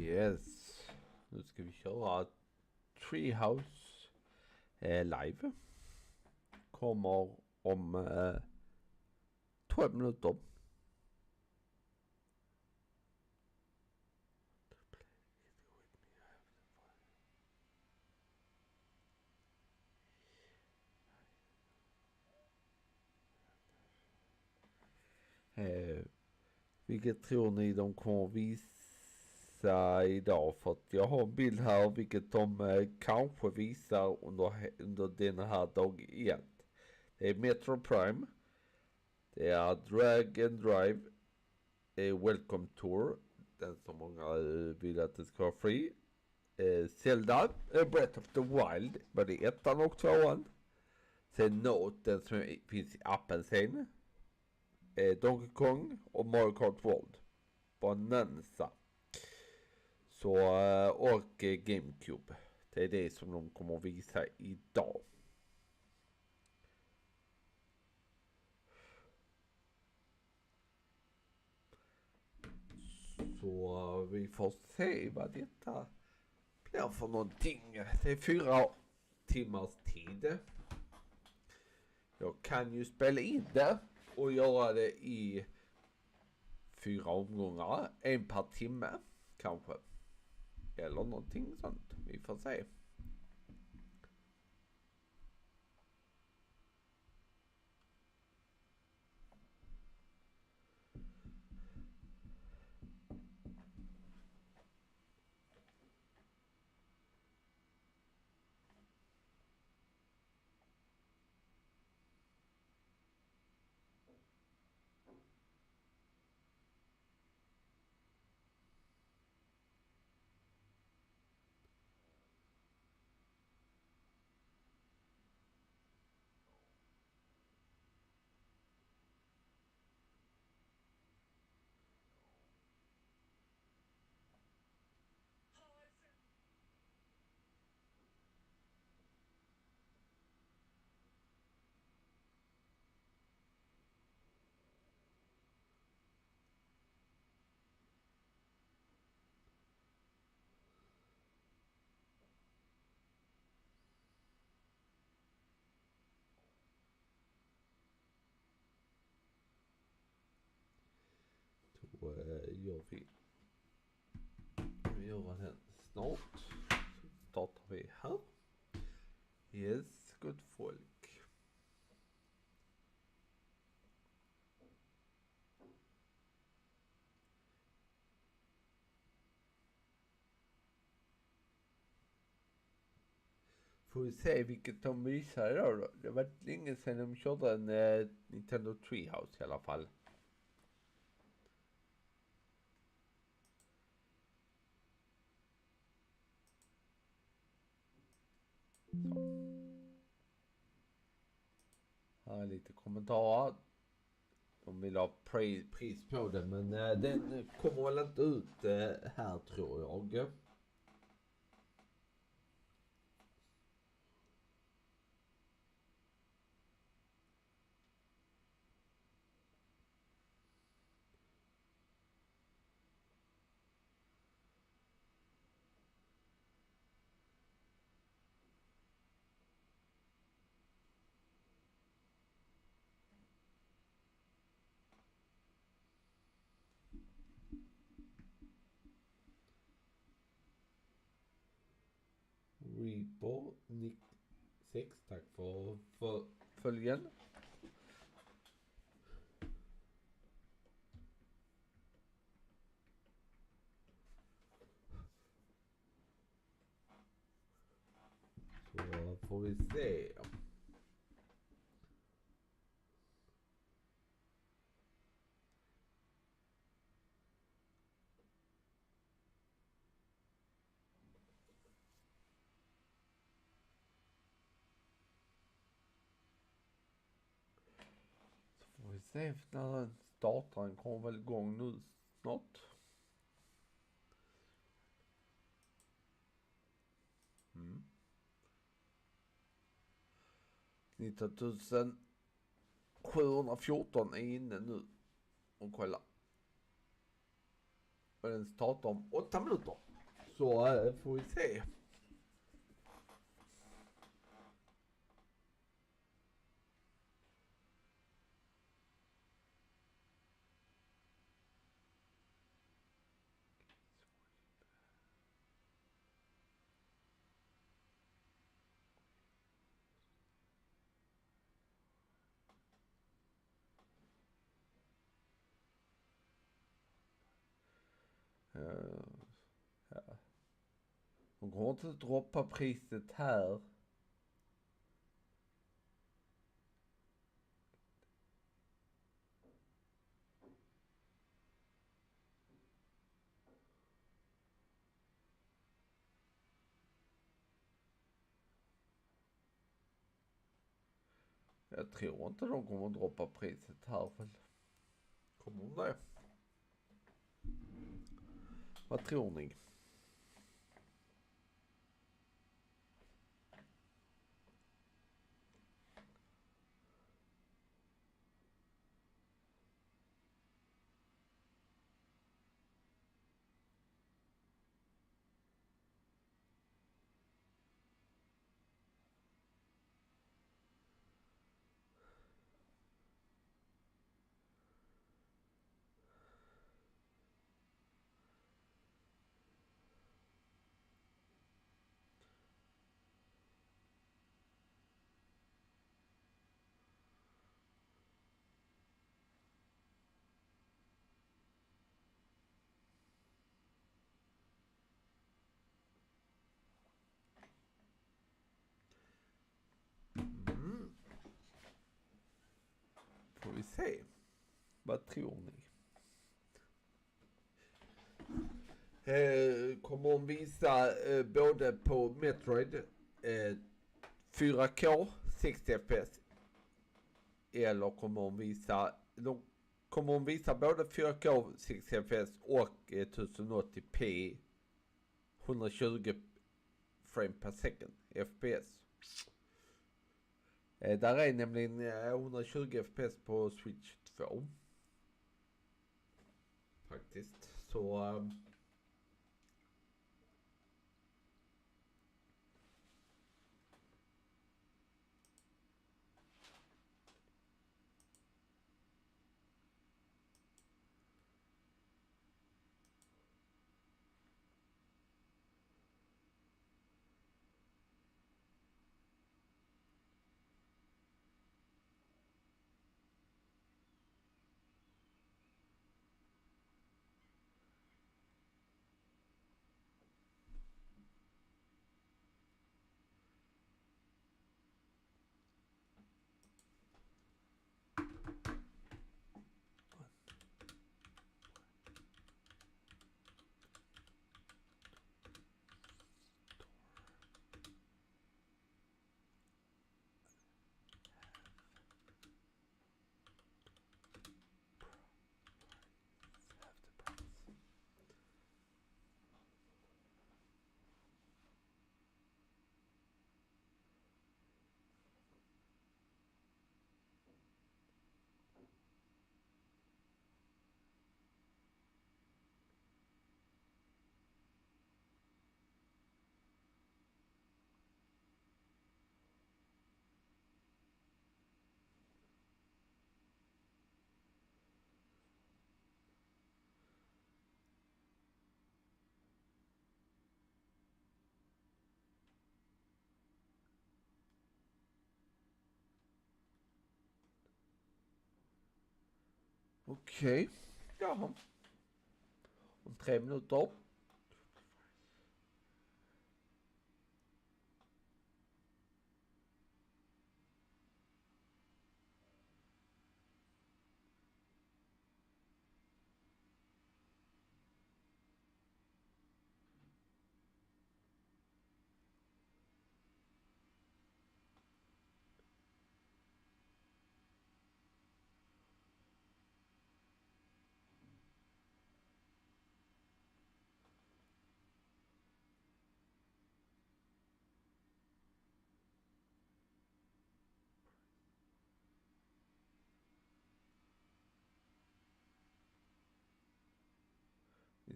Yes. Nu ska vi köra treehouse live. Kommer om 12 minuter. Vilket tror ni de kommer visa idag? För att jag har en bild här vilket de kanske visar under den här dag 1. Det är Metro Prime. Det är Drag and Drive. Det är Welcome Tour. Den som många vill att det ska vara free. Zelda, Breath of the Wild. Både 1:an och 2:an. Sen Note, den som finns i appen sen. Donkey Kong och Mario Kart World. Bonanza. Så, och GameCube. Det är det som de kommer att visa idag. Så vi får se vad detta blir för någonting. Det är 4 timmars tid. Jag kan ju spela in det och göra det i 4 omgångar. En per timme kanske. Eller någonting sånt. Vi får se. Då gör vi gör den snart. Så startar vi här. Yes, gott folk. Får vi se vilket de visar idag då. Det var länge sedan de körde en Nintendo Treehouse i alla fall. Här är lite kommentarer. De vill ha pris på den, men den kommer väl inte ut här tror jag. Reaper Nick 6, tack för följen. Så får vi se. Vi ser när den startar, den kommer väl igång nu snart. 19 714 är inne nu och kolla. Och den startar om 8 minuter. Så får vi se. Ja. De kommer inte att droppa priset här. Jag tror inte de kommer att droppa priset här. Men kommer de det? Vad tror ni? Får vi se. Vad tror ni? Kommer hon visa både på Metroid 4K 60 fps eller kommer hon visa både 4K 60 fps och 1080p 120 frame per second fps. Där är nämligen 120 fps på Switch 2 faktiskt. Så okej. Jaha. Om 3 minuter.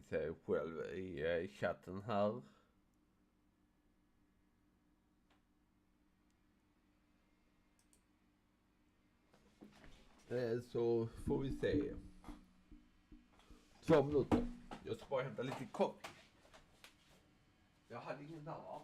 sig själv i chatten här. Så får vi se. 2 minuter. Jag ska bara hämta lite kopp. Jag hade ingen där, va?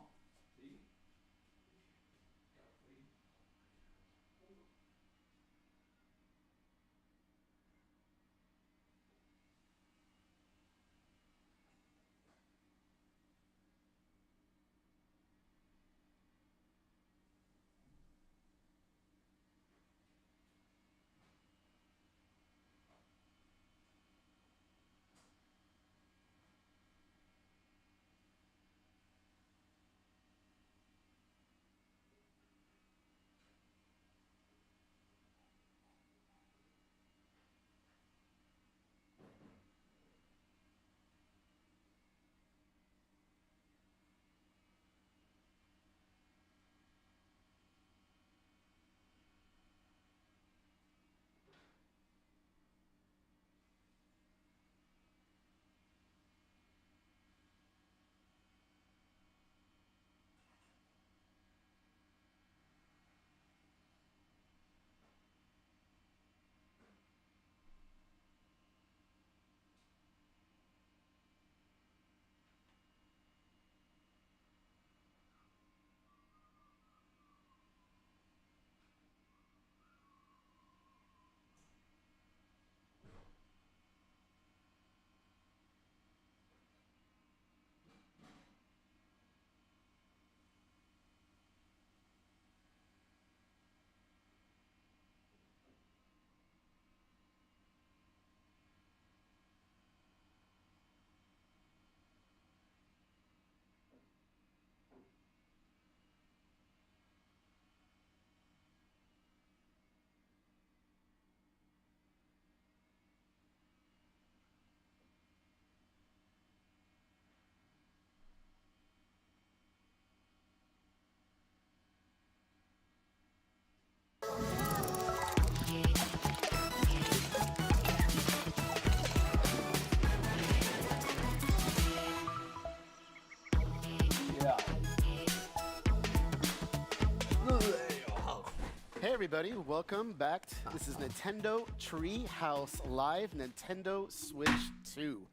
Hey everybody, welcome back. This is Nintendo Treehouse Live, Nintendo Switch 2.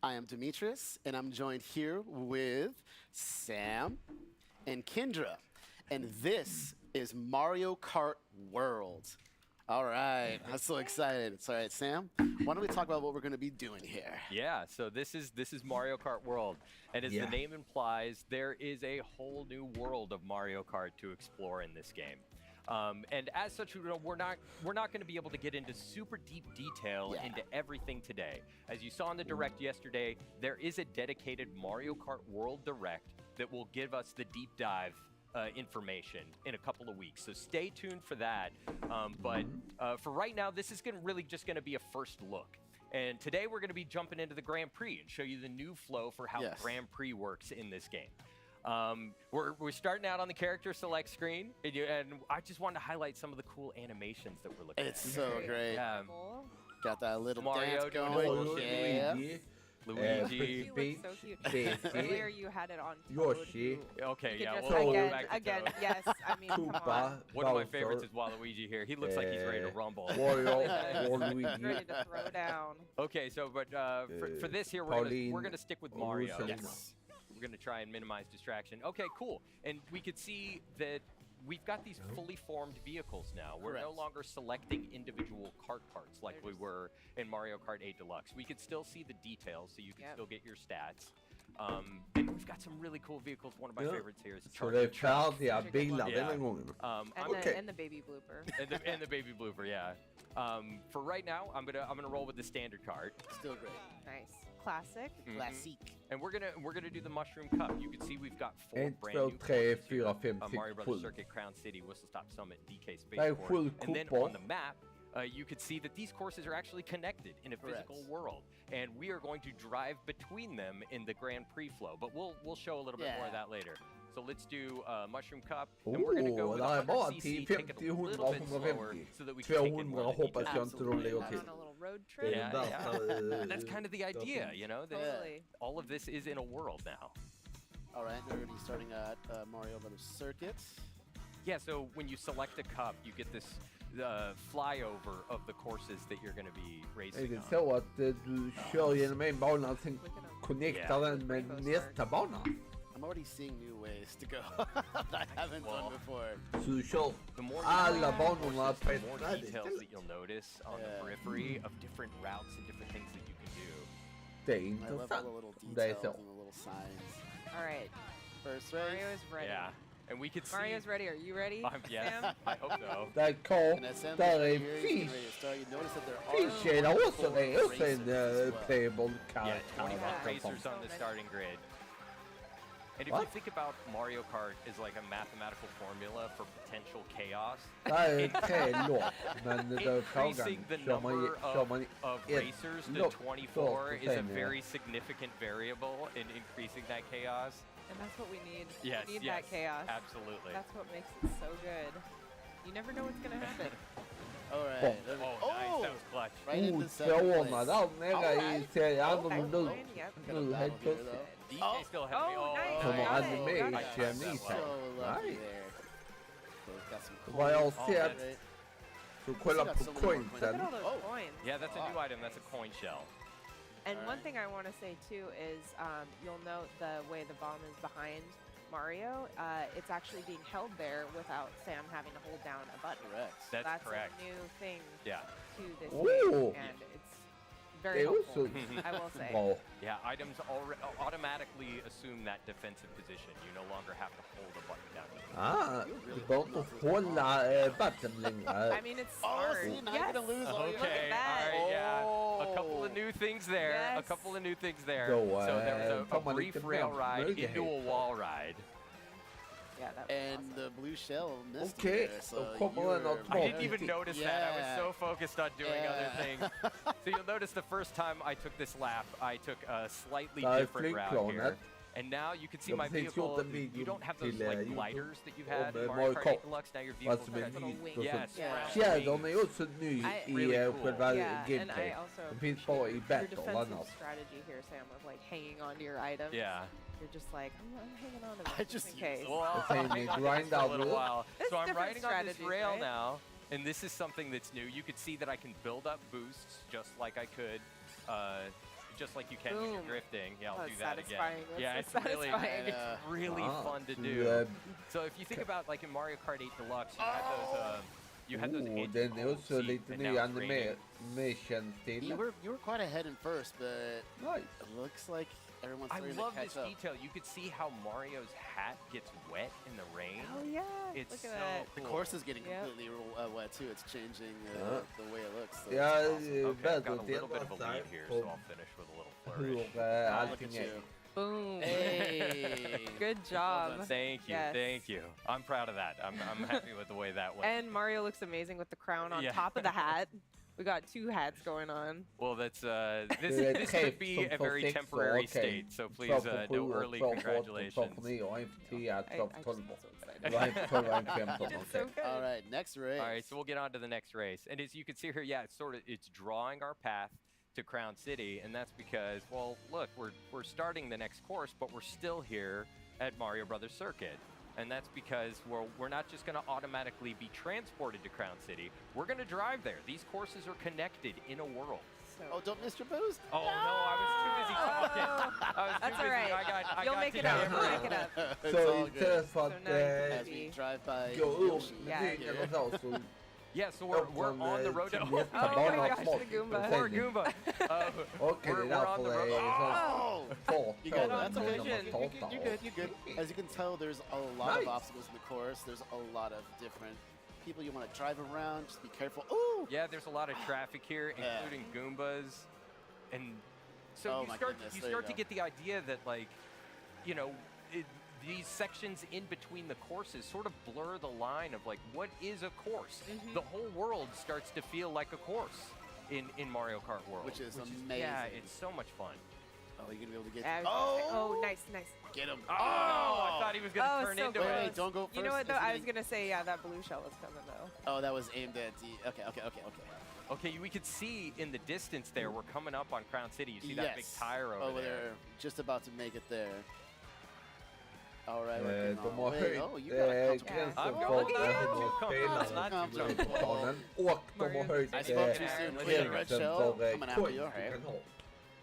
I am Demetrius, and I'm joined here with Sam and Kendra. And this is Mario Kart World. All right, I'm so excited. It's all right, Sam. Why don't we talk about what we're going to be doing here? Yeah, so this is Mario Kart World, and as the name implies, there is a whole new world of Mario Kart to explore in this game. And as such, we're not going to be able to get into super deep detail into everything today. As you saw in the Direct yesterday, there is a dedicated Mario Kart World Direct that will give us the deep dive information in a couple of weeks. So stay tuned for that. But for right now, this is really just going to be a first look. And today we're going to be jumping into the Grand Prix and show you the new flow for how Grand Prix works in this game. We're starting out on the character select screen, and I just wanted to highlight some of the cool animations that we're looking at. It's so great. Got that little Mario dance doing going. a little Luigi. You look so cute. Earlier you had it on Yoshi. Okay, You yeah, could we'll just, go again, back to again, Toad. yes. I mean, come on. Koopa, One of my Bowser, favorites is Waluigi here. He looks like he's ready to rumble. Wario, He's Waluigi, ready to throw down. Okay, so but for this here, we're gonna stick with Mario. Yes. We're gonna try and minimize distraction. Okay, cool. And we could see that we've got these fully formed vehicles now. We're no longer selecting individual kart parts like we were in Mario Kart 8 Deluxe. We could still see the details, so you can still get your stats. And we've got some really cool vehicles. One of my favorites here is Så det är färdiga bilar denna gången. And the baby blooper. and the baby blooper, yeah. For right now, I'm gonna roll with the standard card. Still great. Nice. Classic. Classique. And we're gonna do the Mushroom Cup. You can see we've got 4 1, brand 2, new 3, courses here. 4, 5, 6, Mario Brothers 7. Circuit, Crown City, Whistle Stop Summit, DK Det är Spaceport. 7 And then kupor. on the map, you could see that these courses are actually connected in a physical world, and we are going to drive between them in the Grand Prix flow. But we'll show a little bit more of that later. So So let's do Mushroom Cup, and we're gonna go with det är bara 100cc, 10, take it 50, a 100, little bit slower 150, so that we can take in 200 more than hoppas you jag inte de lägger Out till. on a little road Det trip. är den värsta... And that's kind of the idea, you know? That Totally. all of this is in a world now. All right, we're going to be starting at Mario Brothers Circuit. Yeah, so when you select a cup, you get this flyover of the courses that you're going to be Är racing det on. så att du kör genom en bana och sen connectar den med nästa bana? I'm already seeing new ways to go that I haven't done before. Så du kör The more alla you banorna på the ett more ställe details istället? that you'll notice on the periphery of different routes and different things that you can do. Det är I love all intressant the little om det är details så. and the little signs. All right. First Mario race. is ready. Yeah, and we could see... Mario's ready. Are you ready, Yes, Sam? I hope so. Där är Carl, And as Sam där is är here, he's Fish. getting ready to start. You notice that there are Fish är där också, det är också racers en as well. playable Yeah, karaktär. 21 Yeah. racers on the starting grid. And if you What? think about Mario Kart as like a mathematical formula for potential chaos, Där är 3 lopp, men då är frågan, increasing the kör man, number kör man of ett racers to lopp 24 först is och a sen, very significant variable in increasing that chaos. And that's what we need. Yes, we need yes, that chaos. absolutely. That's what makes it so good. You never know what's gonna happen. All right. Oh. there we- Oh, nice, that was clutch. Right into Oh, second tvåorna place. där nere i Serie A, Oh, men nice nu, win, yep. nu helt plötsligt DJ Oh. still had me. Oh, nice. kommer got it, anime got it. känna i So sig. lucky Nej. there. So we've got some Vad jag har coins. sett, Right. så kolla Still got på so many more Look coinsen. at all those Oh. coins. Yeah, that's a new item. That's a coin shell. And one Alright. thing I want to say too is you'll note the way the bomb is behind Mario. It's actually being held there without Sam having to hold down a button. Correct. That's correct. a new thing Yeah. to this Ooh. game, and it's Det very är helpful. också I will say. bra. Yeah, items automatically assume that defensive position. You no longer have to hold a button down. Du behöver inte hålla button längre. I mean, it's Oh, smart. see, now yes. you're gonna lose all your... Okay, that. all right, yeah. A couple of Oh. new things there. A Yes. couple of new things there. Då, So there was tar a man brief lite rail mer ride into a möjligheter. wall ride. Yeah, that was And awesome. the blue shell missed Okay, there, so då kommer you den att were ta I didn't even Yeah. notice that. I was so focused on doing other Yeah. things. So you'll notice the first time I took this lap, I took a slightly Där är different route here. flygplanet. And now you can see Jag my har precis vehicle. gjort en You video don't have those till, like YouTube gliders that you've had om, in Mario Mario Kart Kart. 8 Deluxe. Now your Vad vehicle's som got är little Little nytt wing. och så. Yes, Yeah. round Fjädern wings. är också ny I- i Really cool. själva Yeah, and I gameplay. also Den finns bara i your battle defensive annars. strategy here, Sam, of like hanging on to your items. Yeah. You're just like, I'm hanging on to this I just just in use case. it. Well, The I'll same hang with on to this grind for a out little with- while. There's So I'm different riding on this strategies, rail right? now, and this is something that's new. You can see that I can build up boosts just like I could, just like you can when you're Boom. drifting. Yeah, I'll Oh, do it's that satisfying. again. That's Yeah, so it's really, satisfying. it's really Ah, fun to så, do. So if you think about like in Mario Kart 8 Deluxe, you had those Den är anti-cold också seats, lite and ny now it's raining. animation-stil. You were quite ahead in first, but Nice. it looks like everyone's I starting to love catch this up. detail. You could see how Mario's hat gets wet in the rain. Oh yeah, It's look so at that. The cool. course is getting Yep. completely wet too. It's changing the way it looks. So Ja, it's awesome. Okay, I've bättre got a att little bit of a ändra lead sig here, på so I'll finish with a little hur flourish. Look allting at är. you. Boom. Hey. Good job. Thank you, Yes. thank you. I'm proud of that. I'm happy with the way that went. And Mario looks amazing with the crown on Yeah. top of the hat. We got two hats going on. Well, that's Det är this could ett be som a får very 6 temporary okej. state, so 2 please för no 7, early 2 för 8, 2 congratulations. för 9, 1 för 10, I 2 för just 12. got so excited. Det var 1 för 12 och 1 för 15. You did so Okej. good. All right, next race. All right, so we'll get on to the next race. And as you can see here, yeah, it's drawing our path to Crown City, and that's because, well, look, we're starting the next course, but we're still here at Mario Brothers Circuit. And that's because we're not just going to automatically be transported to Crown City. We're going to drive there. These courses are connected in a world. So Oh, don't miss your boost. Oh no, I was too busy talking. I was too That's busy. all right. I You'll got make to it do up. it. You'll make it up. It's Så all good. istället för att So now you As can we drive by gå ur Yoshi. Yeah. med ringen och så Yeah, so we're on the road to. till nästa Oh my bana gosh, smart. the Goomba. Och Poor sen- Goomba. Okej, det är we're on därför the det road. är så Oh! fart You på got it. den That's okay. när man You're startar. good. You're good. As you can tell, there's a lot Nice. of obstacles in the course. There's a lot of different people you want to drive around. Just be careful. Ooh! Yeah, there's a lot of traffic here, including Goombas, and so Oh you my start goodness, you there you start to go. get the idea that like, you know, these sections in between the courses sort of blur the line of like what is a course. The whole world starts to feel like a course in Mario Kart World, Which is Yeah, amazing. it's so much fun. Oh, you're gonna be able to get. Oh, nice, nice. Get him. Oh, I thought he was gonna turn so into Wait, it. wait, don't go first. You know what though? Is I it- was gonna say, yeah, that blue shell was coming though. Oh, that was aimed at D. Okay. Okay, we could see in the distance there, we're coming up on Crown City. You see that big tire over there. there. Just about to make it there. All right, De working har on. Wait, höjt oh, you got a couple. gränsen I'm för going hur down. många spelare Not som too är på bad. planen. Och de har höjt I spoke too soon. We had a red gränsen shell för coming after coins you. du kan ha.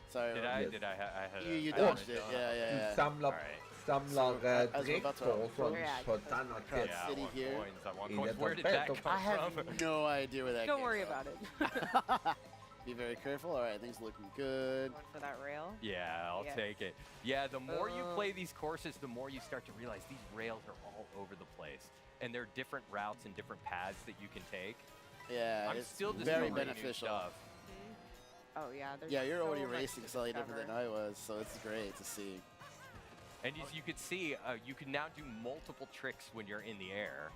Sorry. Did I? Did I? I had. You I dodged had it. done. Yeah. Du samlar, Alright. samlar So, as we're dräkter about to- och sånt Yeah, på ett annat Yeah. sätt. Yeah, I City want here. coins. I want In coins. the Where did that battle- come I have from? no idea where that Don't came worry from. about it. Be very careful. All right, things looking good. Going for that rail. Yeah, I'll Yes. take it. Yeah, the more you Boom. play these courses, the more you start to realize these rails are all over the place. And there are different routes and different paths that you can take. Yeah, I'm it's still very discovering new beneficial. stuff. Oh yeah. There's Yeah, you're so already much racing to slightly different than discover. I was, so it's great to see. And as you could see, you can now do multiple tricks when you're in the air.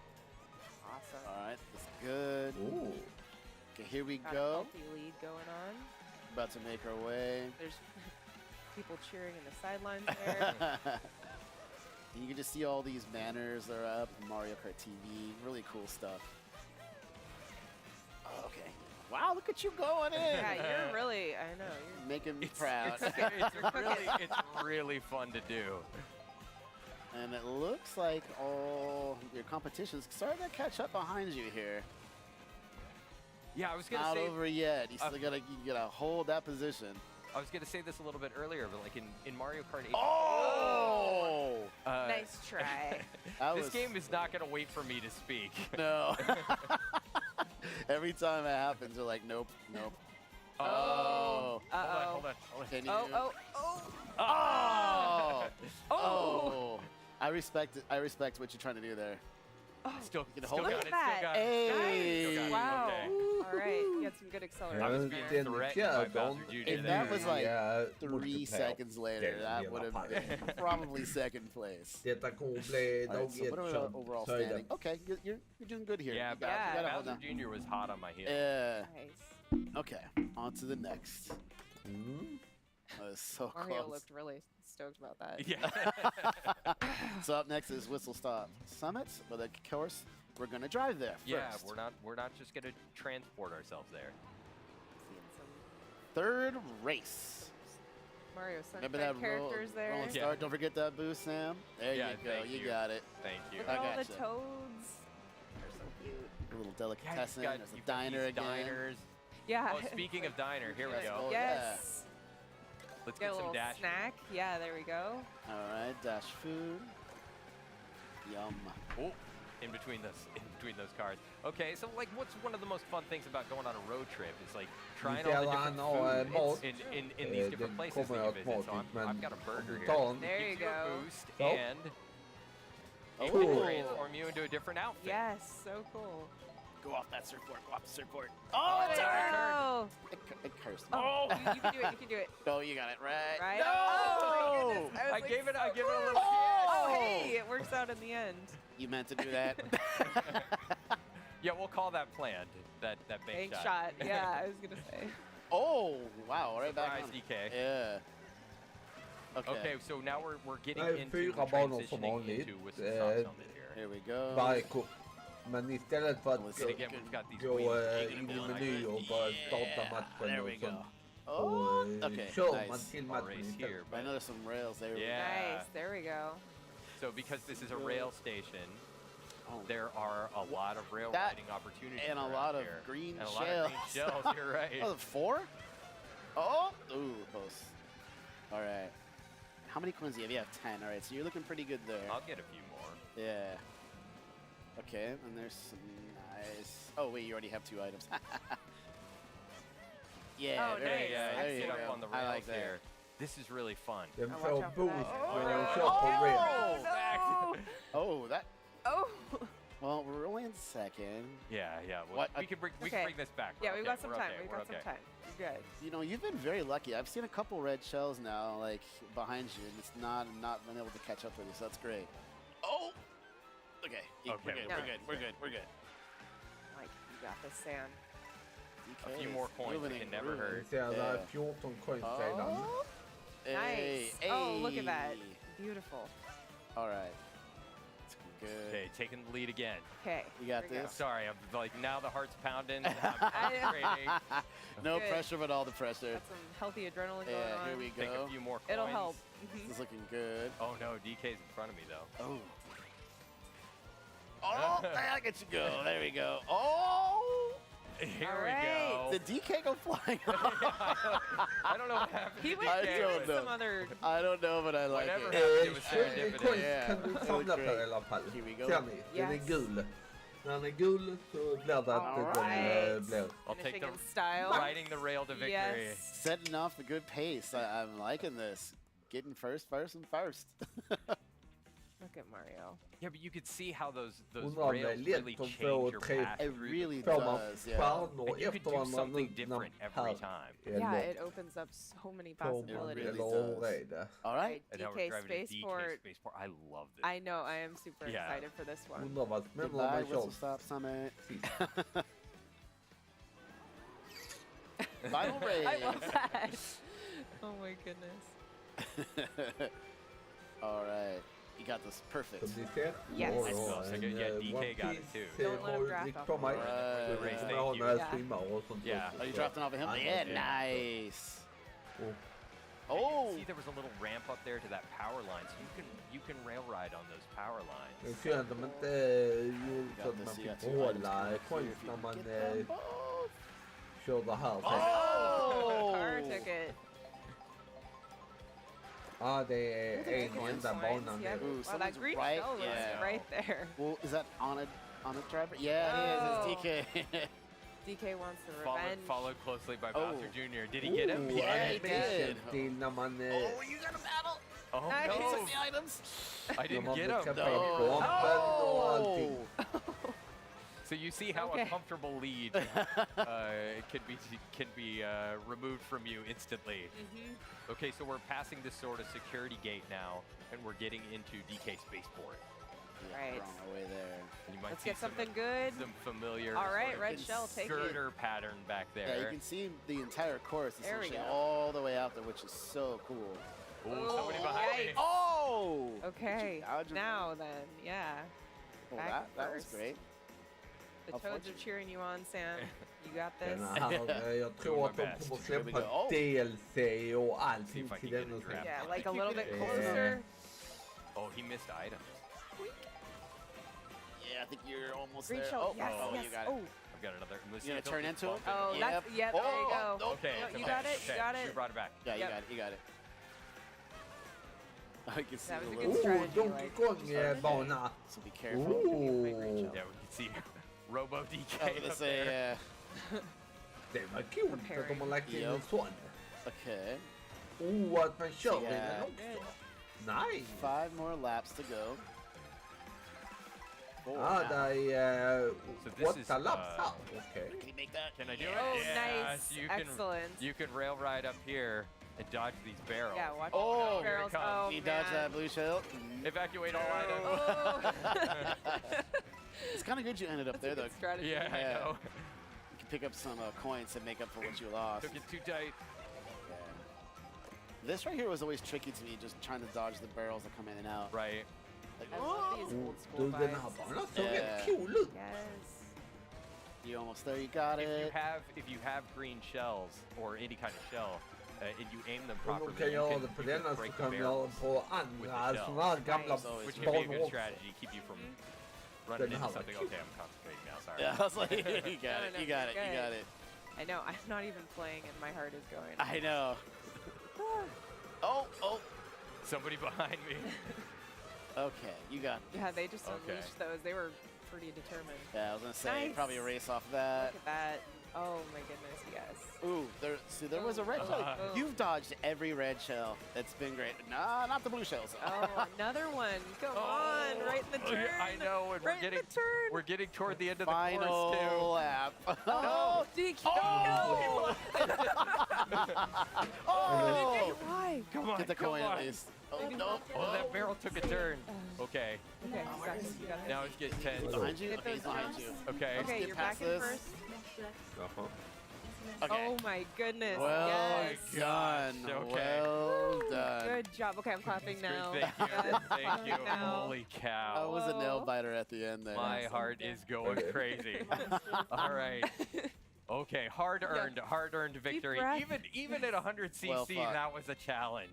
Awesome. All right, that's good. Ooh. Okay, here we Got a go. healthy lead going on. About to make our way. There's people cheering in the sidelines there. And you can just see all these banners that are up, Mario Kart TV, really cool stuff. Oh, okay. Wow, look at you going in. Yeah, you're really. I know. You're Making me It's, proud. it's really fun to do. And it looks like all your competition's starting to catch up behind you here. Yeah, I was gonna Not say. over yet. You still gotta hold that position. I was gonna say this a little bit earlier, but like in Mario Kart 8. Oh! nice try. That This was- game is not gonna wait for me to speak. No. Every time it happens, they're like, nope. Oh. Uh-oh. Hold on. Can you? Oh. Oh! Oh. Oh! I respect it. I respect what you're trying to do there. Still, You can still hold got it? it. Look at Still got that. it. Hey! Still got it. Wow. Okay. All right. You had some good I acceleration was Ja, being there. den threatened by fjärde Bowser Jr. If there. that was like nya 3 multiplayer seconds later, delen i that alla would have fall. been probably second place. Detta kommer bli All right, so nog what are ett the overall så är det. standing? Okay, you're doing good here. Yeah, you got, you gotta hold Bowser on. Jr. was hot on my heels. Yeah. Nice. Okay, on to the next. Mm. That was so Mario close. looked really stoked about that. Yeah. So up next is Whistle Stop Summit, but of course we're gonna drive there first. Yeah, we're not just gonna transport ourselves there. Seeing some Third race. Mario Sunshine Remember that characters there. rolling Yeah. start? Don't forget that boost, Sam. There Yeah, you go. thank You you. got it. Thank you. Look I at all the gotcha. toads. They're so cute. A little Yeah, delicatessen. There's a you've got diner these again. diners. Yeah. Oh, speaking of diner, here we Let's go. go. Yes. Let's Get get a some little dash. snack. Yeah, there we go. All right, dash food. Yum. Oh, in between those cars. Okay, so like, what's one of the most fun things about going on a road trip? Is like trying all the different Gärna ha mat. foods in these different Den places kommer that you visit. So automatiskt, men I've got a burger om du here. tar en There you Gives you a go. boost Oh. and it Cool. can transform you into a different outfit. Yes, so cool. Go off that surfboard. Go off the surfboard. Oh, it's there hard. Oh, It cursed me. oh, you can do it. You can do it. Oh, you got it right. Right? No! Oh, my goodness. I was gave it so a close. little Oh, Oh! hey, it works out in the end. You meant to do that. Yeah, we'll call that planned. That bank Bank shot. shot. Yeah, I was gonna say. Oh, wow. Right back Surprise, on. DK. Yeah. Okay. Okay, so now we're getting Nej, into fyra we're banor som transitioning vanligt. into Whistle Stop Summit here. Here we go. varje kort. Men istället för att Let's And see. again, we've got these gå wheels. in i meny och bara starta matchen There we och go. sånt. Oh, Och okay. kör Nice. man till I'll matchen race istället. here, I but know there's some rails there. Yeah. Nice. There we go. so because this is a rail station, Oh. there are a lot of rail That- riding opportunities and a around lot of here. green and a lot of green shells. shells. You're right. Oh, 4? Oh, ooh, close. All right. How many coins do you have? You have 10. All right, so you're looking pretty good there. I'll get a few more. Yeah. Okay, and there's some nice. Oh wait, you already have 2 items. Yeah, Oh, very nice. good. Yeah, There I you get go. up on the I rails like that. here. This is really fun. Den Oh, får watch out for boost that. när den Oh, kör på no. rail. No. Oh, that. Oh. Well, we're only in second. Yeah, yeah. Well, What? we can bring Okay. this back. Yeah, We're we've okay, got some we're time. okay, We've we're got some okay. time. You're good. You know, you've been very lucky. I've seen a couple red shells now, like behind you, and it's not been able to catch up with you. So that's great. Oh. Okay. Yeah, Okay, We're good. no. We're good. We're good. We're good. Like, you got this, Sam. A few DK more is coins moving that it can never grooving. hurt. Vi ser där Yeah. 14 coins redan. Oh. Nice. Oh, look at that. Beautiful. All right. It's good. Okay, taking the lead again. Okay. You got here we go. this. Sorry, I'm like now the heart's pounding. I'm concentrating. No Good. pressure, but all the pressure. Got some healthy adrenaline going Yeah, on. here we Take go. a few more coins. It'll help. This is looking good. Oh no, DK's in front of me though. Oh. Oh, there, get you go. There we go. Oh! Here All we right. go. Did DK go flying? I don't know what happened. He to went I DK, don't with know. some other. I don't know, but I like Whatever it. happened, it was Coins serendipity. Yeah, kan du det samla var på great. i alla fall. Here we go. Ser ni? Den är Yes. gul. När den är gul så blir det att All den right. blir... I'll take Finishing the in style. riding the rail to victory. Yes. Setting off the good pace. I'm liking this. Getting first. Look at Mario. Yeah, but you could see how those Undrar om det är rails lätt really att change få your tre- path It through really the Får man does, yeah. stjärnor And you could efter do varandra something nu different när every här time. Yeah, eller it opens up so many får man possibilities. really eller does. hur är det? All right. And now we're DK driving to DK Spaceport. Spaceport. I love this. I know. I am super Yeah. excited for this one. Undrar vad som händer när Goodbye, man Whistle kör Stop Summit. sist. Final I race. love that. Oh my goodness. All right. You got this perfect. Som ni ser. Yes. har I jag smell so en, good. Yeah, DK One got it Piece, too. Don't let him har draft rikt off på of mig. it. Right. Så Race, kommer jag ha thank några you. streamar och sånt. Yeah. också. Oh, you dropped it off of him? I Yeah, did. nice. Oh. Oh! See, there was a little ramp up there to that power line, so you can rail ride on those power lines. Det är synd att de inte gjorde så Got att man this. You fick got 2 items behålla coming coins here if när you man get them both. körde här. Oh! Car ticket. Ja, det är en coins. enda bana Yeah. nu. Ooh, Wow, that someone's green right- shell was yeah. right there. Well, is that on a driver? Yeah, it is. It's DK. DK wants the revenge. Followed closely by Oh. Bowser Jr. Did he get him? Ooh, Yeah, he animation did. till när man... Oh, you got a battle. Oh Nice. He no! took the items. I när didn't man get blir him. träffad No. på bomben och allting. Oh! So you see how Okay. a comfortable lead can be removed from you instantly. Mm-hmm. Okay, so we're passing this sort of security gate now, and we're getting into DK Spaceport. Yeah, Right. we're on our way there. And you might Let's see get something good. some familiar All right, sort of red shell, take it. girder pattern back Yeah, you there. can see the entire course There we essentially go. all the way out there, which is so cool. Ooh, somebody behind me. yikes. Oh! Okay, dodge him? now then, yeah. Oh, Back that was first. great. The Toads are Unfortunate. cheering you on, Sam. You got this. Den här, jag tror att de best. kommer Here we släppa go. Oh. DLC och See allting if I till can den get och a sen. grab. Yeah, like a little bit Yeah. closer. Oh, he missed items. Yeah, I think you're almost Green there. shell, Oh, yes, oh, yes. you got it. Oh, I've got another. Let's see You gonna if they'll turn just into bump it? oh, in. Yep. that's, yeah, there you Oh, go. oh, Okay, No, okay, you got it, okay. you got You it. brought it back. Yeah, you Yep. got it. You got it. I can see That was the a good little. strategy. Donkey like, Kong-bana. So be careful. Ooh. Yeah, we can see Robo DK. I was gonna up say, there. Det var kul att de har lagt in en sån. Okay. Att man kör i den Yeah. också. Nice! 5 more laps to go. Ja, det är So this is, 8 laps här. Okej. Can you make that? Can I do Oh, it? Yeah, nice. so you can, Excellent. You can rail ride up here and dodge these barrels. Yeah, watch Oh, the barrels. here it comes. Oh, You dodge man. that blue shell. Evacuate all No. items. Oh. It's kind of good you ended up there, though. Good strategy. Yeah, I Yeah. know. You can pick up some coins to make up for what you lost. Took it too tight. Yeah. This right here was always tricky to me, just trying to dodge the barrels that come in and out. Right. Like, I love these Oh, old school du, den här vibes. banan såg Yeah. rätt cool ut. Yes. you almost there. You got it. If you have green shells or any kind of shell, and you aim them Om properly, de kan you göra can, det på you can denna så break the kan de göra barrels, det på andra shell. sådana här gamla Nice. which can be a banor good också. strategy. Keep you from running Then into how something. cute. Okay, I'm concentrating now. Sorry. Yeah, I was like, you got No, it. no, You got it. you're You got it. I know. I'm not even playing, and my heart is going. I know. Oh. Somebody behind me. Okay, you got. Yeah, they just Okay. unleashed those. They were pretty determined. Yeah, I was gonna say Nice. probably a race off of that. Look at that. Oh my goodness, you guys. Ooh, there was a red shell. Boom. You've dodged every red shell. That's been great. Nah, not the blue shells. Oh, another one. Come on, right in the Oh, turn. yeah, I know, and right in the turn. we're getting toward the end of the Final course lap. Oh, DK. Oh! Oh! Why? too. Come on, Get the come coin on. at least. Oh no! Oh, that barrel took a turn. Okay, Okay, you got this. You got this. now it's getting tense. Behind you? Get Okay, he's those behind jumps. you. Okay. Okay, get you're past back in this. first. Jaha. Okay. Oh my goodness. Well yes. done. Okay. Well done. Good job. Okay, I'm clapping now. Thank you. Yes, Thank you. now. Holy That cow. was a nail Whoa. biter at the end there. My heart is going crazy. All right. Okay, hard-earned victory. breath. Even at 100 cc, Well fought. that was a challenge.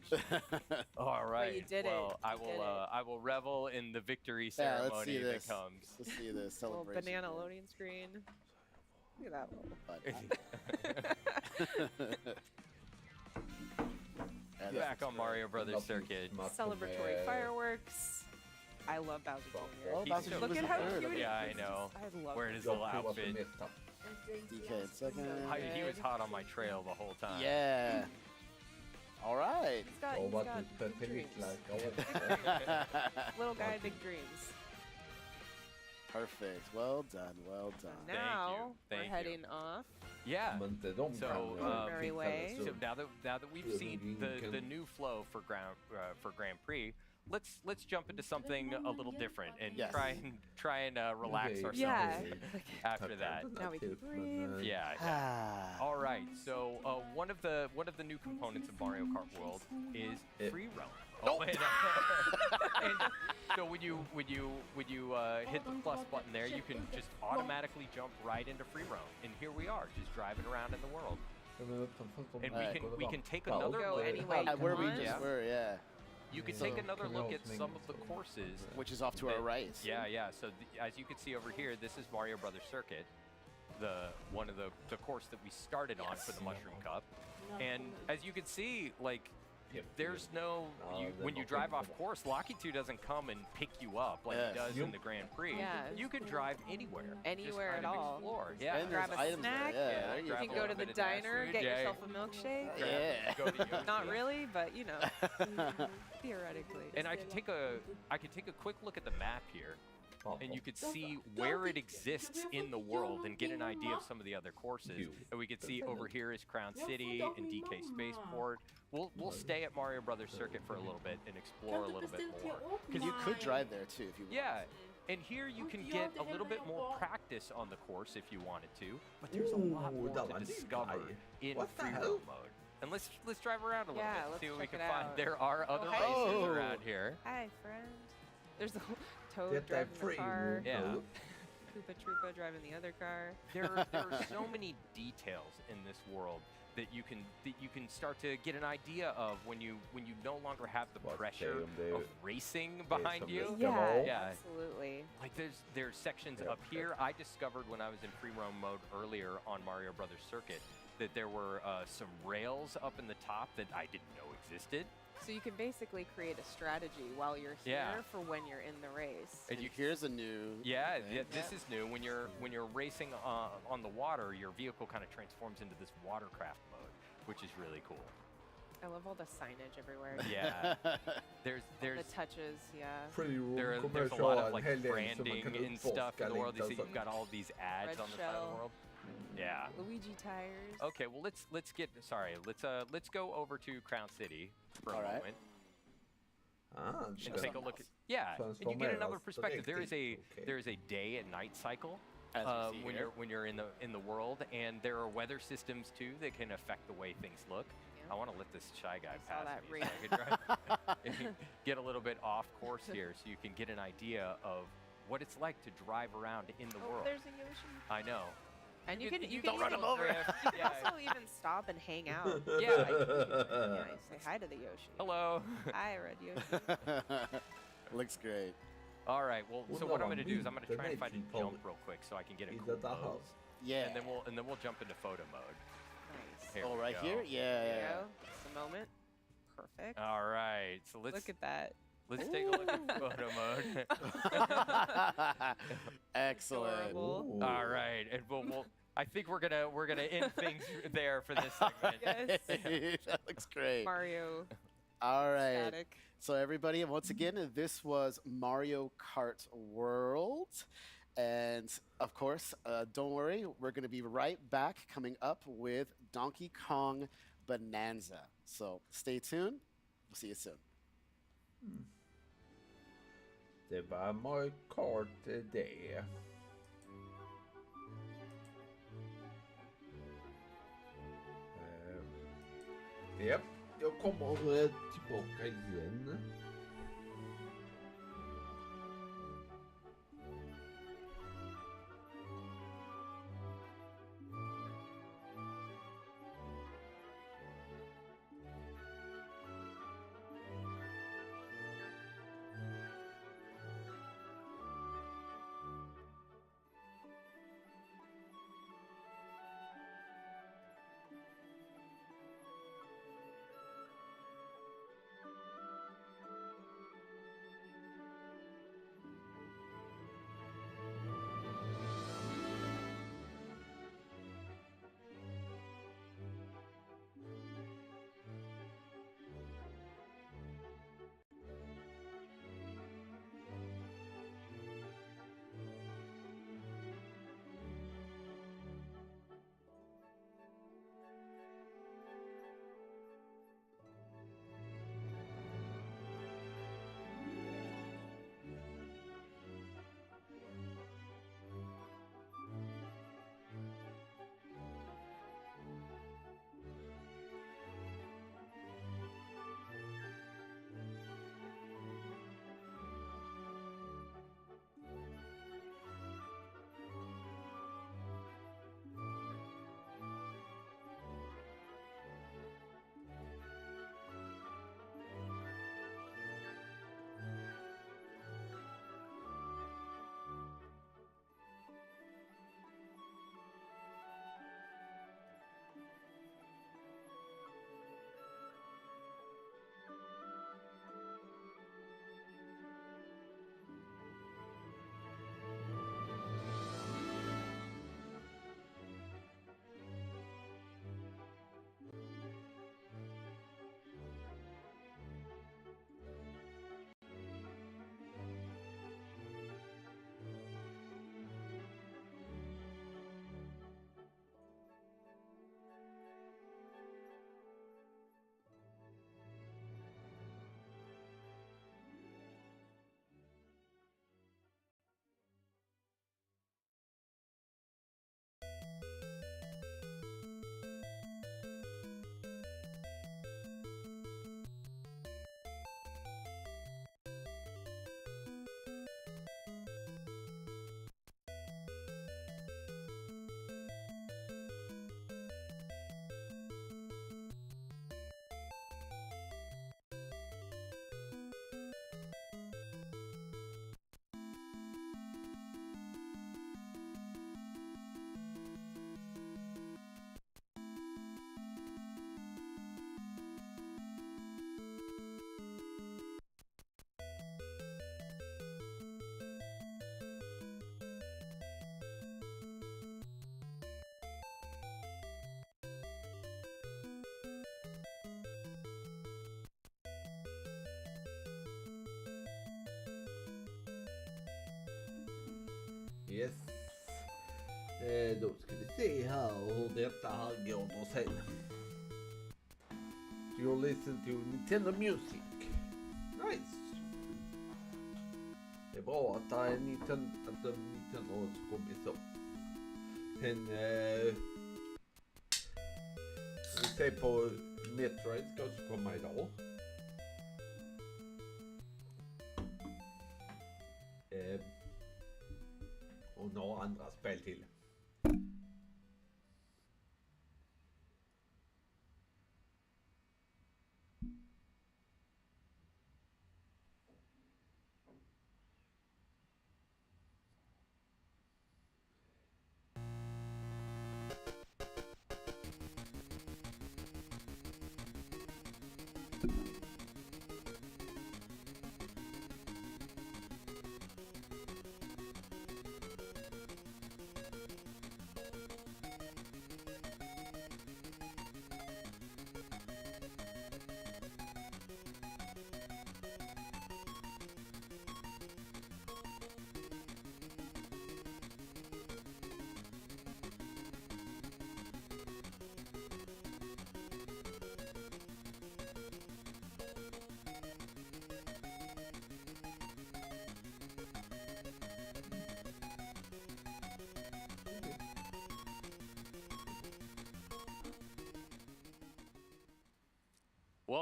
All right. you did it. Well, You did it. I will revel in the victory Yeah, let's see ceremony this. that comes. Let's see this Little celebration. banana loading screen. Look at that little Yeah, that's Back on Mario Brothers Circuit. celebratory fireworks. I love Bowser Jr. Oh, He's Bowser so Jr. Look at was how third. cute it is. Yeah, I know. I love Wearing it. his little outfit. DK in second. He was hot on my trail the whole time. Yeah. All right. He's got dreams. Little guy, big dreams. Perfect. Well done. Well done. Thank Now you. we're Thank you. heading off. Yeah. So, merry way. So now that we've seen the new flow for Grand Prix, let's jump into something a little different and Yes. try and relax ourselves Yeah. after that. Now we can breathe. Yeah. All right. So one of the new components of Mario Kart World is free roam. Oh, and so when you hit the plus button there, you can just automatically jump right into free roam. And here we are, just driving around in the world. And we can take another Go look. any way you Where we want. just were, yeah. You can take another look at some of the courses. Which is off to our right. Yeah. So as you can see over here, this is Mario Brothers Circuit, one of the course that we started on for the Mushroom Cup. And as you can see, like, there's no, when you drive off course, Locky 2 doesn't come and pick you up like he does in the Grand Prix. Yeah. You can drive anywhere. Anywhere just at kind of all. Explore. Yeah. And Grab there's a items snack. there. Yeah, Yeah, there you You grab can a go little to the bit of fast diner, food, get yeah. yourself a milkshake. Yeah. Go to Yoshi. Not really, but you know, theoretically. And I could take a quick look at the map here, and you could see where it exists in the world and get an idea of some of the other courses. And we could see over here is Crown City and DK Spaceport. We'll stay at Mario Brothers Circuit for a little bit and explore a little bit more. Because you could drive there too if you want. Yeah, and here you can get a little bit more practice on the course if you wanted to, but there's a lot more to discover in free roam mode. And let's drive around a little Yeah, bit, let's see what we check can it find. out. There are other Oh. races around here. Hi, friend. There's the Toad driving the car. Yeah. Koopa Troopa driving the other car. There are so many details in this world that you can start to get an idea of when you no longer have the pressure of racing behind you. Yeah, Yeah. absolutely. Like there's sections up here. I discovered when I was in free roam mode earlier on Mario Brothers Circuit that there were some rails up in the top that I didn't know existed. So you can basically create a strategy while you're here Yeah. for when you're in the race. And here's a new. Yeah, thing. this is new. When you're racing on the water, your vehicle kind of transforms into this watercraft mode, which is really cool. I love all the signage everywhere. Yeah, there's The touches, yeah. there's a lot of like branding and stuff in the world. You see, you've got all of these ads Red on the side of shell. the world. Yeah. Luigi tires. Okay, well let's go over to Crown City for a All right. moment and take a look at and you get another perspective. There is a day and night cycle As we see when here. you're in the world, and there are weather systems too that can affect the way things look. Yeah. I want to let this shy guy I saw pass that me ring. so I could drive, get a little bit off course here, so you can get an idea of what it's like to drive around in the Oh, world. there's a Yoshi. I know. And you can don't run him over. You can also even stop and hang out. Yeah. Like, yeah, say hi to the Yoshi. Hello. Hi, Red Yoshi. Looks great. All right. Well, so what I'm going to do is I'm going to try and find a jump real quick so I can get a cool pose. Yeah. And then we'll jump into photo mode. Nice. Here Oh, we right go. here? Yeah. There you go. That's the moment. Perfect. All right. So let's Look at that. take a look at photo mode. Excellent. Adorable. All right. And we'll I think we're gonna end things there for this segment. Yes. That looks great. Mario All right. static. So everybody, once again, this was Mario Kart World. And of course, don't worry, we're going to be right back coming up with Donkey Kong Bonanza. So stay tuned. We'll see you soon. Det var Mario Kart det. Japp, jag kommer tillbaka igen. Yes. Då ska vi se här hur detta här går då sen. You listen to Nintendo Music. Nice. Det är bra att det är Nintendo som kommer så. Sen vi ser på Metroid ska också komma idag. Och några andra spel till.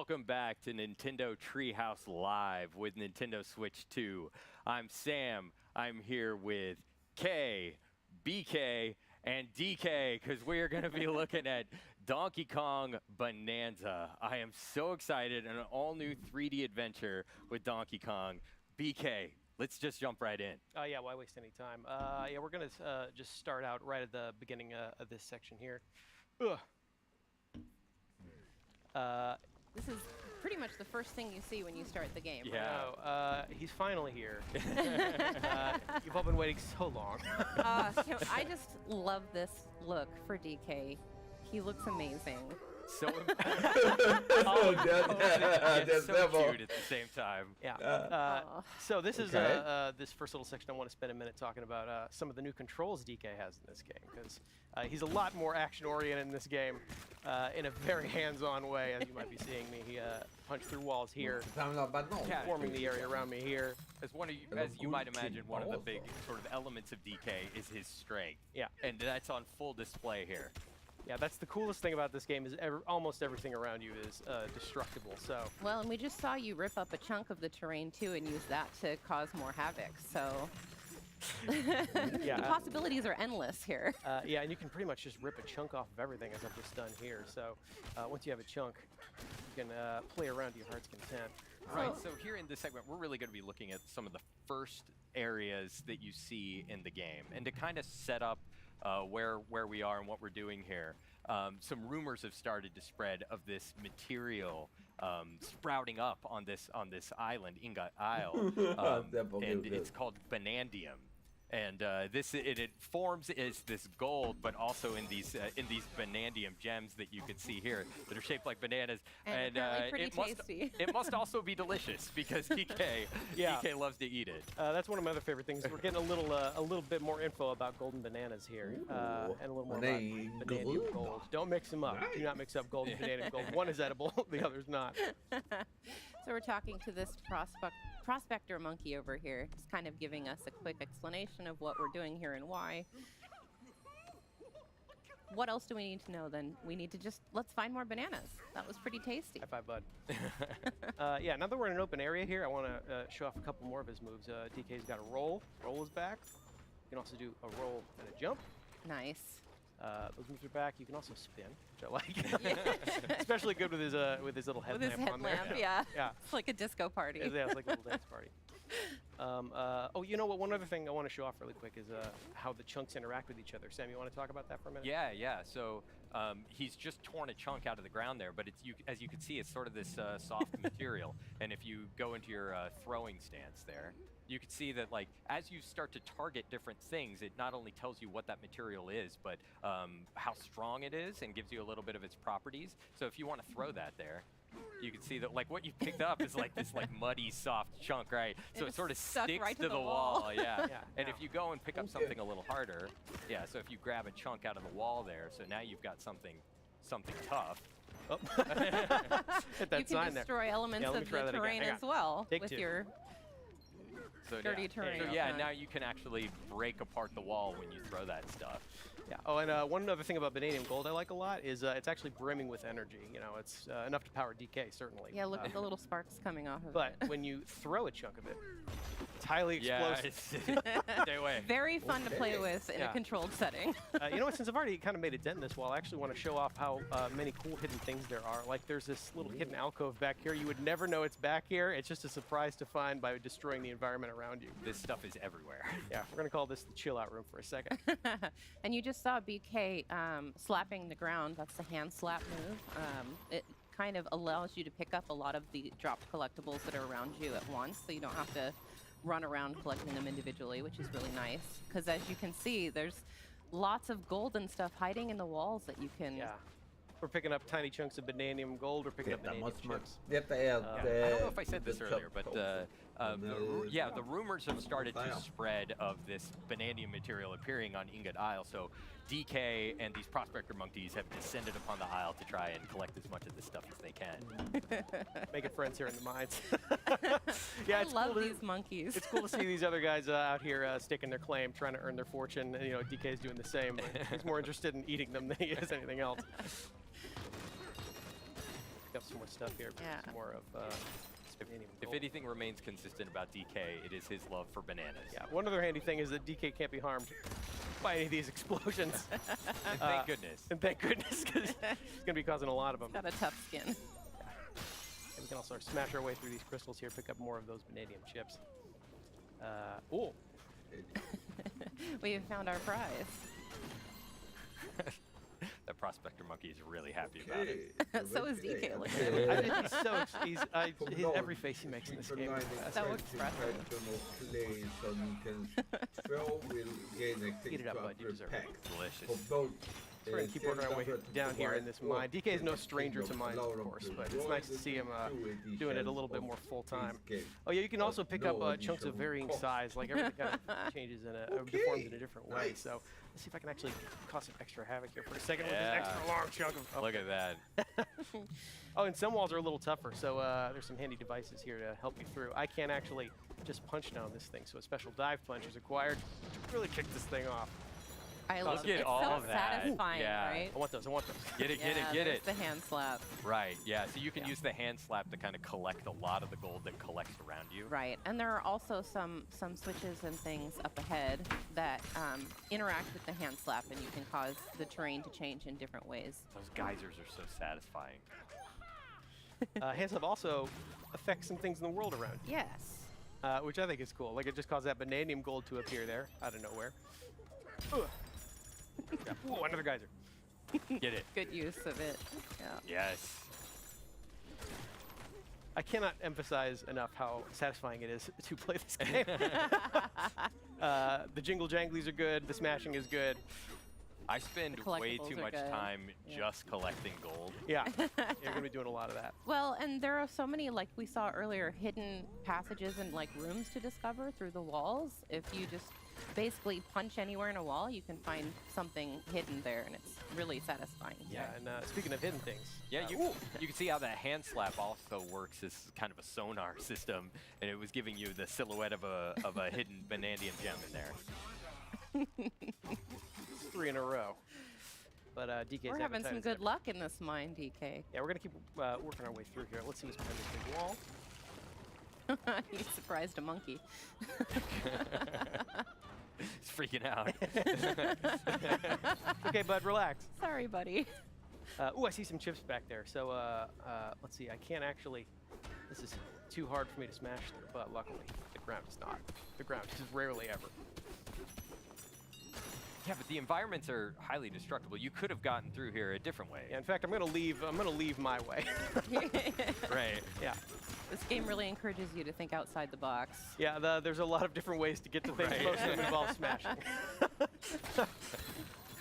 welcome back to Nintendo Treehouse Live with Nintendo Switch 2. I'm Sam. I'm here with K, BK, and DK because we are going to be looking at Donkey Kong Bonanza. I am so excited, an all-new 3D adventure with Donkey Kong. BK, let's just jump right in. Yeah, why waste any time? Yeah, we're going to just start out right at the beginning of this section here. Ugh. This is pretty much the first thing you see when you start the game. Yeah. Oh, he's finally here. You've all been waiting so long. I just love this look for DK. He looks amazing. So, That's so cute at the same time. Yeah. So this is Okay. this first little section. I want to spend a minute talking about some of the new controls DK has in this game, because he's a lot more action-oriented in this game, in a very hands-on way, as you might be seeing me punch through walls here, forming the area around me here. As you might imagine, one of the big sort of elements of DK is his strength. Yeah. And that's on full display here. Yeah, that's the coolest thing about this game is almost everything around you is destructible. So Well, and we just saw you rip up a chunk of the terrain too and use that to cause more havoc. So yeah, the possibilities are endless here. yeah, and you can pretty much just rip a chunk off of everything, as I've just done here. So once you have a chunk, you can play around to your heart's content. Right, so here in this segment, we're really going to be looking at some of the first areas that you see in the game. And to kind of set up where we are and what we're doing here, some rumors have started to spread of this material sprouting up on this island, Ingot Isle, and it's called Bonandium. And it forms as this gold, but also in these Bonandium gems that you can see here that are shaped like bananas. And pretty tasty. It must also be delicious because DK loves to eat it. That's one of my other favorite things. We're getting a little bit more info about golden bananas here, and a little more about Bonandium gold. Don't mix them up. Do not mix up gold and Bonandium gold. One is edible, the other's not. So we're talking to this prospector monkey over here, just kind of giving us a quick explanation of what we're doing here and why. What else do we need to know then? We need to let's find more bananas. That was pretty tasty. High five, bud. Yeah, now that we're in an open area here, I want to show off a couple more of his moves. DK's got a roll. Roll is back. You can also do a roll and a jump. Nice. Those moves are back. You can also spin, which I like. Especially good with his little headlamp, With his headlamp, on there. yeah. Yeah. It's like a disco party. Yeah, it's like a little dance party. Oh, you know what? One other thing I want to show off really quick is how the chunks interact with each other. Sam, you want to talk about that for a minute? Yeah. So he's just torn a chunk out of the ground there, but as you can see, it's sort of this soft material. And if you go into your throwing stance there, you can see that, like, as you start to target different things, it not only tells you what that material is, but how strong it is and gives you a little bit of its properties. So if you want to throw that there, you can see that, like, what you picked up is like this muddy, soft chunk, right? So it sort of sticks right to the wall. Yeah. Yeah. And if you go and pick up something a little harder, yeah. So if you grab a chunk out of the wall there, so now you've got something tough. Oh. Hit that You sign can there. destroy elements Yeah, let me of try the that again. terrain Hang as on. well Take with two. your So dirty terrain. So yeah, Okay. now you can actually break apart the wall when you throw that stuff. Yeah. Oh, and one other thing about Bonandium gold I like a lot is it's actually brimming with energy. You know, it's enough to power DK, certainly. Yeah, look at the little sparks coming off of But it. when you throw a chunk of it, it's highly explosive. Stay away. Very fun to play with in a Yeah. controlled setting. You know what? Since I've already kind of made a dent in this wall, I actually want to show off how many cool hidden things there are. Like, there's this little hidden alcove back here. You would never know it's back here. It's just a surprise to find by destroying the environment around you. This stuff is everywhere. Yeah, we're going to call this the chill out room for a second. And you just saw BK slapping the ground. That's the hand slap move. It kind of allows you to pick up a lot of the dropped collectibles that are around you at once, so you don't have to run around collecting them individually, which is really nice. Because as you can see, there's lots of gold and stuff hiding in the walls that you can... Yeah. We're picking up tiny chunks of Bonandium gold. We're picking up Bonandium chips. I don't know if I said this earlier, but the rumors have started to spread of this Bonandium material appearing on Ingot Isle. So DK and these prospector monkeys have descended upon the isle to try and collect as much of this stuff as they can. Making friends here in the mines. Yeah, I love these monkeys. It's cool to see these other guys out here staking their claim, trying to earn their fortune. And, you know, DK's doing the same, but he's more interested in eating them than he is anything else. pick up some more stuff here. Yeah. Some more of Spanium If gold. anything remains consistent about DK, it is his love for bananas. Yeah, one other handy thing is that DK can't be harmed by any of these explosions. And thank goodness. And thank goodness, because he's going to be causing a lot of them. Got a tough skin. And we can also smash our way through these crystals here, pick up more of those vanadium chips. Oh, We have found our prize. That prospector monkey is really happy about it. So is DK. Look he's every face he makes in this game. So expressive. Eat it up, bud. You deserve it. Delicious. We're going to keep working our way down here in this mine. DK is no stranger to mines, of course, but it's nice to see him doing it a little bit more full-time. Oh, yeah, you can also pick up chunks of varying size, like everything kind of changes or deforms in a different way. So let's see if I can actually cause some extra havoc here for a second with this extra long chunk of... Look at that. Oh, and some walls are a little tougher, so there's some handy devices here to help you through. I can't actually just punch down this thing, so a special dive punch is required to really kick this thing off. I love it. Get It's all so of that. satisfying, Yeah. right? I want those, I want those. Get it, get Yeah, it, get there's it. the hand slap. Right, yeah. So you can use the hand slap to kind of collect a lot of the gold that collects around you. Right, and there are also some switches and things up ahead that interact with the hand slap, and you can cause the terrain to change in different ways. Those geysers are so satisfying. Hand slap also affects some things in the world around you. Yes. Which I think is cool. Like, it just caused that vanadium gold to appear there out of nowhere. Ugh. Yeah. Whoa, another geyser. Get it. Good use of it. Yeah. Yes. I cannot emphasize enough how satisfying it is to play this game. The jingle janglies are good. The smashing is good. I spend The way collectibles too are much good. time Yeah. just collecting gold. Yeah, you're going to be doing a lot of that. Well, and there are so many, like we saw earlier, hidden passages and like rooms to discover through the walls. If you just basically punch anywhere in a wall, you can find something hidden there, and it's really satisfying. Yeah, and speaking of hidden things. Yeah, you can see how that hand slap also works as kind of a sonar system, and it was giving you the silhouette of a hidden vanadium gem in there. 3 in a row. But DK's We're having appetite some is good epic. luck in this mine, DK. Yeah, we're going to keep working our way through here. Let's see what's behind this big wall. You surprised a monkey. He's freaking out. Okay, bud, relax. Sorry, buddy. Ooh, I see some chips back there. So let's see. I can't actually. This is too hard for me to smash through, but luckily the ground is not. The ground is rarely ever. Yeah, but the environments are highly destructible. You could have gotten through here a different way. Yeah, in fact, I'm gonna leave my way. Right. Yeah. This game really encourages you to think outside the box. Yeah. There's a lot of different ways to get to things. Right. Most of them involve smashing.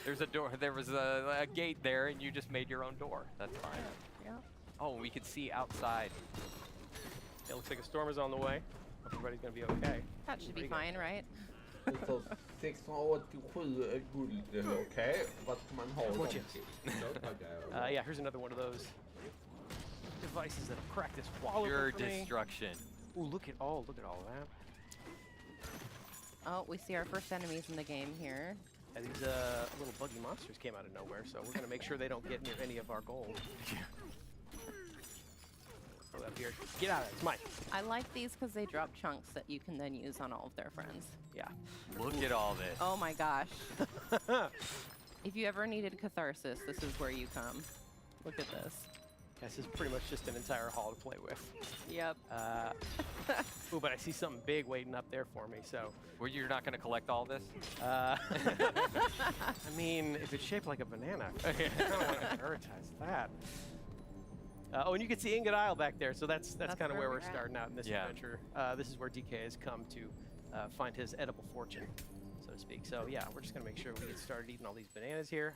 There's a door. There was a gate there, and you just made your own door. That's fine. Yeah. Oh, we could see outside. It looks like a storm is on the way. Hope everybody's gonna be okay. That should be Pretty good. fine, right? Så 687 guld, okej. Vad ska man ha dem chips. till? Ja, tackar. Yeah, here's another one of those devices that'll crack this wall Your open for me. destruction. Ooh, look at all that. Oh, we see our first enemies in the game here. And these little buggy monsters came out of nowhere, so we're gonna make sure they don't get near any of our gold. Throw that here. Get out of it. It's mine. I like these because they drop chunks that you can then use on all of their friends. Yeah. Look at all this. Oh my gosh. If you ever needed catharsis, this is where you come. Look at this. This is pretty much just an entire hall to play with. Yep. Ooh, but I see something big waiting up there for me, so. Well, you're not going to collect all this? I mean, if it's shaped like a banana, I don't want to prioritize that. Oh, and you can see Ingot Isle back there, so that's kind of where we're at. starting out in this Yeah. adventure. This is where DK has come to find his edible fortune, so to speak. So yeah, we're just gonna make sure we get started eating all these bananas here.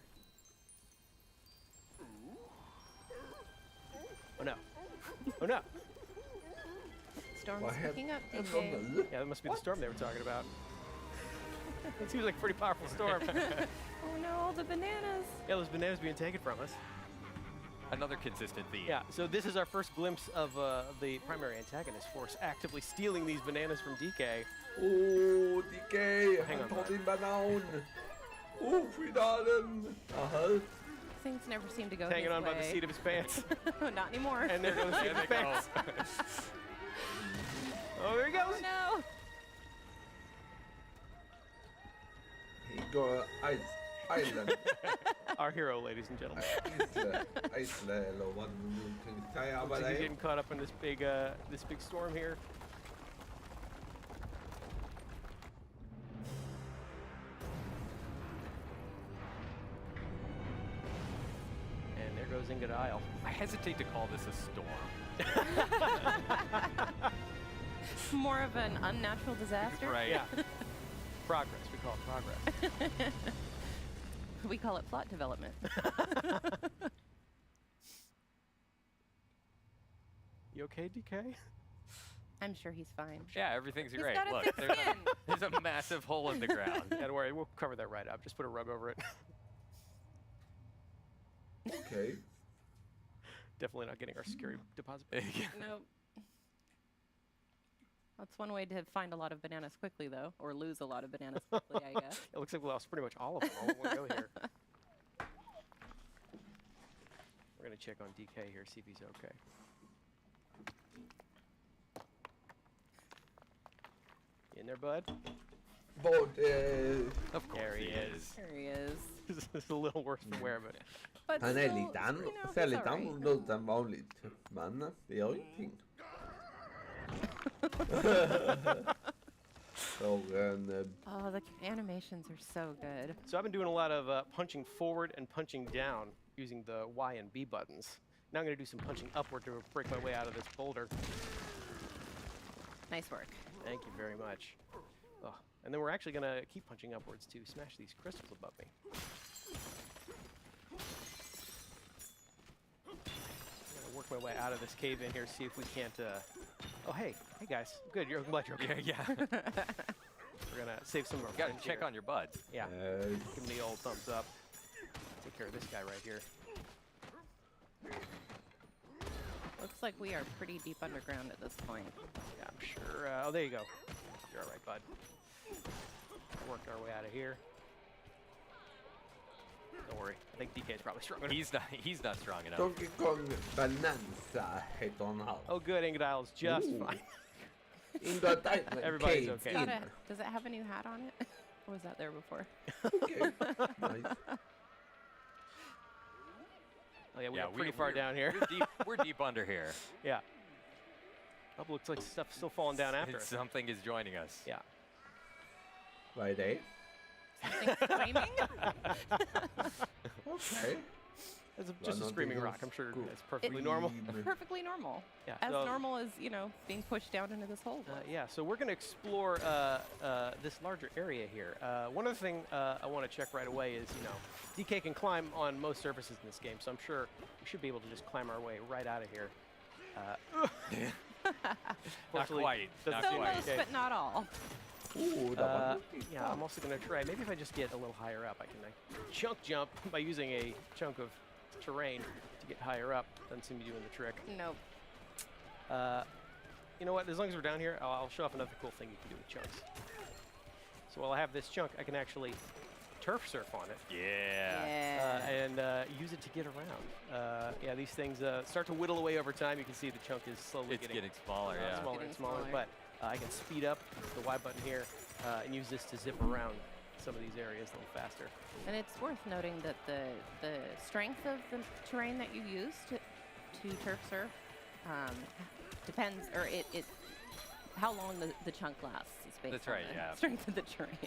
Oh no! Oh no! Storm's Vad picking up, händer DK. nu? Yeah, that must be the storm they were talking about. It seems like a pretty powerful storm. Oh no, the bananas. Yeah, those bananas being taken from us. Another consistent theme. Yeah, so this is our first glimpse of the primary antagonist force actively stealing these bananas from DK. Åh, DK, Hang han on, tar din banan. Skydda den. Aha. Things never seem to go Hanging his on way. by the seat of his pants. Not anymore. And there goes the seat of his There they go. pants. Oh, there he goes. Oh no! He got island. Our hero, ladies and gentlemen. Isle, eller vad du tänkte säga. Looks Vad like he's det är. getting caught up in this big storm here. And there goes Ingot Isle. I hesitate to call this a storm. More of an unnatural disaster. Right. Yeah. Progress. We call it progress. We call it plot development. You okay, DK? I'm sure he's fine. Yeah, everything's He's great. got a Look, thick there's skin. there's a massive hole in the ground. Yeah, don't worry. We'll cover that right up. Just put a rug over it. Okej. Definitely not getting our security deposit. Nope. That's one way to find a lot of bananas quickly, though, or lose a lot of bananas quickly, I guess. It looks like we lost pretty much all of them all in one go here. We're going to check on DK here, see if he's okay. You in there, bud? Vad, Of course There he is. There he is. This is a little worse for wear, but But han är still, lite you know, ser he's lite all right. annorlunda ut än vanligt. Men det gör ingenting. För en... Oh, the animations are so good. so I've been doing a lot of punching forward and punching down using the Y and B buttons. Now I'm going to do some punching upward to break my way out of this boulder. Nice work. Thank you very much. Oh, and then we're actually going to keep punching upwards to smash these crystals above me. I'm going to work my way out of this cave in here, see if we can't... Oh, hey guys. Good, I'm glad you're okay. Yeah. We're going to save some of our You gotta friends check here. on your buds. Yeah, eh, give him the old thumbs up. Take care of this guy right here. Looks like we are pretty deep underground at this point. Yeah, I'm sure. Oh, there you go. You're all right, bud. Working our way out of here. Don't worry. I think DK is probably struggling. He's not strong enough. Donkey Kong Bonanza heter han här. Oh, good. Ingot Isle's just Ooh. fine. In the island Everybody's cave okay. in. Does it have a new hat on it? Or was that there before? Okay. Nice. Oh, yeah, we're Yeah, pretty far down here. We're deep under here. Yeah. Oh, looks like stuff's still falling down after us. Something is joining us. Yeah. Vad är det? Something screaming? Okej. It's just a screaming rock. I'm sure it's perfectly normal. Perfectly normal. Yeah. As so, normal as, you know, being pushed down into this hole. yeah, so we're going to explore this larger area here. One other thing I want to check right away is, you know, DK can climb on most surfaces in this game, so I'm sure we should be able to just climb our way right out of here. Not quite. doesn't Not So seem quite. most, okay. but not all. Oh, det var nyttigt. Yeah, I'm also going to try. Maybe if I just get a little higher up, I can chunk jump by using a chunk of terrain to get higher up. Doesn't seem to be doing the trick. Nope. You know what? As long as we're down here, I'll show off another cool thing you can do with chunks. So while I have this chunk, I can actually turf surf on it Yeah. and use it to get around. Yeah, these things start to whittle away over time. You can see the chunk is slowly It's getting smaller, yeah. smaller Getting and smaller. smaller. But I can speed up the Y button here and use this to zip around some of these areas a little faster. And it's worth noting that the strength of the terrain that you use to turf surf depends, or it how long the chunk lasts is based That's on right, the yeah. strength of the terrain.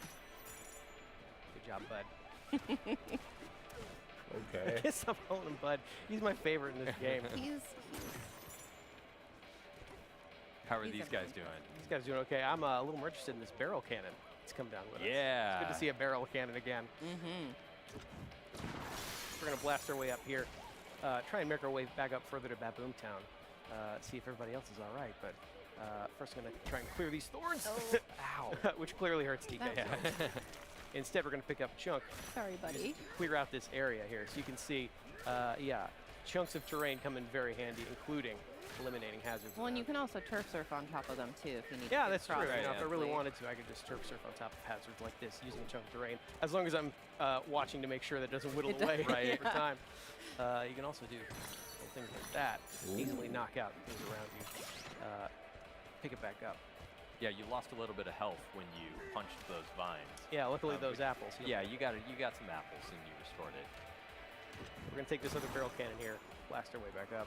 Good job, bud. I Okej. guess I'm calling him Bud. He's my favorite in this game. He's How are He's these guys doing? These guys doing okay. I'm a little more interested in this barrel cannon. It's come down with us. Yeah. It's good to see a barrel cannon again. We're going to blast our way up here. Try and make our way back up further to Baboom Town. See if everybody else is all right. But first, I'm going to try and clear these thorns. Oh. Ow. Which clearly hurts DK. That's Instead, we're going to pick up a chunk, sorry, buddy. clear out this area here. So you can see, yeah, chunks of terrain come in very handy, including eliminating hazards. Well, and you around. can also turf surf on top of them too if you need to. Yeah, get that's true. across You know, if I really quickly. wanted to, I could just turf surf on top of hazards like this using a chunk of terrain. As long as I'm watching to make sure that it doesn't whittle It away does- over time. You can also do little things like that. Easily knock out things around you. Pick it back up. Yeah, you lost a little bit of health when you punched those vines. Yeah, luckily Um, those but- apples. Yeah, you got some apples and you restored it. We're going to take this other barrel cannon here, blast our way back up.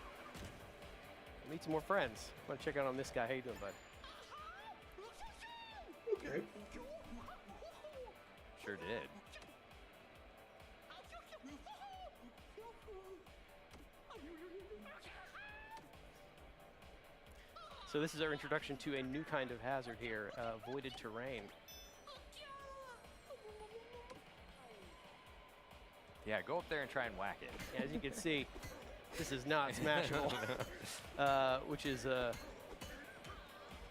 Meet some more friends. Want to check out on this guy. How you doing, bud? Okay. Sure did. So this is our introduction to a new kind of hazard here, voided terrain. Yeah, go up there and try and whack it. As you can see, this is not smashable, which is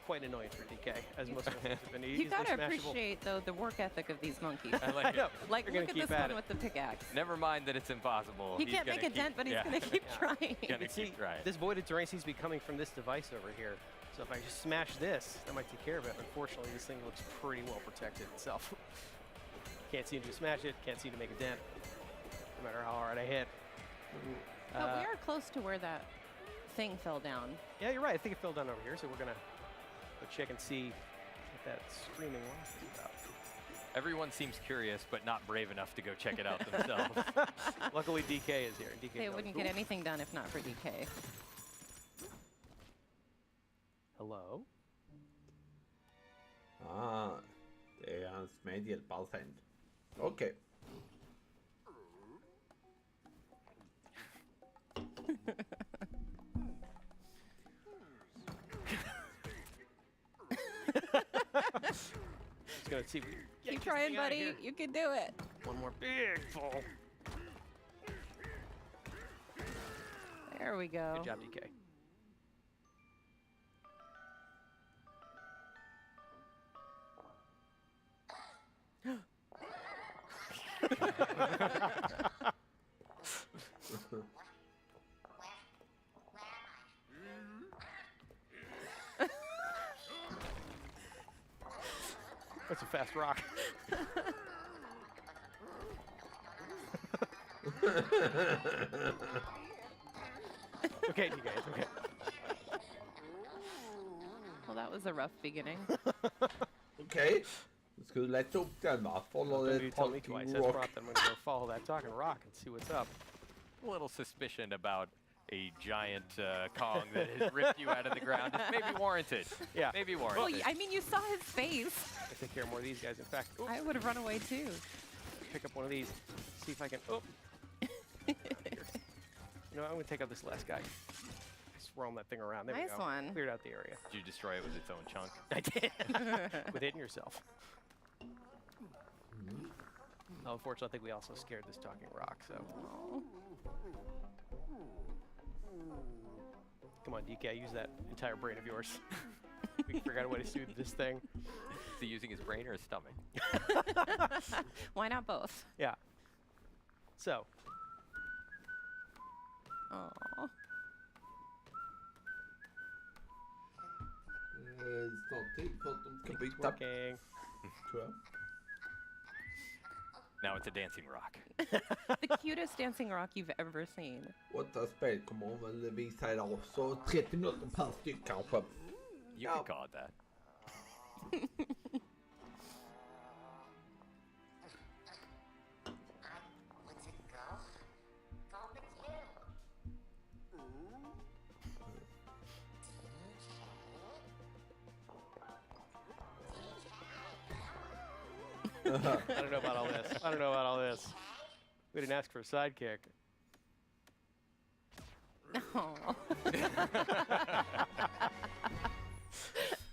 quite annoying for DK, as most of them have been You easily gotta smashable. appreciate though the work ethic of these monkeys. I like I it. know. Like, They're gonna look at keep this at one it. with the pickaxe. Never mind that it's impossible. He He's can't gonna make a keep- dent, but he's yeah. gonna keep Yeah. trying. Gonna But see, keep trying. this voided terrain seems to be coming from this device over here. So if I just smash this, that might take care of it. Unfortunately, this thing looks pretty well protected itself. Can't seem to smash it, can't seem to make a dent, no matter how hard I hit. But we are close to where that thing fell down. Yeah, you're right. I think it fell down over here, so we're gonna go check and see what that screaming rock is about. Everyone seems curious, but not brave enough to go check it out themselves. Luckily, DK is here. DK They knows. wouldn't get anything done if not for DK. Hello? Det är hans medhjälparsen. Okej. Just gonna see if we can get Keep this trying, thing out of buddy. here. You can do it. One more big fall. There we go. Good job, DK. That's a fast rock. Okay, DK, it's okay. Well, that was a rough beginning. Okej. Nu ska du lätta upp den va? Follow Maybe the you tell me talking twice. That's rock. brought them. I'm gonna go follow that talking rock and see what's up. A little suspicion about a giant Kong that has ripped you out of the ground is maybe warranted. Yeah. Maybe Well, warranted. I mean, you saw his face. I take care of more of these guys. In fact, oops, I would have run away too. pick up one of these. See if I can. Oh. Here. You know what, I'm gonna take out this last guy. Just roam that thing around. There Nice we go. one. Cleared out the area. Did you destroy it with its own chunk? I did. With hitting yourself. Oh, unfortunately, I think we also scared this talking rock. So Oh. come on, DK, use that entire brain of yours. We can figure out a way to soothe this thing. Is he using his brain or his stomach? Why not both? Yeah. So Oh. Snart tid för att de ska it's byta, working. tror jag. Now it's a dancing rock. The cutest dancing rock you've ever seen. 8 spel kommer de väl visa idag, så 30 minuter per styck kanske. You Yeah. could call it that. What's it go? Go with you. I don't know about all this. I don't know about all this. We didn't ask for a sidekick. Oh.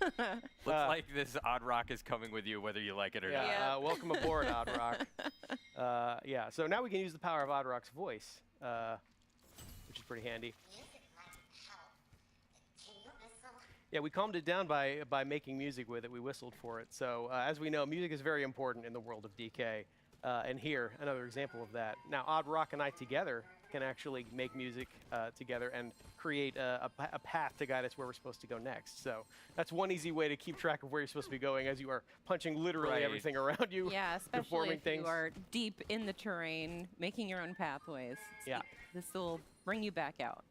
Looks like this odd rock is coming with you whether you like it or Yeah. not. Yeah. Welcome aboard, Odd Rock. Yeah. So now we can use the power of Odd Rock's voice, which is pretty handy. Music might help. Can you whistle? Yeah, we calmed it down by making music with it. We whistled for it. So as we know, music is very important in the world of DK. And here, another example of that. Now, Odd Rock and I together can actually make music together and create a path to guide us where we're supposed to go next. So that's one easy way to keep track of where you're supposed to be going as you are punching literally Right. everything around you. Yeah, especially deforming if things. you are deep in the terrain, making your own pathways. Yeah. This will bring you back out.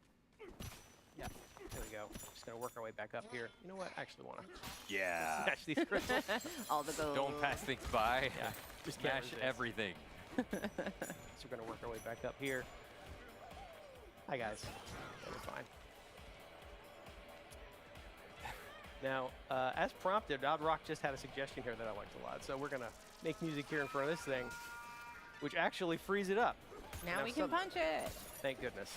Yeah, there we go. Just gonna work our way back up here. You know what? I actually want to Yeah. smash these crystals. All the gold. Don't pass things by. Yeah, just can't Smash resist. everything. So we're gonna work our way back up here. Hi guys. Yeah, we're fine. Now, as prompted, Odd Rock just had a suggestion here that I liked a lot. So we're gonna make music here in front of this thing, which actually frees it up. Now we can suddenly- punch it. Thank goodness.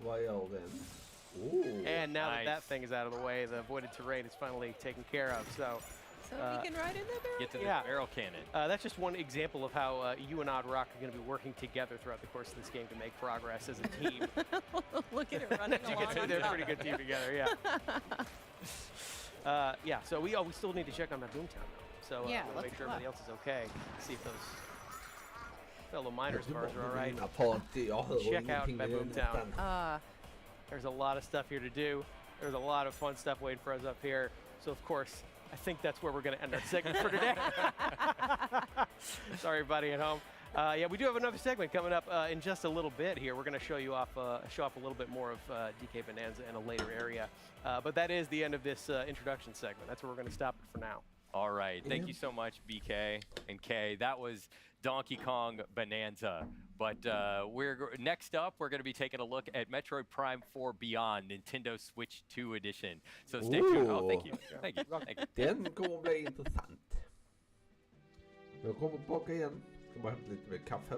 Well then. Ooh. And now that Nice. that thing is out of the way, the avoided terrain is finally taken care of. So So we can ride in the barrel. Get to the Yeah. barrel cannon. that's just one example of how you and Odd Rock are going to be working together throughout the course of this game to make progress as a team. Look at it running You along. can see on they're a top. pretty good team together, yeah. Yeah, so we still need to check on that Boomtown though. So Yeah, we'll let's make sure look. everybody else is okay. See if those fellow miners of ours are all right. Mina party, jag hör Check out ingenting my med Boomtown. nästan. There's a lot of stuff here to do. There's a lot of fun stuff waiting for us up here. So of course, I think that's where we're going to end our segment for today. Sorry, everybody at home. Yeah, we do have another segment coming up in just a little bit here. We're going to show you off, show off a little bit more of DK Bonanza in a later area. But that is the end of this introduction segment. That's where we're going to stop it for now. All right. Thank you so much, BK and Kay. That was Donkey Kong Bonanza. But next up, we're going to be taking a look at Metroid Prime 4 Beyond, Nintendo Switch 2 Edition. So stay tuned. Oh, thank you. Thank you. Thank you. Den kommer bli intressant. Jag kommer tillbaka igen. Ska bara hämta lite mer kaffe.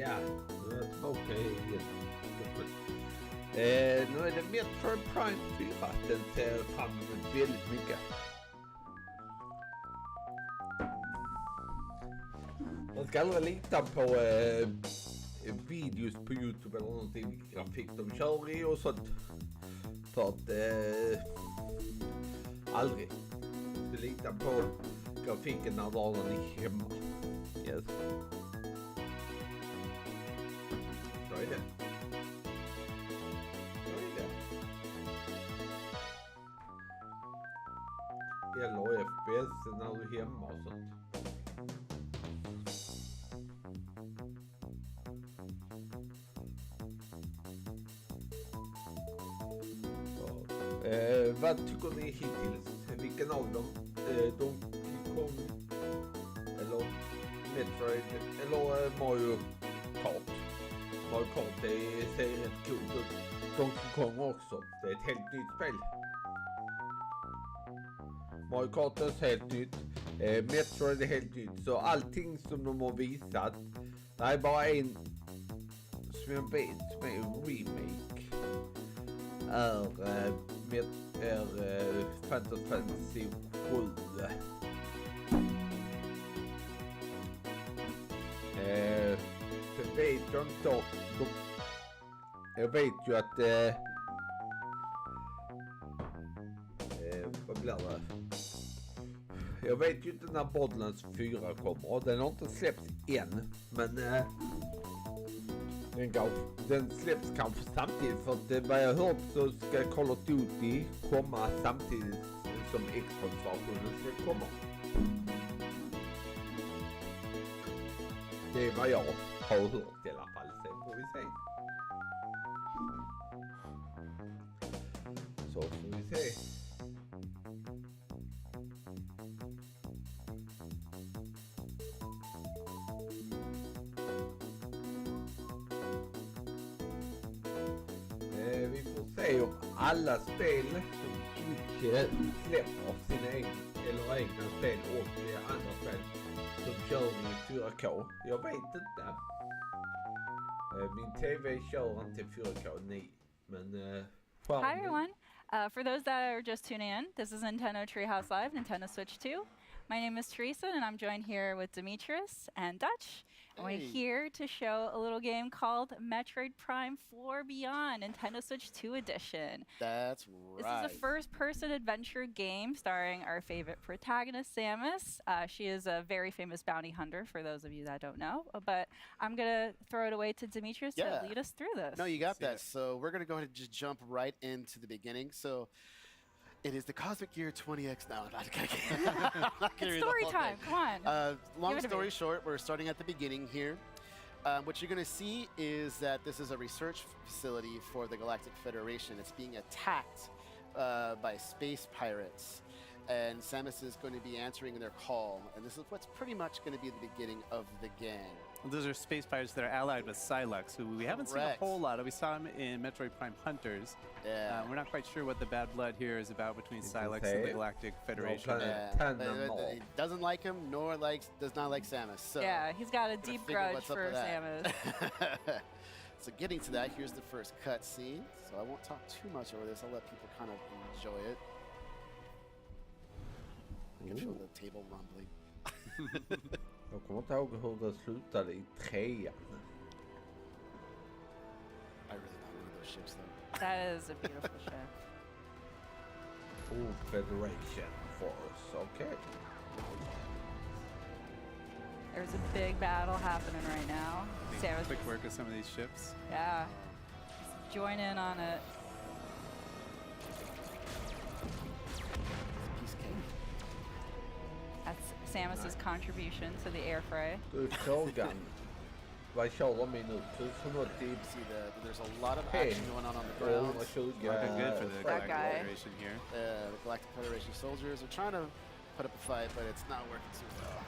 Ja, nu är jag tillbaka igen. Nu är det Metroid Prime 4. Den ser jag fram emot väldigt mycket. Man ska aldrig lita på videos på YouTube eller någonting, vilken grafik de kör i och sånt. För att aldrig lita på grafiken när dagen är hemma. Yes. Så är det. Eller FPS när du är hemma och sånt. Vad tycker ni hittills? Vilken av dem? Donkey Kong eller Metroid eller Mario Kart? Mario Kart ser rätt coolt ut. Donkey Kong också. Det är ett helt nytt spel. Mario Kart är helt nytt. Metroid är helt nytt. Så allting som de har visat. Det är bara en som jag vet som är en remake. Är Fantasy 7. Det vet jag inte. Jag vet ju att vad blir det? Jag vet ju inte när Borderlands 4 kommer. Den har inte släppts än. Men den släpps kanske samtidigt. För att vad jag hört så ska Call of Duty komma samtidigt som Xbox-versionen ska komma. Det är vad jag har hört i alla fall. Sen får vi se. Så får vi se. Vi får se om alla spel som Switch släpper sina egna spel och andra spel som kör i 4K. Jag vet inte. Min TV kör inte 4K, nej. Men Hi everyone. For those that are just tuning in, this is Nintendo Treehouse Live, Nintendo Switch 2. My name is Teresa and I'm joined here with Demetrius and Dutch. And we're here to show a little game called Metroid Prime 4 Beyond, Nintendo Switch 2 Edition. That's right. This is a first-person adventure game starring our favorite protagonist, Samus. She is a very famous bounty hunter, for those of you that don't know. But I'm going to throw it away to Demetrius to lead us through this. No, you got that. So we're going to go ahead and just jump right into the beginning. So it is the Cosmic Gear 20X. No, I'm not kidding. It's story time. Come on. Long story short, we're starting at the beginning here. What you're going to see is that this is a research facility for the Galactic Federation. It's being attacked by space pirates. And Samus is going to be answering their call. And this is what's pretty much going to be the beginning of the game. Those are space pirates that are allied with Psylux, who we haven't seen a whole lot of. We saw him in Metroid Prime Hunters. Yeah. We're not quite sure what the bad blood here is about between Psylux and the Galactic Federation. But he doesn't like him, nor does not like Samus. So yeah, he's got a deep grudge for Samus. So getting to that, here's the first cutscene. So I won't talk too much over this. I'll let people kind of enjoy it. I can feel the table rumbling. Jag kommer inte ihåg hur det slutade i 3. I really want one of those ships though. That is a beautiful ship. Oh, Federation Force, okay. There's a big battle happening right now. Samus, Quick work of some of these ships. yeah, join in on it. Piece of cake. That's Samus's contribution to the air fray. Du, frågan. Vad kör de i nu? 1080? You see there's a lot of action going on the ground. 120? Looking good for the That Galactic guy. Federation here. The Galactic Federation soldiers are trying to put up a fight, but it's not working too well.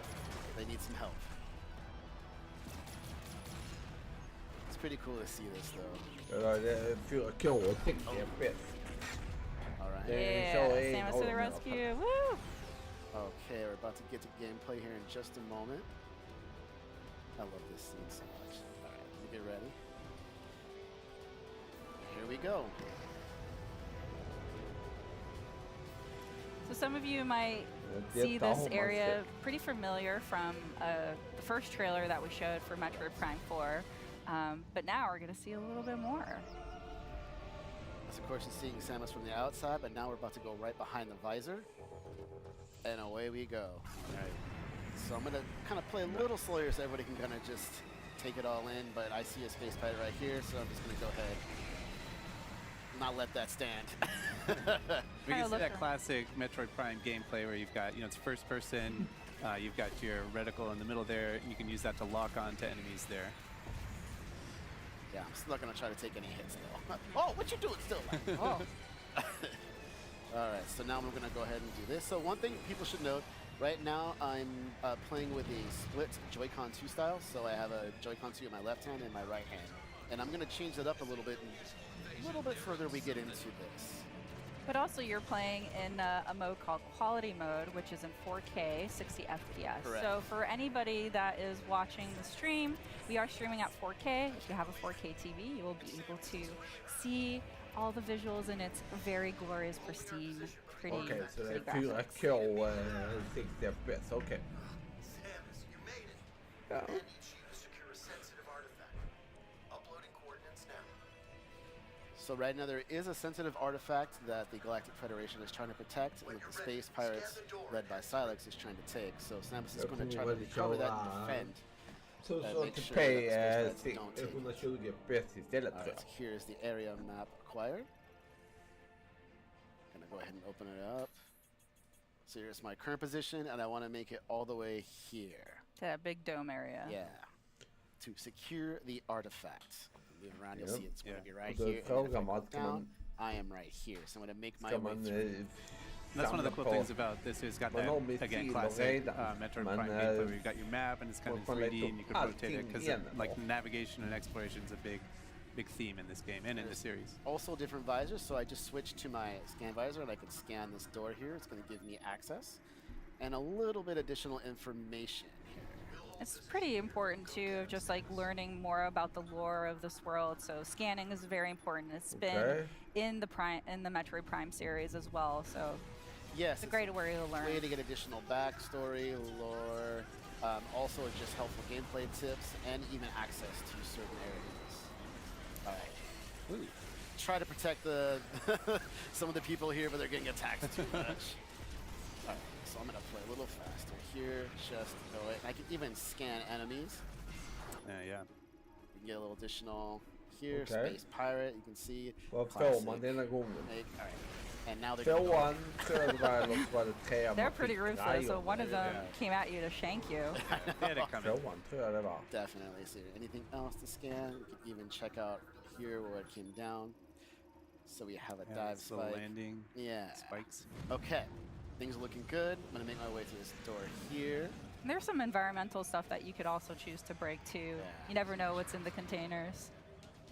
They need some help. It's pretty cool to see this though. Ja, det är 4K och 60 FPS. All right. Yeah, Samus to the rescue. Woo! Okay, we're about to get to gameplay here in just a moment. I love this scene so much. All right. get ready. Here we go. So some of you might see this area pretty familiar from the first trailer that we showed for Metroid Prime 4, but now we're going to see a little bit more. As of course you're seeing Samus from the outside, but now we're about to go right behind the visor, and away we go. All right. So I'm going to kind of play a little slower so everybody can kind of just take it all in, but I see a space pirate right here, so I'm just going to go ahead. Not let that stand. We can see that classic Metroid Prime gameplay where you've got, it's first person, you've got your reticle in the middle there, and you can use that to lock on to enemies there. Yeah, I'm still not going to try to take any hits though. Oh, what you doing still? Oh. All right, so now we're going to go ahead and do this. So one thing people should note, right now I'm playing with a split Joy-Con 2 style. So I have a Joy-Con 2 in my left hand and my right hand. And I'm going to change it up a little bit further we get into this. But also you're playing in a mode called Quality Mode, which is in 4K, 60 FPS. Correct. So for anybody that is watching the stream, we are streaming at 4K. If you have a 4K TV, you will be able to see all the visuals in its very glorious, pristine, pretty, Okay, so pretty I feel graphics. kill 60 FPS. Okay. Samus, you made it. Yeah. I need you to secure a sensitive artifact. Uploading coordinates now. So right now there is a sensitive artifact that the Galactic Federation is trying to protect, and that the space pirates, led by Silex, is trying to take. So Samus is going to try to recover that and defend. Så make to sure pay that the space pirates don't take. 120 FPS istället. All right, so here's the area map acquired. Gonna go ahead and open it up. So here's my current position, and I want to make it all the way here. To that big dome area. Yeah. To secure the artifact. Move around, you'll see it's going to be right Och då here. And then if I frågar man go att kan down, man, I am right here. So I'm going to make my ska way man through. That's one of the samla cool på things about this. It's got Man that, har missiler again, classic redan, Metroid men, Prime gameplay where you've got your map and it's kind of man 3D lägger and you upp can rotate it allting because igen like då. navigation and exploration is a big theme in this game and in the series. Also different visors, so I just switched to my scan visor and I can scan this door here. It's going to give me access and a little bit additional information here. It's pretty important too, of just like learning more about the lore of this world. So scanning is very important. It's been in the Metroid Prime series as well. So Yes, it's a great way to learn. way to get additional backstory, lore, also just helpful gameplay tips, and even access to certain areas. All right. Ooh. Try to protect the some of the people here, but they're getting attacked too much. All right, so I'm gonna play a little faster here, just go it. I can even scan enemies. Yeah. You can get a little additional here. Okay. Space pirate, you can see. Vad får classic man denna gången? make. All right. And now they're gonna go Tvåan körde väl och var det tre They're man pretty fick ruthless, so grejer one of med. them came at you to shank you. They had it coming. Tvåan tror jag det var. Definitely. So anything else to scan? You can even check out here where it came down. So we have a Yeah, dive it's little spike. landing Yeah. spikes. Okay. Things are looking good. I'm gonna make my way through this door here. And there's some environmental stuff that you could also choose to break too. You never know what's in the containers.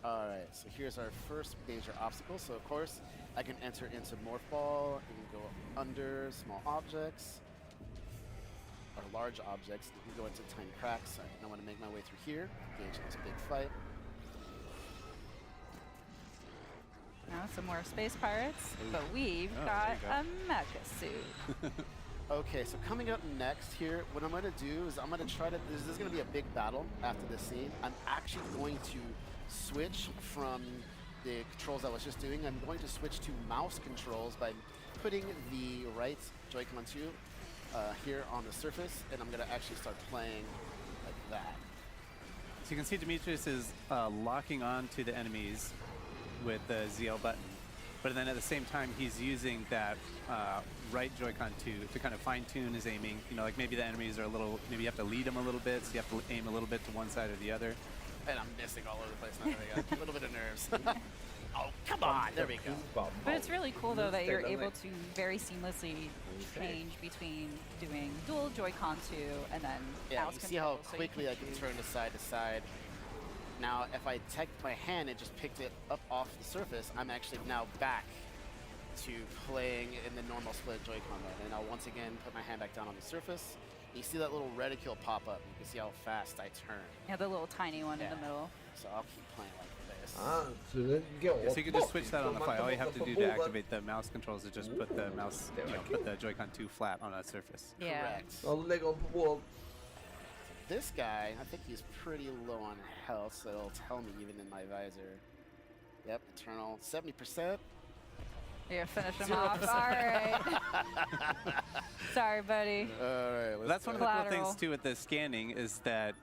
All right. So here's our first major obstacle. So of course I can enter into Morph Ball. I can go under small objects or large objects. You can go into tiny cracks. I want to make my way through here. Engage in this big fight. Now some more space pirates, but we've Oh, got there a mecha suit. Okay, so coming up next here, what I'm going to do is I'm going to try to, this is going to be a big battle after this scene. I'm actually going to switch from the controls I was just doing. I'm going to switch to mouse controls by putting the right Joy-Con 2 here on the surface, and I'm going to actually start playing like that. So you can see Demetrius is locking on to the enemies with the ZL button, but then at the same time he's using that right Joy-Con to kind of fine-tune his aiming. You know, like maybe the enemies are a little, maybe you have to lead them a little bit, so you have to aim a little bit to one side or the other. And I'm missing all over the place now. There we go. A little bit of nerves. Oh, come on. There we go. But it's really cool though that you're able to very seamlessly change between doing dual Joy-Con 2 and then Yeah, mouse you see how control, so you quickly I can choose. turn to side. Now, if I take my hand and just picked it up off the surface, I'm actually now back to playing in the normal split Joy-Con mode. And I'll once again put my hand back down on the surface. You see that little reticule pop up. You can see how fast I turn. Yeah, the little tiny one in Yeah. the middle. So I'll keep playing like this. Så den går So you can just switch that on the man fly. kan All you have åka to på do to bordet. activate the mouse controls is just put the mouse, put the Joy-Con 2 flat on a surface. Yeah. Correct. Ja, du lägger dem på bordet. This guy, I think he's pretty low on health, so it'll tell me even in my visor. Yep, Eternal, 70%. You're finish him off. All right. Sorry, buddy. All right, That's one of the cool Collateral. things too with the scanning is that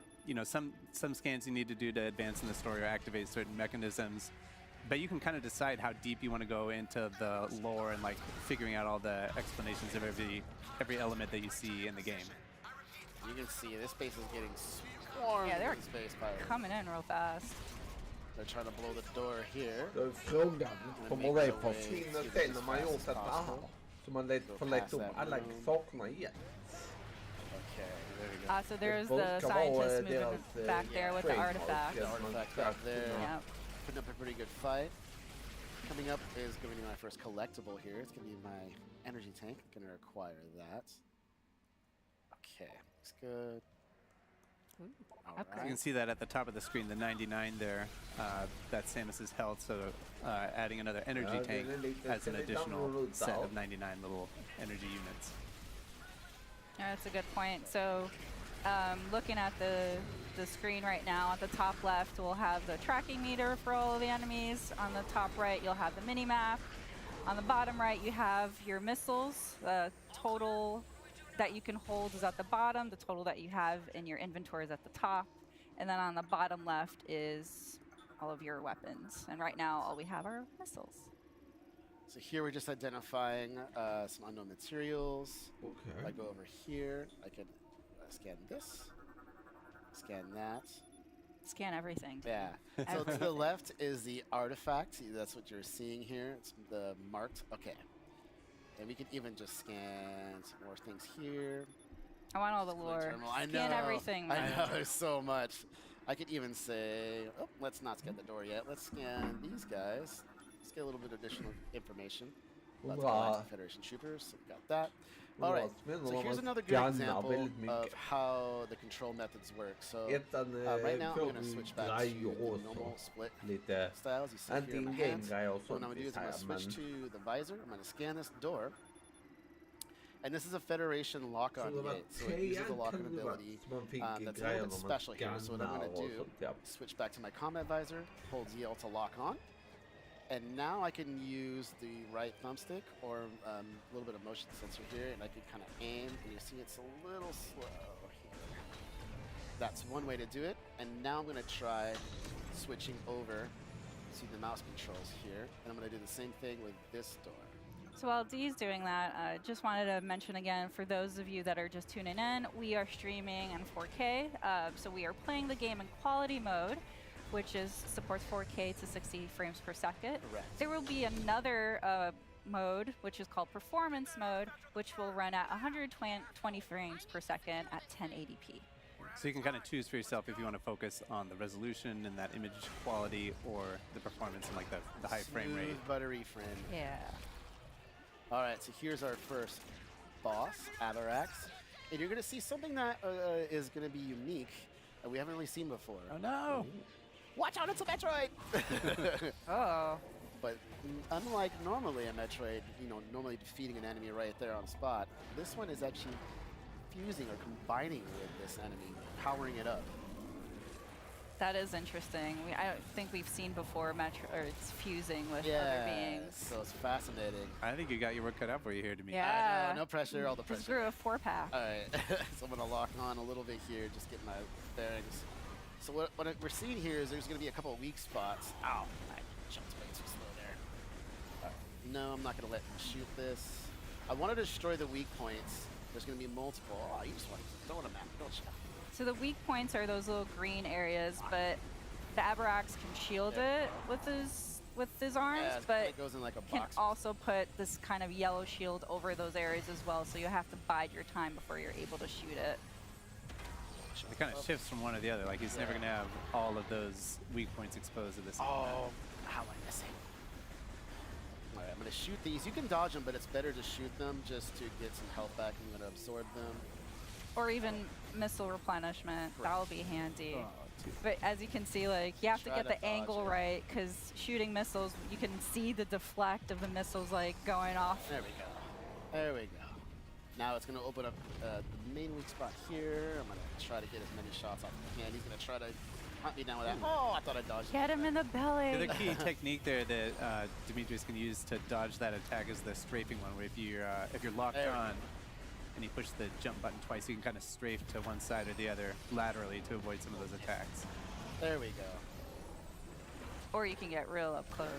some scans you need to do to advance in the story or activate certain mechanisms, but you can kind of decide how deep you want to go into the lore and like figuring out all the explanations of every element that you see in the game. You can see this base is getting swarmed Yeah, they're with space pirates. Coming in real fast. They're trying to blow the door here. Då är frågan, kommer det försvinna sen när man gjort detta här? Så man får leta upp alla sakerna igen. Okay, there we go. So there's Both the come scientist over, moving there's, back there with the trademark, artifact. yes. Artifact back there. Yep. Putting up a pretty good fight. Coming up is going to be my first collectible here. It's going to be my energy tank. Going to require that. Okay, looks good. All upgrade. You right. can see that at the top of the screen, the 99 there, that's Samus's health, so adding another energy Ja, tank den är lite- adds an den är additional download set out. of 99 little energy units. Yeah, that's a good point. So, looking at the screen right now, at the top left, we'll have the tracking meter for all of the enemies. On the top right, you'll have the mini map. On the bottom right, you have your missiles. The total that you can hold is at the bottom. The total that you have in your inventory is at the top. And then on the bottom left is all of your weapons. And right now, all we have are missiles. So here we're just identifying some unknown materials. If I Okej. go over here, I can scan this, scan that. Scan everything. Yeah. So to the left is the artifact. That's what you're seeing here. It's the marked. Okay. And we can even just scan some more things here. I want all the Scan lore. terminal. I know. Scan everything. I man. know. There's so much. I could even say, oh, let's not scan the door yet. Let's scan these guys. Let's get a little bit of additional information. Lots of Bra. Alliance Federation troopers. So we got that. All right. Spännande So om here's att another good scanna example väldigt of mycket. how the control methods work. So Ettan right now I'm får going to du switch back to grejer the också. normal split Lite, styles. You see here inte in my in-game hands. grejer och So what sånt I'm going to do is I'm visst going to här, switch men to the visor. I'm going to scan this door. And this is a Federation lock-on så det var gate. So it uses the trean lock-on kan det vara ability. så man fick That's a little grejer bit när man special here. So what I'm skannar going to och do, sånt. Ja. switch back to my combat visor, hold ZL to lock on. And now I can use the right thumbstick or a little bit of motion sensor here, and I can kind of aim, and you see it's a little slow here. That's one way to do it. And now I'm going to try switching over to the mouse controls here, and I'm going to do the same thing with this door. So while Dee's doing that, I just wanted to mention again, for those of you that are just tuning in, we are streaming in 4K. So we are playing the game in quality mode, which supports 4K to 60 frames per second. Correct. There will be another mode, which is called performance mode, which will run at 120 frames per second at 1080p. So you can kind of choose for yourself if you want to focus on the resolution and that image quality or the performance and like the high frame rate. Smooth, buttery friend. Yeah. All right, so here's our first boss, Avarax. And you're going to see something that is going to be unique that we haven't really seen before. Oh no! Watch out, it's a Metroid! Oh. But unlike normally a Metroid, normally defeating an enemy right there on spot, this one is actually fusing or combining with this enemy, powering it up. That is interesting. I don't think we've seen before it's fusing with other beings. So it's fascinating. I think you got your work cut out for you here, to me. Yeah. I know, no pressure, all the Just pressure. grew a 4-pack. All right, so I'm gonna lock on a little bit here, just get my bearings. So what we're seeing here is there's gonna be a couple of weak spots. Ow, I jumped way too slow there. No, I'm not gonna let him shoot this. I want to destroy the weak points. There's gonna be multiple. Oh, you just want to throw them at me, don't you? So the weak points are those little green areas, but the Avarax can shield it with his arms, Yeah, but it goes in like a can box. also put this kind of yellow shield over those areas as well, so you have to bide your time before you're able to shoot it. It kind of shifts from one to the other. Like he's never going to have all of those weak points exposed at the same time. Oh, how am I missing? All right, I'm gonna shoot these. You can dodge them, but it's better to shoot them just to get some health back. I'm gonna absorb them. Or even missile replenishment. That will be handy. Oh, too. But as you can see, like, you have to Try get to the dodge angle it. right, because shooting missiles, you can see the deflect of the missiles, like, going off. There we go. There we go. Now it's going to open up the main weak spot here. I'm going to try to get as many shots off as I can. He's going to try to hunt me down with that. Oh, I thought I dodged. Get him in the belly. The other key technique there that Demetrius can use to dodge that attack is the strafing one, where if you're locked There we on and you push the jump button twice, you can kind of strafe to one side or the other laterally to avoid some of those attacks. There we go. Or you can get real up close.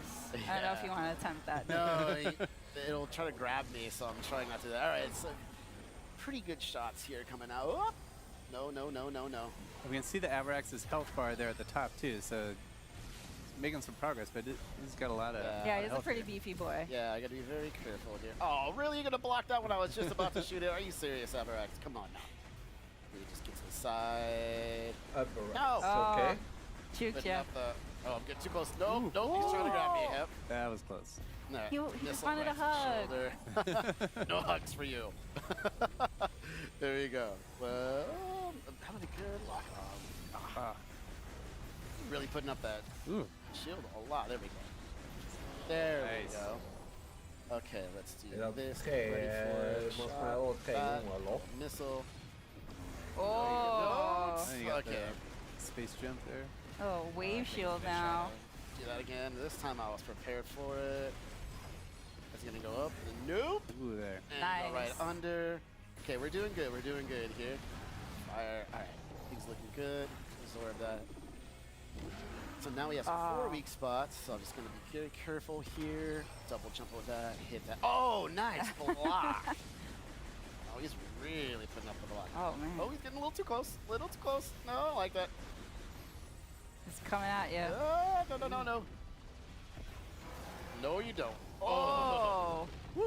I don't know if you want to attempt that. No, it'll try to grab me, so I'm trying not to do that. All right, so pretty good shots here coming out. Oh, no, no, no, no, no. We can see the Avarax's health bar there at the top too, so it's making some progress, but he's got a lot of Yeah, he's a health pretty here. beefy boy. Yeah, I got to be very careful here. Oh, really? You're going to block that when I was just about to shoot it? Are you serious, Avarax? Come on now. Let me just get to the side. No. Oh, Okay. Juked Putting ya. up the- oh, I'm getting too close. Nope, nope, he's trying to grab me. Yep. That was close. No, He just missile wanted a right to the shoulder. No hugs for you. There you go. Well, I'm having a good lock on. Ah. Really putting up that Ooh. shield a lot. There we go. There Nice. we go. Okay, let's do Ja, this. tre Ready for a måste shot. man ha tre Back. gånger, eller? Missile. Oh. No. And you got Okay. the space jump there. Oh, wave shield now. Do that again. This time I was prepared for it. It's gonna go up. And nope. Ooh, there. And go right Nice. under. Okay, we're doing good. We're doing good here. Fire. All right. He's looking good. Absorb that. So now we have some 4 weak spots. So I'm just gonna be very careful here. Double jump with that. Hit that. Oh, nice block. Oh, he's really putting up the block. Oh, man. Oh, he's getting a little too close. A little too close. No, I like that. It's coming at you. No, no, no, no. No, you don't. Oh. Woo.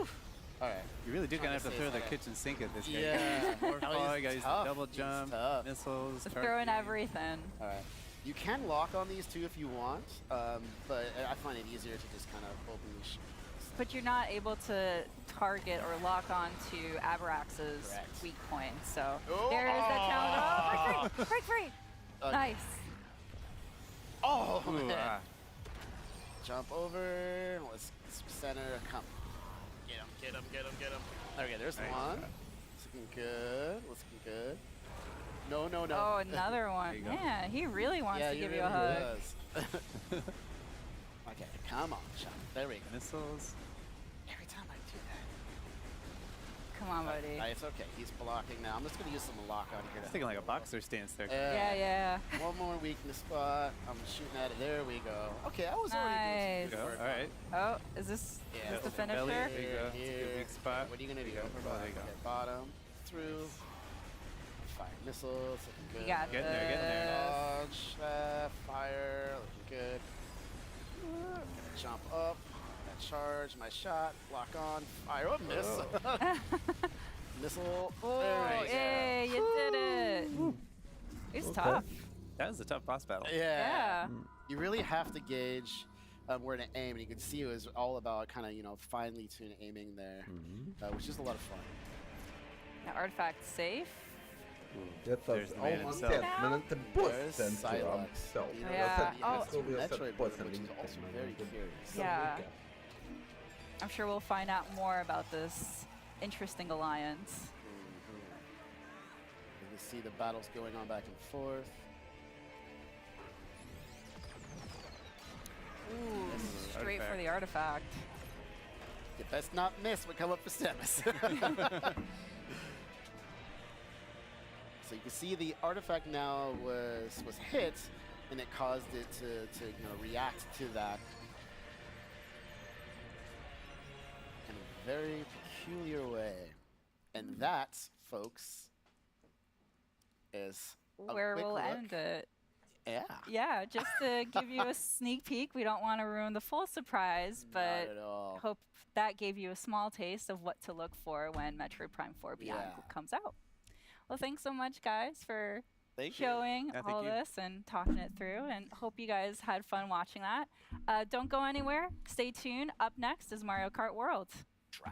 All right. You really do Trying kind to of have to say throw the something. kitchen sink at this guy. Yeah. More No, fall, he's you got tough. double He's jump, tough. missiles, Throwing targeting. everything. All right. You can lock on these too if you want, but I find it easier to just kind of openly shoot. But you're not able to target or lock on to Avarax's Correct. weak point. So Oh. there is that challenge. Oh, break free! Break free! Uh, Nice. Oh, Ooh, man. ah. Jump over. Let's center. Come on. Get him, get him, get him, get him. Okay, there's Nice. one. Looking good. Looking good. No, no, no. Oh, another one. you go. Yeah, he really wants yeah, to he give really you a hug. does. Okay, come on, Sean. There we go. Missiles. Every time I do that. Come on, buddy. It's okay. He's blocking now. I'm just going to use some lock on here. It's thinking like a boxer stance there. Yeah, yeah. One more weakness spot. I'm shooting at it. There we go. Okay, I was already doing Nice. some Go. good work. All right. Oh, is this Yeah, the open belly. finisher? There you go. It's a good Here. weak spot. What are you going to do? There you go. There you go. Okay, bottom, through. Fire missiles. Looking good. You got Getting there, getting there. Dodge. Fire. Looking good. Gonna jump up. Gonna charge my shot. Lock on. Fire. Oh, miss. Missile. Oh, There we go. yay, you did it. It's Okay. tough. That was a tough boss battle. Yeah. You really have to gauge where to aim, and you can see it was all about kind of, finely tuned aiming there, which is a lot of fun. Now, artifact safe. Detta There's the man har man himself. sett, men inte bossen There's tror jag. Silex. Så. You know, Jag Yeah. har sett, Oh. jag tror vi har Metroid sett Burger, bossen which is lite, also men very inte curious. så Yeah. mycket. I'm sure we'll find out more about this interesting alliance. You can see the battles going on back and forth. Ooh, straight for artifact. the artifact. You best not miss when come up for Samus. So you can see the artifact now was hit, and it caused it to react to that in a very peculiar way. And that, folks, is a Where quick we'll look. end it. Yeah. Yeah, just to give you a sneak peek. We don't want to ruin the full surprise, Not but at all. hope that gave you a small taste of what to look for when Metroid Prime 4 Beyond Yeah. comes out. Well, thanks so much, guys, for Thank you. showing Yeah, thank all you. this and talking it through, and hope you guys had fun watching that. Don't go anywhere. Stay tuned. Up next is Mario Kart World. Ska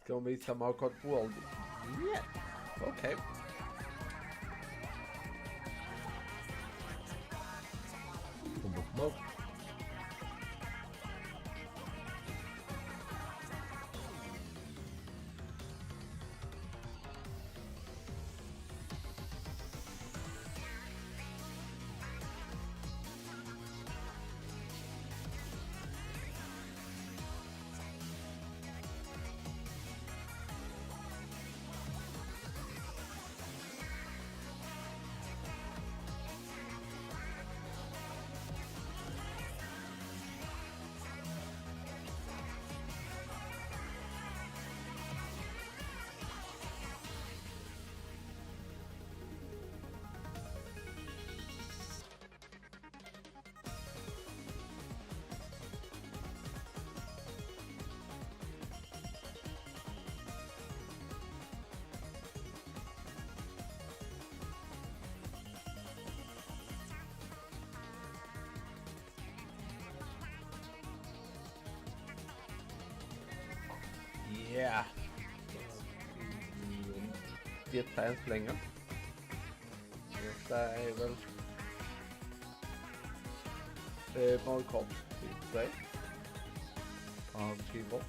hon visa Mario Kart World? Yeah. Okej. Ja. Detta än så länge. Detta är väl Mario Kart i sig. Han skriver.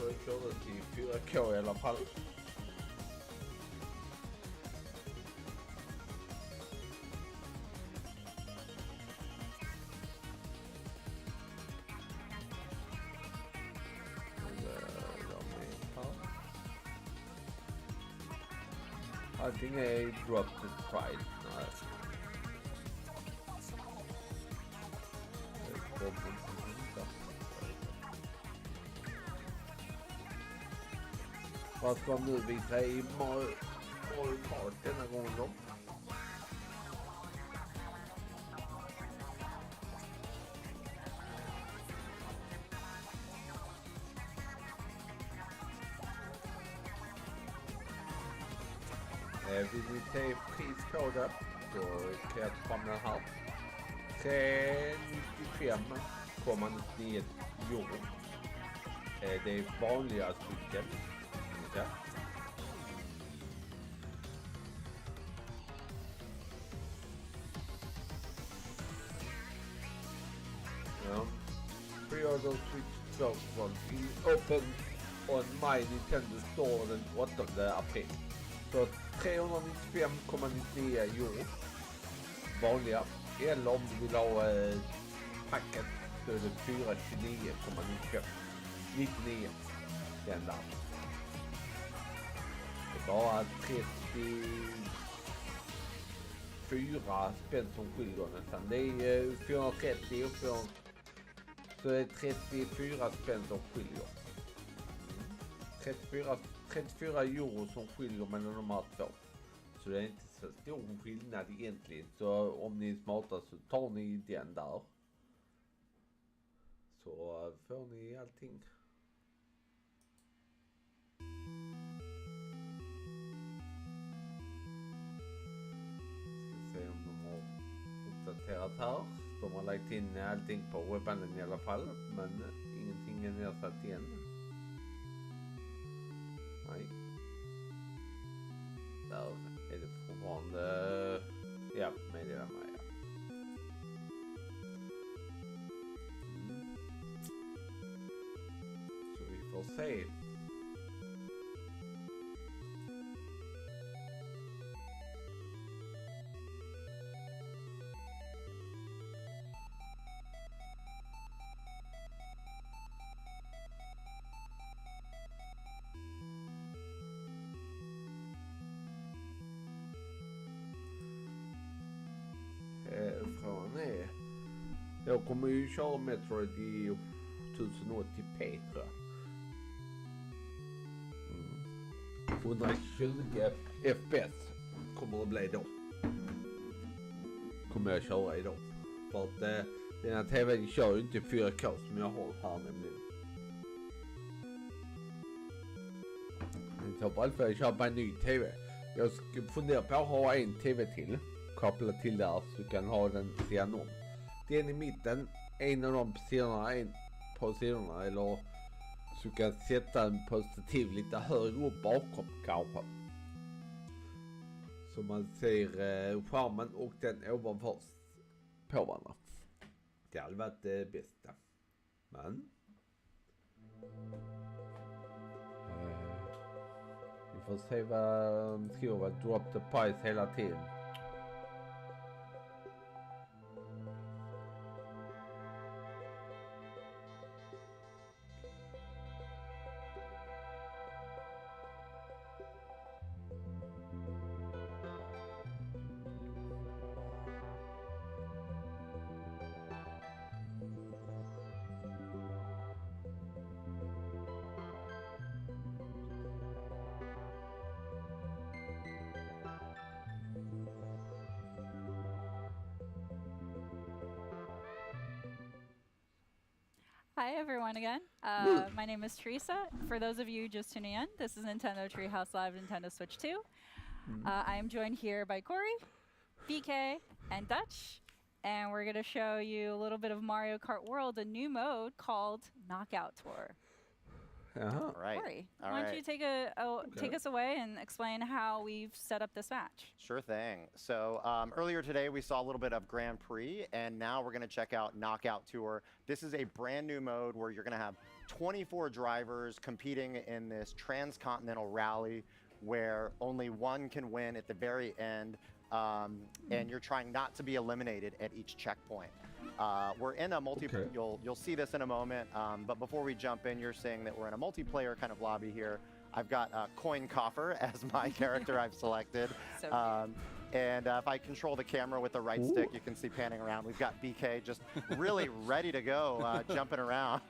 Jag körde till 4K i alla fall. Allting är drop the pride. Nej. Vad ska de nu visa i Mario Kart denna gången då? Vill ni se priskoden så kan jag ta fram den här. 395,99 euro. Det är vanliga stycken. Ja. Ja. Pre-order Switch 12 was open on my Nintendo Store den 8 april. Så 395,99 euro. Vanliga. Eller om du vill ha packet så är det 429,99. 99. Den där. Det är bara 34 spänn som skiljer nästan. Det är 430 och 400. Så det är 34 spänn som skiljer. 34 euro som skiljer mellan de här två. Så det är inte så stor skillnad egentligen. Så om ni är smarta så tar ni den där. Så får ni allting. Ska se om de har uppdaterat här. De har lagt in allting på webben i alla fall. Men ingenting är nedsatt igen. Nej. Där är det fortfarande. Ja, meddela mig. Ja. Så vi får se. Frågan är. Jag kommer ju köra Metroid i 1080p tror jag. 120 FPS kommer det bli då. Kommer jag köra idag. För att den här tvn kör ju inte 4K som jag har här nämligen. I så fall får jag köpa en ny tv. Jag ska fundera på att ha en tv till. Koppla till där så du kan ha den sidan om. Den i mitten, en av de sidorna, en på sidorna eller så du kan sätta en positiv lite högre upp bakom kanske. Så man ser skärmen och den ovanför på varandra. Det hade varit det bästa. Men vi får se vad de skriver. Drop the price hela tiden. Hi everyone again. My name is Teresa. For those of you just tuning in, this is Nintendo Treehouse Live Nintendo Switch 2. I am joined here by Corey, BK, and Dutch. And we're going to show you a little bit of Mario Kart World, a new mode called Knockout Tour. Uh-huh. All right. Corey, All why don't right. you take us away and explain how we've set up this match? Sure thing. So earlier today we saw a little bit of Grand Prix, and now we're going to check out Knockout Tour. This is a brand new mode where you're going to have 24 drivers competing in this transcontinental rally where only one can win at the very end, and you're trying not to be eliminated at each checkpoint. We're in a multiplayer. You'll see this in a moment. But before we jump in, you're saying that we're in a multiplayer kind of lobby here. I've got Coin Coffer as my character I've selected. And if I control the camera with the right stick, you can see panning around. We've got BK just really ready to go, jumping around,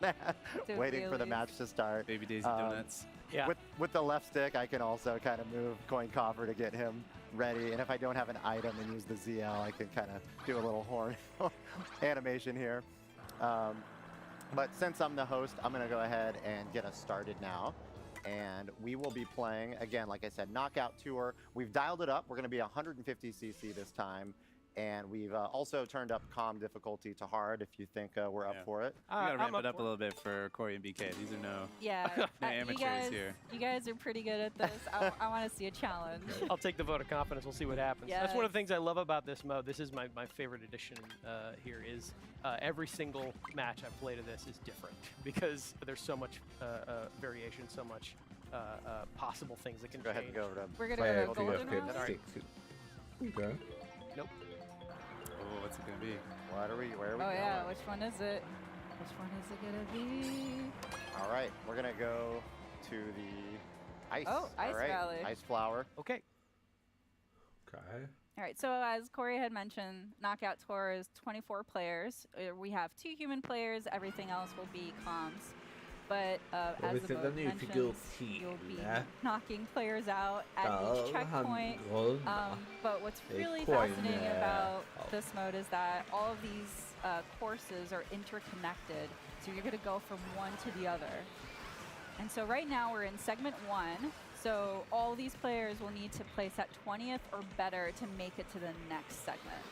waiting for the match to start. Baby Daisy Donuts. Yeah. With the left stick, I can also kind of move Coin Coffer to get him ready. And if I don't have an item and use the ZL, I can kind of do a little horn animation here. But since I'm the host, I'm going to go ahead and get us started now. And we will be playing, again, like I said, Knockout Tour. We've dialed it up. We're going to be 150cc this time. And we've also turned up calm difficulty to hard if you think we're up for it. We gotta ramp it up a little bit for Corey and BK. These are no amateurs here. You guys are pretty good at this. I want to see a challenge. I'll take the vote of confidence. We'll see what happens. That's one of the things I love about this mode. This is my favorite addition here is every single match I've played of this is different because there's so much variation, so much possible things that can Go ahead and change. go over to We're going to go golden round. Okay. Nope. Oh, what's it gonna be? Where are we Oh going? yeah, which one is it? Which one is it gonna be? All right, we're gonna go to the ice. Oh, Ice all right. Valley. Ice flower. Okay. Okay. All right, so as Corey had mentioned, Knockout Tour is 24 players. We have 2 human players. Everything else will be comms. But as vi the sätter mode ny mentions, figur you'll be till. knocking players out at Där each han checkpoint. gröna. But what's Det är really coin, fascinating about ja. this mode is that all of these courses are interconnected. So you're going to go from one to the other. And so right now we're in segment 1. So all these players will need to place at 20th or better to make it to the next segment.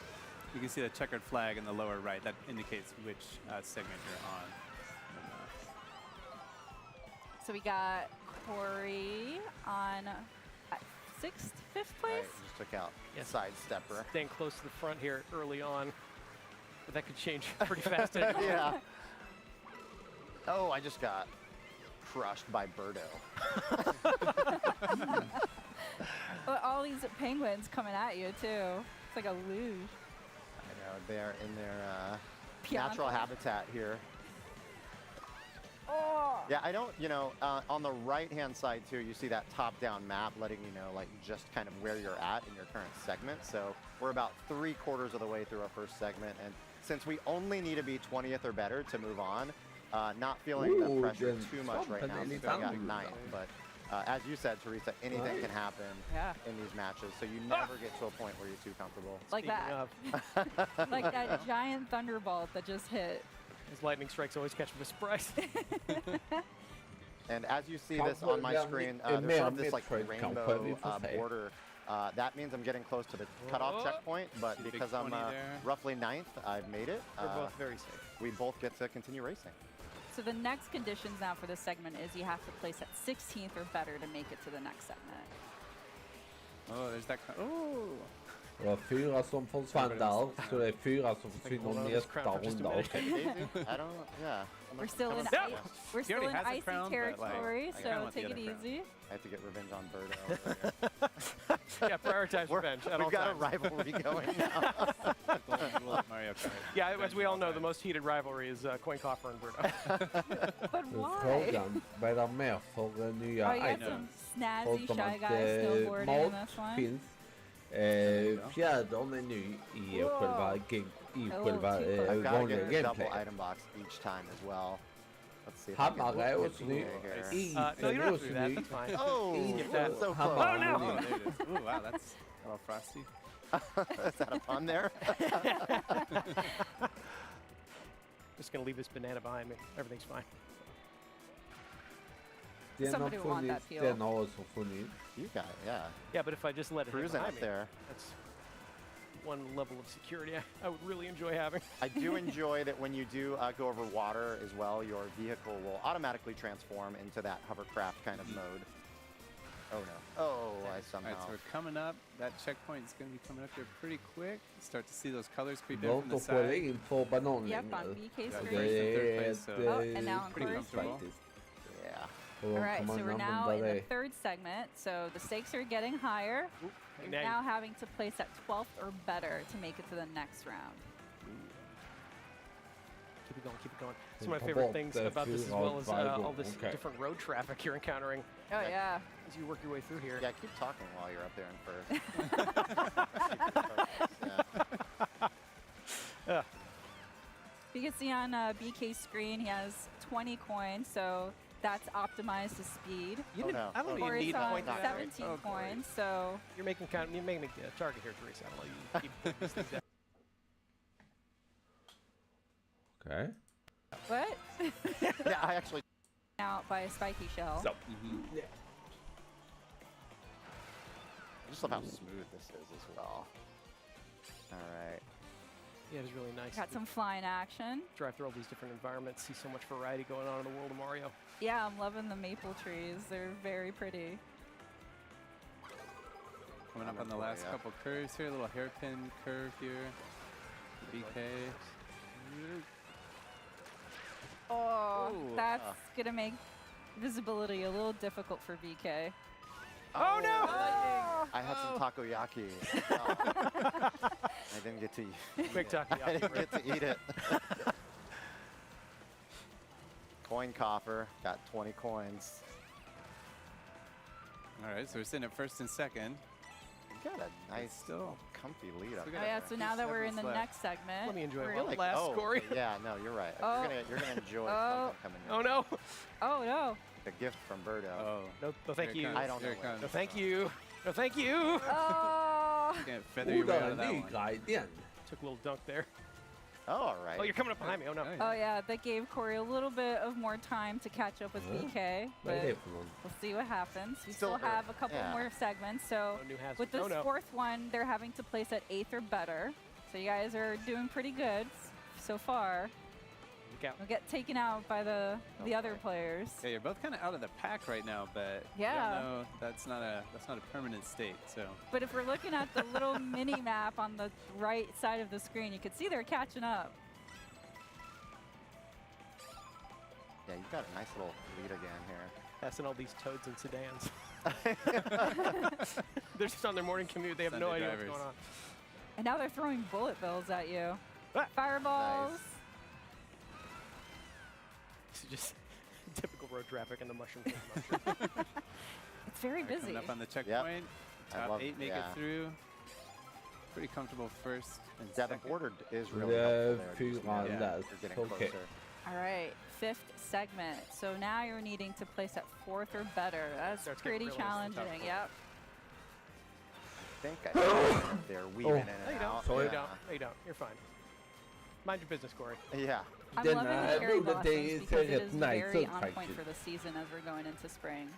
You can see the checkered flag in the lower right. That indicates which segment you're on. So we got Corey on 6th, 5th place. Right, just took out side stepper. Staying close to the front here early on. But that could change pretty fast. Yeah. Oh, I just got crushed by Birdo. But all these penguins coming at you too. It's like a luge. I know, they're in their Pianta. natural habitat here. Oh! Yeah, I don't, on the right-hand side too, you see that top-down map letting you know, like, just kind of where you're at in your current segment. So we're about 3/4 of the way through our first segment. And since we only need to be 20th or better to move on, not feeling the pressure too much right now since we got 9th. But as you said, Teresa, anything can happen in these matches. So you never get to a point where you're too comfortable. Like that. Like that giant thunderbolt that just hit. His lightning strikes always catch him by surprise. And as you see this on my screen, there's sort of this like rainbow border. That means I'm getting close to the cutoff checkpoint, but because I'm roughly 9th, I've made it. We're both very safe. We both get to continue racing. So the next conditions now for this segment is you have to place at 16th or better to make it to the next segment. Oh, there's that. Oh. Det var 4 som försvann där, så det är 4 som försvinner nästa runda. We're still in we're still in icy territory, so take it easy. I have to get revenge on Birdo. Yeah, prioritize revenge at all We've got times. a rivalry going now. Mario Kart. Yeah, as we all know, the most heated rivalry is Coin Coffer and Birdo. But why? Frågan, vad är det mer för nya Oh, you got items? some snazzy Förutom shy att guys snowboarding in mat this one. finns. Fjädern är ny i själva I've got to vanliga get a double gameplay. item box each time as well. Let's see if I can Hammare är get också ny. here. No, you Isen är don't have to också do that. ny. That's fine. Oh, Skip that. so close. Hammaren är no. ny. Oh, there it is. Ooh, wow, that's a little frosty. Is that a pun there? Just gonna leave this banana behind me. Everything's fine. Den Somebody har will want that funnits, peel. den har också funnits. You got it, yeah. Yeah, but if I just let it hit Cruising behind up me, there. that's one level of security I would really enjoy having. I do enjoy that when you do go over water as well, your vehicle will automatically transform into that hovercraft kind of mode. Oh no. Oh, I somehow. All right, so we're coming up. That checkpoint is going to be coming up here pretty quick. Start to see those colors creep in from the De får side. in på banan Yep, längre. on BK Yeah, screen. great. Oh, and now on pretty Corey's comfortable. faktiskt. Yeah. Och All då right, kan so man we're now använda in the det. third segment. So the stakes are getting higher. You're now now having to place at 12th or better to make it to the next round. Keep it going, keep it going. It's Mm, one of my pop favorite up things the about this as few well as Bible, all this okay. different road traffic you're encountering Oh, yeah. as you work your way through here. Yeah, keep talking while you're up there in first. Yeah. You can see on BK's screen, he has 20 coins, so that's optimized to speed. You Oh, didn't, no. I don't Oh, even Corey's need a on point to that, right? 17 Oh, Corey. coins, so You're making me a target here, Teresa. I don't know. You keep putting these things down. Okej. what? Yeah, I actually. Out by a spiky shell. Så. I just love how smooth this is as well. All right. Yeah, it was really nice. Got some flying action. Drive through all these different environments, see so much variety going on in the world of Mario. Yeah, I'm loving the maple trees. They're very pretty. Coming up on the last couple curves here, a little hairpin curve here. BK. Oh, Ooh. that's gonna make visibility a little difficult for BK. Oh, no! I had some takoyaki. Oh. I didn't get to eat Quick it. I takoyaki, didn't right? get to eat it. Coin coffer. Got 20 coins. All right, so we're sitting at first and second. You got a nice, still- comfy lead up Still Oh got yeah, there. so now that we're in the 7 left. next segment, Let me enjoy we're it. in- Last Corey. okay, yeah, no, you're right. Oh. You're gonna enjoy Oh. something coming Oh, in. no. oh no. The gift from Birdo. Oh, No, thank here it you. comes, I don't here know it where comes. No, thank you. No, thank you. Oh. Can't feather your way out Där, of that ny one. grej igen. Took a little dunk there. Oh, all right. Oh, you're coming up behind me. Oh, no. Oh yeah, that gave Corey a little bit of more time to catch up with BK, Vad är but det för någon? we'll see what happens. We Still still have a couple yeah. more segments, so No new hazards. with this Oh, no. fourth one, they're having to place at 8th or better. So you guys are doing pretty good so far. Look out. You'll get taken out by the other players. Yeah, you're both kind of out of the pack right now, but Yeah. you know, that's not a permanent state. So But if we're looking at the little mini map on the right side of the screen, you can see they're catching up. Yeah, you got a nice little lead again here. Passing all these toads and sedans. They're just on their morning commute. They have no Sunday idea drivers. what's going on. And now they're throwing bullet bills at you. Ah. Fireballs. Nice. It's just typical road traffic in the mushroom. Mushroom. It's very they're busy. coming up on the checkpoint. I Top love- 8 make yeah. it through. Pretty comfortable first and Devon second. Border is really Det är helpful there. Just 4 now. läst. You're getting Okej. closer. All right, 5th segment. So now you're needing to place at 4th or better. That's Starts getting pretty real challenging. Yep. I think I see they're weaving in No, you and don't. out. No, you Yeah. don't. No, you don't. You're fine. Mind your business, Corey. Yeah. I'm Den loving the här cherry bordet, det blossoms ser because it rätt is nice very ut on point faktiskt. for the season as we're going into spring.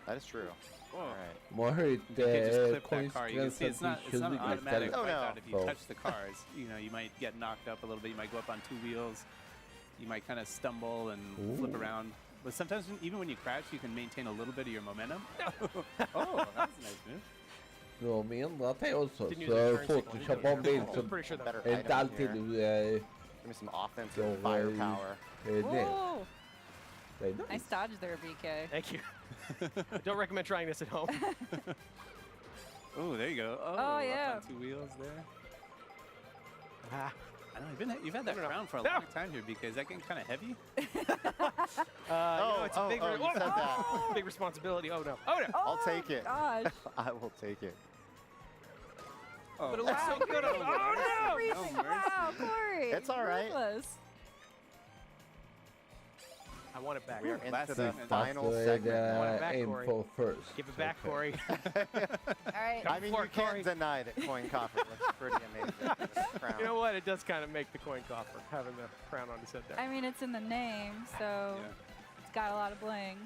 That is true. Whoa. All right. De har höjt You can just clip that car. You can see coinsgränsen it's not, till it's not an 29 automatic istället. Oh, no. wipeout if you So- touch the cars. You know, you might get knocked up a little bit. You might go up on 2 wheels. You might kind of stumble and flip Ooh. around. But sometimes, even when you crash, you can maintain a little bit of your momentum. Oh, that was a nice move. De har ändrat det också. Didn't use Så the turn fort signal. du He kör did på en it. bil I'm så pretty sure that Better är det inte item alltid here. du Give me some offensive So, firepower. ner. Whoa! Det är Nice nice. dodge there, BK. Thank you. Don't recommend trying this at home. Oh, there you go. Oh, Oh, up yeah. on 2 wheels there. Ah. I don't know. You've had that No, no, no. crown for a No. long time here, BK. Is that getting kind of heavy? It's a big, you said that. big responsibility. Oh, no. Oh, no. I'll take it. Gosh. I will take it. Oh, But it looks so good. Oh, no. Freezing. Wow, Corey. It's all right. Ruthless. I want it back. We are Corey. into Last the segment. final That's segment. Want it back, aim Corey. for first. Give it back, Okay. Corey. All right. Go I mean, for you it, Corey. can't deny that coin coffer looks pretty amazing. with the crown. You know what? It does kind of make the coin coffer having the crown on his head there. I mean, it's in the name, so Yeah. it's got a lot of bling.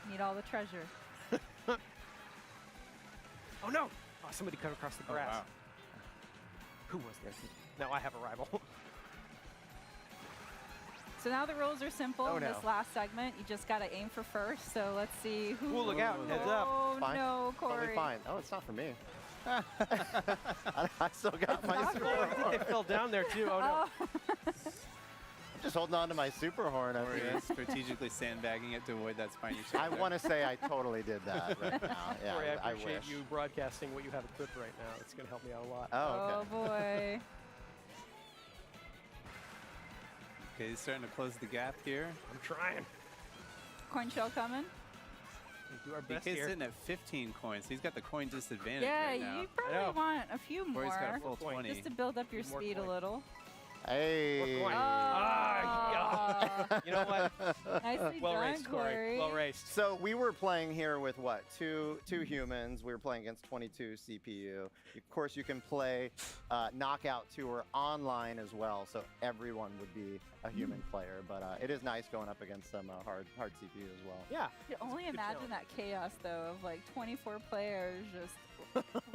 Need all the treasure. Oh no! Oh, somebody cut across the Oh, grass. wow. Who was this? Now I have a rival. So now the rules are simple. Oh, in no. this last segment, you just gotta aim for first. So let's see who. Ooh, look out, heads up. Oh Fine. no, Corey! Totally fine. Oh, it's not for me. I still got my not super for I think horn. they fell down there too. Oh no! Oh. I'm just holding on to my super horn. Or strategically sandbagging it to avoid that spiny shape. I want to say I totally did that right now. Yeah, Corey, I appreciate wish. you broadcasting what you have equipped right now. It's going to help me out a lot. Oh, okay. Oh boy. Okay, he's starting to close the gap here. I'm trying. Coin shell coming. We do our best BK's here. sitting at 15 coins. He's got the coin disadvantage Yeah, right now. you know. probably want a few Corey's got a more full More coin. 20. just to build up your More speed coin. a little. Hey. More coin. Ah, You know what? nicely Well done, raced, Corey. Well raced. So we were playing here with what? Two humans. We were playing against 22 CPU. Of course, you can play Knockout Tour online as well, so everyone would be a human player. But it is nice going up against some hard CPU as well. Yeah. You can only Good imagine challenge. that chaos though of like 24 players just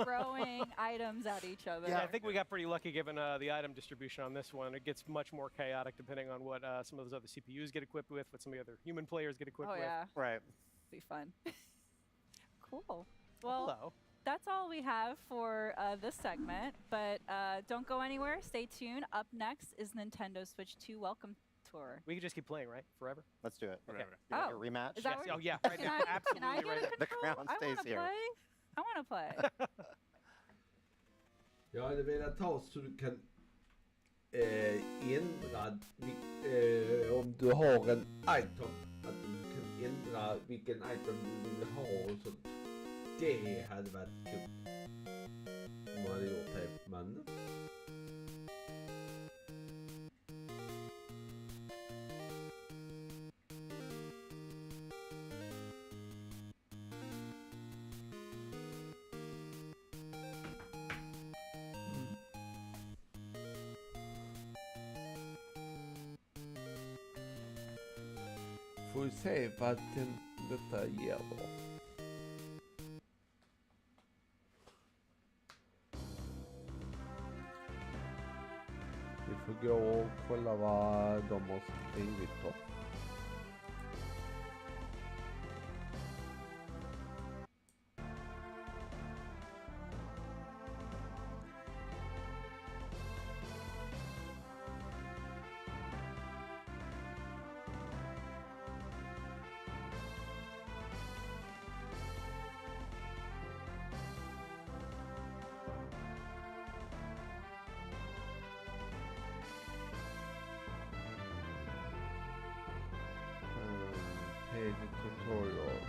throwing items at each other. Yeah, I think we got pretty lucky given the item distribution on this one. It gets much more chaotic depending on what some of those other CPUs get equipped with, what some of the other human players get equipped Oh with. yeah, Right. be fun. Cool. Well, Hello. that's all we have for this segment, but don't go anywhere. Stay tuned. Up next is Nintendo Switch 2 Welcome Tour. We can just keep playing, right? Forever? Let's do it. Whatever. You want Oh, a rematch? is that Yes. what- Oh, yeah. Right Can now. I, can I Absolutely get right a now. The control? crown I stays wanna here. play. I want to play. Jag hade velat ha så du kan ändra om du har en item, att du kan ändra vilken item du vill ha och sånt. Det hade varit kul om man hade gjort det, men får vi se vad detta ger då. Vi får gå och kolla vad de har skrivit då. Page tutorial.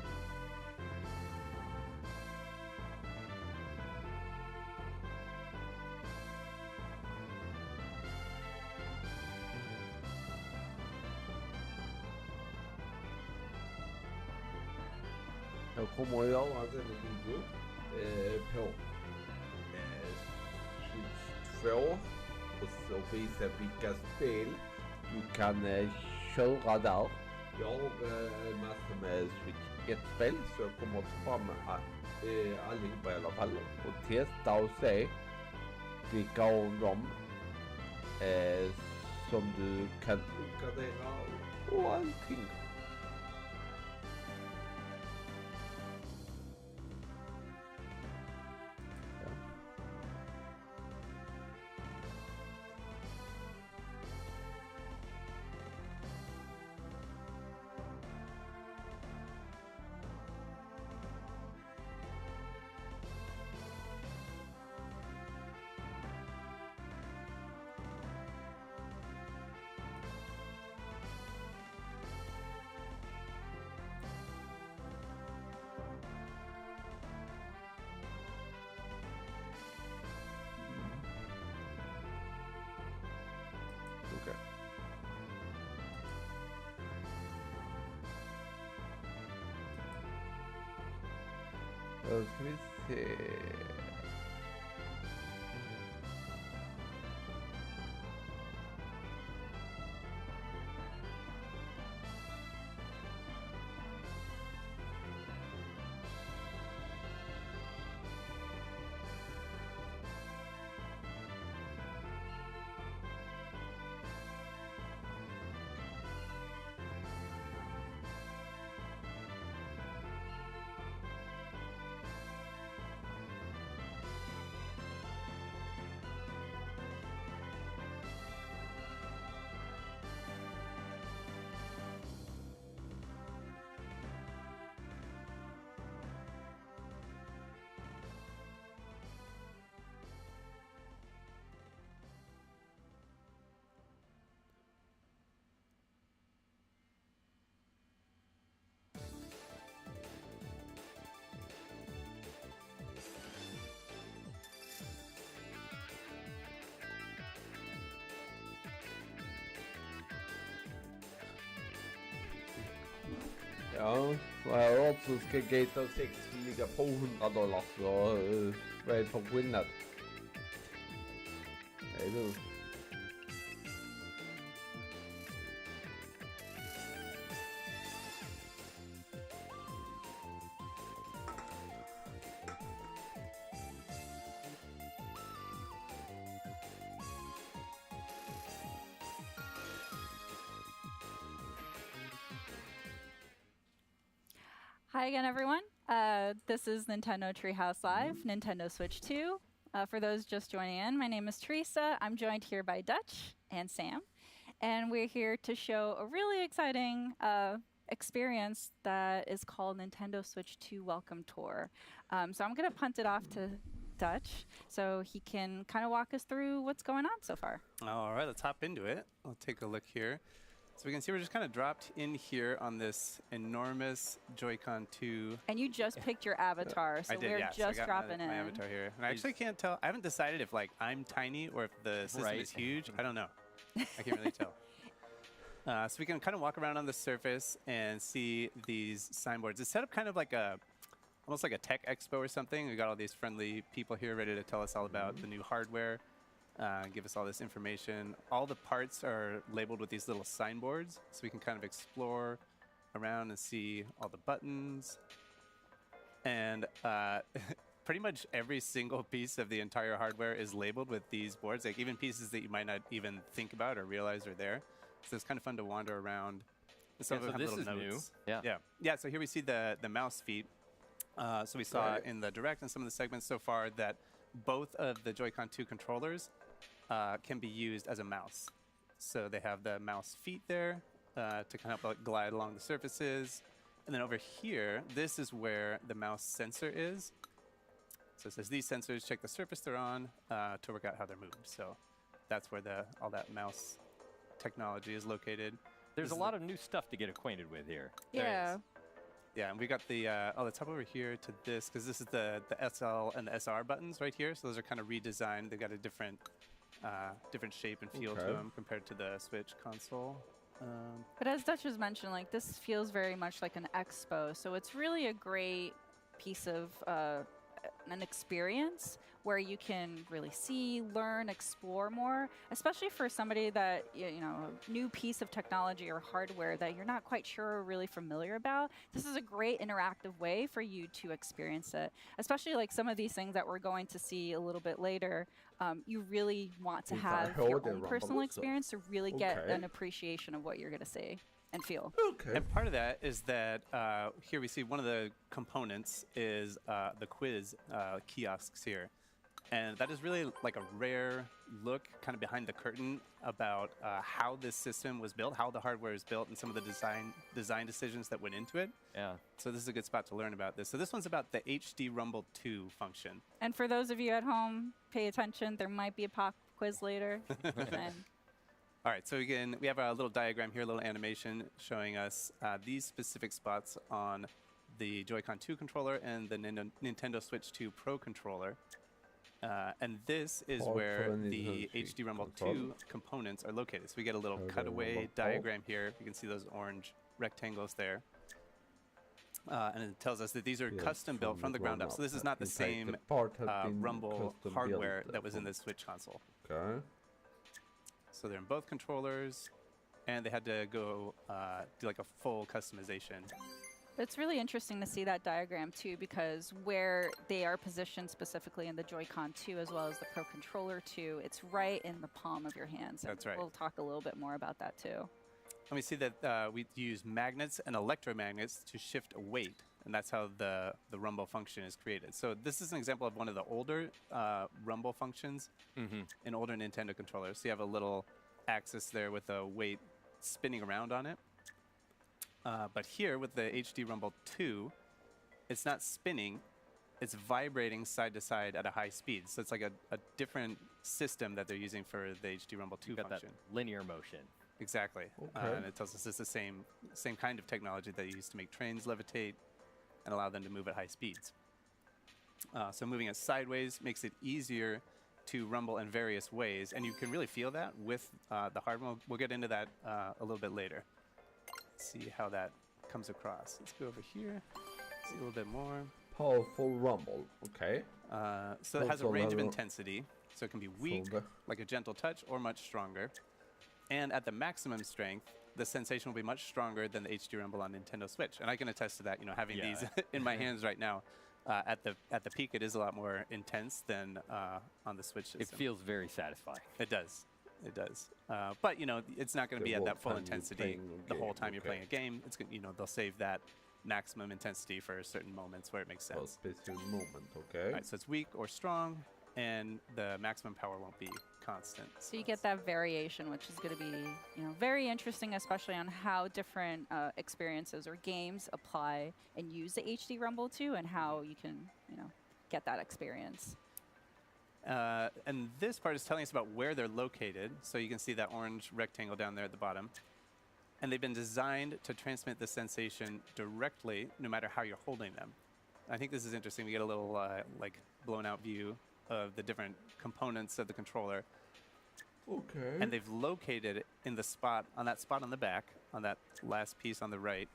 Jag kommer att göra en video på Switch 2 och så visa vilka spel du kan köra där. Jag har massor med Switch 1-spel så jag kommer att ta fram allihopa i alla fall och testa och se vilka av dem som du kan uppgradera och allting. Då ska vi se. Ja, så här så ska GTA 6 ligga på $100 så vad är det för skillnad? Hej du. Hi again, everyone. This is Nintendo Treehouse Live, Nintendo Switch 2. For those just joining in, my name is Teresa. I'm joined here by Dutch and Sam. And we're here to show a really exciting experience that is called Nintendo Switch 2 Welcome Tour. So I'm going to punt it off to Dutch so he can kind of walk us through what's going on so far. All right, let's hop into it. I'll take a look here. So we can see we're just kind of dropped in here on this enormous Joy-Con 2. And you just picked your avatar, so I did, we're yeah. just so I got dropping my in. avatar here. And I actually can't tell. I haven't decided if like I'm tiny or if the system is huge. I don't know. I can't really tell. So we can kind of walk around on the surface and see these signboards. It's set up kind of like almost like a tech expo or something. We got all these friendly people here ready to tell us all about the new hardware. Give us all this information. All the parts are labeled with these little signboards, so we can kind of explore around and see all the buttons. And pretty much every single piece of the entire hardware is labeled with these boards, like even pieces that you might not even think about or realize are there. So it's kind of fun to wander around. Some of them have little notes. New. Yeah. So here we see the mouse feet. So we saw in the direct and some of the segments so far that both of the Joy-Con 2 controllers can be used as a mouse. So they have the mouse feet there to kind of like glide along the surfaces. And then over here, this is where the mouse sensor is. So it says these sensors check the surface they're on to work out how they're moved. So that's where all that mouse technology is located. There's a lot of new stuff to get acquainted with here. Yeah. Yeah, and we got the, let's hop over here to this, because this is the SL and the SR buttons right here. So those are kind of redesigned. They've got a different shape and feel to them compared to the Switch console. But as Dutch was mentioned, like this feels very much like an expo. So it's really a great piece of an experience where you can really see, learn, explore more, especially for somebody that, you know, a new piece of technology or hardware that you're not quite sure or really familiar about. This is a great interactive way for you to experience it, especially like some of these things that we're going to see a little bit later. You really want to have your own personal experience to really get an appreciation of what you're going to see and feel. And part of that is that here we see one of the components is the quiz kiosks here. And that is really like a rare look kind of behind the curtain about how this system was built, how the hardware is built, and some of the design decisions that went into it. Yeah. So this is a good spot to learn about this. So this one's about the HD Rumble 2 function. And for those of you at home, pay attention. There might be a pop quiz later. All right, so again, we have a little diagram here, a little animation showing us these specific spots on the Joy-Con 2 controller and the Nintendo Switch 2 Pro controller. And this is where the HD Rumble 2 components are located. So we get a little cutaway diagram here. You can see those orange rectangles there. And it tells us that these are Yeah, custom built from the ground up. So this is not the In fact, same part has been Rumble custom hardware built that was in from- the Switch console. Okay. So they're in both controllers, and they had to go do like a full customization. But it's really interesting to see that diagram too, because where they are positioned specifically in the Joy-Con 2 as well as the Pro Controller 2, it's right in the palm of your hands. And That's right. We'll talk a little bit more about that too. And we see that we use magnets and electromagnets to shift a weight, and that's how the rumble function is created. So this is an example of one of the older rumble functions in older Nintendo controllers. So you have a little axis there with a weight spinning around on it. But here with the HD Rumble 2, it's not spinning, it's vibrating side to side at a high speed. So it's like a different system that they're using for the HD Rumble 2 You've got function. that linear motion. Exactly. Okay. And it tells us it's the same kind of technology that you use to make trains levitate and allow them to move at high speeds. So moving it sideways makes it easier to rumble in various ways, and you can really feel that with the hardware. We'll get into that a little bit later. See how that comes across. Let's go over here, see a little bit more. Powerful rumble. Okay. So it has a Also range of level- intensity, so it can be weak, the- like a gentle touch, or much stronger. And at the maximum strength, the sensation will be much stronger than the HD Rumble on Nintendo Switch. And I can attest to that, you know, having Yeah. these in my hands right now. At the peak, it is a lot more intense than on the Switch system. It feels very satisfying. It does. It does. But, you know, it's not going to The be at whole that full time you're intensity playing a the whole game, time you're okay. playing a game. It's gonna, you know, they'll save that maximum intensity for certain moments where it makes For a sense. specific moment. All Okay. right, so it's weak or strong, and the maximum power won't be constant. So you get that variation, which is going to be, you know, very interesting, especially on how different experiences or games apply and use the HD Rumble 2, and how you can, you know, get that experience. And this part is telling us about where they're located. So you can see that orange rectangle down there at the bottom. And they've been designed to transmit the sensation directly, no matter how you're holding them. I think this is interesting. We get a little like blown out view of the different components of the controller. Okay. And they've located it in the spot, on that spot on the back, on that last piece on the right.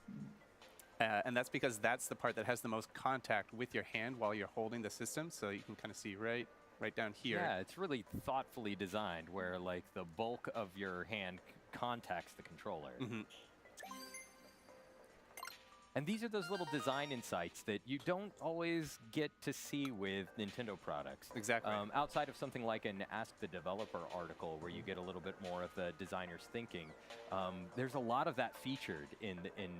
And that's because that's the part that has the most contact with your hand while you're holding the system. So you can kind of see right down here. Yeah, it's really thoughtfully designed where like the bulk of your hand contacts the controller. And these are those little design insights that you don't always get to see with Nintendo products. Exactly. Outside of something like an Ask the Developer article where you get a little bit more of the designer's thinking, there's a lot of that featured in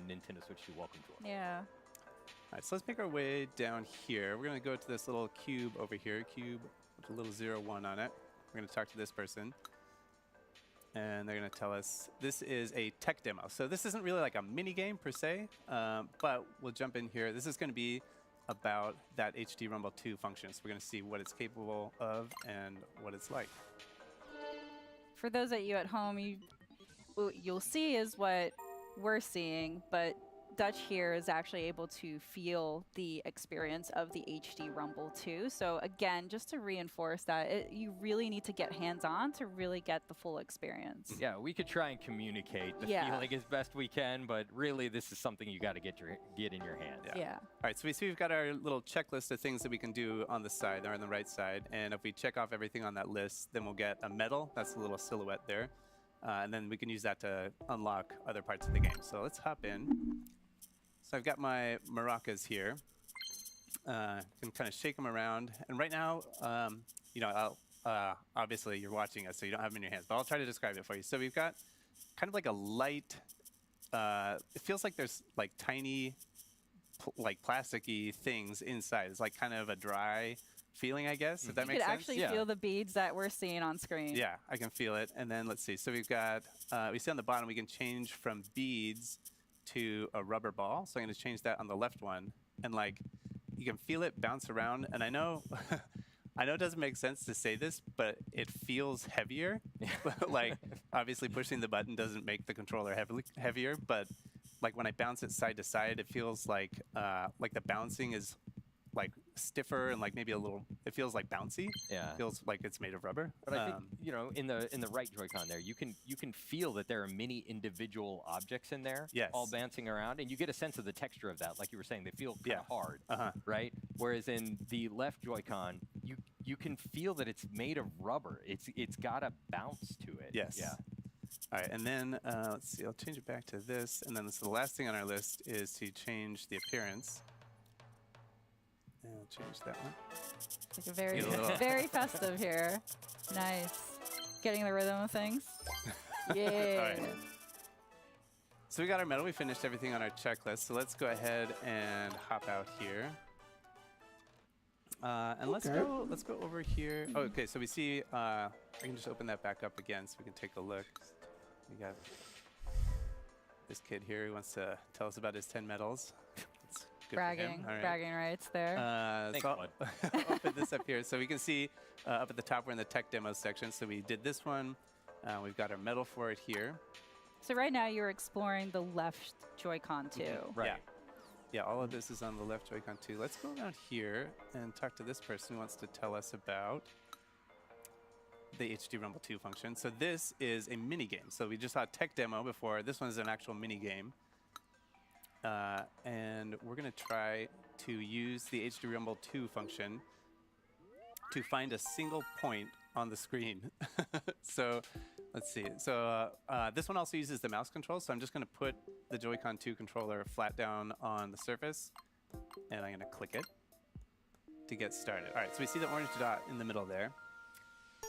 Nintendo Switch 2 Welcome Tour. Yeah. All right, so let's make our way down here. We're going to go to this little cube over here, cube with a little 01 on it. We're going to talk to this person. And they're going to tell us this is a tech demo. So this isn't really like a mini game per se, but we'll jump in here. This is going to be about that HD Rumble 2 function. So we're going to see what it's capable of and what it's like. For those of you at home, what you'll see is what we're seeing, but Dutch here is actually able to feel the experience of the HD Rumble 2. So again, just to reinforce that, you really need to get hands-on to really get the full experience. Yeah, we could try and communicate the Yeah. feeling as best we can, but really this is something you got to get in your hand. Yeah. All right, so we see we've got our little checklist of things that we can do on the side, or on the right side. And if we check off everything on that list, then we'll get a medal. That's a little silhouette there. And then we can use that to unlock other parts of the game. So let's hop in. So I've got my maracas here. Can kind of shake them around. And right now, you know, obviously you're watching us, so you don't have them in your hands, but I'll try to describe it for you. So we've got kind of like a light, it feels like there's like tiny, like plasticky things inside. It's like kind of a dry feeling, I guess, if that You makes could sense. actually feel the beads that we're seeing on screen. Yeah, I can feel it. And then let's see. So we've got, we see on the bottom, we can change from beads to a rubber ball. So I'm going to change that on the left one. And like, you can feel it bounce around. And I know, I know it doesn't make sense to say this, but it feels heavier. Like, obviously pushing the button doesn't make the controller heavier, but like when I bounce it side to side, it feels like the bouncing is like stiffer and like maybe a little. It feels like bouncy. Yeah. It feels like it's made of rubber. But I think in the right Joy-Con there, you can feel that there are many individual objects in there, Yes. all bouncing around, and you get a sense of the texture of that. Like you were saying, they feel kind of hard, Uh-huh. right? Whereas in the left Joy-Con, you can feel that it's made of rubber. It's got a bounce to it. Yes. Yeah. All right, and then let's see. I'll change it back to this, and then the last thing on our list is to change the appearance. And I'll change that one. Like a very, Get a little- very festive here. Nice. Getting the rhythm of things. Yeah. right. So we got our medal. We finished everything on our checklist. So let's go ahead and hop out here. And let's go over here. Oh, okay, so we see. I can just open that back up again so we can take a look. We got this kid here who wants to tell us about his 10 medals. That's good for him. Bragging, All right. bragging rights there. Thanks, So bud. I'll open this up here. So we can see up at the top, we're in the tech demo section. So we did this one. We've got our medal for it here. So right now you're exploring the left Joy-Con too. Right. Yeah. Yeah, all of this is on the left Joy-Con too. Let's go around here and talk to this person who wants to tell us about the HD Rumble 2 function. So this is a mini game. So we just saw a tech demo before. This one is an actual mini game. And we're going to try to use the HD Rumble 2 function to find a single point on the screen. So let's see. So this one also uses the mouse control. So I'm just going to put the Joy-Con 2 controller flat down on the surface, and I'm going to click it to get started. All right, so we see the orange dot in the middle there.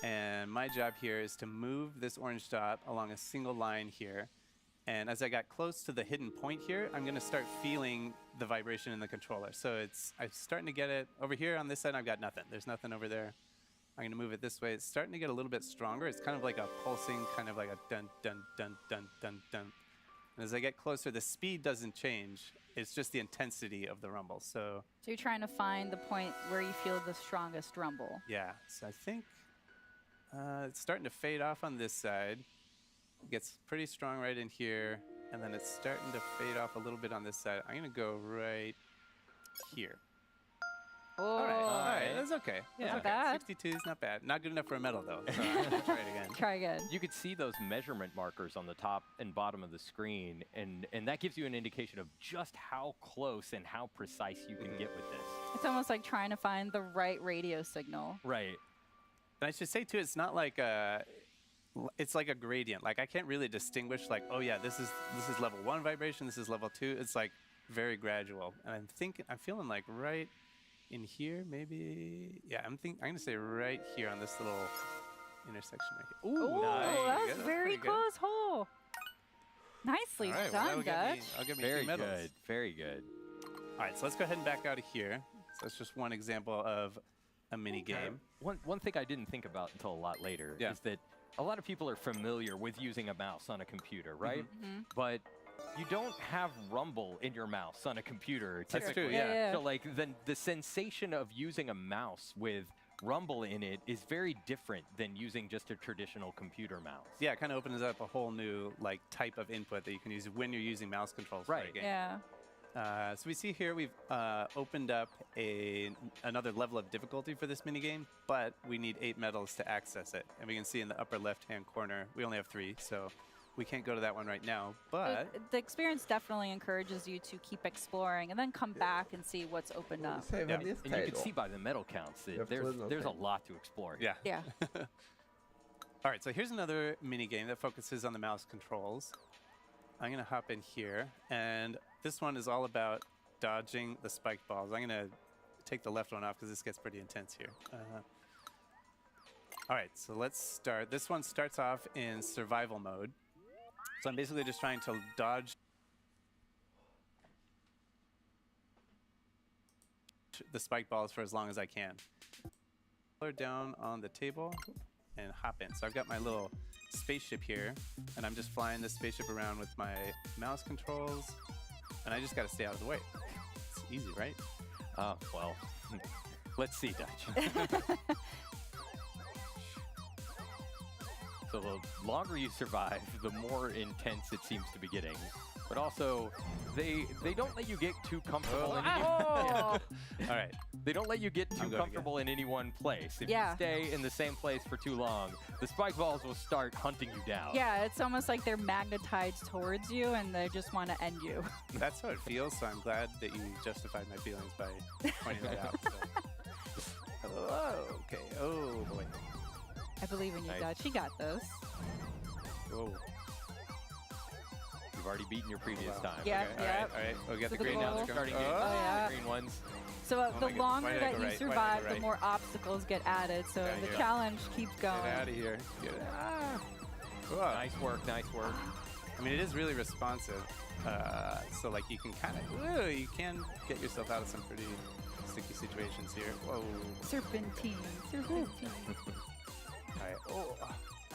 And my job here is to move this orange dot along a single line here. And as I got close to the hidden point here, I'm going to start feeling the vibration in the controller. So I'm starting to get it. Over here on this side, I've got nothing. There's nothing over there. I'm going to move it this way. It's starting to get a little bit stronger. It's kind of like a pulsing, kind of like a dun, dun, dun, dun, dun, dun. And as I get closer, the speed doesn't change. It's just the intensity of the rumble. So you're trying to find the point where you feel the strongest rumble. yeah, so I think it's starting to fade off on this side. It gets pretty strong right in here, and then it's starting to fade off a little bit on this side. I'm going to go right here. Oh, All right, that's okay. Yeah. That's Not okay. bad. 62 is not bad. Not good enough for a medal, though. So I'm going to try it again. Try again. You could see those measurement markers on the top and bottom of the screen, and that gives you an indication of just how close and how precise you can get with this. It's almost like trying to find the right radio signal. Right. And I should say, too, it's not like it's like a gradient. Like, I can't really distinguish, like, oh, yeah, this is level 1 vibration, this is level 2. It's, like, very gradual. And I'm feeling like right in here, maybe. Yeah, I'm going to say right here on this little intersection right here. Ooh, Oh, nice. that's Good, very pretty good. close hole. Nicely All right, well, done, that'll get me- Dutch. I'll get me Very 2 medals. good. Very good. All right, so let's go ahead and back out of here. So that's just one example of a mini game. One thing I didn't think about until a lot later Yeah. is that a lot of people are familiar with using a mouse on a computer, right? But you don't have rumble in your mouse on a computer That's typically. true, yeah. So like the sensation of using a mouse with rumble in it is very different than using just a traditional computer mouse. Yeah, it kind of opens up a whole new like type of input that you can use when you're using mouse controls for Right. a game. Yeah. So we see here we've opened up another level of difficulty for this mini game, but we need 8 medals to access it. And we can see in the upper left-hand corner, we only have 3, so we can't go to that one right now. But The experience definitely encourages you to keep exploring and then come back and see what's opened up. Säg vad det And you can see by the medal counts that Jag får there's a nothing. lot to explore. yeah. Yeah. All right, so here's another mini game that focuses on the mouse controls. I'm going to hop in here, and this one is all about dodging the spiked balls. I'm going to take the left one off because this gets pretty intense here. All right, so let's start. This one starts off in survival mode. So I'm basically just trying to dodge the spiked balls for as long as I can. Down on the table and hop in. So I've got my little spaceship here, and I'm just flying this spaceship around with my mouse controls, and I just got to stay out of the way. It's easy, right? Oh, well, let's see, Dutch. So the longer you survive, the more intense it seems to be getting. but also they don't let you get too comfortable. Oh! All right. They don't let you get too comfortable in any one place. If you stay in the same place for too long, the spike balls will start hunting you down. Yeah, it's almost like they're magnetized towards you and they just want to end you. That's how it feels, so I'm glad that you justified my feelings by pointing it out. So. Hello. Okay. Oh, boy. I believe in you, Nice. Dutch. You got this. Whoa. You've already beaten your previous time. Yeah, Okay, yeah. all right. Oh, we got So the green the now. goal- Let's go. Starting Oh, yeah. the green ones. So Oh the my God. longer Why did I that go you right? Why did I go survive, the right? more obstacles get added. So Down the here. challenge keeps going. Get out of here. Get it. Ah. Whoa. Nice work, nice work. I mean, it is really responsive. So, like, you can kind of, you can get yourself out of some pretty sticky situations here. Whoa. Serpentine, serpentine. All right. Oh.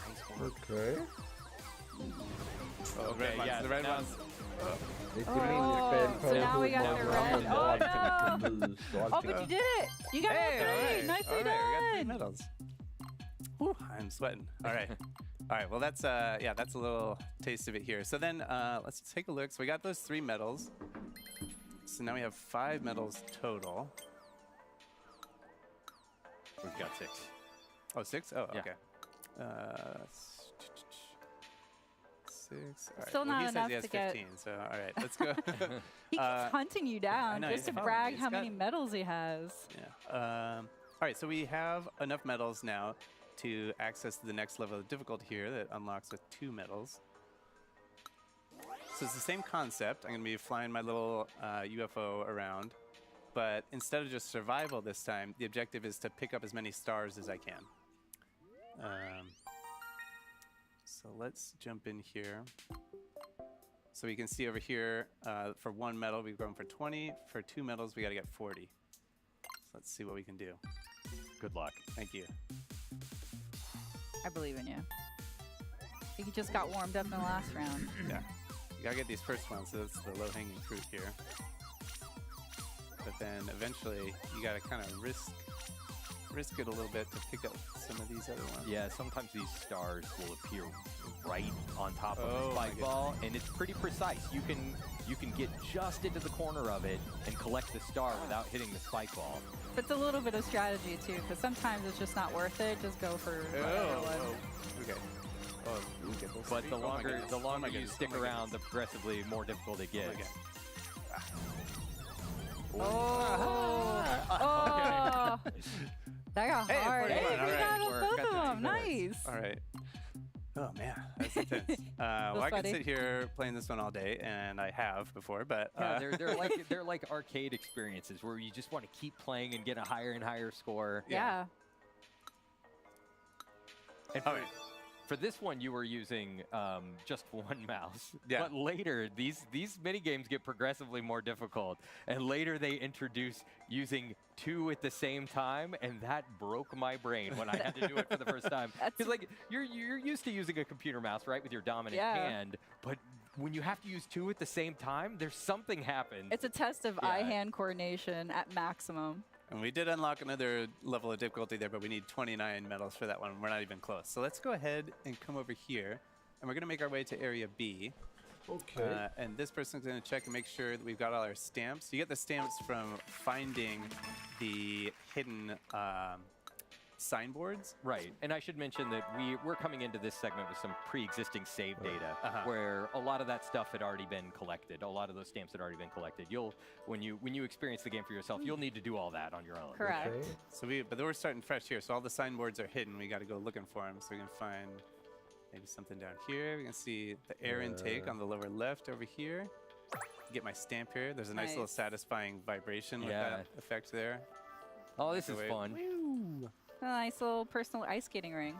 Nice work. Okay. Oh, the red ones. yeah, The red now- ones. Lite Oh, mindre so now we got man the får red. använda Oh, allting no. till mus och Oh, allting. but you did it! You got Hey, it all three! right. Nicely all right, we got 3 done! medals. Whew, I'm sweating. All right. All right, well, that's that's a little taste of it here. So then let's take a look. So we got those 3 medals. So now we have 5 medals total. We've got 6. Oh, 6? Oh, Yeah. okay. 6. All right. Still well, not he enough says he has to get- 15, so all right, let's go. He keeps hunting you down know, just to he's brag he's how got- many medals he has. Yeah. All right, so we have enough medals now to access the next level of difficulty here that unlocks with 2 medals. So it's the same concept. I'm going to be flying my little UFO around, but instead of just survival this time, the objective is to pick up as many stars as I can. So let's jump in here. So we can see over here, for 1 medal, we've gone for 20. For 2 medals, we got to get 40. So let's see what we can do. Good luck. Thank you. I believe in you. You just got warmed up in the last round. Yeah. You gotta get these first ones, so that's the low-hanging fruit here. But then eventually, you gotta kind of risk it a little bit to pick up some of these other ones. Yeah, sometimes these stars will appear right on top of Oh the my spike ball, and it's pretty precise. You can get just into the corner of it and collect the star without hitting the spike ball. But it's a little bit of strategy too, because sometimes it's just not worth it. Just go for the other one. Oh, okay. Oh, we get those But three? the Oh my longer goodness. the Oh my longer you goodness. stick Oh my around, the goodness. progressively more difficult it Oh my gets. God. Oh, that got Hey, hard. 41, Hey, all we right. got We're- both got of the them. two bullets. Nice. All right. Oh man, that's intense. Well, I could sweaty. sit here playing this one all day, and I have before, but Yeah, they're like arcade experiences where you just want to keep playing and get a higher and higher score. Yeah. And all right. For this one, you were using just 1 mouse. Yeah. But later, these mini games get progressively more difficult, and later they introduce using 2 at the same time, and that broke my brain when I had to do it for the first time. Because like you're used to using a computer mouse, right, with your dominant hand, but when you have to use 2 at the same time, there's something happens. It's a test of eye-hand coordination at maximum. And we did unlock another level of difficulty there, but we need 29 medals for that one. We're not even close. So let's go ahead and come over here, and we're going to make our way to Area B. Okay. And this person's going to check and make sure that we've got all our stamps. You get the stamps from finding the hidden signboards. Right, and I should mention that we're coming into this segment with some pre-existing save data, Uh-huh. where a lot of that stuff had already been collected. A lot of those stamps had already been collected. When you experience the game for yourself, you'll need to do all that on your own. Correct. Okay. So but we're starting fresh here. So all the signboards are hidden. We got to go looking for them. So we can find maybe something down here. We can see the air intake on the lower left over here. Get my stamp here. There's a nice little Nice. satisfying vibration with Yeah. that effect there. Oh, this is Wait. fun. A nice little personal ice skating ring.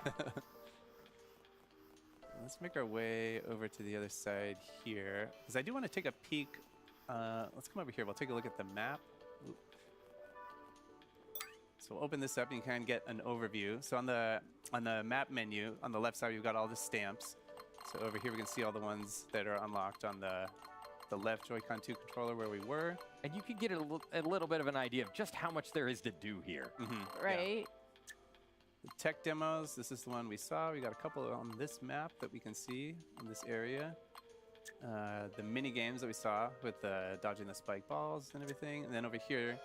Let's make our way over to the other side here, because I do want to take a peek. Let's come over here. We'll take a look at the map. Oop. So we'll open this up and you can get an overview. So on the map menu, on the left side, we've got all the stamps. So over here, we can see all the ones that are unlocked on the left Joy-Con 2 controller where we were. And you can get a little bit of an idea of just how much there is to do here. Yeah. Right? The tech demos, this is the one we saw. We got a couple on this map that we can see in this area. the mini games that we saw with dodging the spike balls and everything. And then over here,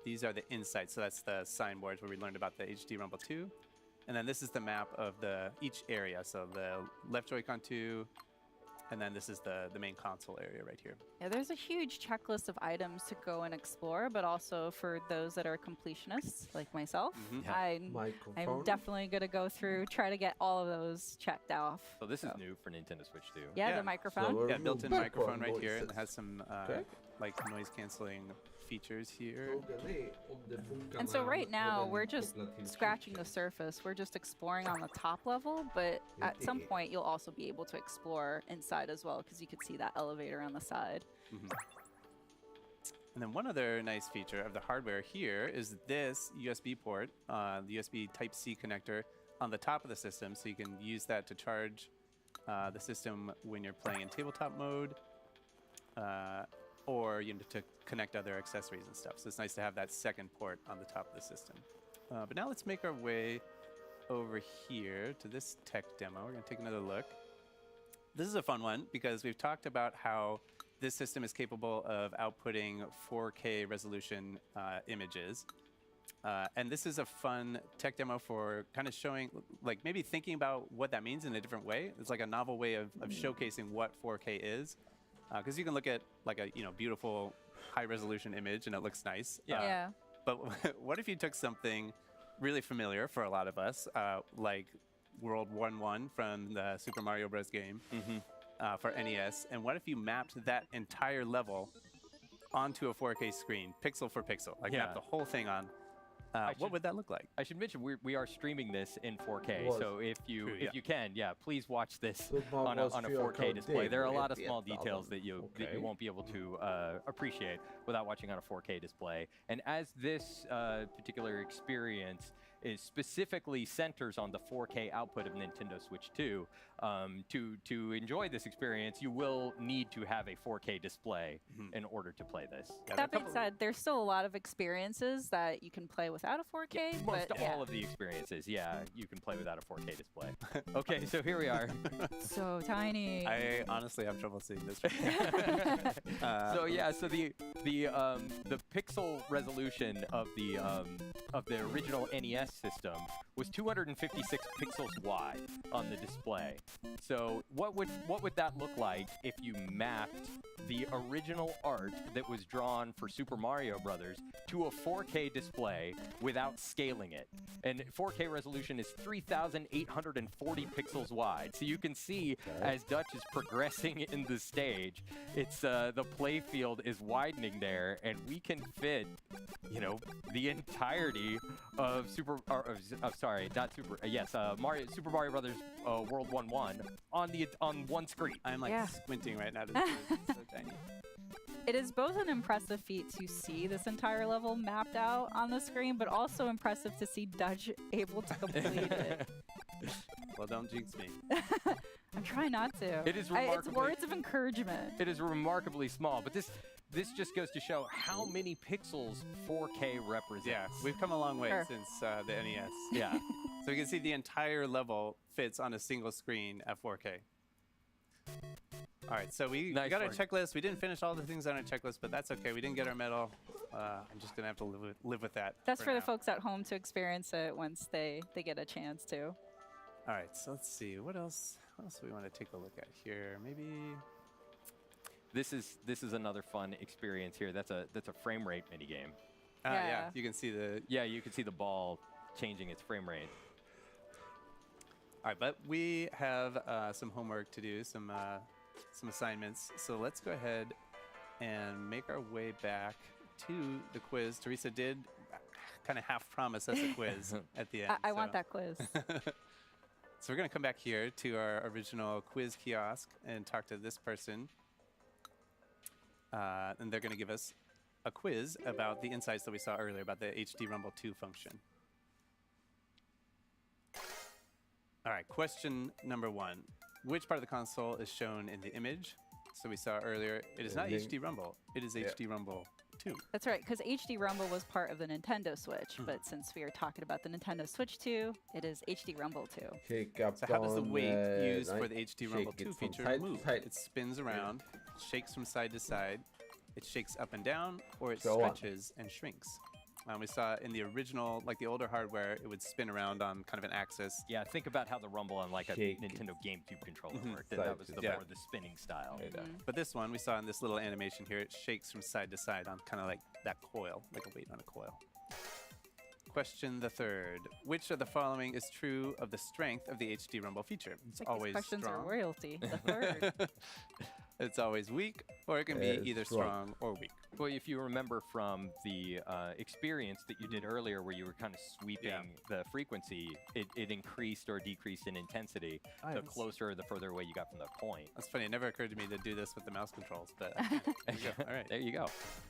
these are the insights. So that's the signboards where we learned about the HD Rumble 2. And then this is the map of each area. So the left Joy-Con 2, and then this is the main console area right here. Yeah, there's a huge checklist of items to go and explore, but also for those that are completionists like myself, I'm definitely going to go through, try to get all of those checked off. So this is new for Nintendo Switch 2. Yeah, the microphone. So Yeah, built-in microphone right here, and noises. it has some like noise-canceling features here. And so right now, we're just scratching the surface. We're just exploring on the top level, but at some point, you'll also be able to explore inside as well, because you can see that elevator on the side. And then one other nice feature of the hardware here is this USB port, the USB Type-C connector on the top of the system, so you can use that to charge the system when you're playing in tabletop mode, or to connect other accessories and stuff. So it's nice to have that second port on the top of the system. But now let's make our way over here to this tech demo. We're going to take another look. This is a fun one because we've talked about how this system is capable of outputting 4K resolution images. And this is a fun tech demo for kind of showing, like maybe thinking about what that means in a different way. It's like a novel way of showcasing what 4K is. Because you can look at like a beautiful high resolution image and it looks nice. Yeah. But what if you took something really familiar for a lot of us, like World 1-1 from the Super Mario Bros. Game for NES, and what if you mapped that entire level onto a 4K screen, pixel for pixel, like map the whole thing on? What would that look like? I should mention we are streaming this in 4K, so if you can, please watch this on a 4K display. There are a lot of small details that you won't be able to appreciate without watching on a 4K display. And as this particular experience is specifically centers on the 4K output of Nintendo Switch 2, to enjoy this experience, you will need to have a 4K display in order to play this. That being said, there's still a lot of experiences that you can play without a 4K. Most all of the experiences, you can play without a 4K display. Okay, so here we are. So tiny. I honestly have trouble seeing this. So the pixel resolution of the original NES system was 256 pixels wide on the display. So what would that look like if you mapped the original art that was drawn for Super Mario Brothers to a 4K display without scaling it? And 4K resolution is 3,840 pixels wide. So you can see as Dutch is progressing in the stage, it's the play field is widening there, and we can fit, the entirety of Super Mario Brothers World 1-1 on one screen. I'm like squinting right now to see this. It's so tiny. It is both an impressive feat to see this entire level mapped out on the screen, but also impressive to see Dutch able to complete it. Well, don't jinx me. I'm trying not to. It is it's words of encouragement. It is remarkably small, but this just goes to show how many pixels 4K represents. Yeah, we've come a long way since the NES. Yeah. So you can see the entire level fits on a single screen at 4K. All right, so we got our checklist. We didn't finish all the things on our checklist, but that's okay. We didn't get our medal. I'm just going to have to live with that. That's for the folks at home to experience it once they get a chance to. All right, so let's see. What else do we want to take a look at here? Maybe... This is another fun experience here. That's a frame rate mini game. Yeah, you can see the ball changing its frame rate. All right, but we have some homework to do, some assignments. So let's go ahead and make our way back to the quiz. Teresa did kind of half promise us a quiz at the end. I want that quiz. So we're going to come back here to our original quiz kiosk and talk to this person. And they're going to give us a quiz about the insights that we saw earlier about the HD Rumble 2 function. All right, question number 1. Which part of the console is shown in the image? So we saw earlier, it is not HD Rumble, it is HD Rumble 2. That's right, because HD Rumble was part of the Nintendo Switch, but since we are talking about the Nintendo Switch 2, it is HD Rumble 2. Kick up So how does the on, weight used for right, the HD shake Rumble it 2 from feature side to move? side. It spins around, shakes from side to side, it shakes up and down, or it Go on. stretches and shrinks. We saw in the original, like the older hardware, it would spin around on kind of an axis. Yeah, think about how the rumble on like a Shake Nintendo GameCube controller worked. Side That was to the side. more the spinning style. But this one, we saw in this little animation here, it shakes from side to side on kind of like that coil, like a weight on a coil. Question the third. Which of the following is true of the strength of the HD Rumble feature? It's Like these always questions strong. are royalty. The third. It's always weak, or it can be either strong or weak. Well, if you remember from the experience that you did earlier where you were kind of sweeping the frequency, it increased or decreased in intensity the closer or the further away you got from the point. That's funny. It never occurred to me to do this with the mouse controls, but there you go. All right. There you go.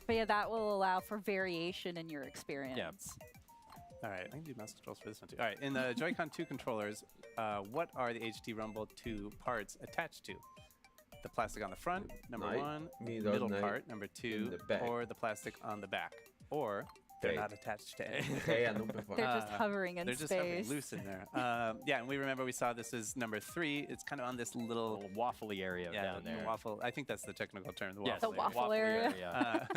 But yeah, that will allow for variation in your experience. All right, I can do mouse controls for this one too. All right, in the Joy-Con 2 controllers, what are the HD Rumble 2 parts attached to? The plastic on the front, number Knight, one, middle knight, part, number two, the back. or the plastic on the back. Or they're Okay. not attached to anything. Okay, não me They're just hovering in They're just space. hovering loose in there. Yeah, and we remember we saw this is number 3. It's kind of on this little Little waffly area down the there. waffle. I think that's the technical term. The Yes, waffle. The waffle area.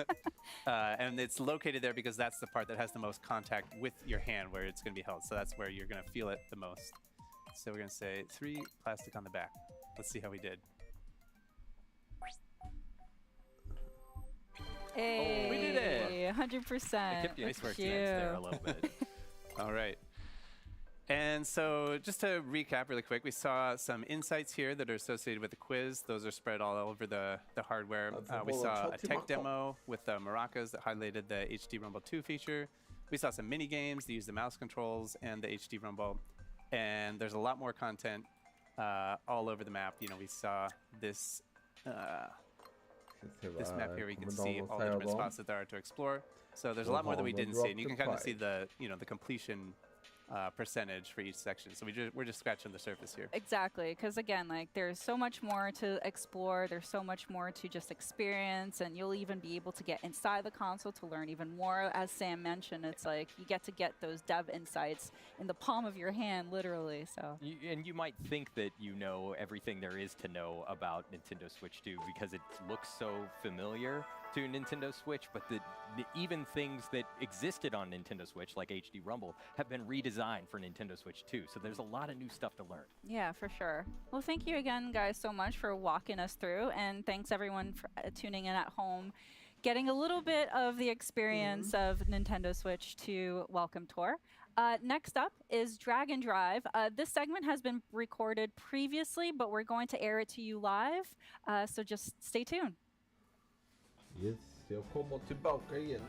And it's located there because that's the part that has the most contact with your hand where it's going to be held. So that's where you're going to feel it the most. So we're going to say 3, plastic on the back. Let's see how we did. Hey, we did it. 100%. I kept you Look nice work at there a you. little bit. All right. And so just to recap really quick, we saw some insights here that are associated with the quiz. Those are spread all over the hardware. We saw a tech demo with the maracas that highlighted the HD Rumble 2 feature. We saw some mini games that use the mouse controls and the HD Rumble. And there's a lot more content all over the map. You know, we saw this this map here. We can see all the different spots that there are to explore. So there's a lot more that we didn't see, and you can kind of see the the completion percentage for each section. So we're just scratching the surface here. Exactly, because again, like there's so much more to explore. There's so much more to just experience, and you'll even be able to get inside the console to learn even more. As Sam mentioned, it's like you get to get those dev insights in the palm of your hand, literally. So. And you might think that you know everything there is to know about Nintendo Switch 2 because it looks so familiar to Nintendo Switch, but even things that existed on Nintendo Switch, like HD Rumble, have been redesigned for Nintendo Switch 2. So there's a lot of new stuff to learn. Yeah, for sure. Well, thank you again, guys, so much for walking us through, and thanks everyone for tuning in at home, getting a little bit of the experience of Nintendo Switch 2 Welcome Tour. Next up is Drag and Drive. This segment has been recorded previously, but we're going to air it to you live, so just stay tuned. Yes, jag kommer tillbaka igen.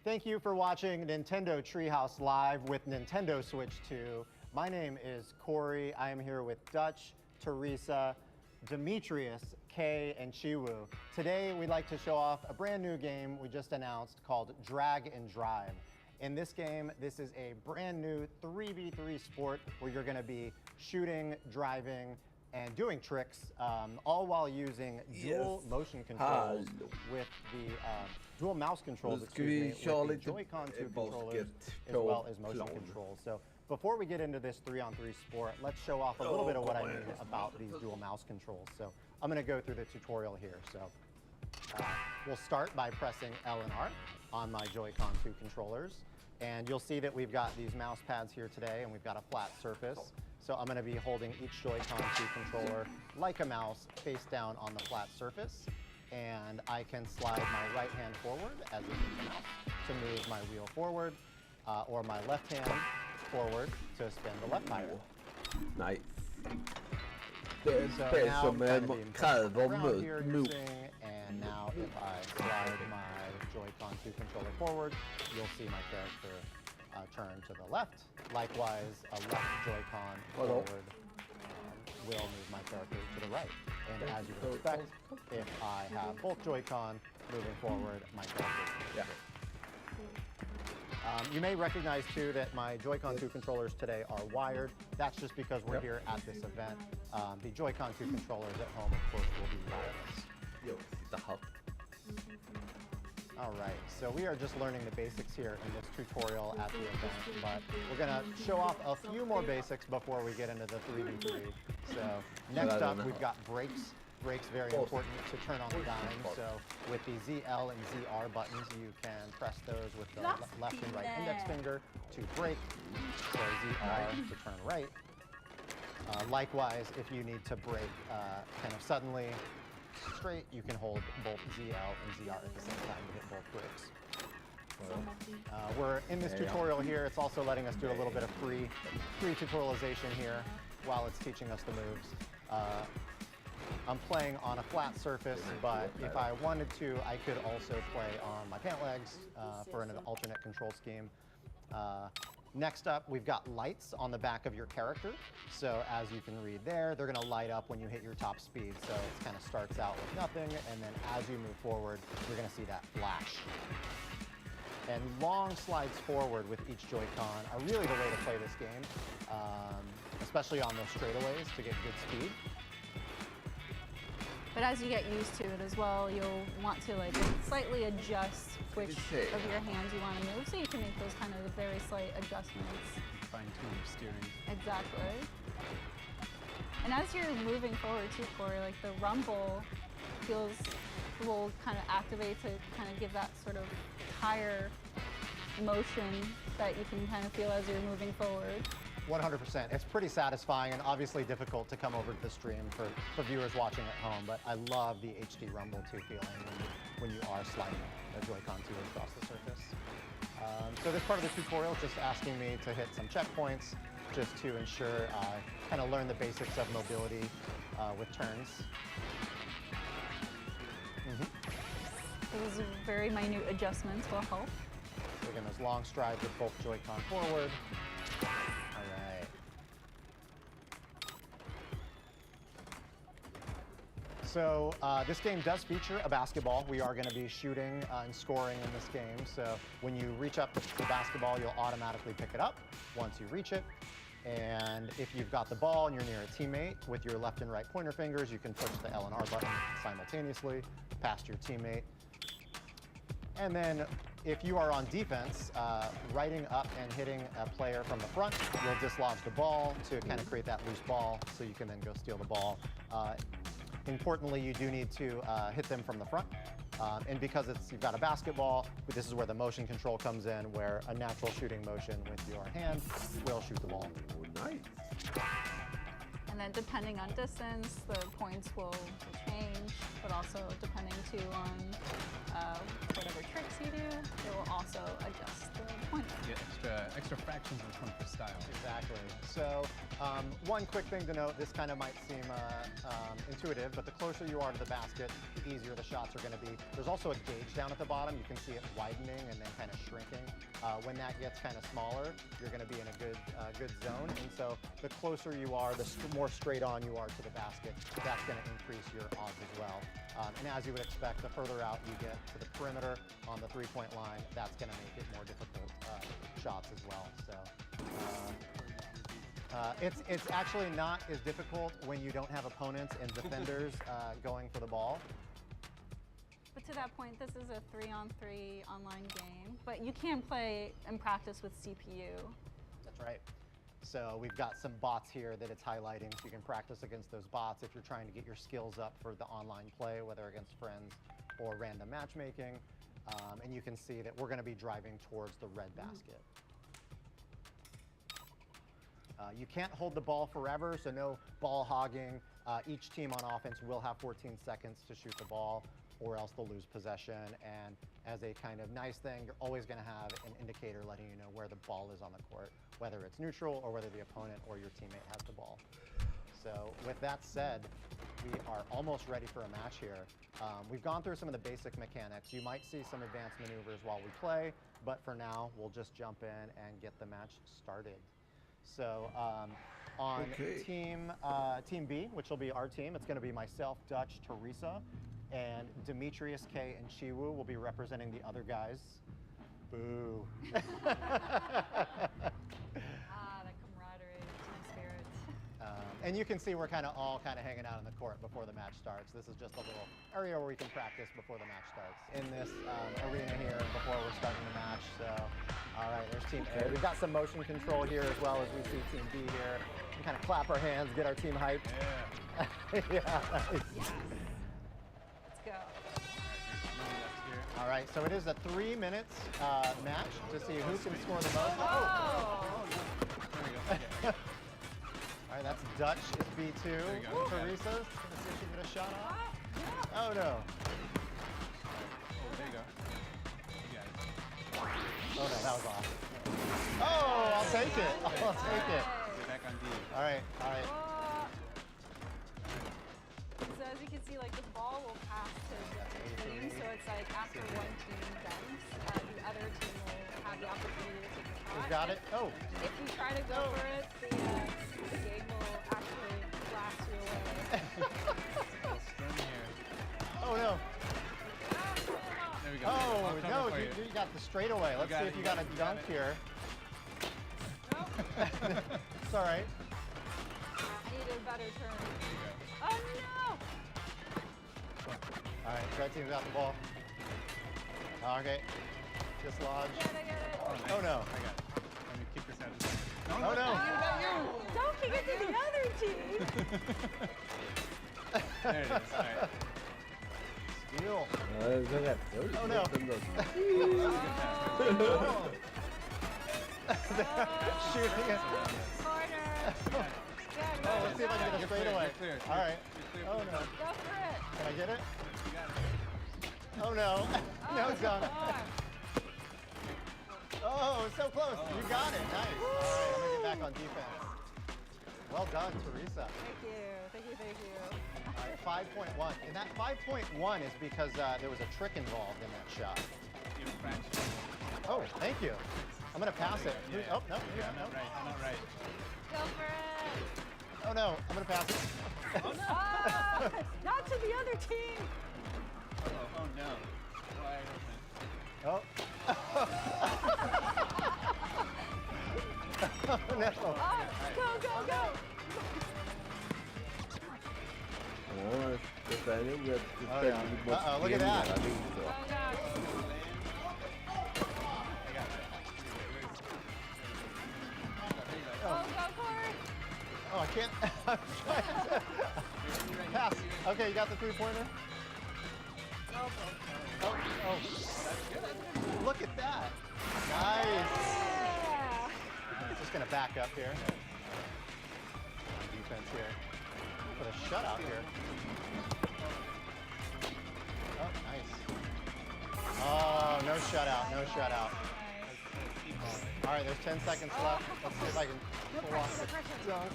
Thank you for watching Nintendo Treehouse Live with Nintendo Switch 2. My name is Corey. I am here with Dutch, Teresa, Demetrius, Kay, and Chiwu. Today, we'd like to show off a brand new game we just announced called Drag and Drive. In this game, this is a brand new 3v3 sport where you're gonna be shooting, driving, and doing tricks, all while using dual motion controls with the dual mouse controls, with the Joy-Con 2 controllers, as well as motion controls. So before we get into this 3-on-3 sport, let's show off a little bit of what I mean about these dual mouse controls. So I'm gonna go through the tutorial here. So we'll start by pressing L and R on my Joy-Con 2 controllers. And you'll see that we've got these mouse pads here today, and we've got a flat surface. So I'm gonna be holding each Joy-Con 2 controller like a mouse face down on the flat surface. And I can slide my right hand forward as if it's a mouse to move my wheel forward, or my left hand forward to spin the left tire. Nice. So now I'm gonna be around here using, and now if I slide my Joy-Con 2 controller forward, you'll see my character turn to the left. Likewise, a left Joy-Con forward will move my character to the right. And as you would expect, if I have both Joy-Con moving forward, my character. You may recognize too that my Joy-Con 2 controllers today are wired. That's just because we're here at this event. The Joy-Con 2 controllers at home, of course, will be wireless. All right, so we are just learning the basics here in this tutorial at the event, but we're gonna show off a few more basics before we get into the 3v3. So next up, we've got brakes. Brakes, very important to turn on the dime. So with the ZL and ZR buttons, you can press those with the left and right index finger to brake, so ZR to turn right. Likewise, if you need to brake kind of suddenly straight, you can hold both ZL and ZR at the same time to hit both brakes. We're in this tutorial here. It's also letting us do a little bit of free tutorialization here while it's teaching us the moves. I'm playing on a flat surface, but if I wanted to, I could also play on my pant legs for an alternate control scheme. Next up, we've got lights on the back of your character. So as you can read there, they're gonna light up when you hit your top speed. So it kind of starts out with nothing, and then as you move forward, you're gonna see that flash. And long slides forward with each Joy-Con are really the way to play this game, especially on those straightaways to get good speed. But as you get used to it as well, you'll want to like slightly adjust which of your hands you want to move, so you can make those kind of very slight adjustments. Fine-tune your steering. Exactly. And as you're moving forward too, Corey, like the rumble will kind of activate to kind of give that sort of higher motion that you can kind of feel as you're moving forward. 100%. It's pretty satisfying and obviously difficult to come over to the stream for viewers watching at home, but I love the HD Rumble 2 feeling when you are sliding the Joy-Con 2 across the surface. So this part of the tutorial is just asking me to hit some checkpoints just to ensure I kind of learn the basics of mobility with turns. Those very minute adjustments will help. So again, those long strides with both Joy-Con forward. So this game does feature a basketball. We are going to be shooting and scoring in this game. So when you reach up to the basketball, you'll automatically pick it up once you reach it. And if you've got the ball and you're near a teammate, with your left and right pointer fingers, you can push the L and R button simultaneously past your teammate. And then if you are on defense, riding up and hitting a player from the front will dislodge the ball to kind of create that loose ball, so you can then go steal the ball. Importantly, you do need to hit them from the front. And because you've got a basketball, this is where the motion control comes in, where a natural shooting motion with your hand will shoot the ball. Nice. And then depending on distance, the points will change, but also depending too on whatever tricks you do, it will also adjust the points. You get extra fractions of point per style. Exactly. So One quick thing to note, this kind of might seem intuitive, but the closer you are to the basket, the easier the shots are going to be. There's also a gauge down at the bottom. You can see it widening and then kind of shrinking. When that gets kind of smaller, you're going to be in a good zone. And so the closer you are, the more straight on you are to the basket, that's going to increase your odds as well. And as you would expect, the further out you get to the perimeter on the three-point line, that's going to make it more difficult shots as well. So. It's actually not as difficult when you don't have opponents and defenders going for the ball. But to that point, this is a 3-on-3 online game, but you can play and practice with CPU. That's right. So we've got some bots here that it's highlighting, so you can practice against those bots if you're trying to get your skills up for the online play, whether against friends or random matchmaking. And you can see that we're going to be driving towards the red basket. You can't hold the ball forever, so no ball hogging. Each team on offense will have 14 seconds to shoot the ball, or else they'll lose possession. And as a kind of nice thing, you're always going to have an indicator letting you know where the ball is on the court, whether it's neutral or whether the opponent or your teammate has the ball. So with that said, we are almost ready for a match here. We've gone through some of the basic mechanics. You might see some advanced maneuvers while we play, but for now, we'll just jump in and get the match started. So on team B, which will be our team, it's going to be myself, Dutch, Teresa, and Demetrius, K, and Chiwu will be representing the other guys. Boo. The camaraderie, team spirit. And you can see we're all hanging out in the court before the match starts. This is just a little area where we can practice before the match starts. In this arena here before we're starting the match. So, all right, there's Team A. We've got some motion control here as well as we see Team B here. We can kind of clap our hands, get our team hyped. Yeah. Yeah, nice. Yes. Let's go. All right, so it is a 3 minutes match to see who can score the most. Oh. All right, that's Dutch is B2. Teresa's gonna see if she can get a shot off. Oh no. There you go. You got it. Oh no, that was off. Oh, I'll take it. I'll take it. Get back on D. All right, all right. So as you can see, like the ball will pass to the team. So it's like after one team dunks, the other team will have the opportunity to take a shot. We've got it. Oh. If you try to go for it, the game will actually blast you away. Oh no. There we go. Oh I'll no, cover for you got the straightaway. Let's see if you got a dunk here. It's all right. I need a better turn. Oh no! All right, red team's got the ball. Okay, dislodge. I get it. Oh no. I got it. Let me kick this out of the way. Oh no. Don't kick it to the other team. There it is. All right. Steal. Oh Oh no. Shooting it. Corner. Oh, let's see if I can get a straightaway. Clear. All right. Oh no. Go for it. Can I get it? You got it. Oh no. No dunk. Oh, so close. You got it. Nice. All right, I'm gonna get back on defense. Well done, Teresa. Thank you. Thank you. Thank you. All right, 5.1. And that 5.1 is because there was a trick involved in that shot. You fraction. Oh, thank you. I'm gonna pass it. Yeah. Oh no, Yeah, I'm not right. I'm not right. Go for it. Oh no, I'm gonna pass it. Not to the other team. Oh no. Wide open. Oh. Oh no. Go. Oh, defending with Oh, yeah. Uh-oh, look at that. I think so. Oh gosh. I got it. Oh, go for it. Oh, I can't. I'm trying to pass. Okay, you got the three-pointer? Oh. Look at that. Nice. Yeah. I'm just going to back up here. Defense here. Put a shutout here. Oh, nice. Oh, no shutout. No shutout. Nice. All right, there's 10 seconds left. Let's see if I can pull off the dunk.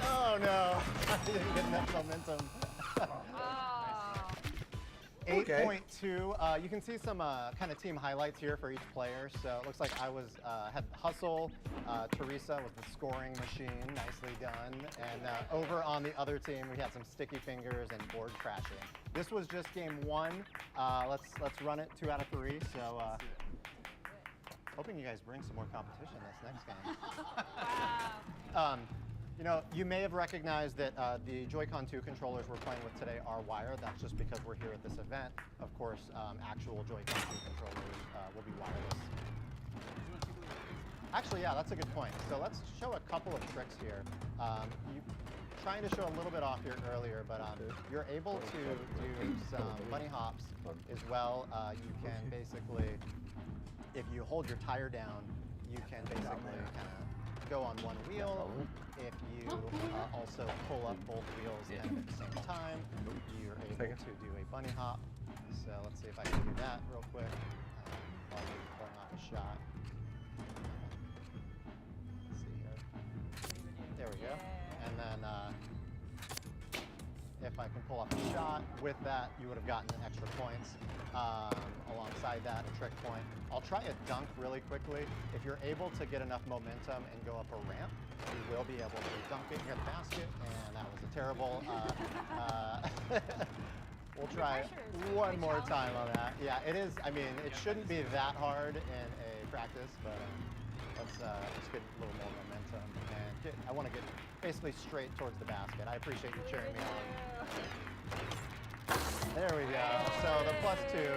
Oh no, I didn't get enough momentum. 8.2. You can see some kind of team highlights here for each player. So it looks like I had hustle. Teresa with the scoring machine, nicely done. And over on the other team, we had some sticky fingers and board crashing. This was just game 1. Let's run it 2 out of 3. So hoping you guys bring some more competition this next game. Wow. You know, you may have recognized that the Joy-Con 2 controllers we're playing with today are wired. That's just because we're here at this event. Of course, actual Joy-Con 2 controllers will be wireless. Actually, yeah, that's a good point. So let's show a couple of tricks here. Trying to show a little bit off here earlier, but you're able to do some bunny hops as well. You can basically, if you hold your tire down, you can basically kind of go on one wheel. If you also pull up both wheels kind of at the same time, you're able to do a bunny hop. So let's see if I can do that real quick while we're pulling off a shot. Let's see here. There we go. And then if I can pull off a shot with that, you would have gotten extra points. Alongside that, a trick point. I'll try a dunk really quickly. If you're able to get enough momentum and go up a ramp, you will be able to dunk it near the basket, and that was a terrible. We'll try one more time on that. Yeah, it is. I mean, it shouldn't be that hard in a practice, but let's get a little more momentum. And I want to get basically straight towards the basket. I appreciate you cheering me on. There we go. So the +2.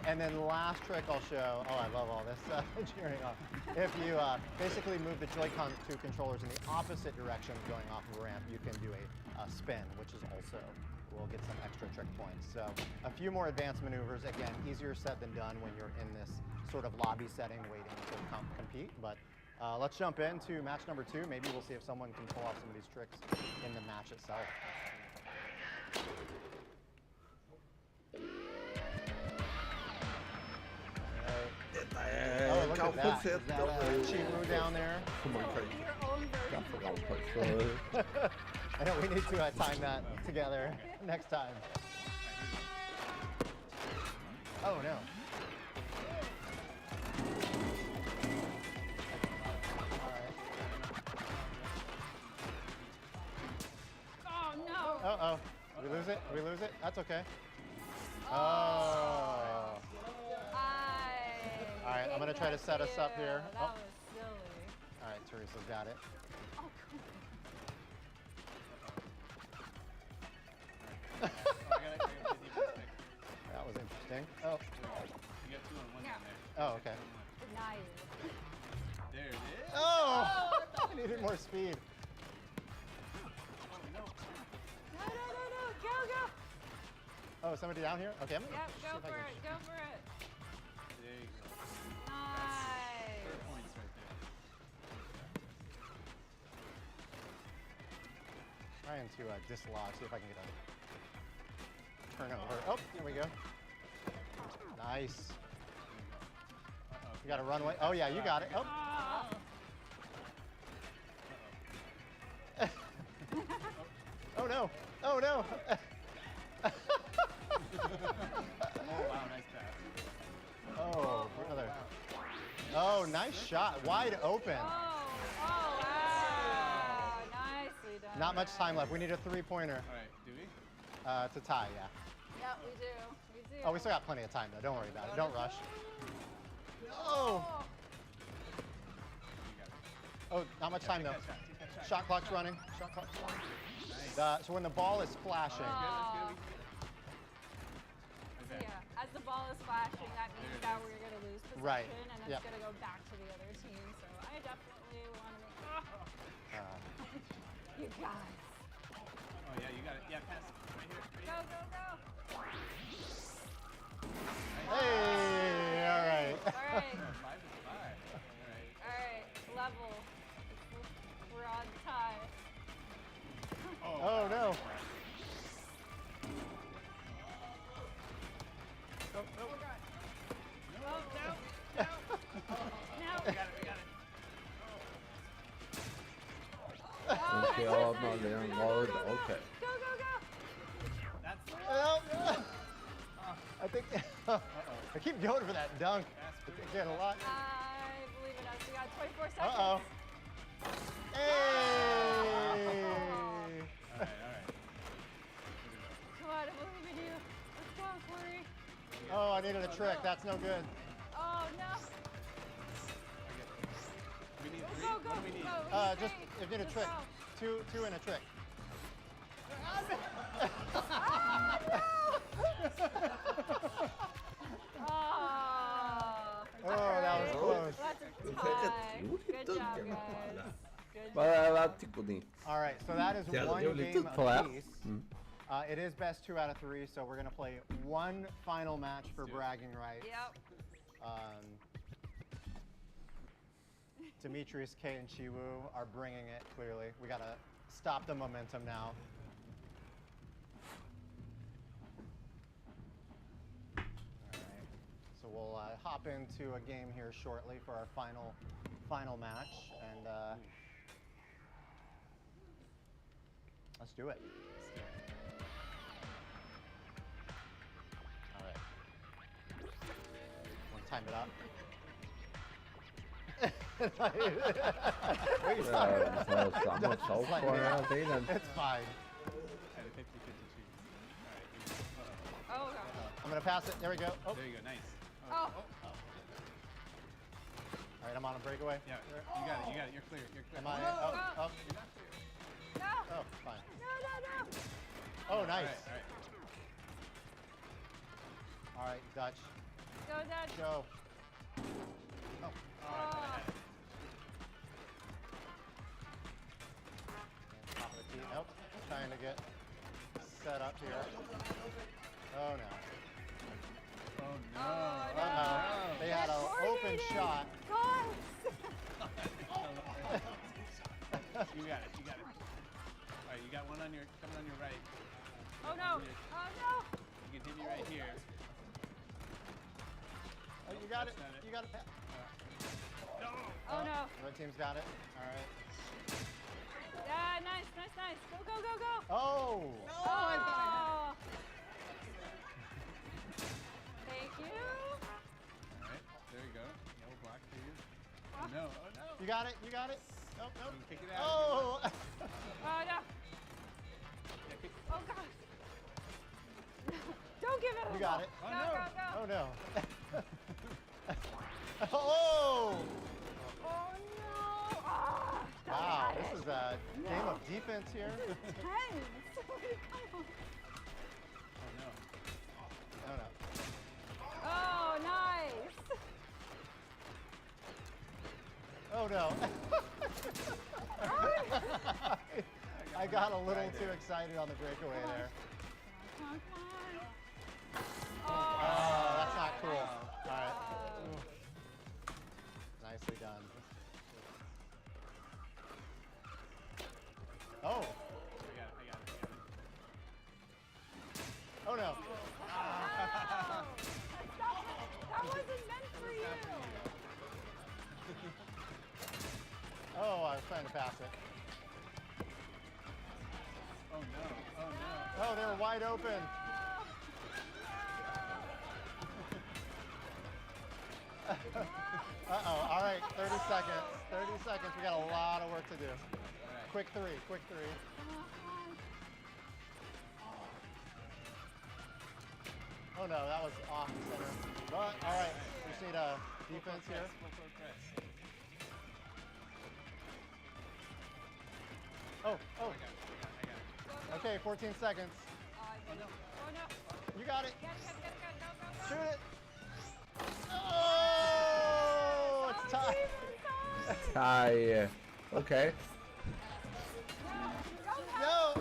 And then last trick I'll show. Oh, I love all this cheering on. If you basically move the Joy-Con 2 controllers in the opposite direction going off of a ramp, you can do a spin, which is also, we'll get some extra trick points. So a few more advanced maneuvers. Again, easier said than done when you're in this sort of lobby setting waiting to compete. But let's jump into match number 2. Maybe we'll see if someone can pull off some of these tricks in the match itself. Oh, look at that. Is that Chimu down there? I know we need to time that together next time. Oh no. Oh no. Uh-oh. We lose it? We lose it? That's okay. Oh. All right, I'm going to try to set us up here. That was silly. All right, Teresa's got it. Oh, That was interesting. Oh. You got 2 on 1 down there. Oh, okay. nice. There it is. Oh! I needed more speed. No. Go, go. Oh, somebody down here? Okay, I'm going to Yep, see go if I for can... it. Go for it. There you go. Nice. 3 points right there. Trying to dislodge, see if I can get a turnover. Oh, here we go. Nice. You got a runway. Oh, yeah, you got it. Oh. Oh, no. Oh, no. Oh, wow, nice pass. Oh, brother. Oh, nice shot. Wide open. Oh, wow. Nicely done. Not much time left. We need a 3-pointer All right, do we? to tie, yeah. Yep, we do. We do. Oh, we still got plenty of time, though. Don't worry about it. Don't rush. Oh! Oh, not much time, though. Shot clock's running. Shot clock's running. So when the ball is splashing. So yeah, as the ball is flashing, that means that we're going to lose possession, Right. and it's Yep. going to go back to the other team. So I definitely want to make. You guys. Oh, yeah, you got it. Yeah, pass it. Right here. Right Go, here. go, go. Hey, all right. All right. 5 is 5. All right. All right. Level. We're on tie. Oh, no. Marion Road. Okay. Go, go, go! I think I keep going for that dunk. I get a lot. I believe it is. We got 24 seconds. Uh-oh. Hey! All right. Come on, I believe in you. Let's go, Corey. Oh, I needed a trick. That's no good. Oh, no. We need Go, 3. go, go. What do we need? Go, Just if you need a Let's trick. go. Two and a trick. Oh, that was close. That's a tie. Good job, guys. Good Vai job. lá, Ticudinho. All right, so that is Yeah, one they only game took flat. apiece. It is best 2 out of 3, so we're gonna play one final match for bragging rights. Yep. Demetrius, K, and Chiwoo are bringing it clearly. We gotta stop the momentum now. All right, so we'll hop into a game here shortly for our final match, and let's do it. All right. Want to time it up? Wait, sorry. Estamos só fora dele. It's fine. At a 50-50 chance. Oh, God. I'm gonna pass it. There we go. Oh. There you go. Nice. Oh. All right, I'm on a breakaway. Yeah, you got it. You're clear. Am I? No. Oh, No. oh, fine. No. Oh, nice. All right. All right, Dutch. Go, Dad. Go. Oh. Oh. And top of the tee. Nope. Trying to get set up here. Oh no. Oh no. Uh-oh. They had an open shot. Guys. You got it. All right, you got one coming on your right. Oh, no. Oh, no. You continue right here. Oh, you got it. That's not it. You got it. Oh, no. The red team's got it. All right. Yeah, nice. Go. Oh. Oh. Thank you. All right, there you go. Yellow block for you. Oh no. You got it. Nope. You can kick it out. Oh. Oh, no. Oh, gosh. Don't give it a You got it. Go. Oh no. Oh. Oh, no. Ah, Wow. This is a game of defense here. Tense. Oh no. Oh no. Oh, nice. Oh no. I got a little too excited on the breakaway there. Come on. Oh, that's not cool. All right. Nicely done. Oh. I got it. Oh no. That wasn't meant for you. Oh, I was trying to pass it. Oh no. Oh, they were wide open. Uh-oh. All right, 30 seconds. 30 seconds. We got a lot of work to do. Quick three. Oh no, that was off center. But, all right, we just need a defense here. Oh. I got it. Okay, 14 seconds. Oh, no. You got it. Get it. Go. Shoot it. Oh, it's tied. Tie. Okay. No.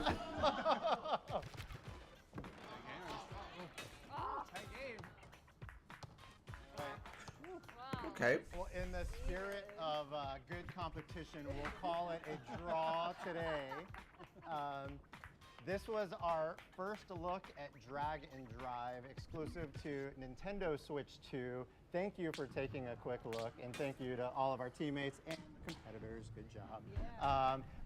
Okay. Well, in the spirit of good competition, we'll call it a draw today. This was our first look at Drag and Drive exclusive to Nintendo Switch 2. Thank you for taking a quick look, and thank you to all of our teammates and competitors. Good job.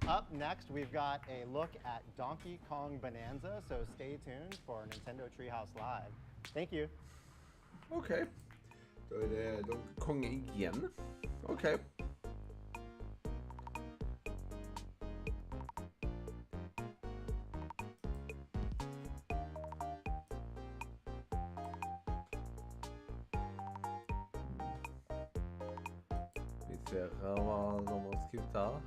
Up next, we've got a look at Donkey Kong Bonanza, so stay tuned for Nintendo Treehouse Live. Thank you. Okej. Då är det Donkey Kong igen. Okej. Vi ser vad de har skrivit här.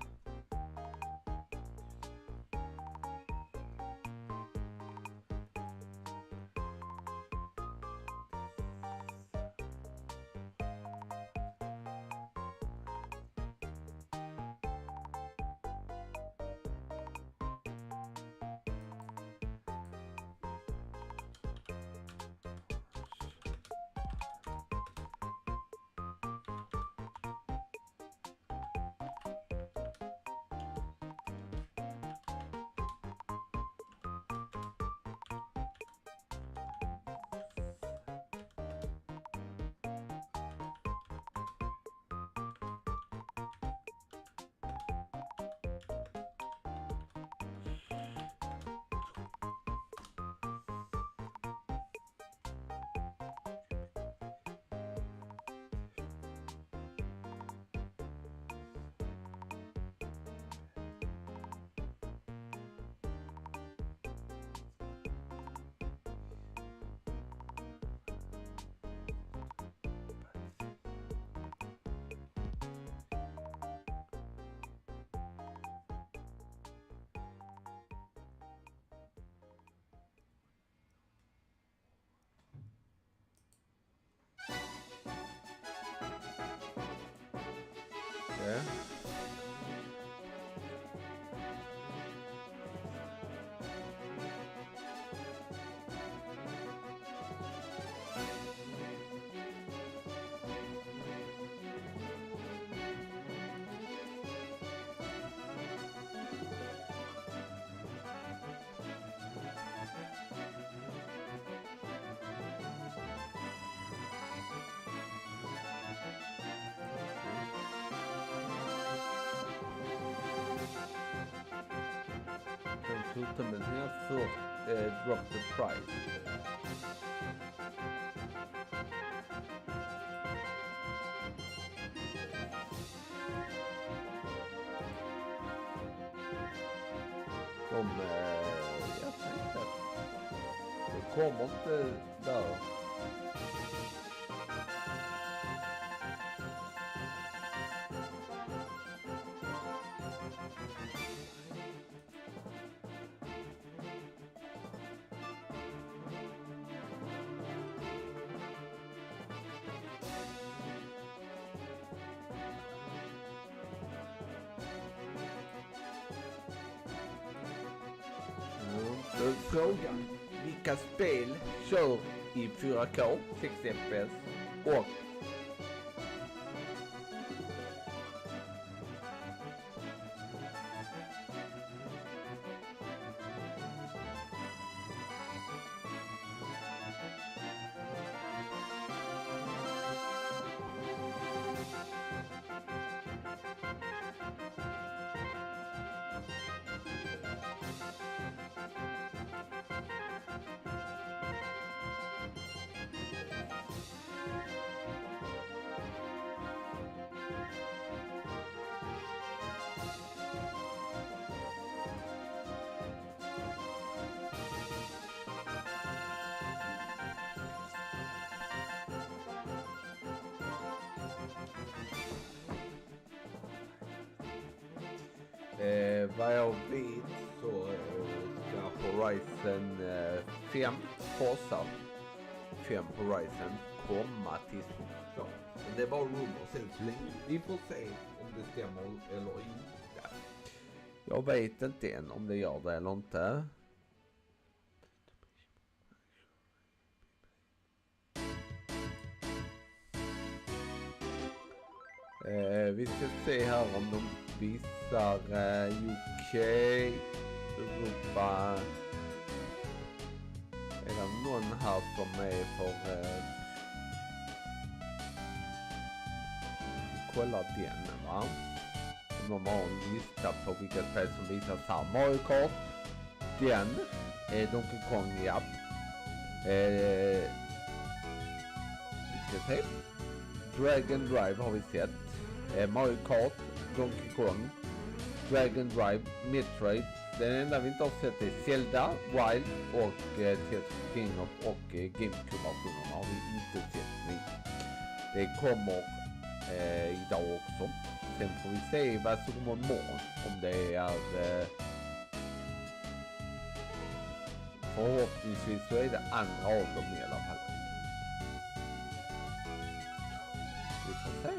Yeah. Tummen här för drop the price. Jag tänkte det kommer inte där. Frågan, vilka spel kör i 4K, 60 fps och vad jag vet så ska Horizon 5 Forza 5 Horizon komma till Switch. Men det är bara rumor sen så länge. Vi får se om det stämmer eller inte. Jag vet inte än om det gör det eller inte. Vi ska se här om de visar UK, Europa. Är det någon här som är för kolla den, va? någon har en lista på vilka spel som visar så här. Mario Kart, den, Donkey Kong, ja. Vi ska se. Dragon Drive har vi sett. Mario Kart, Donkey Kong, Dragon Drive, Metroid. Den enda vi inte har sett är Zelda, Wild och Tears of Kingdom och GameCube-versionerna har vi inte sett. Nej. Det kommer idag också. Sen får vi se vad som kommer imorgon. Om det är förhoppningsvis så är det andra av dem i alla fall. Vi får se.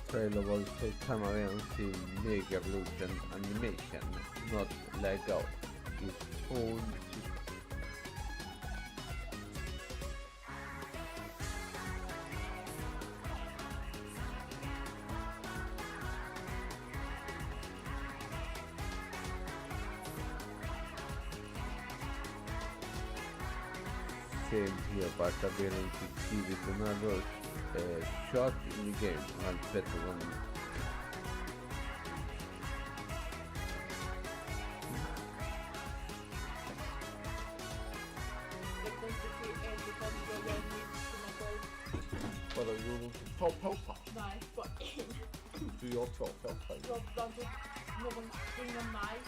Trailer was first time around seeing Mega Evolution animation, not Lego. It's all same here, but I've been able to give it another shot in the game. I'll bet one. Vadå, gjorde du två påsar? Nej, bara en. Du gör två påsar? Ingen mig.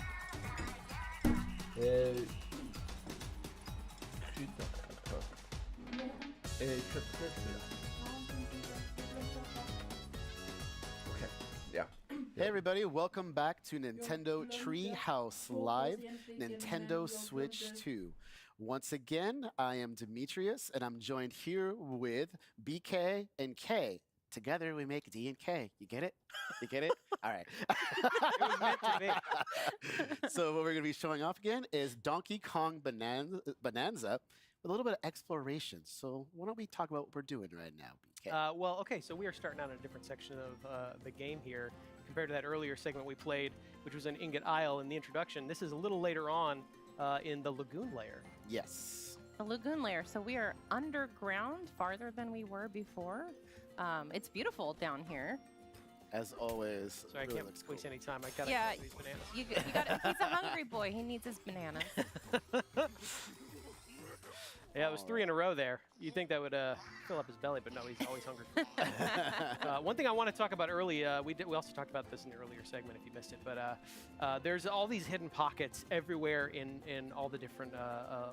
Krydda på. Köttfärsmiddag. Okay, yeah. Hey everybody, welcome back to Nintendo Treehouse Live, Nintendo Switch 2. Once again, I am Demetrius, and I'm joined here with BK and K. Together we make D and K. You get it? You get it? All right. It was meant to be. So what we're going to be showing off again is Donkey Kong Bonanza with a little bit of exploration. So why don't we talk about what we're doing right now, BK? Well, okay, so we are starting out in a different section of the game here compared to that earlier segment we played, which was an Ingot Isle in the introduction. This is a little later on in the lagoon layer. Yes. The lagoon layer. So we are underground, farther than we were before. It's beautiful down here. As always. Sorry, really I can't looks waste cool. any time. I gotta Yeah, get these bananas. you got. He's a hungry boy. He needs his bananas. Yeah, it was 3 in a row there. You'd think that would fill up his belly, but no, he's always hungry. One thing I want to talk about early, we also talked about this in the earlier segment if you missed it, but there's all these hidden pockets everywhere in all the different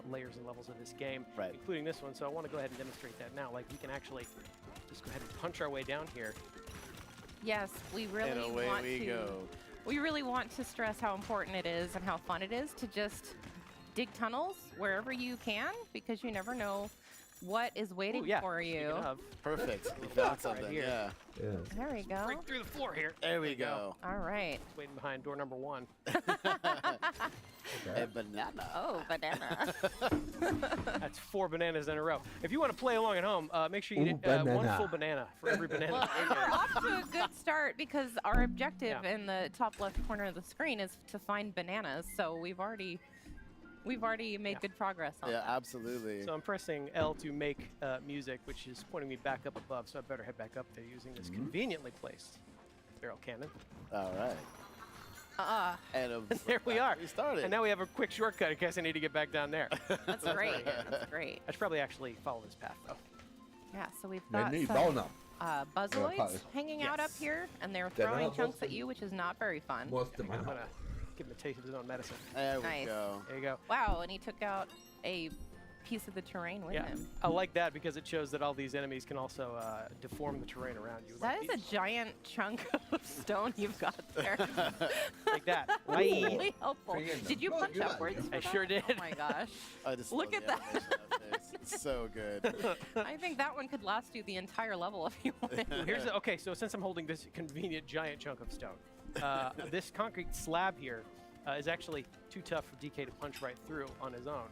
layers and levels of this game, Right. including this one. So I want to go ahead and demonstrate that now. Like, we can actually just go ahead and punch our way down here. Yes, we really And away want we to. go. We really want to stress how important it is and how fun it is to just dig tunnels wherever you can, because you never know what is waiting Ooh, yeah, for you. speaking of, Perfect. You found something. here. Yeah. Yes. There we go. break through the floor here. There we go. All right. It's waiting behind door number 1. A banana. Oh, banana. That's 4 bananas in a row. If you want to play along at home, make sure you Ooh, get one banana. full banana for every banana. Well, and we're off to a good start because our objective Yeah. in the top left corner of the screen is to find bananas. So we've already made good progress on Yeah, that. absolutely. So I'm pressing L to make music, which is pointing me back up above, so I better head back up there using this conveniently placed barrel cannon. All right. And There we are. We started. And now we have a quick shortcut in case I need to get back down there. That's great. That's great. I should probably actually follow this path, though. Yeah, so we've Men got ny some bana. buzzoids Paris. hanging out up Yes. here, and they're Den här throwing chunks måste- at you, which is not very fun. Måste man I'm ha. gonna give him a taste of his own medicine. There we Nice. go. There you go. Wow, and he took out a piece of the terrain with him. I like that because it shows that all these enemies can also deform the terrain around you. That is a giant chunk of stone you've got there. like that. That's really helpful. Did you punch upwards? I for sure that? did. Oh my gosh. I just Look love at the that. animation of that face. It's so good. I think that one could last you the entire level if you wanted. Here's okay. So since I'm holding this convenient giant chunk of stone, this concrete slab here is actually too tough for DK to punch right through on his own.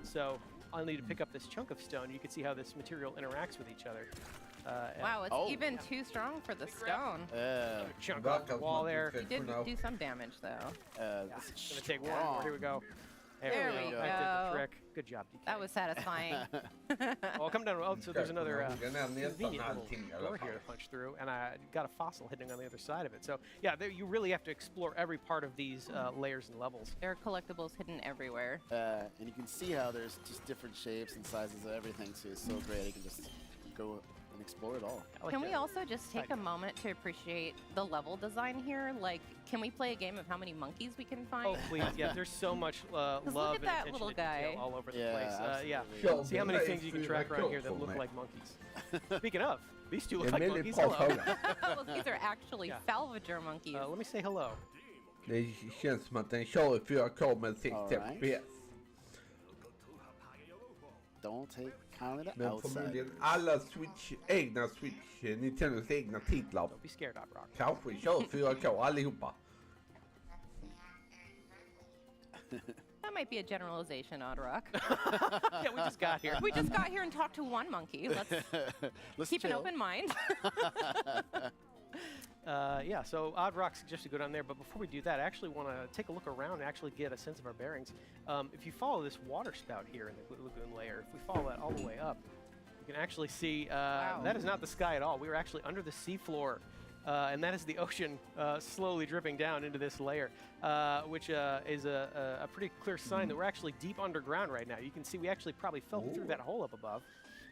So I'll need to pick up this chunk of stone. You can see how this material interacts with each other. Wow, it's even too strong for the stone. Chunk off the wall there. You did do some damage though. This Gonna take one more. Here we go. There we go. That did the trick. Good job, DK. That was satisfying. Well, come down. Oh, so there's another convenient little door here to punch through, and I got a fossil hidden on the other side of it. So yeah, you really have to explore every part of these layers and levels. There are collectibles hidden everywhere. and you can see how there's just different shapes and sizes of everything too. It's so great. You can just go and explore it all. Can we also just take a moment to appreciate the level design here? Like, can we play a game of how many monkeys we can find? Oh, please. Yeah, there's so much love look at and that attention little to detail guy. all over the Yeah, place. Yeah. absolutely. See how many things you can track around here that look like monkeys. Speaking of, these two look like monkeys. Hello. Well, these are actually salvager monkeys. Let me say hello. Det känns som att den kör i 4K med 60 FPS. Don't take count it Men outside. förmodligen alla egna Switch, Nintendos egna titlar, Don't be scared, Rock. kanske kör 4K allihopa. That might be a generalization, Oddrock. Yeah, we just got here. We just got here and talked to one monkey. Let's keep an chill. open mind. Yeah, so Oddrock suggested go down there, but before we do that, I actually want to take a look around and actually get a sense of our bearings. If you follow this water spout here in the lagoon layer, if we follow that all the way up, you can actually see that is not the sky at all. We are actually under the seafloor, and that is the ocean slowly dripping down into this layer, which is a pretty clear sign that we're actually deep underground right now. You can see we actually probably fell through that hole up above,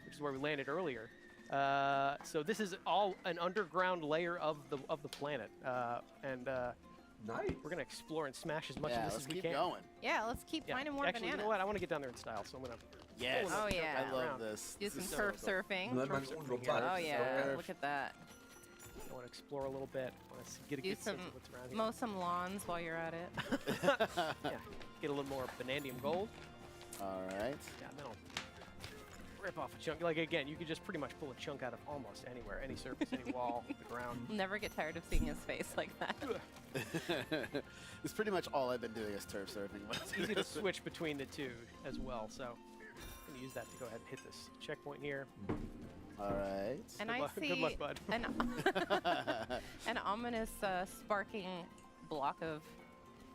which is where we landed earlier. So this is all an underground layer of the planet, and nice. We're gonna explore and smash as much of this as we can. Going. Yeah, let's keep finding more Actually, bananas. you know what? I want to get down there in style, so I'm gonna. Yes. Oh yeah. I love this. Do This some is so surf cool. surfing. Oh Oh yeah, look at that. I want to explore a little bit. I want to get a Do good some, sense of what's around here. mow some lawns while you're at it. Yeah, get a little more vanadium gold. All right. Yeah, then I'll rip off a chunk. Like again, you could just pretty much pull a chunk out of almost anywhere, any surface, any wall, the ground. Never get tired of seeing his face like that. It's pretty much all I've been doing is turf surfing. It's easy to switch between the two as well, so I'm gonna use that to go ahead and hit this checkpoint here. All right. And Good I luck- see good luck, bud. an ominous sparking block of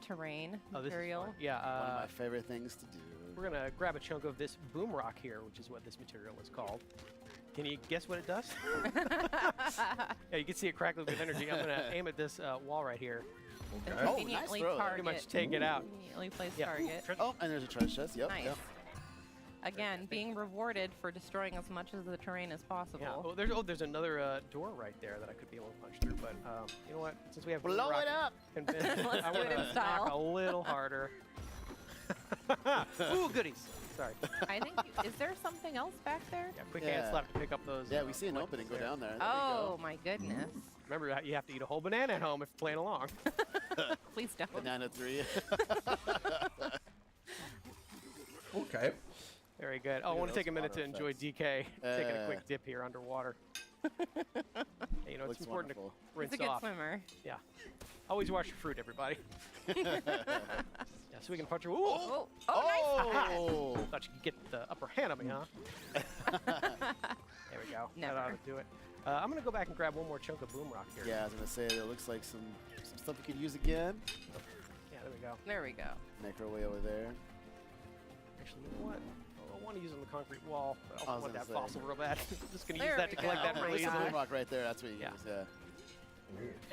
terrain Oh, this is material. fun. Yeah, One of my favorite things to do. we're gonna grab a chunk of this boom rock here, which is what this material is called. Can you guess what it does? Yeah, you can see it crackling with energy. I'm gonna aim at this wall right here. And Oh, nice conveniently throw. target. Pretty much take it out. Conveniently place Yeah. target. Oh, and there's a treasure chest. Yep. Nice. Yep. Again, being rewarded for destroying as much of the terrain as possible. Yeah. There's another door right there that I could be able to punch through. But you know what? Since we have boom Blow rock it up. convinced, Let's I do it want in to style. knock a little harder. Ooh, goodies. Sorry. I think. Is there something else back there? Yeah, quick hand Yeah. slap to pick up those. Yeah, we see an opening. Go there. down there. There Oh my goodness! Remember, you have to eat a whole banana at home if you're playing along. Please don't. you go. Banana 3. Okay. Very good. Oh, I want to take a minute to enjoy DK taking a quick dip here underwater. Hey, you know, it's Looks important wonderful. to rinse He's a good off. swimmer. Yeah. Always wash your fruit, everybody. Yeah, so we can punch her. Ooh! Oh, nice. Oh. Thought you could get the upper hand on me, huh? There we go. Never. That ought to do it. I'm going to go back and grab one more chunk of boom rock here. Yeah, I was gonna say there looks like some stuff we could use again. Yeah, there we go. There we go. Make our way over there. Actually, you know what? I want to use it on the concrete wall, but I I was want gonna that say. fossil real bad. Just going to There use that we to collect go. that Oh my really There's easily. a rock right there. That's what you Yeah. use. Yeah.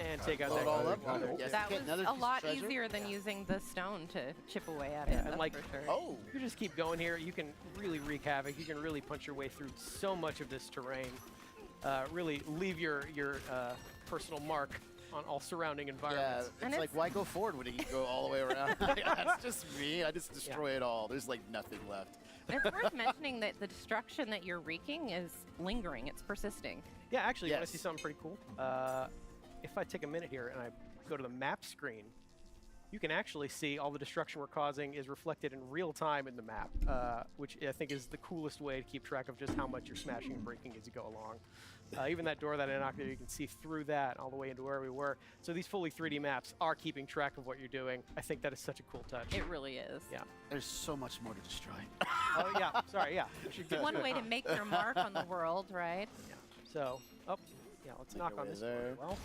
And take out Blow that it all other up. water. Yes, That okay, was another a piece of lot treasure. easier than using the stone to chip away at it. Yeah, and that's like- for sure. Oh. You just keep going here. You can really wreak havoc. You can really punch your way through so much of this terrain. Really leave your personal mark on all surrounding Yeah, environments. it's And like, it's- why go forward when you can go all the way around? That's just me. I just destroy it all. There's like nothing left. And it's worth mentioning that the destruction that you're wreaking is lingering. It's persisting. Yeah, actually, you want Yes. to see something pretty cool? If I take a minute here and I go to the map screen, you can actually see all the destruction we're causing is reflected in real time in the map, which I think is the coolest way to keep track of just how much you're smashing and breaking as you go along. Even that door that I knocked there, you can see through that all the way into where we were. So these fully 3D maps are keeping track of what you're doing. I think that is such a cool touch. It really is. Yeah. There's so much more to destroy. Oh, yeah. Sorry, yeah. We should get One to it. way to make your mark on the world, right? So, yeah, let's knock your on way this there. door as well.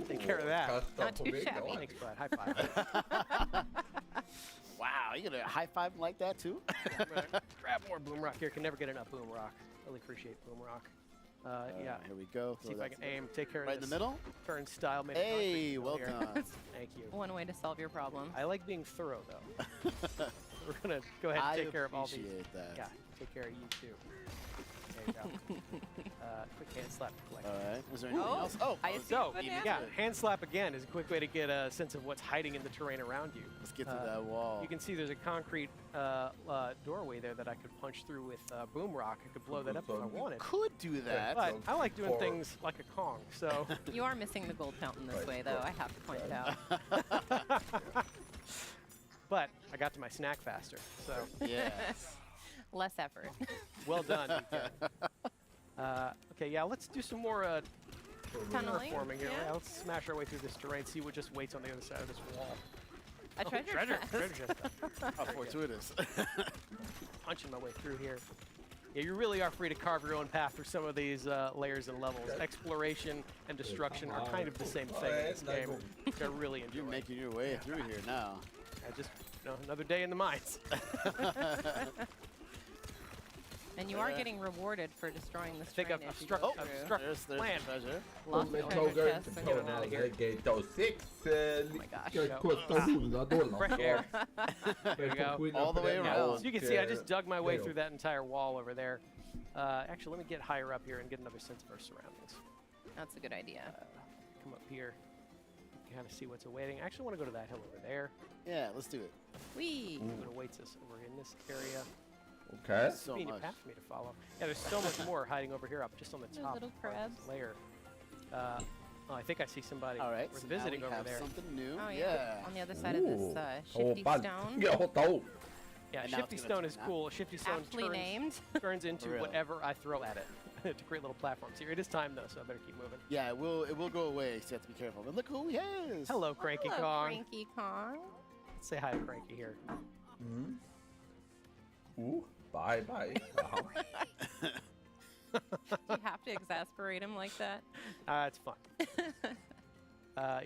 Take care of that. Not too shabby. Thanks, bud. High five. Wow, you gonna high five him like that too? I'm gonna grab more boom rock here. Can never get enough boom rock. Really appreciate boom rock. Yeah. Here we go. See if Throw I that can aim. Take care right of in this the middle. turnstile. Made of Hey, concrete well here. done. Thank you. One way to solve your problem. I like being thorough, though. We're gonna go ahead and take care of all these. appreciate that. Yeah, take care of you too. There you go. Quick hand slap to collect. All right. Was there anything Oh, else? Oh, I oh, see So, banana. yeah, hand slap again is a quick way to get a sense of what's hiding in the terrain around you. let's get through that wall. You can see there's a concrete doorway there that I could punch through with boom rock. I could blow that up if I wanted. could do that. But I like doing For- things like a Kong, so You are missing the gold fountain this Right, way, though. I have to point it out. but I got to my snack faster. So Yes. Less effort. well done. DK. Okay, yeah, let's do some more Tunneling. terraforming here. Yeah. Yeah, let's smash our way through this terrain, see what just waits on the other side of this wall. A treasure chest. Treasure chest. How fortuitous. Punching my way through here. Yeah, you really are free to carve your own path through some of these layers and levels. Exploration and destruction are kind of the same thing in this game, which I really enjoy. You're making your way through here now. I just, another day in the mines. And you are getting rewarded for destroying this Think terrain I've as you go struck- through. I've struck- There's Land. the treasure. Lots of Tåget treasure chests. på and Get him out of here. gate 6 my gosh. kostar $100. Fresh air. There you go. All the way Yeah, around. so you can see I just dug my way yeah. through that entire wall over there. Actually, let me get higher up here and get another sense of our surroundings. That's a good idea. Come up here, kind of see what's awaiting. I actually want to go to that hill over there. Yeah, let's do it. Whee! See what awaits us over in this area. Okay. So Convenient much. path for me to follow. Yeah, there's so much more hiding over here up just on the Those top little part of this crabs. layer. Oh, I think I see somebody. All right. We're So visiting now we over have there. something new. Oh, yeah. Yeah. On the other side of this Ooh. shifty Hoppa. stone. Ja, hoppa. Yeah, And now Shifty it's gonna Stone turn is that. cool. Shifty Stone Aptly named. turns into Really? whatever I throw at it to create little platforms here. It is time though, so I better keep moving. Yeah, it will go away, so you have to be careful. But look who he is. Hello, Cranky Hello, Kong. Cranky Kong. Let's say hi to Cranky here. Ooh, bye bye. Do you have to exasperate him like that? It's fun.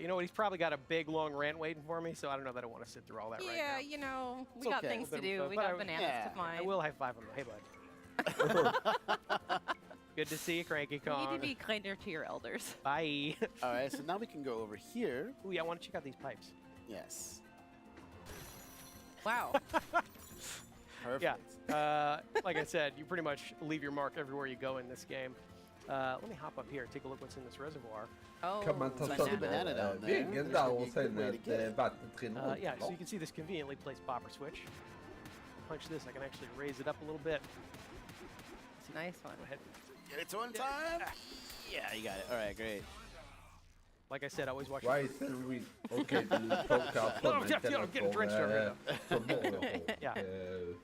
You know what? He's probably got a big, long rant waiting for me, so I don't know that I want to sit through all that right Yeah, now. you know, we It's got okay. things Little to bit of do. both, We but got I- bananas yeah, to I find. will high five him. Hey, bud. Good to see you, Cranky You need Kong. to be kinder to your elders. Bye. All right, so now we can go over here. Ooh, yeah, I want to check out these pipes. Yes. Wow. Perfect. Yeah. Like I said, you pretty much leave your mark everywhere you go in this game. Let me hop up here, take a look what's in this reservoir. Oh, Kan man ta Banana. sönder Banana down there. väggen There's där gonna be och a sen good way to ett get it. vattnet rinner ut? Yeah, so eller? you can see this conveniently placed popper switch. Punch this, I can actually raise it up a little bit. nice one. Go ahead. Get it to on time. Yeah, you got it. All right, great. Like I said, I always watch. Why is det real? Okej, du plockar No, från yeah, I'm getting drenched over here, från morgonhåll. Yeah.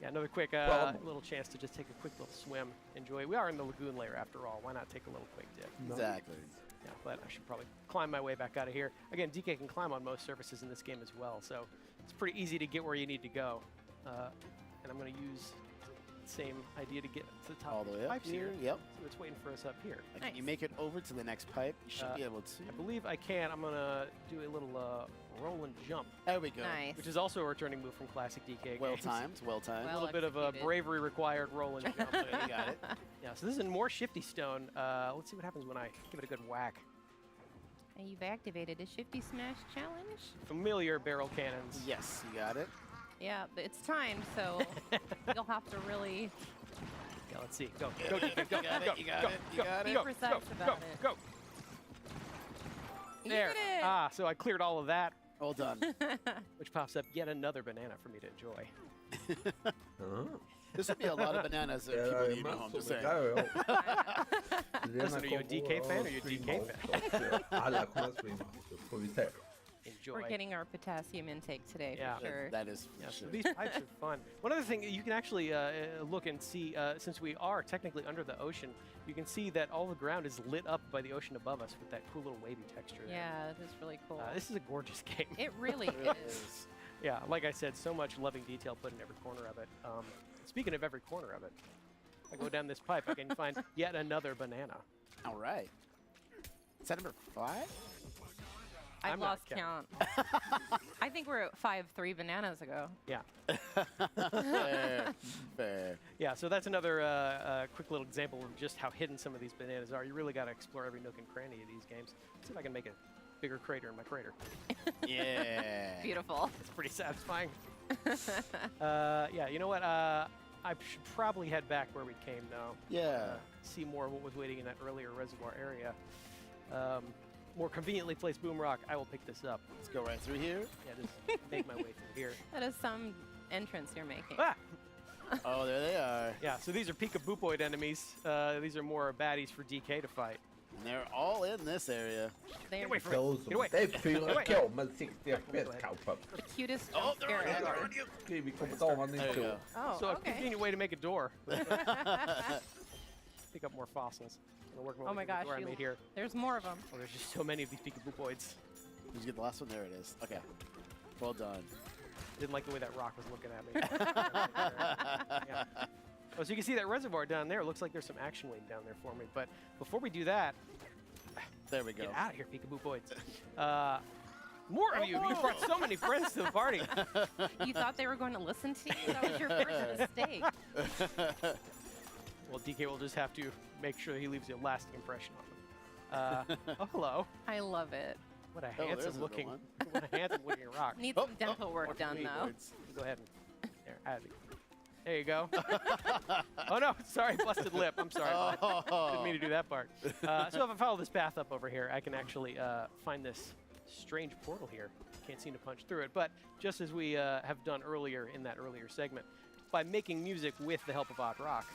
Yeah, another quick Well- little chance to just take a quick little swim, enjoy. We are in the lagoon layer after all. Why not take a little quick dip? Exactly. Yeah, but I should probably climb my way back out of here. Again, DK can climb on most surfaces in this game as well, so it's pretty easy to get where you need to go. And I'm going to use the same idea to get to the top All of the the way up pipes here. here. Yep. See what's waiting for us up here. Like, Can you Nice. make it over to the next pipe? You should be able to. I believe I can. I'm going to do a little roll and jump, There we go. Nice. which is also a returning move from classic DK Well games. timed. Well timed. A Well little bit of executed. bravery required roll and jump. You got it. Yeah, so this is more Shifty Stone. Let's see what happens when I give it a good whack. And you've activated a Shifty Smash challenge. Familiar barrel cannons. Yes, you got it. Yeah, but it's timed, so you'll have to really Yeah, let's see. Go, go, DK, go, You got it, go, you got go, it, you go, got it. be go, precise go, about go, it. go. You There. did it! Ah, so I cleared all of that, Well done. which pops up yet another banana for me to enjoy. This would be a lot of bananas if people eat at home. Just saying. Listen, are you a DK fan or are you a DK fan? Alla kommer streama, så får vi se. Enjoy. We're getting our potassium intake today, Yeah. for sure. That is Yeah, for so sure. these pipes are fun. One other thing, you can actually look and see, since we are technically under the ocean, you can see that all the ground is lit up by the ocean above us with that cool little wavy texture there. Yeah, it is really cool. This is a gorgeous game. It really It really is. is. Yeah, like I said, so much loving detail put in every corner of it. Speaking of every corner of it, I go down this pipe, I can find yet another banana. All right. Is that number 5? I've I'm not lost count. I think we're at 5-3 bananas ago. Yeah. Fair. Fair. Yeah, so that's another quick little example of just how hidden some of these bananas are. You really got to explore every nook and cranny of these games. Let's see if I can make a bigger crater in my crater. Yeah. Beautiful. It's pretty satisfying. Yeah, you know what? I should probably head back where we came now. Yeah. See more of what was waiting in that earlier reservoir area. More conveniently placed boom rock. I will pick this up. Let's go right through here. Yeah, just make my way through here. That is some entrance you're making. Ah! Oh, there they are. Yeah, so these are Peekaboopoid enemies. These are more baddies for DK to fight. And they're all in this area. They're away from Kills Get away. them. Det är 4 away. kill med 60 FPS cowpup. the cutest Oh, jump they're scare on you. ever. They're on you. Okej, vi kommer ta honom There you inte. go. Oh, So a okay. convenient way to make a door. Pick up more fossils. I'm gonna work my Oh way my through the gosh, door I made here. there's more of them. Oh, there's just so many of these Peekaboopoids. Did you get the last one? There it is. Okay. Well done. Didn't like the way that rock was looking at me. Yeah. Oh, so you can see that reservoir down there. Looks like there's some action waiting down there for me. But before we do that, There we go. get out of here, Peekaboopoids. More of you. You brought so many friends to the party. You thought they were going to listen to you? That was your first mistake. Well, DK will just have to make sure he leaves a lasting impression on them. Oh, hello. I love it. What a there's handsome another looking, one. what a handsome looking rock. Need Oh, some dental work done, though. Go ahead and there you go. Oh no, sorry, busted lip. I'm sorry. Didn't mean to do that part. So if I follow this path up over here, I can actually find this strange portal here. Can't seem to punch through it, but just as we have done earlier in that earlier segment, by making music with the help of Odd Rock,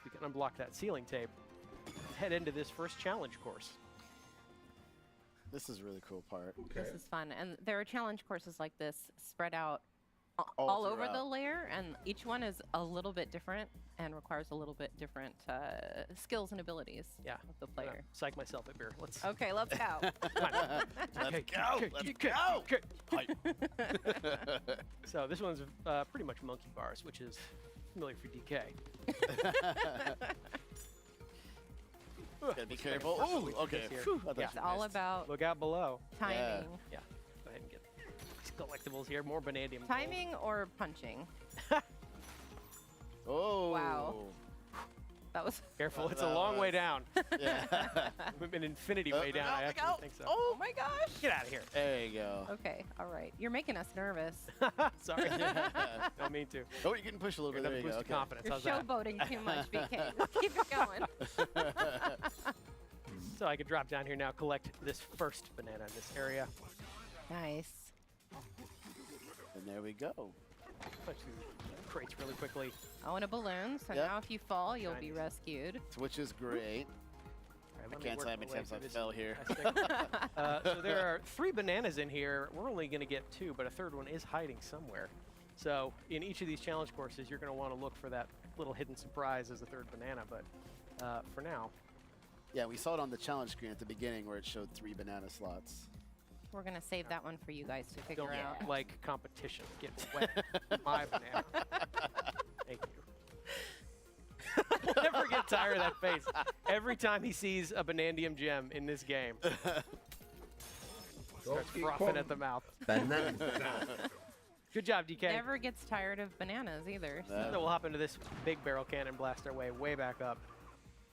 we can unblock that ceiling tape, head into this first challenge course. This is a really cool part. This is fun. And there are challenge courses like this spread out All all over the throughout. layer, and each one is a little bit different and requires a little bit different skills and abilities Yeah. of the I'm gonna player. Psych myself up here. Let's. Okay, let's go. Let's go. Let's go. Okay. So this one's pretty much monkey bars, which is familiar for DK. Gotta be careful. Oh, okay. Here. Phew, I thought Yeah. It's you all missed. about Look out below. timing. Yeah. Go ahead and get these collectibles here. More vanadium. gold. Timing or punching? Oh. Wow. That was. Careful, it's a That long way was- down. Yeah. An infinity way down. I actually think so. Oh my gosh. Get out of here. There you go. Okay, all right. You're making us nervous. Sorry. Don't mean to. Oh, you can push a little bit. Another There you boost go. of Okay. confidence. You're How's that? showboating too much, BK. Let's keep it going. So I could drop down here now, collect this first banana in this area. Nice. And there we go. Punch through the crates really quickly. Oh, and a balloon. So Yep. now if you fall, you'll be Nice. rescued. Which is great. All right, I let me can't work tell how my many way times through I this fell here. aspect. So there are 3 bananas in here. We're only going to get 2, but a third one is hiding somewhere. So in each of these challenge courses, you're going to want to look for that little hidden surprise as a third banana. But for now, Yeah, we saw it on the challenge screen at the beginning where it showed 3 banana slots. We're going to save that one for you guys to figure don't out. like competition. Get wet with my banana. Thank you. We'll never get tired of that face. Every time he sees a banandium gem in this game, starts frothing at the mouth. Banana. Good job, DK. Never gets tired of bananas either. So. So we'll hop into this big barrel cannon, blast our way back up,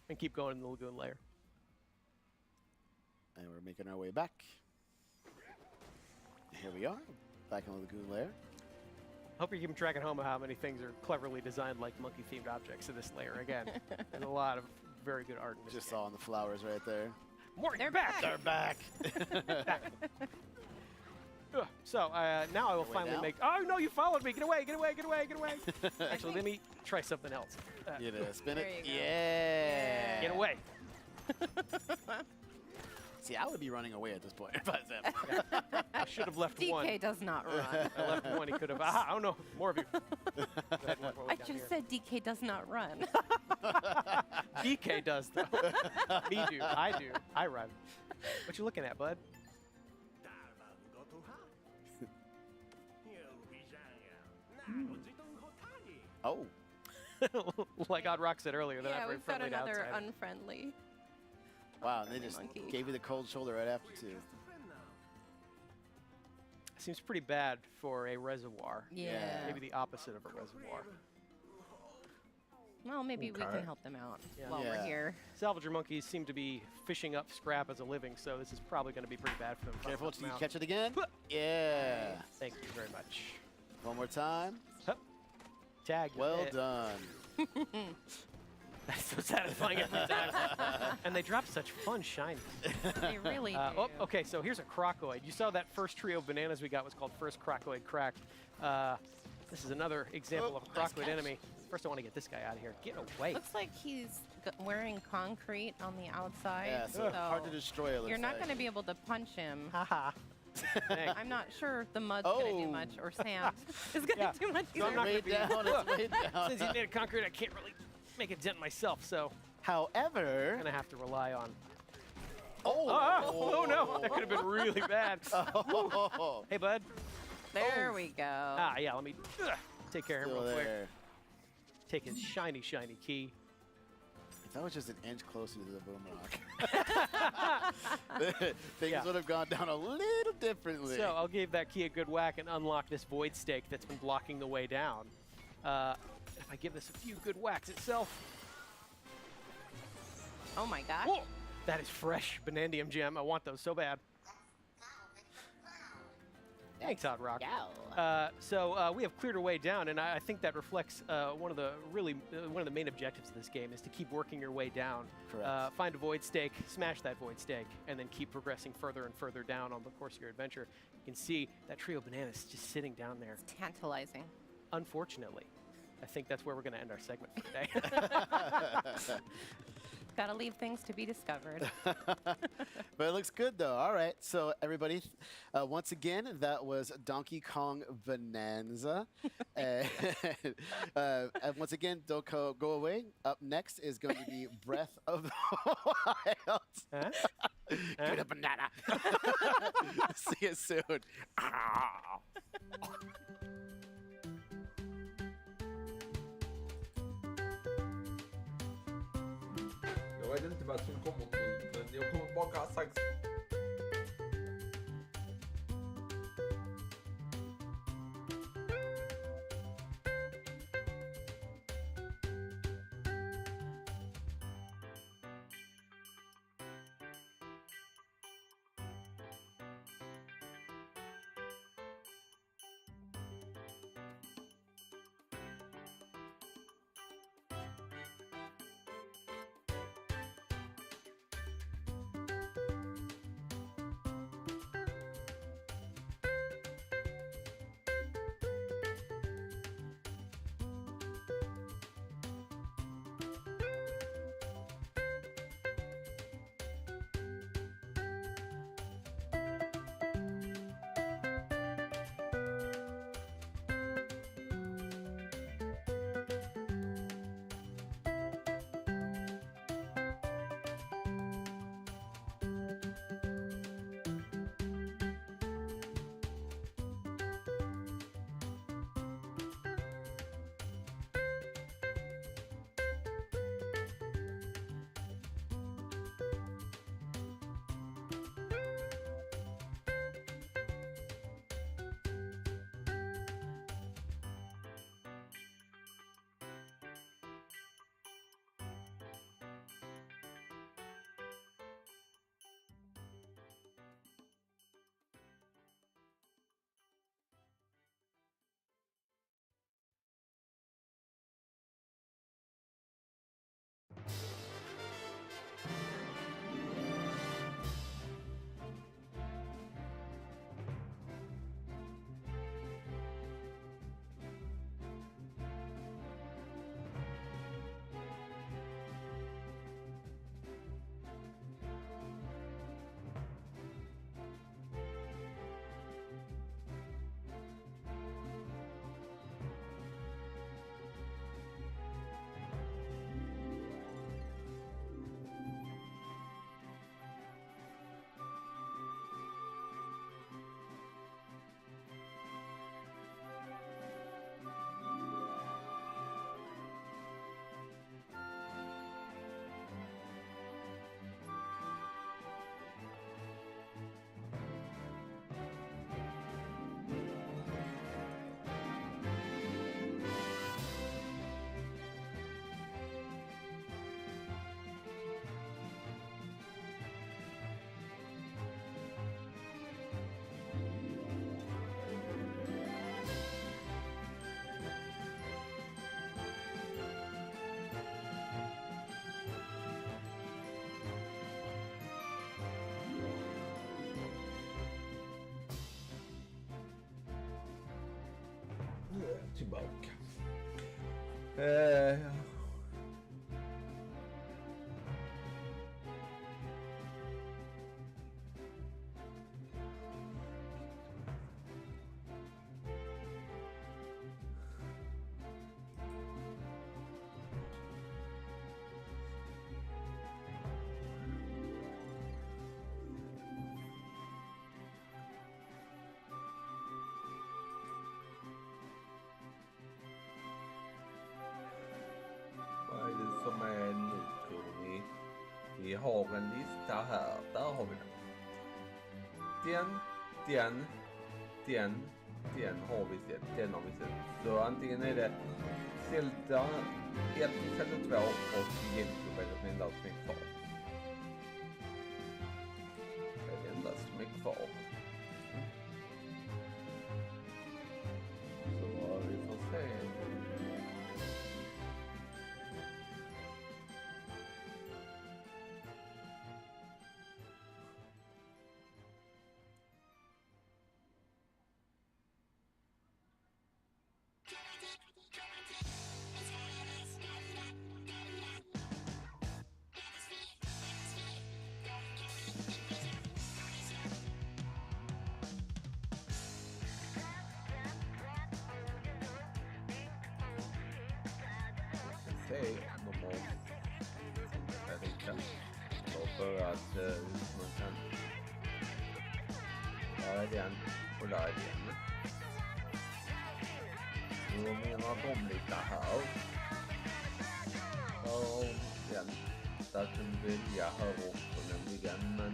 and keep going in the lagoon layer. And we're making our way back. Here we are, back in the lagoon lair. Hope you're keeping track at home of how many things are cleverly designed like monkey-themed objects in this layer. Again, there's a lot of very good art in this Just game. saw on the flowers right there. Morty, They're back. They're back. So now I will Way finally down? make. Oh no! You followed me. Get away! Get away! Get away! Get away! Actually, let me try something else. You know, spin There it. you go. Yeah. Get away! See, I would be running away at this point. If I was them. I should have left one. DK does not run. I left one. He could have. I don't know. More of you. Go ahead, work I down just here. said DK does not run. DK does though. Me do. I do. I run. What you looking at, bud? Oh. Like Odd Rock said earlier, they're Yeah, not very we've got friendly to another outsiders. unfriendly. Wow, and they just Monkey. gave you the cold shoulder right after, too. Seems pretty bad for a reservoir. Yeah. Maybe the opposite of a reservoir. Well, maybe we Okay. can help them out Yeah. while Yeah. we're here. Salvager monkeys seem to be fishing up scrap as a living, so this is probably going to be pretty bad for them. Careful, Fuck till you them catch it again. Yeah. out. Thank you very much. One more time. Tag. Well hit. done. That's so satisfying every time. And they drop such fun shinies. They really do. Oh, okay, so here's a crocoid. You saw that first trio of bananas we got was called First Crocoid Crack. This is another example Oh, of a nice crocoid catch. enemy. First, I want to get this guy out of here. Get away. Looks like he's wearing concrete on the outside. Yeah, so hard to destroy, it looks You're not like. going to be able to punch him. Haha. Thanks. I'm not sure the mud's going to do Oh. much or sand is going to Yeah. do much So I'm either. not way gonna be- down, it's way down. Since he's made of concrete, I can't really make a dent myself, so However, I'm going to have to rely on... oh, Oh, no, that could have been really bad. oh, Hey, bud. There we go. Yeah, let me take care of him still real quick. there. Take his shiny, shiny key. If that was just an inch closer to the boomrock, things Yeah. would have gone down a little differently. So I'll give that key a good whack and unlock this void stake that's been blocking the way down. If I give this a few good whacks itself... Oh my gosh. Whoa! That is fresh Banandium gem. I want those so bad. Thanks, Odd Rock. So we have cleared our way down, and I think that reflects one of the main objectives of this game is to keep working your way down. Correct. Find a void stake, smash that void stake, and then keep progressing further and further down on the course of your adventure. You can see that trio of bananas just sitting down there. It's tantalizing. Unfortunately, I think that's where we're going to end our segment for today. Gotta leave things to be discovered. But it looks good, though. All right. So, everybody, once again, that was Donkey Kong Bonanza. And once again, don't go away. Up next is going to be Breath of the Wild. Huh? Give me a banana. See you soon. Jag vet inte vad som kommer nu, men jag kommer bara ha sagt tillbaka. Vad är det som är nu tror ni? Vi har en lista här. Där har vi den. Den har vi sett. Den har vi sett. Så antingen är det Zelda 1, Zelda 2 och GameCube är det enda som är kvar. Det är det enda som är kvar. Så vi får se. Se om de har för att man kan göra den och lära den. Då menar de lite här. Och den där kan välja här också nämligen, men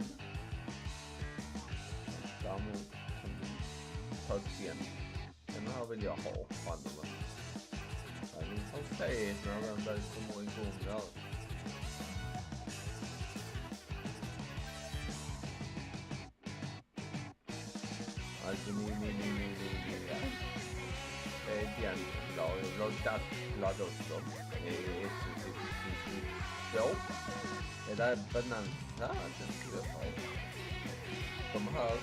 däremot kan du ta den här vill jag ha fan. Vi får se när den väl kommer igång där. Alltså nej. Det är den glad också. Det är så. Det där Bonanza, den skulle jag ha. De här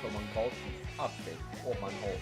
får man gratis update om man har.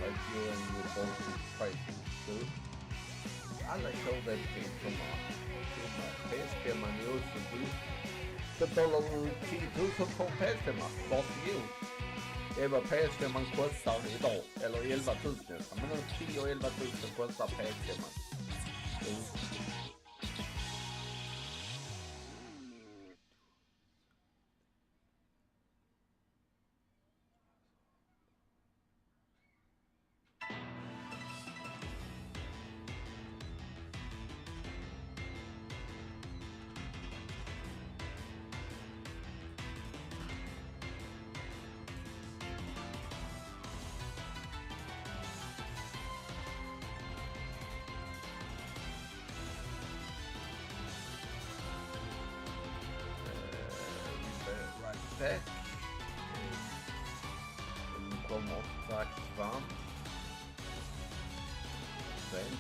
Like you and your both fighting too. I like how that came from a PS-spelman i Ulsenby. Betalar 10 000 för PS-spelman. Varsågod. Det är vad PS-spelman kostar idag. Eller 11 000 nästan. Men 10 och 11 000 kostar PS-spelman. Back. Den kommer strax fram. Sen.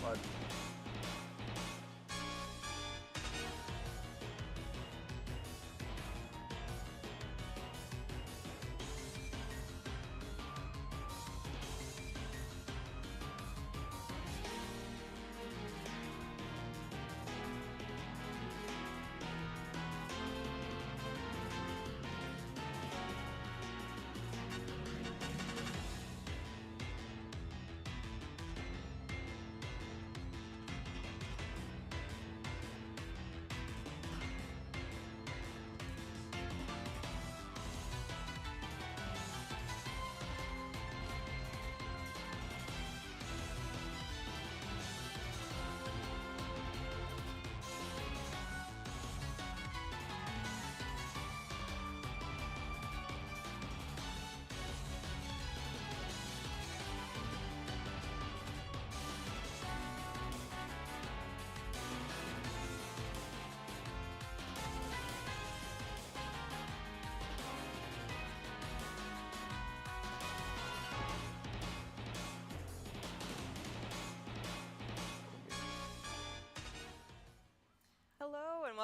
Vad?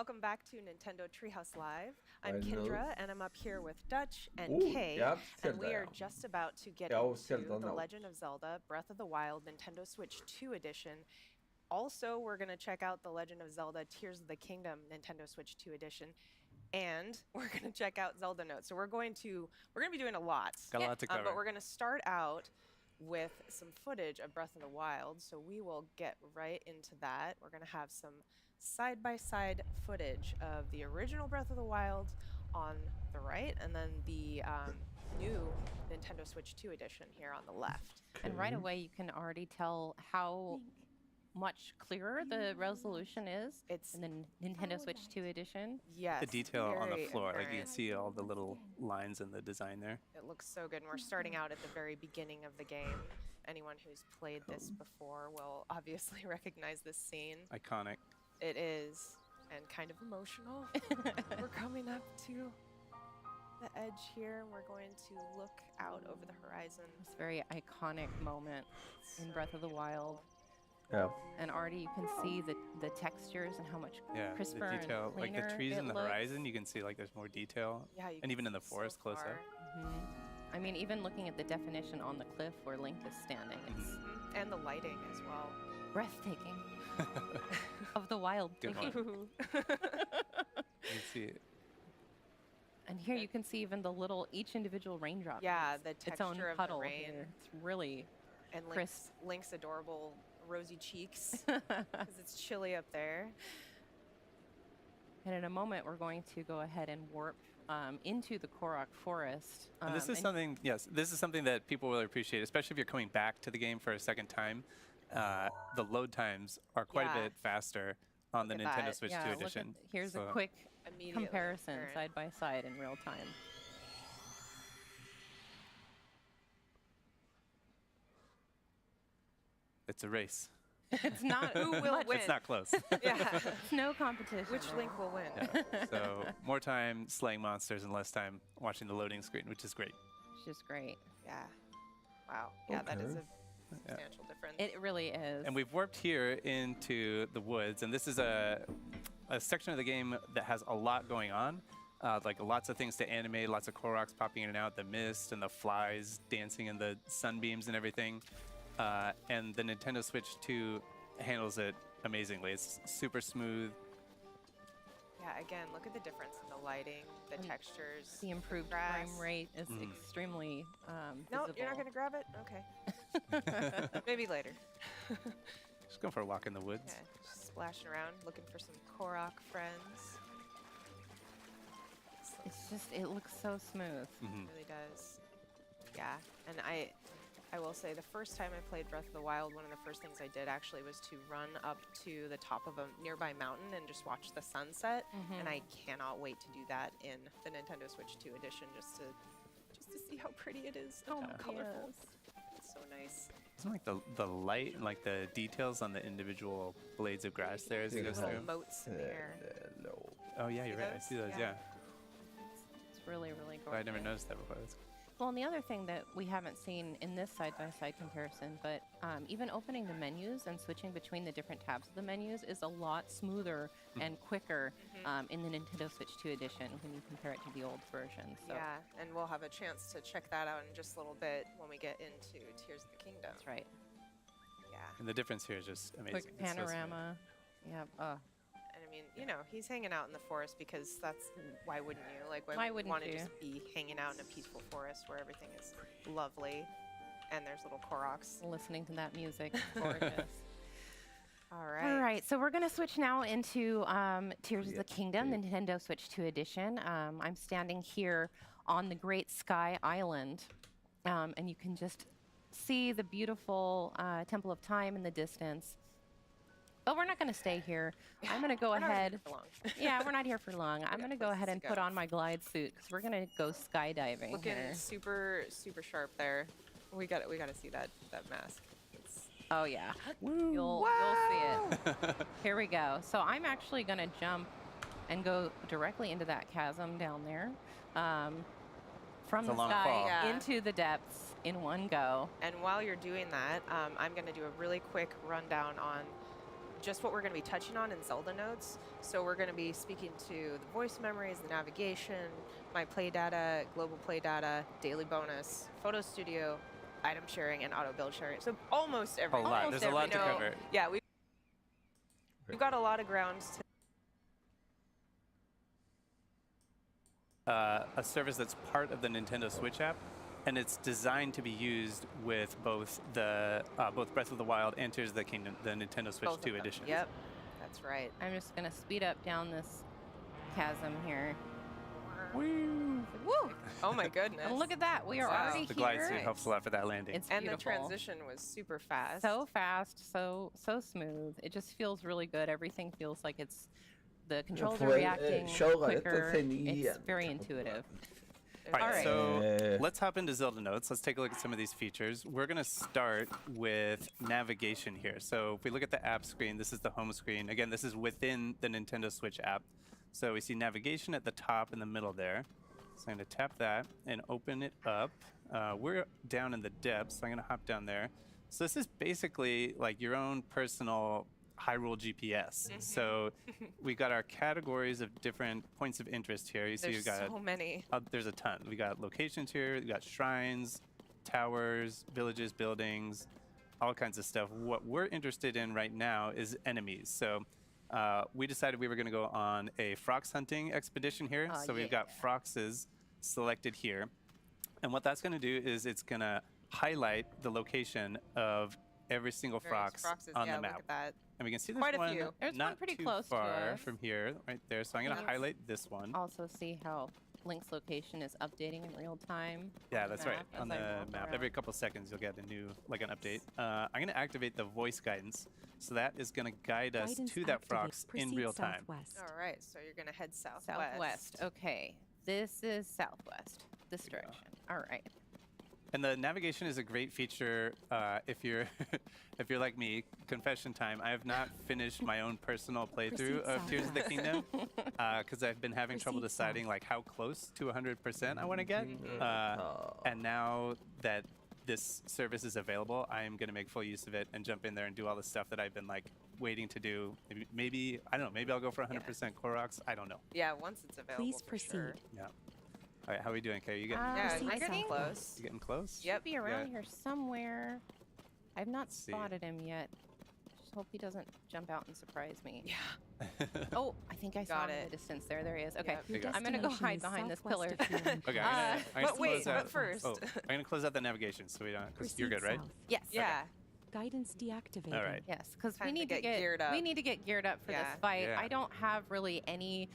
welcome back to Nintendo Treehouse Live. I'm I know. Kendra, and I'm up here with Dutch and Oeh, Kay, ja, and we Zelda, are ja. just about to get Ja, into Zelda The nou. Legend of Zelda Breath of the Wild Nintendo Switch 2 Edition. Also, we're going to check out The Legend of Zelda Tears of the Kingdom Nintendo Switch 2 Edition, and we're going to check out Zelda Notes. So we're going to be doing a lot. Got a lot to cover. But we're going to start out with some footage of Breath of the Wild, so we will get right into that. We're going to have some side-by-side footage of the original Breath of the Wild on the right, and then the new Nintendo Switch 2 edition here on the left. And right away, you can already tell how much clearer the resolution is It's in the Nintendo Switch 2 edition. Yes, The detail on the very floor, like you apparent. can see all the little lines in the design there. It looks so good. And we're starting out at the very beginning of the game. Anyone who's played this before will obviously recognize this scene. Iconic. It is, and kind of emotional. We're coming up to the edge here, and we're going to look out over the horizon. This very iconic moment in Breath of the Wild. Ja. And already you can see the textures and how much Yeah, crisper the detail, and like cleaner the trees it in the looks. horizon, you can see like there's more detail. Yeah, you And can even in see the forest so close far. up. I mean, even looking at the definition on the cliff where Link is standing, it's And the lighting as well. breathtaking. Of the wild. Good thinking. one. You can see it. And here you can see even the each individual raindrop. Yeah, has the its own texture of puddle the rain. here. It's really And crisp. Link's adorable rosy cheeks because it's chilly up there. And in a moment, we're going to go ahead and warp into the Korok Forest. And this is and something, yes, this is something that people really appreciate, especially if you're coming back to the game for a second time. The load times are quite Yeah. a bit faster on Look the at Nintendo that. Switch yeah, 2 look at- edition. here's So a quick Immediately comparison apparent. side by side in real time. It's a race. It's not Who will much- win? It's not close. Yeah. It's no competition. Which there. Link will win? Yeah. So more time slaying monsters and less time watching the loading screen, which is great. It's just great. Yeah. Wow. Yeah, that is Okay. a substantial difference. It really is. And we've warped here into the woods, and this is a section of the game that has a lot going on. Like lots of things to animate, lots of Koroks popping in and out, the mist and the flies dancing in the sunbeams and everything. And the Nintendo Switch 2 handles it amazingly. It's super smooth. Yeah, again, look at the difference in the lighting, the And textures. the improved grass. frame rate is extremely No, visible. you're not going to grab it? Okay. Maybe later. Just go for a walk in the woods. Yeah, just splashing around, looking for some Korok friends. It's just, it looks so smooth. It really does. Yeah, and I will say the first time I played Breath of the Wild, one of the first things I did actually was to run up to the top of a nearby mountain and just watch the sunset. And I cannot wait to do that in the Nintendo Switch 2 edition, just to see how pretty it is and how colorful. It's so nice. Isn't like the light and like the details on the individual blades of grass there as it goes Little through? moats in the air. Hello. Oh yeah, you're See right. I those? see those. Yeah. Yeah. It's really, really Oh, gorgeous. I never noticed that before. That's Well, and the other thing that we haven't seen in this side-by-side comparison, but even opening the menus and switching between the different tabs of the menus is a lot smoother and quicker in the Nintendo Switch 2 edition when you compare it to the old version. So Yeah, and we'll have a chance to check that out in just a little bit when we get into Tears of the Kingdom. that's right. Yeah, And the difference here is just amazing. Quick It's so smooth. panorama. Yeah. and I mean, you know, he's hanging out in the forest because that's, why wouldn't you? Like, why, Why would you wouldn't want to you? just be hanging out in a peaceful forest where everything is lovely and there's little Koroks? Listening to that music, it's gorgeous. All right. All right, so we're going to switch now into Tears of the Kingdom, Nintendo Switch 2 edition. I'm standing here on the Great Sky Island, and you can just see the beautiful Temple of Time in the distance. But we're not going to stay here. I'm going to go We're not gonna ahead. be for long. Yeah, we're not here for long. I'm got going to go places ahead to and go. put on my glide suit because we're going to go skydiving Looking here. super, super sharp there. We got to see that mask. It's, Oh yeah, you'll see it. Here we go. So I'm actually going to jump and go directly into that chasm down there, from It's a the long sky fall. Yeah. into the depths in one go. and while you're doing that, I'm going to do a really quick rundown on just what we're going to be touching on in Zelda notes. So we're going to be speaking to the voice memories, the navigation, my play data, global play data, daily bonus, photo studio, item sharing, and auto build sharing. So almost everything. A lot. There's a lot to cover. Yeah, we've got a lot of grounds to. A service that's part of the Nintendo Switch app, and it's designed to be used with both the both Breath of the Wild and Tears of the Kingdom, the Nintendo Switch 2 edition. Yep, that's right. I'm just gonna speed up down this chasm here. Woo! Woo! Oh my goodness! And look at that, we are already The glide here. suit helps a lot for that landing. It's and beautiful. the transition was super fast. So fast, so smooth. It just feels really good. Everything feels like it's the controls are reacting quicker. It's very intuitive. All right, so Yeah. let's hop into Zelda Notes. Let's take a look at some of these features. We're going to start with navigation here. So if we look at the app screen, this is the home screen. Again, this is within the Nintendo Switch app. So we see navigation at the top in the middle there. So I'm going to tap that and open it up. We're down in the depths, so I'm going to hop down there. So this is basically like your own personal Hyrule GPS. So we got our categories of different points of interest here. You see, There's you got so many. there's a ton. We got locations here. We got shrines, towers, villages, buildings, all kinds of stuff. What we're interested in right now is enemies. So we decided we were going to go on a frox hunting expedition here. So we've got froxes selected here, and what that's going to do is it's going to highlight the location of every single frox on the map. Look at that. And we can see Quite this a one few. There's not one pretty too close to far us. from here, right there. So I'm going to highlight this one. Also see how Link's location is updating in real time. Yeah, on the that's right. map as On I the roll map, around. every couple seconds you'll get a new, like an update. I'm going to activate the voice guidance. So that is going to guide us to that frox in real time. All right, so you're going to head southwest. Southwest. Okay, this is southwest. This direction. All right. And the navigation is a great feature if you're if you're like me. Confession time. I have not finished my own personal playthrough of Tears of the Kingdom because I've been having trouble deciding like how close to 100% I want to get. And now that this service is available, I am going to make full use of it and jump in there and do all the stuff that I've been like waiting to do. Maybe I don't know. Maybe I'll go for 100% Koroks. I don't know. Yeah, once it's available. Please proceed. Sure. Yeah. All right, how are we doing, Kay? You getting? Yeah, Proceed you're getting southwest. close. You getting close? Yep. Be around here somewhere. I've not see. spotted him yet. Just hope he doesn't jump out and surprise me. Yeah. Oh, I think I saw Got him in it. the distance there. There he is. Okay, Yep. There you go. I'm gonna go Destination hide is behind this pillar. southwest of Okay, Uh, I'm gonna but wait, close out. but first. Oh, I'm gonna close out the navigation so we don't. Because you're Proceed good, right? south. Yes. Yeah. Guidance deactivated. All right. Yes, because we Time to need to get geared up. We need to get geared up for Yeah. this fight. Yeah. I don't have really any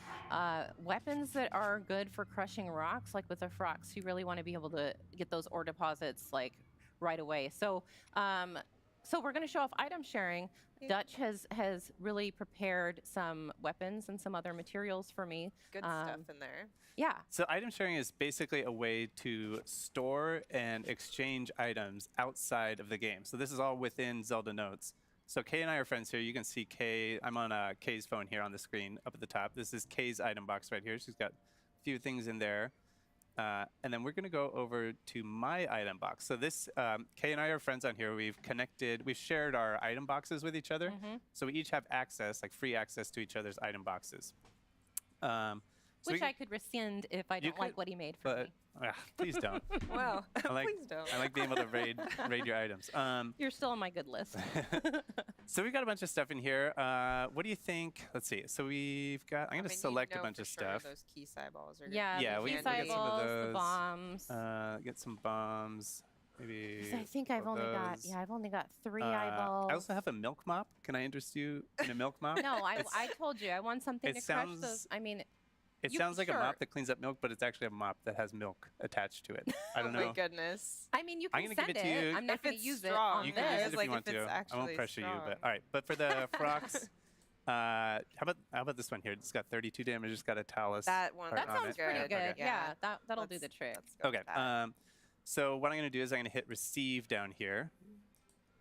weapons that are good for crushing rocks. Like with a frox, you really want to be able to get those ore deposits like right away. So, so we're going to show off item sharing. Dutch has really prepared some weapons and some other materials for me. Good stuff in there. Yeah. So item sharing is basically a way to store and exchange items outside of the game. So this is all within Zelda Notes. So Kay and I are friends here. You can see Kay. I'm on Kay's phone here on the screen up at the top. This is Kay's item box right here. She's got a few things in there. And then we're going to go over to my item box. So this, Kay and I are friends on here. We've shared our item boxes with each other. So we each have access, like free access to each other's item boxes. Which I could rescind if I don't like what he made for me. Please don't. Wow. Please don't. I like being able to raid your items. You're still on my good list. So we've got a bunch of stuff in here. What do you think? Let's see. So we've got. I'm going to select a bunch of stuff. Those key eyeballs are Yeah, we the can get some of eyeballs, those. the bombs. Get some bombs. Maybe. 'Cause I think I've only got I've only got 3 eyeballs. I also have a milk mop. Can I interest you in a milk mop? No, I told you I want something to crush those. I mean, it you- sounds like sure. a mop that cleans up milk, but it's actually a mop that has milk attached to it. I don't Oh know. my goodness. I mean, you I'm can gonna send give it to you. I'm not If going to it's use strong, it You on can this. use it if like you if want it's to. I won't actually pressure you, but strong. all right. But for the frogs, how about this one here? It's got 32 damage. It's got a talus. That one. That on sounds it. pretty good. good. Okay. Yeah, that'll do the Let's- trick. let's go Okay. with that. So what I'm going to do is I'm going to hit receive down here,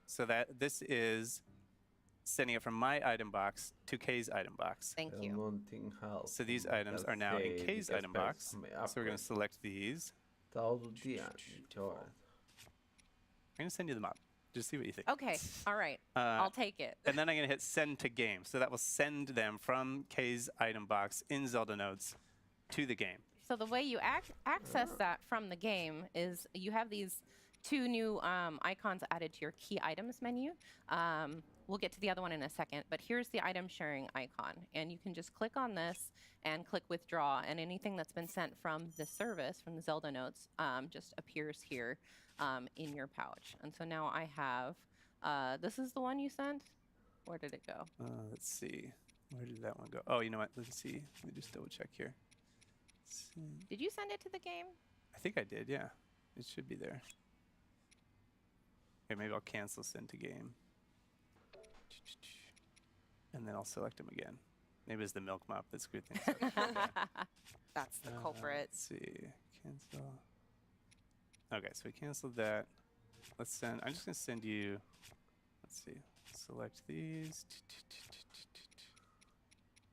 so that this is sending it from my item box to Kay's item box. Thank you. So these items are now in Kay's item box. So we're going to select these. I'm going to send you the map. Just see what you think. Okay. All right. I'll take it. And then I'm going to hit send to game. So that will send them from Kay's item box in Zelda Notes to the game. So the way you access that from the game is you have these 2 new icons added to your key items menu. We'll get to the other one in a second, but here's the item sharing icon. And you can just click on this and click withdraw, and anything that's been sent from the service, from the Zelda Notes, just appears here in your pouch. And so now I have, this is the one you sent? Where did it go? Let's see. Where did that one go? Oh, you know what? Let's see. Let me just double check here. Did you send it to the game? I think I did, yeah. It should be there. Okay, maybe I'll cancel send to game. And then I'll select them again. Maybe it's the milk mop that screwed things up. That's the culprit. Let's see. Cancel. Okay, so we canceled that. Let's send. I'm just going to send you. Let's see. Select these.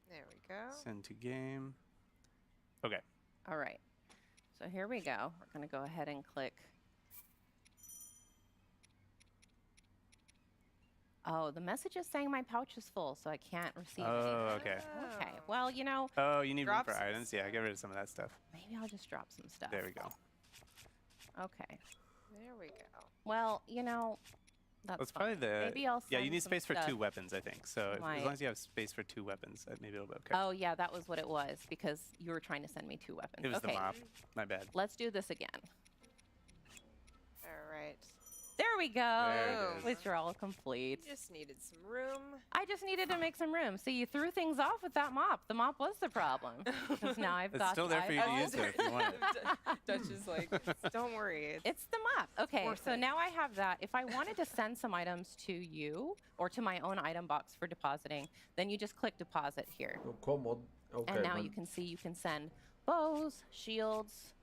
There we go. Send to game. Okay. All right. So here we go. We're going to go ahead and click. Oh, the message is saying my pouch is full, so I can't receive Oh, anything. okay. Okay. Well, you know. Oh, you need room Drop for some items? Yeah, get rid of some of that stuff. Maybe I'll just drop some stuff. There we go. Okay. There we go. Well, you know, that's Well, it's fine. probably the. Maybe I'll yeah, you send need some space for stuff 2 weapons, I think. So as my- long as you have space for 2 weapons, maybe it'll be okay. Oh, yeah, that was what it was, because you were trying to send me 2 weapons. It was okay. the mop. My bad. Let's do this again. All right. There we go. There it is. Withdrawal complete. Just needed some room. I just needed to make some room. So you threw things off with that mop. The mop was the problem. Because now I've It's got still there for you to use it if you want it. Dutch is like, don't worry. It's the mop. Okay, worth so it. now I have that. If I wanted to send some items to you or to my own item box for depositing, then you just click deposit here. Då kommer... Okej, And now men you can see you can send bows, shields,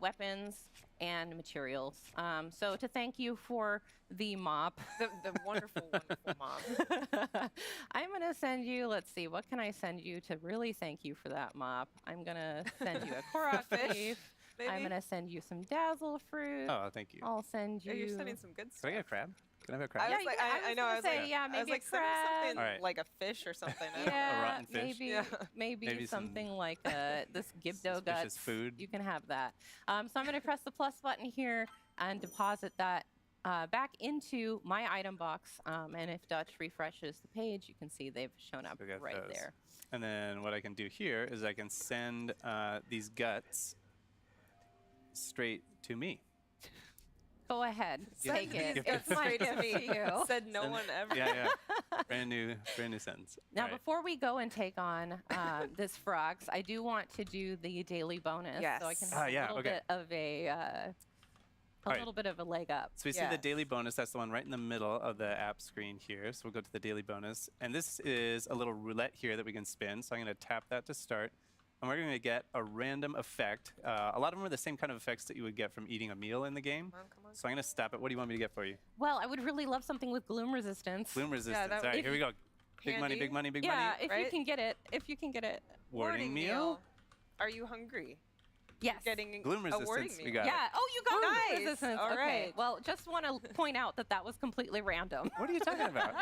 weapons, and materials. So to thank you for the mop. The wonderful, wonderful mom. I'm going to send you, let's see, what can I send you to really thank you for that mop? I'm going to send you a Korok Fish, leaf. maybe? I'm going to send you some dazzle fruit. Oh, thank you. I'll send you... Yeah, you're sending some good Can stuff. I get a crab? Can I have a crab? I Yeah, was you like, can- I know. I was say, like, yeah, I was maybe like, a send me something crab. All right. like a fish or something. I don't know. Yeah, rotten fish? maybe, Yeah. maybe some something like this Gibdo suspicious guts. food. You can have that. So I'm going to press the plus button here and deposit that back into my item box. And if Dutch refreshes the page, you can see they've shown up So we got right those. there. And then what I can do here is I can send these guts straight to me. Go ahead, Yeah. take it. Give It's it my straight to gift me. to you. Said no Send- one ever. Yeah, yeah. brand new sentence. Now, All right. before we go and take on this frogs, I do want to do the daily bonus, so I can Yes. have yeah, a little okay. bit of a Alright. little bit of a leg up. So we see the daily bonus. That's the one right in the middle of the app screen here. So we'll go to the daily bonus. And this is a little roulette here that we can spin. So I'm going to tap that to start. And we're going to get a random effect. A lot of them are the same kind of effects that you would get from eating a meal in the game. Come on. So I'm going to stop it. What do you want me to get for you? Well, I would really love something with gloom resistance. Gloom resistance. that- All right, if here we go. Big money, handy. big money, big yeah, money. if you right? can get it. If you can get it. Warding meal. Are you hungry? Yes. Getting Gloom a warding resistance. meal. We got it. Yeah. Oh, you got Nice. gloom resistance. All Okay. right. Well, just want to point out that that was completely random. What are you talking about?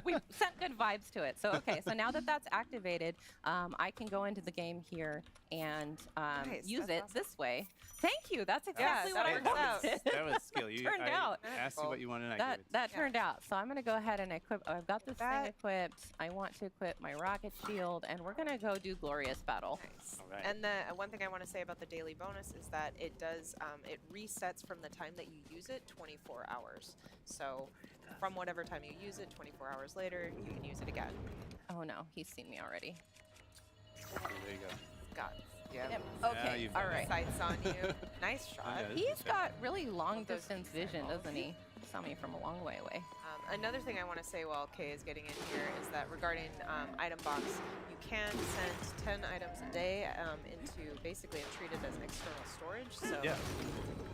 We sent good vibes to it. So okay. So now that that's activated, I can go into the game here and Nice, use that's it awesome. this way. Thank you. That's exactly that what I works out. wanted. That was skill. You Turned I out. asked you what you wanted and I That gave it. that Yeah. turned out. So I'm gonna go ahead and equip. Oh, I've got this That- thing equipped. I want to equip my rocket shield, and we're gonna go do glorious battle. Nice. All right. And the one thing I want to say about the daily bonus is that it does it resets from the time that you use it 24 hours. So from whatever time you use it, 24 hours later, you can use it again. Oh no, he's seen me already. Oh, there you go. Got yeah. Yep. Yeah, Okay. you've All done it. right. Sights on you. Nice shot. Okay. He's got really long Of those distance missile vision, balls. doesn't he? He saw me from a long way away. Another thing I want to say while Kay is getting in here is that regarding item box, you can send 10 items a day into basically and treat it as an external storage. So Yeah. if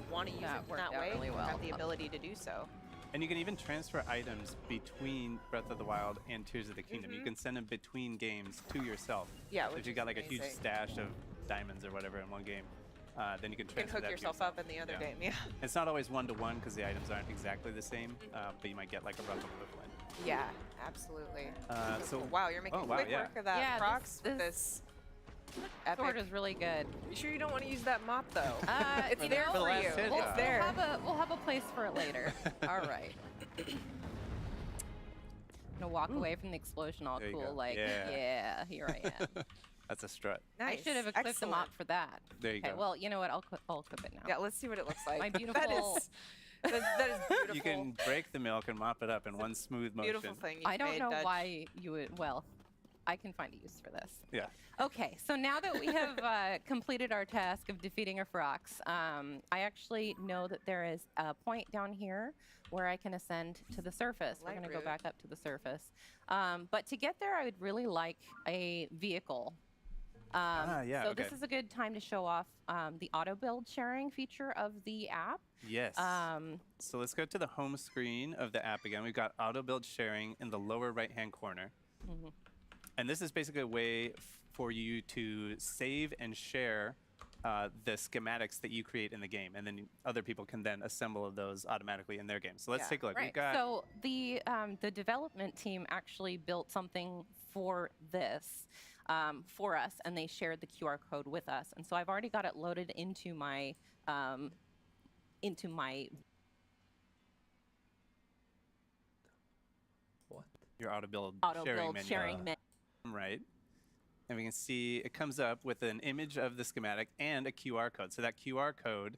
you want to use That it worked that out way, really you well. have the ability to do so. And you can even transfer items between Breath of the Wild and Tears of the Kingdom. You can send them between games to yourself. Yeah, So which if you is got like a huge amazing. stash of diamonds or whatever in one game. then you can You can transfer hook that to yourself up in the other game, yeah. It's not always one-to-one because the items aren't exactly the same, but you might get like a rough equivalent. Yeah, absolutely. So wow, you're making quick work of that, Yeah, Prox. this epic. sword is really good. You sure you don't want to use that mop though? It's For there the for last you. hit, We'll, It's there. we'll have a place for it later. All right. I'm gonna walk away from the explosion all There you cool, go. like, Yeah. yeah, here I am. That's a strut. Nice. I should have equipped the mop Excellent. for that. There you Okay, go. well, you know what? I'll equip it now. Yeah, let's see what it looks like. My That beautiful- is, that is beautiful. You can break the milk and mop it up in one smooth motion. Beautiful thing you've I don't made, know Dutch. why you would. Well, I can find a use for this. Yeah. Okay, so now that we have completed our task of defeating our frogs, I actually know that there is a point down here where I can ascend to the surface. We're Light going to go route. back up to the surface. But to get there, I would really like a vehicle. Yeah, so okay. this is a good time to show off the auto build sharing feature of the app. Yes. So let's go to the home screen of the app again. We've got auto build sharing in the lower right-hand corner. And this is basically a way for you to save and share the schematics that you create in the game, and then other people can then assemble those automatically in their game. So let's take a look. Right. We've got So the development team actually built something for this for us, and they shared the QR code with us. And so I've already got it loaded into my your auto build auto sharing build menu. sharing menu. Right. And we can see it comes up with an image of the schematic and a QR code. So that QR code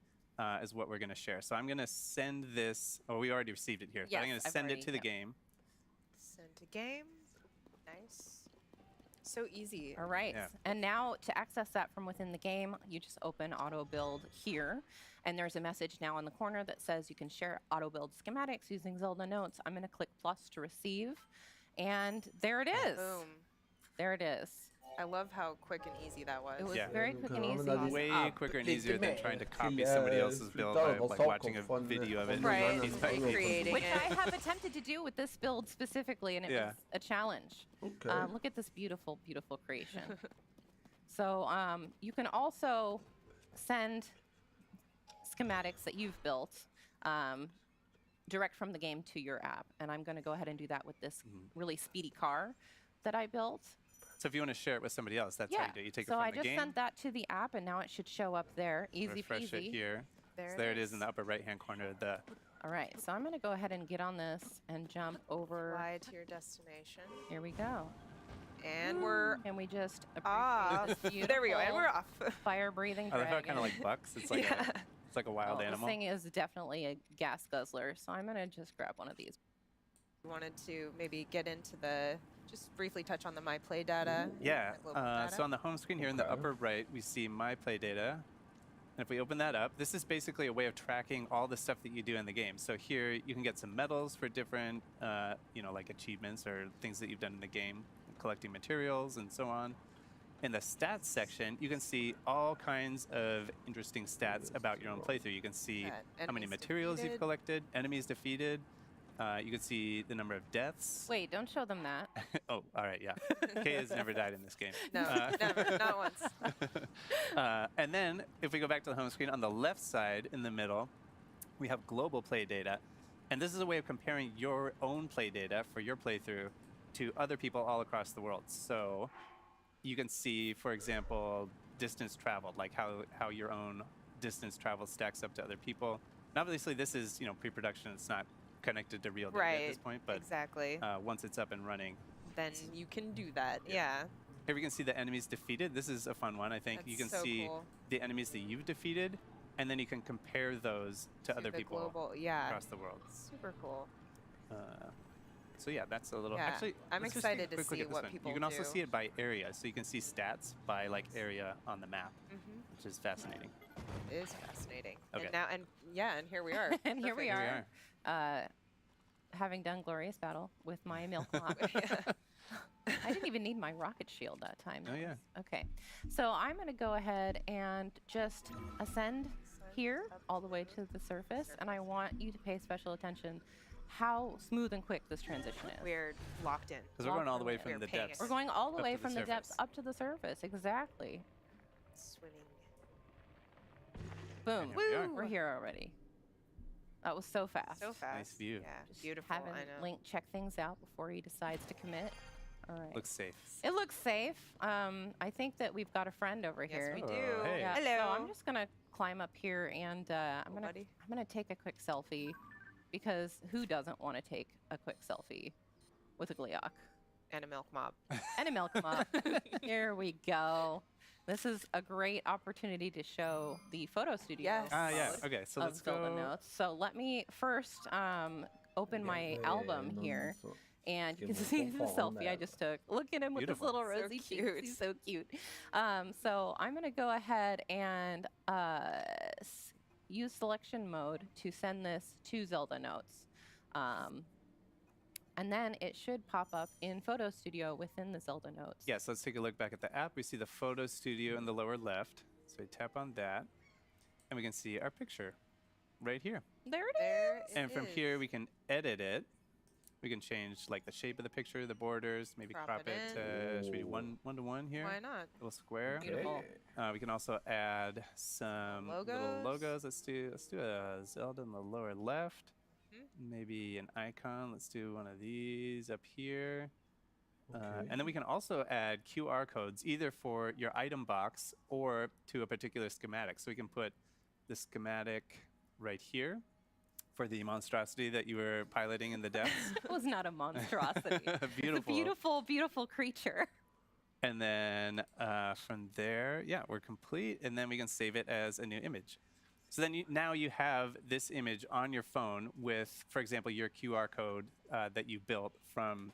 is what we're going to share. So I'm going to send this. Oh, we already received it here. So I'm Yes, going to I've send it already- to the yep. game. Send to game. Nice. So easy. All right. Yeah. And now to access that from within the game, you just open auto build here. And there's a message now in the corner that says you can share auto build schematics using Zelda Notes. I'm going to click plus to receive. And there it is. Boom. There it is. I love how quick and easy that was. It was Yeah. very quick and Ja, men easy. det är Way app quicker and lite easier than mer trying to till, copy somebody else's flytta build över by like saker watching a från, video of it. från någon Right. annan He's sida. Recreating Which it. I have attempted to do with this build specifically, and it Yeah. was a challenge. Okay. Look at this beautiful, beautiful creation. So you can also send schematics that you've built direct from the game to your app. And I'm going to go ahead and do that with this really speedy car that I built. So if you want to share it with somebody else, that's how you do it. You take so it from I the just game, sent that to the app, and now it should show up there. Easy refresh peasy. it here. There So it there it is in is. the upper right-hand corner of the All right, so I'm going to go ahead and get on this and jump over. Fly to your destination. Here we go. And we're And we just off. appreciate this There we go. And we're beautiful off. fire-breathing I love how it dragon. kind of like bucks. It's like Yeah. it's like a wild Well, animal. This thing is definitely a gas guzzler, so I'm gonna just grab one of these. Wanted to maybe get into the, just briefly touch on the My Play data. Yeah. the global data. So on the home screen here in the Okay. upper right, we see My Play Data. And if we open that up, this is basically a way of tracking all the stuff that you do in the game. So here you can get some medals for different, like achievements or things that you've done in the game, collecting materials and so on. In the stats section, you can see all kinds of interesting stats about your own playthrough. You can see Yeah, how many enemies materials you've defeated. collected, enemies defeated. You can see the number of deaths. Wait, don't show them that. Oh, all right, yeah. Kay has never died in this game. No, never, not once. And then if we go back to the home screen, on the left side in the middle, we have global play data. And this is a way of comparing your own play data for your playthrough to other people all across the world. So you can see, for example, distance traveled, like how your own distance travel stacks up to other people. And obviously this is, pre-production. It's not connected to real data at this Right, point, but exactly. once it's up and running, Then you can do that. Yeah. Yeah. here we can see the enemies defeated. This is a fun one, I think. You can That's so see cool. the enemies that you've defeated, and then you can compare those to other the people global, yeah. across the world. Super cool. So yeah, that's a little. Yeah, Actually, I'm let's just take a excited to quick look see at this what one. people You can also do. see it by area, so you can see stats by like area on the map, which is fascinating. It is fascinating. Okay. And here we are. And here we Perfect. Here we are. Having done glorious battle with my milk mop. I didn't even need my rocket shield that time. Oh, yeah. Okay, so I'm going to go ahead and just ascend here all the way to the surface, and I want you to pay special attention how smooth and quick this transition is. We're locked in. Because we're going all the way We're from the paying depths. We're going all the up way to the from the depths surface. up to the surface, exactly. Swimming. Boom. And here we are. We're here already. That was so fast. So fast. view. Yeah, beautiful. Having I know. Link check things out before he decides to commit. All right. Looks safe. It looks safe. I think that we've got a friend over Yes, here. we Oh, do. hey. Yeah, Hello. So I'm just gonna climb up here and I'm buddy. gonna take a quick selfie because who doesn't want to take a quick selfie with a Gleeok And a milk mop. and a milk mop? Here we go. This is a great opportunity to show the photo studio. Yes. Yeah. mode Okay, so of let's Zelda go. Notes. So let me first open my album here. And you can see the selfie I just took. Look at him with his Beautiful. little So rosy cheeks. cute. He's so cute. So I'm going to go ahead and use selection mode to send this to Zelda Notes. And then it should pop up in Photo Studio within the Zelda Notes. Yes, let's take a look back at the app. We see the photo studio in the lower left. So we tap on that, and we can see our picture right here. There it There is. it And from is. here, we can edit it. We can change like the shape of the picture, the borders, maybe Crop crop it it to, should we do one to one here? Why not? Little square. Beautiful. We can also add some little logos. Let's do a Zelda in the lower left. Maybe an icon. Let's do one of these up here. And then we can also add QR codes either for your item box or to a particular schematic. So we can put the schematic right here for the monstrosity that you were piloting in the depths. It was not a monstrosity. It's a Beautiful. beautiful, beautiful creature. And then from there, yeah, we're complete. And then we can save it as a new image. So then now you have this image on your phone with, for example, your QR code that you built from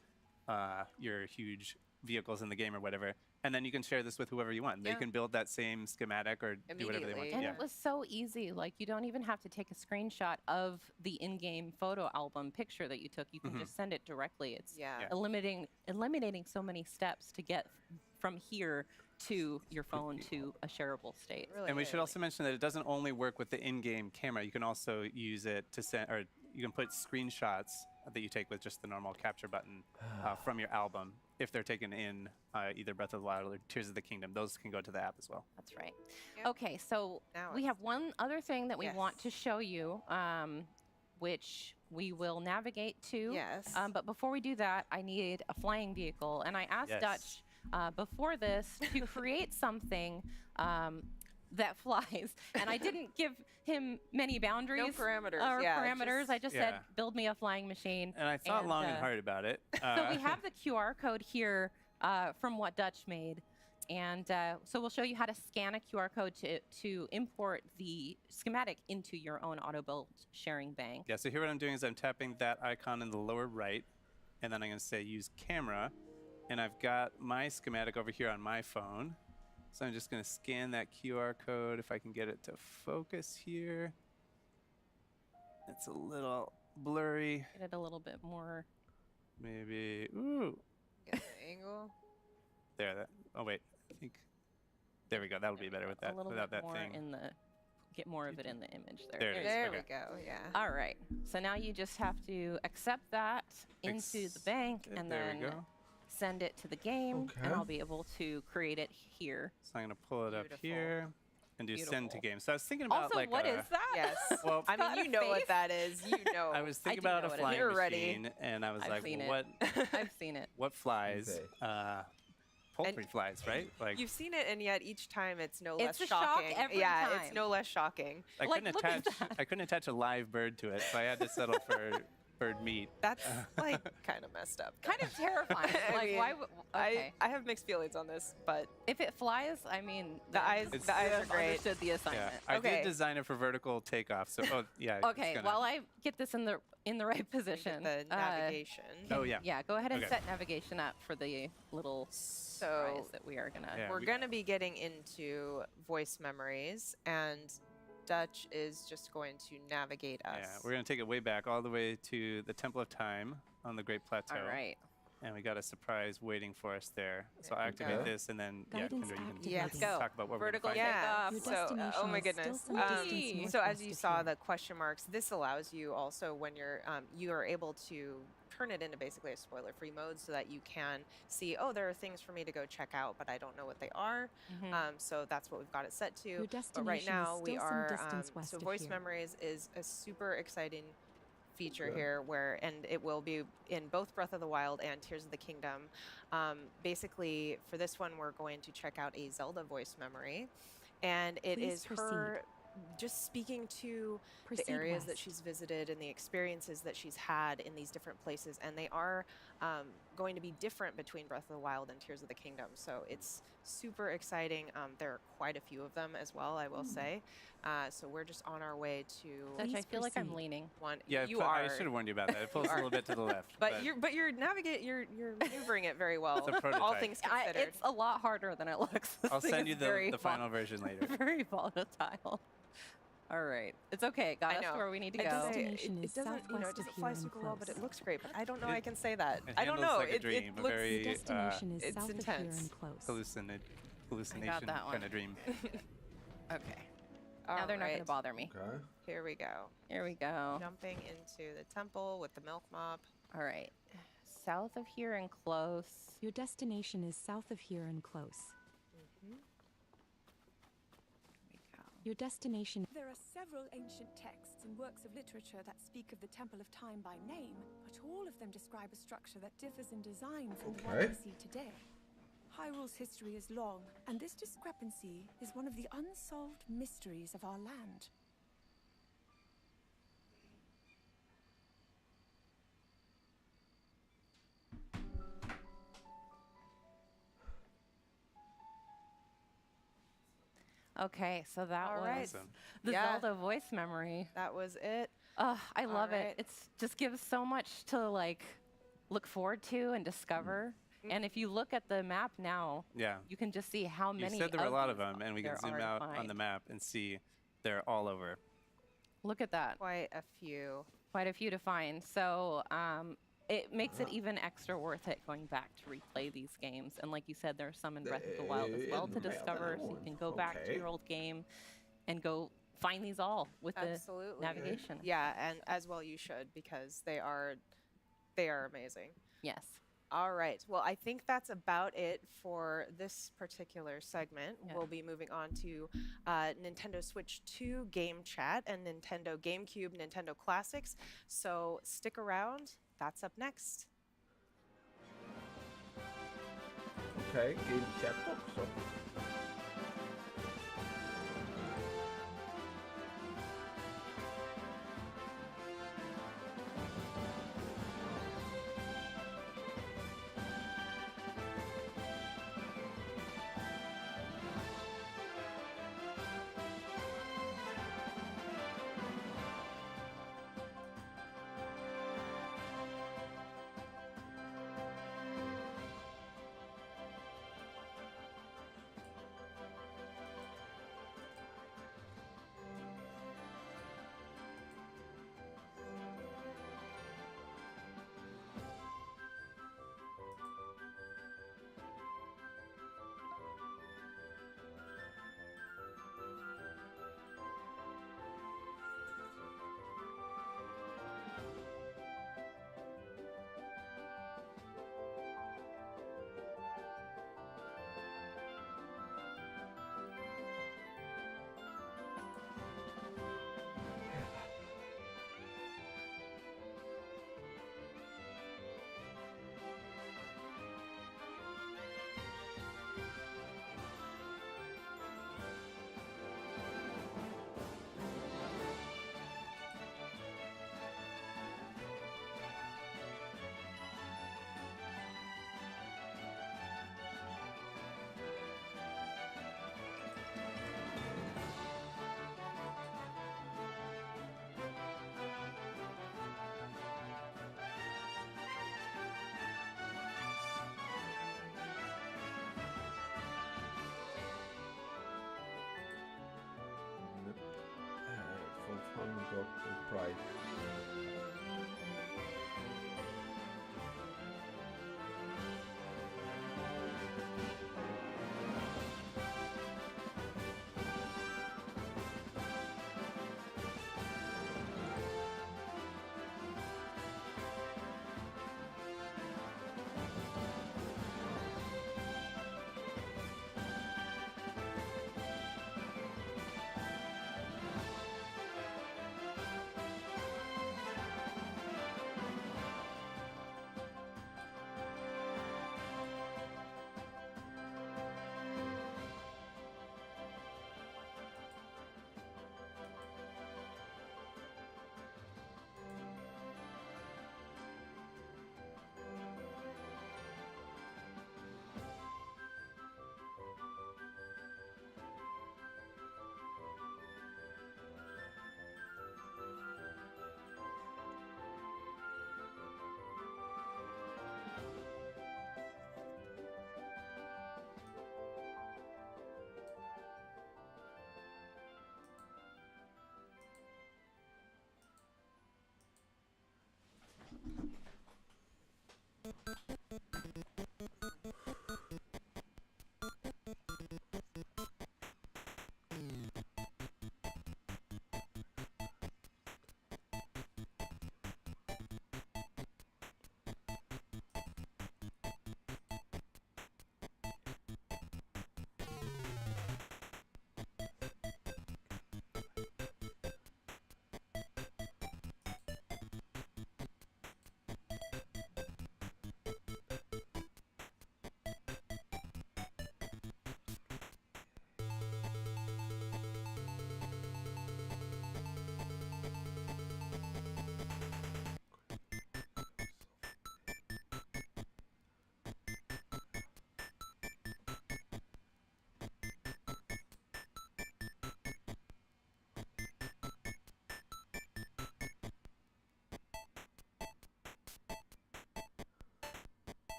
your huge vehicles in the game or whatever. And then you can share this with whoever you want. They Yeah. can build that same schematic or do whatever they want. Immediately. And Yeah. it was so easy. Like, you don't even have to take a screenshot of the in-game photo album picture that you took. You can just send it directly. It's Yeah. Yeah. eliminating so many steps to get from here to your phone to a shareable state. Really And we is. should also mention that it doesn't only work with the in-game camera. You can also use it to send, or you can put screenshots that you take with just the normal capture button from your album if they're taken in either Breath of the Wild or Tears of the Kingdom. Those can go to the app as well. That's right. Yep. Okay, so Now we it's- have one other thing that we want Yes. to show you, which we will navigate to. Yes. But before we do that, I need a flying vehicle. And I asked Yes. Dutch before this to create something that flies. And I didn't give him many boundaries. No parameters. Or Yeah, parameters. I just said, Yeah. build me a flying machine. And I thought long and uh, hard about it. So we have the QR code here from what Dutch made. And so we'll show you how to scan a QR code to import the schematic into your own auto-build sharing bank. Yeah, so here what I'm doing is I'm tapping that icon in the lower right, and then I'm going to say use camera, and I've got my schematic over here on my phone. So I'm just going to scan that QR code if I can get it to focus here. It's a little blurry. Get it a little bit more. Maybe, ooh, Get the angle. there, that, oh wait, I think, there we go, that'll be better with that, a little without bit that more thing. in the, get more of it in the image there. There it is. There okay. we go. Yeah. All right. So now you just have to accept that into the bank and there we then go. send it to the game, and Okay. I'll be able to create it here. So I'm going to pull it up Beautiful. here and do send to Beautiful. game. So I was thinking about Also, like what is that? Yes. Well, I got mean, a you know face. what that is. You know. I was thinking do about know a what it flying is. You're ready. machine, and I was I've like, seen well, it. what I've seen it. what flies? Okay. Poultry flies, right? Like You've seen it, and yet each time it's no It's less a shock shocking. every yeah, time. it's no less shocking. I like, couldn't look at attach that. I couldn't attach a live bird to it, so I had to settle for bird meat. That's like kind of messed up. Kind of terrifying. I Like, mean, why would, okay. I have mixed feelings on this, but If it flies, I mean, The then eyes- you the eyes are have great. Understood the Yeah, assignment. I Okay. did design it for vertical takeoff. So yeah. it's Okay, gonna- while I get this in the right position. the navigation. Oh yeah. Yeah, go ahead and Okay. set navigation up for the little surprise that we are gonna. Yeah, We're we- going to be getting into voice memories, and Dutch is just going to navigate us. Yeah, we're gonna take it way back, all the way to the Temple of Time on the Great Plateau. All right. And we got a surprise waiting for us there. So There I we activate go. this, and then yeah, Guidance Kendra, you can activated. Yes. Let's go. talk about what Vertical we're gonna find. Yeah. Your So, destination oh my is still goodness. some distance Whee! So as northwest you of saw here. the question marks, this allows you also when you are able to turn it into basically a spoiler-free mode so that you can see, oh, there are things for me to go check out, but I don't know what they are. So that's what we've got it set to. But right now we are, so voice memories is a super exciting feature here and it will be in both Breath of the Wild and Tears of the Kingdom. Basically, for this one, we're going to check out a Zelda voice memory, and it is her just speaking to the areas that she's visited and the experiences that she's had in these different places, and they are going to be different between Breath of the Wild and Tears of the Kingdom. So it's super exciting. There are quite a few of them as well, I will say. So we're just on our way to. Dutch, I feel like I'm leaning. One. Yeah, you are. I should have warned you about that. It pulls a little bit to the left. But you're maneuvering it very well. It's a prototype. All things considered. It's a lot harder than it looks. I'll send you the final version later. Very volatile. All right, it's okay. It got us to where we need to go. It doesn't, you know, it doesn't fly super well, but it looks great. But I don't know. I can say that. I don't know. Like a dream, it looks. Very, it's intense. Hallucination kind of dream. Okay. Now they're not going to bother me. Okay. Here we go. Here we go. Jumping into the temple with the milk mop. All right. South of here and close. Your destination is south of here and close. Your destination. There are several ancient texts and works of literature that speak of the Temple of Time by name, but all of them describe a structure that differs in design from the one we see today. Hyrule's history is long, and this discrepancy is one of the unsolved mysteries of our land. Okay, so that was Awesome. the Zelda voice memory. That was it. I love it. It's just gives so much to like look forward to and discover. And if you look at the map now, you can just see how many. You said there were a lot of them, these and we can zoom there out are to on the find. map and see they're all over. Look at that. Quite a few. Quite a few to find. So it makes it even extra worth it going back to replay these games. And like you said, there are some in Breath of the Wild as well to discover. So you can go back to your old game and go find these all with the navigation. Yeah, and as well you should, because they are amazing. Yes. All right. Well, I think that's about it for this particular segment. We'll be moving on to Nintendo Switch 2 game chat and Nintendo GameCube, Nintendo Classics. So stick around. That's up next. Okay, game chat box. Price.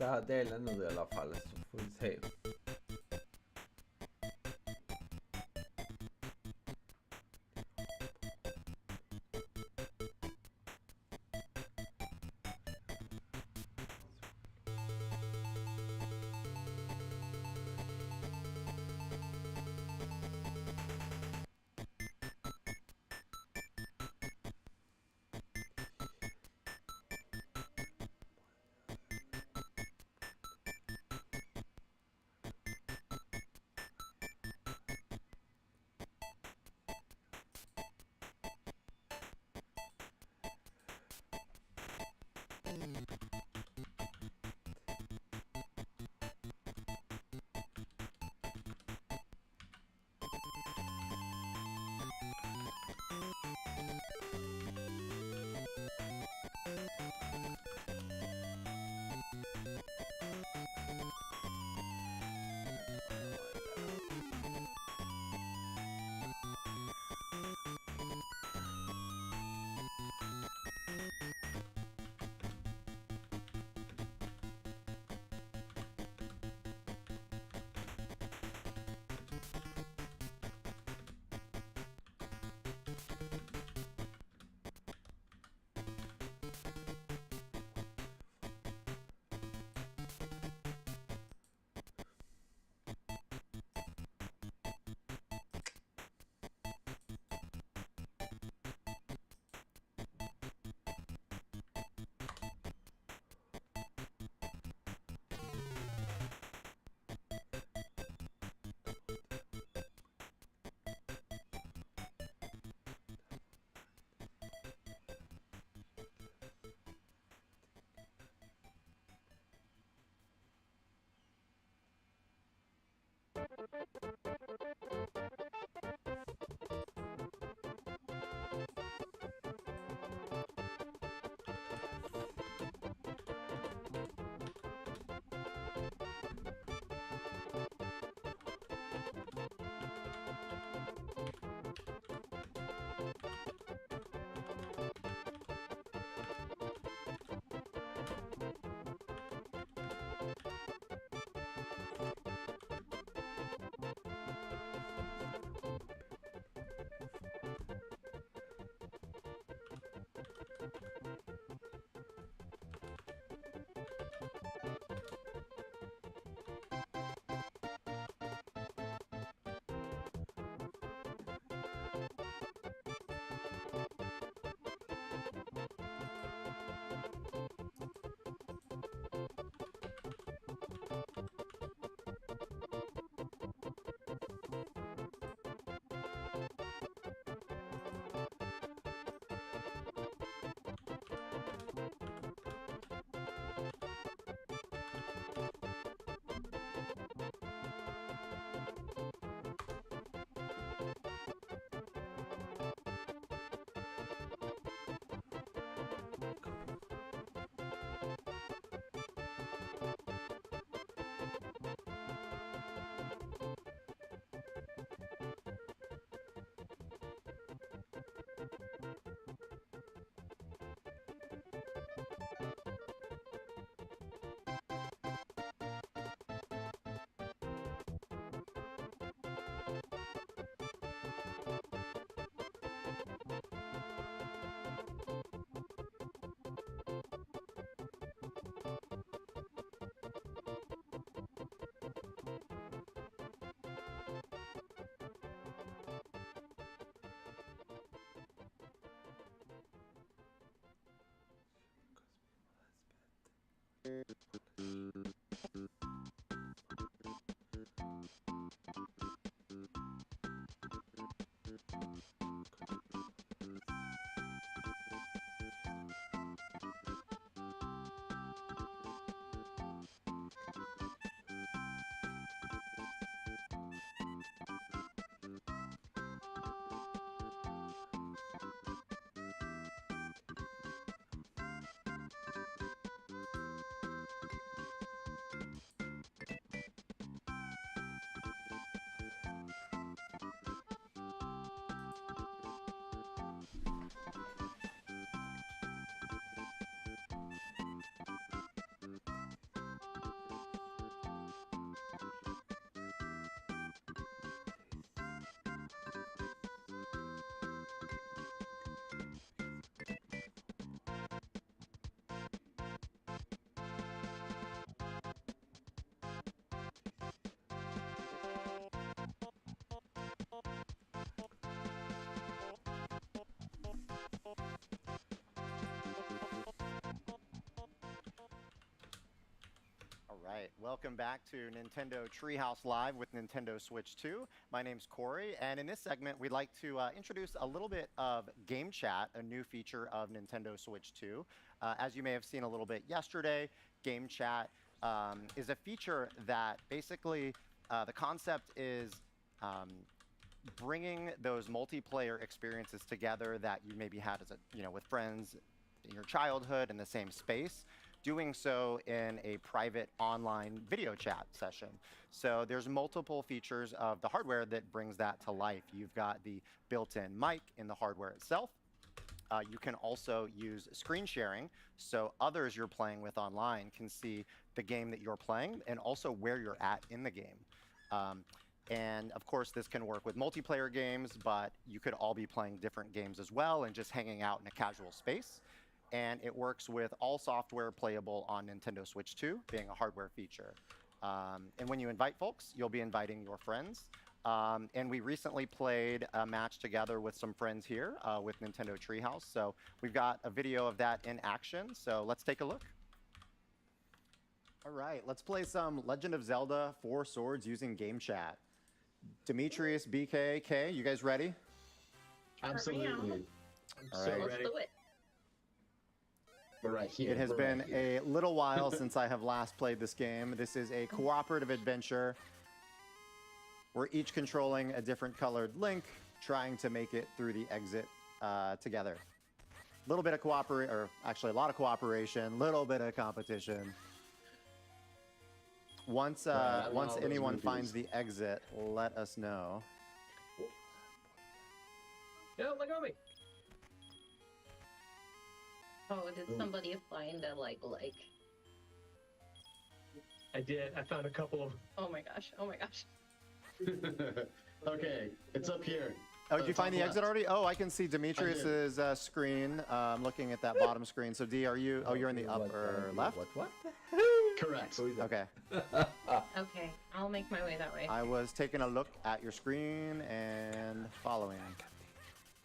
sista delen nu i alla fall, så får vi se. right, welcome back to Nintendo Treehouse Live with Nintendo Switch 2. My name's Corey, and in this segment, we'd like to introduce a little bit of Game Chat, a new feature of Nintendo Switch 2. As you may have seen a little bit yesterday, Game Chat is a feature that basically the concept is bringing those multiplayer experiences together that you maybe had as with friends in your childhood in the same space, doing so in a private online video chat session. So there's multiple features of the hardware that brings that to life. You've got the built-in mic in the hardware itself. You can also use screen sharing, so others you're playing with online can see the game that you're playing and also where you're at in the game. And of course, this can work with multiplayer games, but you could all be playing different games as well and just hanging out in a casual space. And it works with all software playable on Nintendo Switch 2, being a hardware feature. And when you invite folks, you'll be inviting your friends. And we recently played a match together with some friends here with Nintendo Treehouse. So we've got a video of that in action. So let's take a look. All right, let's play some Legend of Zelda 4 Swords using Game Chat. Demetrius, BK, Kay, you guys ready? Absolutely. All right. Let's do it. We're right here. It has been a little while since I have last played this game. This is a cooperative adventure. We're each controlling a different colored Link, trying to make it through the exit together. A little bit of cooperation, or actually a lot of cooperation, a little bit of competition. Once anyone finds the exit, let us know. Yo, look at me. Oh, did somebody find a like? I did. I found a couple of. Oh my gosh! Oh my gosh! Okay, it's up here. Oh, did you find the exit already? Oh, I can see Demetrius's screen. Looking at that bottom screen. So D, are you? Oh, you're in the upper left. What? Correct. Okay. Okay, I'll make my way that way. I was taking a look at your screen and following.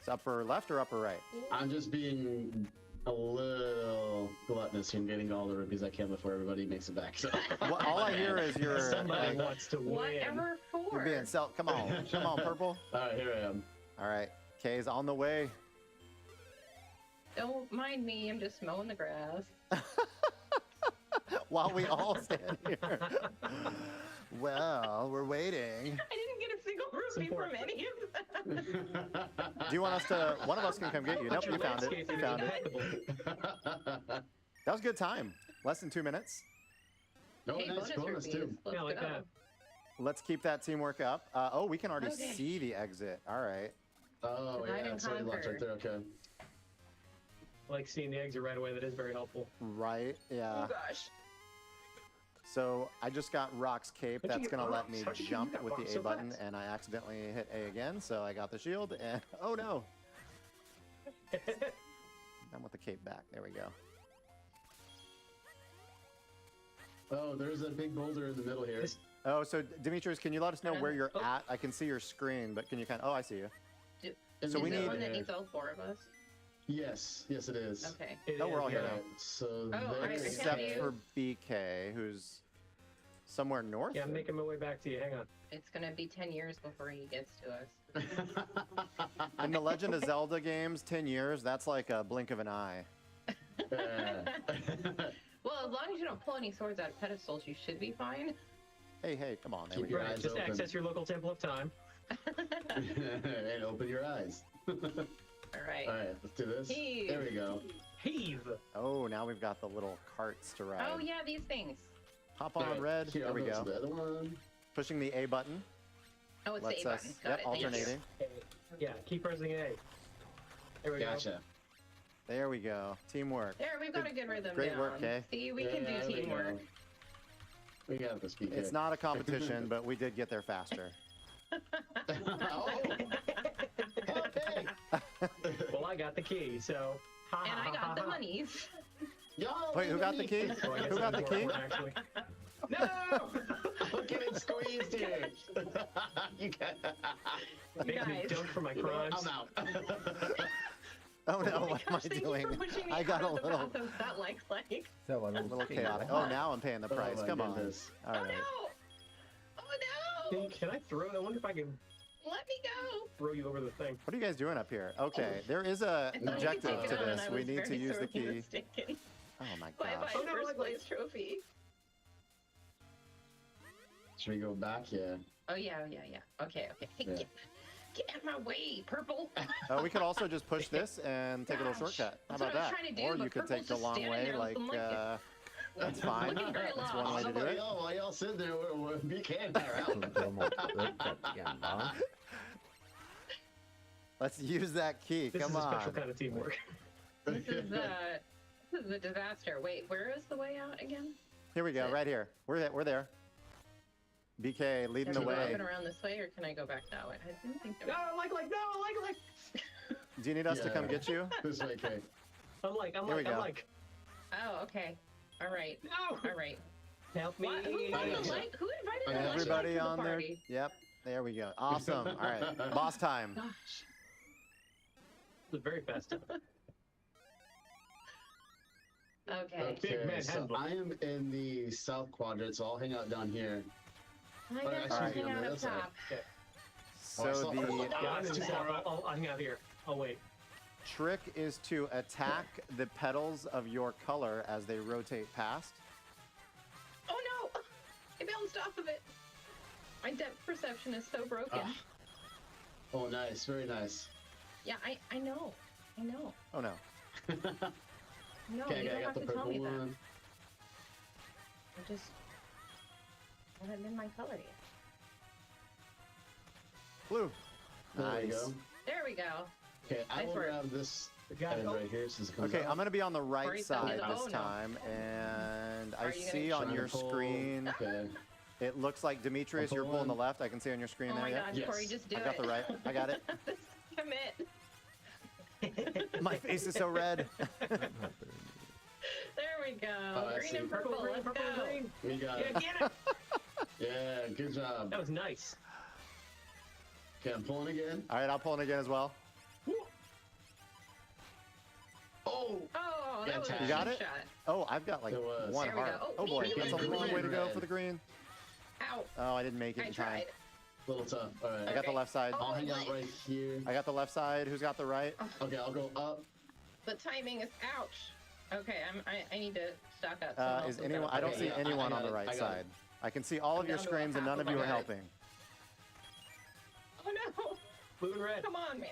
It's upper left or upper right? I'm just being a little gluttonous here and getting all the rupees I can before everybody makes it back. So. Well, all I hear is your. Somebody wants to win. Whatever for. You're being come on, purple. All right, here I am. All right, Kay's on the way. Don't mind me. I'm just mowing the grass. While we all stand here. Well, we're waiting. I didn't get a single rupee from any of them. Do you want us to? One of us can come get you. Nope, you found it. You found it. That was a good time. Less than 2 minutes. No, hey, nice bonus too. Yeah, like that. Let's keep that teamwork up. Oh, we can already see the exit. All right. Oh, yeah, that's right there. Okay. I like seeing the exit right away. That is very helpful. Right, yeah. Oh gosh. So I just got Rock's cape. That's going to let me jump with the A button, and I accidentally hit A again, so I got the shield, and oh no. I'm with the cape back. There we go. Oh, there's a big boulder in the middle here. Oh, so Demetrius, can you let us know where you're at? I can see your screen, but can you kind of... Oh, I see you. So we need one that needs all 4 of us? Yes, yes it is. Okay. Oh, we're all here now. So except for BK, who's somewhere north? Yeah, I'm making my way back to you. Hang on. It's gonna be 10 years before he gets to us. In the Legend of Zelda games, 10 years, that's like a blink of an eye. Well, as long as you don't pull any swords out of pedestals, you should be fine. Hey, come on. There Keep we go. your eyes Just open. access your local temple of time. And open your eyes. All right. All right, let's do this. Heave. There we go. Heave. Oh, now we've got the little carts to ride. Oh yeah, these things. Hop on, Red. Here, there we go. The other one. Pushing the A button. Oh, it's Let's the A button. Got yep, it. alternating. Yeah, keep pressing A. There we Gotcha. There we go. Teamwork. There, we've got a good rhythm Great down. work, Kay. See, we can do teamwork. We got this, BK. It's not a competition, but we did get there faster. Okay. Well, I got the key, so. And I got the monies. Wait, who got the key? Who got the key? No! I'm getting squeezed here. Make me dunk for my crimes. I'm out. Oh no, what am I Thank you doing? for pushing me I got out a of the little, path of that like. So I a little chaotic. Oh, now I'm paying the price. my Come on. goodness. All right. Oh no! Can I throw? I wonder if I can Let me go. throw you over the thing. What are you guys doing up here? Okay, there is a I thought we could objective take to it on, this. I We was need to very use the sorely key. mistaken. Oh my Bye gosh. bye, first place trophy. Should we go back? Yeah. Oh yeah. Okay. Hey, Yeah. get out of my way, purple. We could also just push this and take a little shortcut. How That's what about I was that? trying to do, Or but you could purple's take the just long standing way, there like, looking like that's fine. Looking very That's lost. one way to do Somebody, it. while y'all sit there, we're BK and out. Let's use that key. This Come is a on. special kind of teamwork. This is a disaster. Wait, where is the way out again? Here we go, right here. We're there. BK leading the Can I way. go around this way, or can I go back that way? I didn't think. No, like. Do you need us to come get you? This way, Kay. I'm like. Here we go. Oh, okay. All right. No. All right. Help me. Who invited the light? Who invited the light Everybody to the on there. party? Yep. There we go. Awesome. All right. Boss time. Gosh. The very best. Okay. Big man so handbook. I am in the south quadrant, so I'll hang out down here. I But guess I I'll should be hang on out the up other side. top. Okay. So saw her. the Yeah, I'm in the south. I'll hang out here. I'll wait. trick is to attack the petals of your color as they rotate past. Oh no! I bounced off of it. My depth perception is so broken. Oh, nice. Very nice. Yeah, I know. I know. Oh no. No, Okay, you I don't got have the to tell purple me that. one. I just haven't been my color yet. Blue. There we Nice. go. There we go. Okay, I Nice will work. grab this Got it. end right here since it comes Okay, out. I'm gonna be on the right Already side found it. this Oh, no. time, and Are I you gonna see on Trying your to pull- screen. Okay. It looks like Demetrius, I'm you're pulling the pulling. left. I can see on your screen Oh there. my Yeah. gosh, Yes. Corey, just do I it. got the right. I got it. Commit. My face is so red. There we go. I Green see. and purple. Let's purple, go. green. We got Yeah, it. get it. Yeah, good job. That was nice. Okay, I'm pulling again. All right, I'll pull it again as well. Oh! Oh, that was a You got cheap it? shot. Oh, I've got like It was. one There we heart. go. Oh boy, Maybe that's a like long green way to go red. for the green. Ow. Oh, I didn't make it I in time. tried. Little tough. All right. I got the left side. Oh, I'll hang out boy. right here. I got the left side. Who's got the right? Okay, I'll go up. The timing is ouch. Okay, I need to stock up. Someone else Is has anyone? got a I don't plate. see Yeah, I anyone got on the it. right I got side. it. I can see all of I'm your down to screens, and half none of of you are my right. helping. Oh no! Blue and red. Come on, man.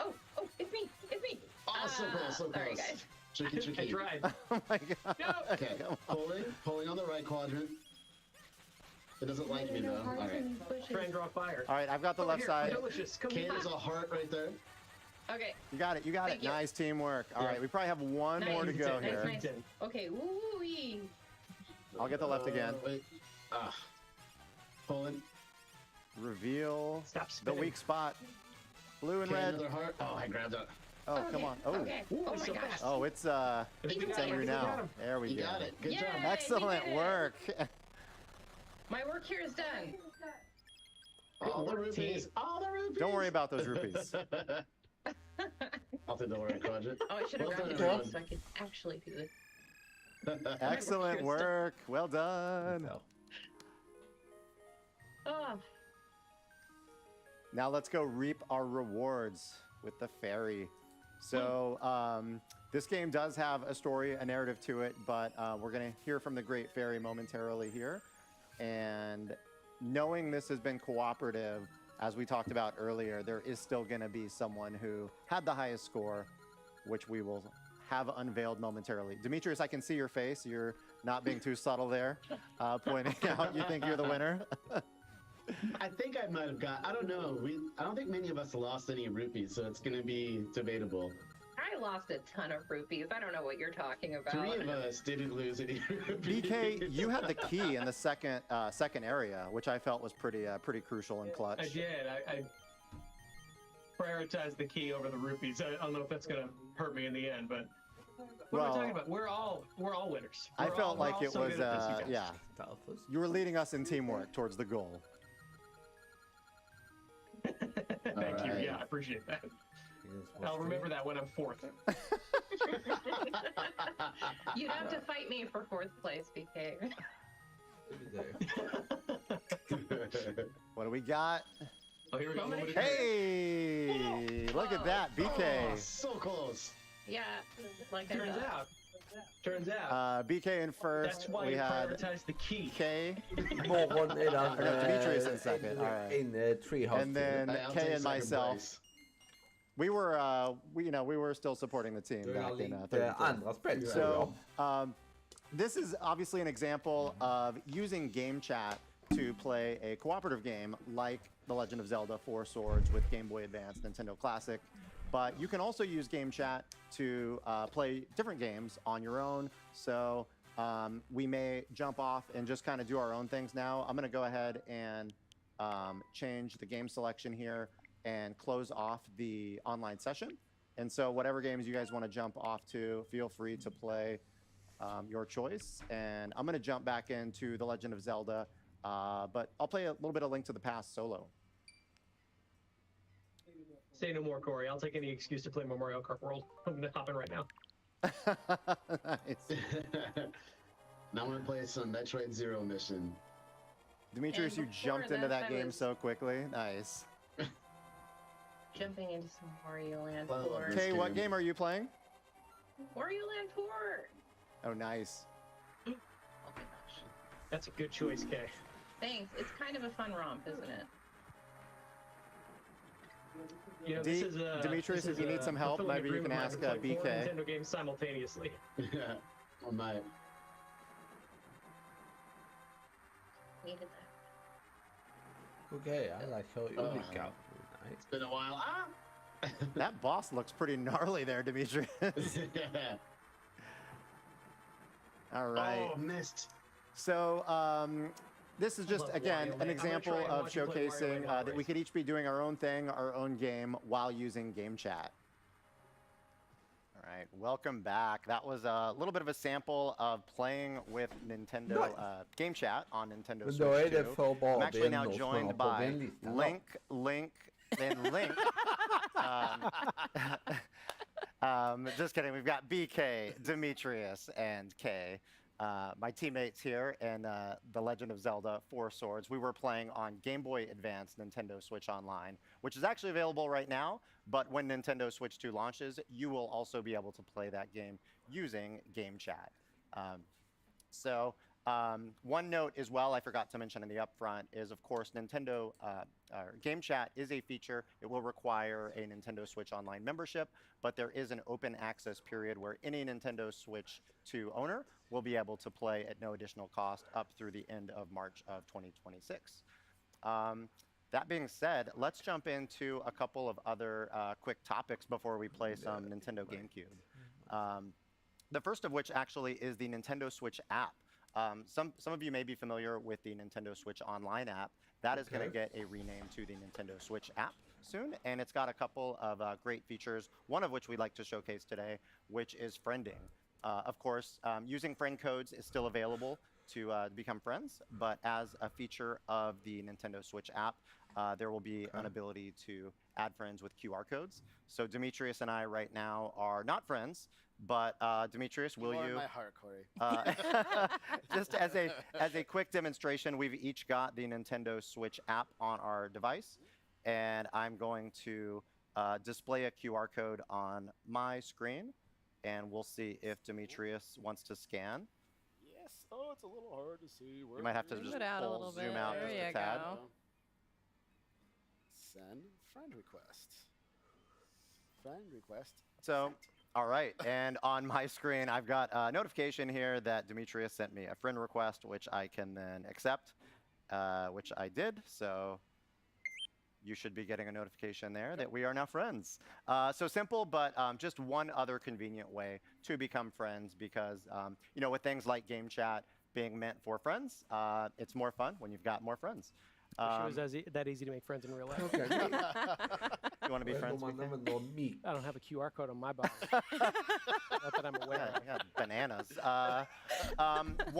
Oh, it's me. It's me. Oh, so close, so Sorry, close. guys. Tricky, I tricky. tried. Oh my god. No. Okay, pulling on the right quadrant. It doesn't like me though. All right. Try and draw fire. All right, I've got the Over left here. side. Delicious. Come Okay, on. there's a heart right there. Okay. You got it. You got Thank it. you. Nice teamwork. All Yeah. right, we probably have one Nice. more to go Nice, here. Nice. Okay. Woo-wee. I'll get the left again. Wait. Ah. Pulling. Reveal Stop the spinning. weak spot. Blue and Okay, red. another heart. Oh, I grabbed it. Oh, Okay, come on. Oh. Okay. Ooh, Oh it's my so gosh. fast. Oh, it's I think we it's got him. angry I think we got now. him. There we You go. got it. Good Yay! job. we Excellent did it. work. My work here is done. All the work, rupees. team. All the rupees. Don't worry about those rupees. I'll take the right quadrant. Oh, I should have Well grabbed done, the everyone. knife so I could actually do this. Excellent work. Well done. Oh, Now let's go reap our rewards with the fairy. So this game does have a story, a narrative to it, but we're going to hear from the great fairy momentarily here. And knowing this has been cooperative, as we talked about earlier, there is still going to be someone who had the highest score, which we will have unveiled momentarily. Demetrius, I can see your face. You're not being too subtle there, pointing out you think you're the winner. I think I might have got. I don't know. I don't think many of us lost any rupees, so it's gonna be debatable. I lost a ton of rupees. I don't know what you're talking about. 3 of us didn't lose any rupees. BK, you had the key in the second area, which I felt was pretty crucial and clutch. I did. I prioritized the key over the rupees. I don't know if that's gonna hurt me in the end, but what am I talking about? We're all winners. I We're felt all- we're like all it so was, good at this, you guys. yeah. You were leading us in teamwork towards the goal. Thank you. Yeah, I appreciate that. I'll remember that when I'm 4th. You'd have to fight me for 4th place, BK. What do we got? Oh, here we go. Hey, look at that, BK. Oh, so close. Yeah, like Turns out. BK in first. That's why we you had prioritize the key. K. Morgon redan Demetrius in second. All right. in treehouse. And then I'll K take and second myself. place. We were, we were still supporting the team back in third and fourth. So, this is obviously an example of using game chat to play a cooperative game like The Legend of Zelda 4 Swords with Game Boy Advance, Nintendo Classic. But you can also use game chat to play different games on your own. So we may jump off and just kind of do our own things now. I'm going to go ahead and change the game selection here and close off the online session. And so whatever games you guys want to jump off to, feel free to play your choice. And I'm going to jump back into The Legend of Zelda, but I'll play a little bit of Link to the Past solo. Say no more, Corey. I'll take any excuse to play more Mario Kart World. I'm gonna hop in right now. Nice. Now I'm gonna play some Metroid Zero mission. Demetrius, you jumped into that game so quickly. Nice. Jumping into some Wario Land 4. Okay, what game are you playing? Wario Land 4! Oh, nice. Oh my gosh. That's a good choice, Kay. Thanks. It's kind of a fun romp, isn't it? You know, this is Demetrius, this if you is need some help, fulfilling maybe you can agreement ask where I can play 4 BK. Nintendo games simultaneously. Yeah, I might. Needed that. Okay, I like how you look out. It's been a while. Ah! That boss looks pretty gnarly there, Demetrius. All right. Oh, missed. So, this is just, again, an example of showcasing that we could each be doing our own thing, our own game, while using game chat. All right, welcome back. That was a little bit of a sample of playing with Nintendo game chat on Nintendo Switch 2. I'm actually now joined by Link, and Link. Just kidding. We've got BK, Demetrius, and Kay. My teammates here in The Legend of Zelda 4 Swords. We were playing on Game Boy Advance Nintendo Switch Online, which is actually available right now, but when Nintendo Switch 2 launches, you will also be able to play that game using game chat. One note as well I forgot to mention in the upfront is, of course, Nintendo Game Chat is a feature. It will require a Nintendo Switch Online membership, but there is an open access period where any Nintendo Switch 2 owner will be able to play at no additional cost up through the end of March of 2026. That being said, let's jump into a couple of other quick topics before we play some Nintendo GameCube. The first of which actually is the Nintendo Switch app. Some of you may be familiar with the Nintendo Switch Online app. That is going to get a rename to the Nintendo Switch app soon, and it's got a couple of great features, one of which we'd like to showcase today, which is friending. Of course, using friend codes is still available to become friends, but as a feature of the Nintendo Switch app, there will be an ability to add friends with QR codes. So Demetrius and I right now are not friends, but Demetrius, will you? In my heart, Corey. Just as a quick demonstration, we've each got the Nintendo Switch app on our device, and I'm going to display a QR code on my screen, and we'll see if Demetrius wants to scan. Yes. Oh, it's a little hard to see. You might have to just zoom out just a tad. Send friend request. Friend request. So, all right, and on my screen, I've got a notification here that Demetrius sent me a friend request, which I can then accept, which I did. So you should be getting a notification there that we are now friends. So simple, but just one other convenient way to become friends because, you know, with things like game chat being meant for friends, it's more fun when you've got more friends. It was that easy to make friends in real life. Okay. You want to be friends with me? I don't have a QR code on my body. Not that I'm aware. Yeah, bananas.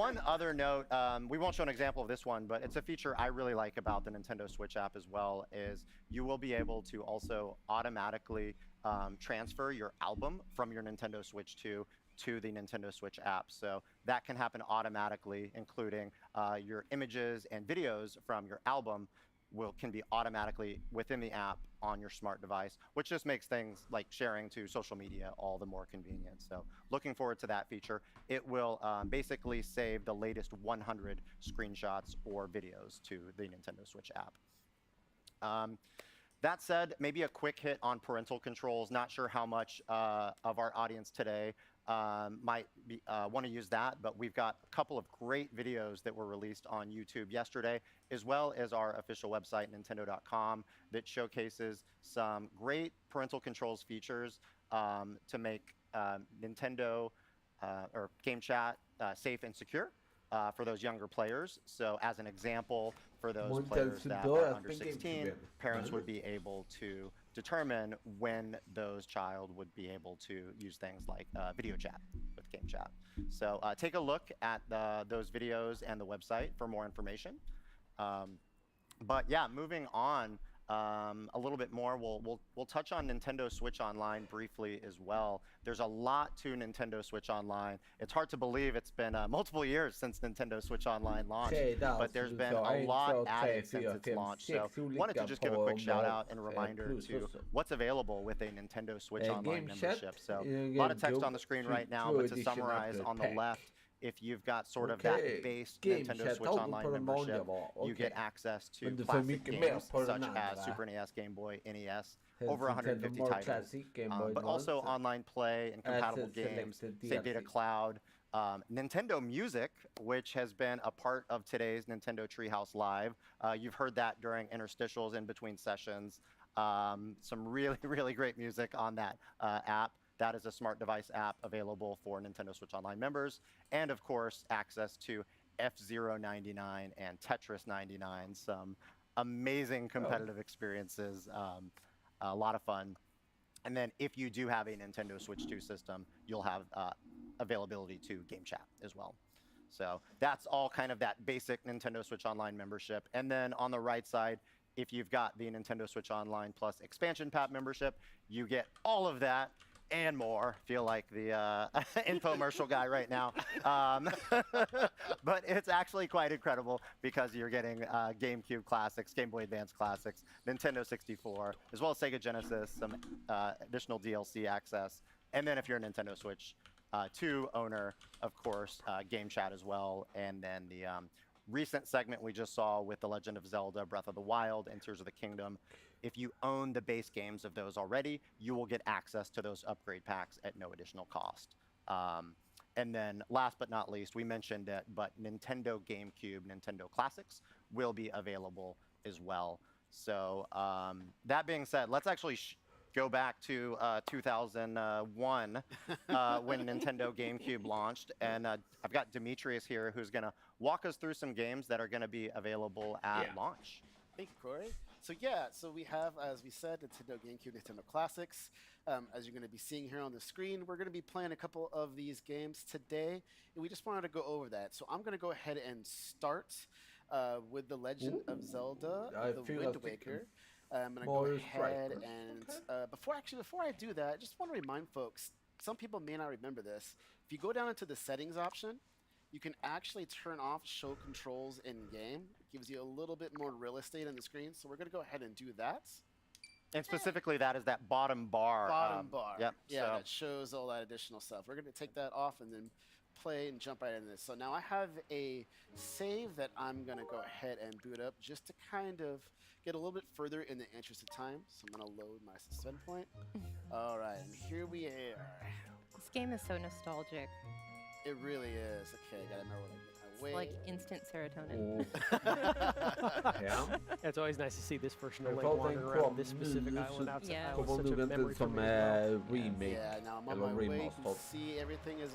one other note, we won't show an example of this one, but it's a feature I really like about the Nintendo Switch app as well, is you will be able to also automatically transfer your album from your Nintendo Switch 2 to the Nintendo Switch app. So that can happen automatically, including your images and videos from your album can be automatically within the app on your smart device, which just makes things like sharing to social media all the more convenient. So looking forward to that feature. It will basically save the latest 100 screenshots or videos to the Nintendo Switch app. That said, maybe a quick hit on parental controls. Not sure how much of our audience today might want to use that, but we've got a couple of great videos that were released on YouTube yesterday, as well as our official website, nintendo.com, that showcases some great parental controls features to make Nintendo or game chat safe and secure for those younger players. So as an example, for those players that are under 16, parents would be able to determine when those child would be able to use things like video chat with game chat. So take a look at those videos and the website for more information. But yeah, moving on a little bit more, we'll touch on Nintendo Switch Online briefly as well. There's a lot to Nintendo Switch Online. It's hard to believe it's been multiple years since Nintendo Switch Online launched, but there's been a lot added since its launch. So wanted to just give a quick shout out and reminder to what's available with a Nintendo Switch Online membership. So a lot of text on the screen right now, but to summarize, on the left, if you've got sort of that base Nintendo Switch Online membership, you get access to classic games such as Super NES, Game Boy, NES, over 150 titles, but also online play and compatible games, Save Data Cloud, Nintendo Music, which has been a part of today's Nintendo Treehouse Live. You've heard that during interstitials in between sessions. Some really, really great music on that app. That is a smart device app available for Nintendo Switch Online members. And of course, access to F-Zero 99 and Tetris 99. Some amazing competitive experiences, a lot of fun. And then if you do have a Nintendo Switch 2 system, you'll have availability to game chat as well. So that's all kind of that basic Nintendo Switch Online membership. And then on the right side, if you've got the Nintendo Switch Online Plus expansion pack membership, you get all of that and more. Feel like the infomercial guy right now. But it's actually quite incredible because you're getting GameCube classics, Game Boy Advance classics, Nintendo 64, as well as Sega Genesis, some additional DLC access. And then if you're a Nintendo Switch 2 owner, of course, game chat as well. And then the recent segment we just saw with The Legend of Zelda, Breath of the Wild, and Tears of the Kingdom. If you own the base games of those already, you will get access to those upgrade packs at no additional cost. And then last but not least, we mentioned it, but Nintendo GameCube, Nintendo Classics will be available as well. So that being said, let's actually go back to 2001 when Nintendo GameCube launched. And I've got Demetrius here who's going to walk us through some games that are going to be available at launch. Thank you, Corey. So yeah, so we have, as we said, Nintendo GameCube, Nintendo Classics. As you're going to be seeing here on the screen, we're going to be playing a couple of these games today, and we just wanted to go over that. So I'm going to go ahead and start with The Legend of Zelda, The Wind Waker. I'm going to go ahead and, before I do that, I just want to remind folks, some people may not remember this. If you go down into the settings option, you can actually turn off show controls in-game. It gives you a little bit more real estate on the screen, so we're going to go ahead and do that. And specifically, that is that bottom bar. Bottom bar. Yep. Yeah, so that shows all that additional stuff. We're going to take that off and then play and jump right into this. So now I have a save that I'm going to go ahead and boot up just to kind of get a little bit further in the interest of time. So I'm going to load my suspend point. All right, and here we are. This game is so nostalgic. It really is. Okay, I gotta remember what I did. It's like instant serotonin. Yeah. It's always nice to see this version of Link wandering around this specific island outside. Yeah. Such a memory for me as well. Remake. Yeah, now I'm on my way. You can see everything is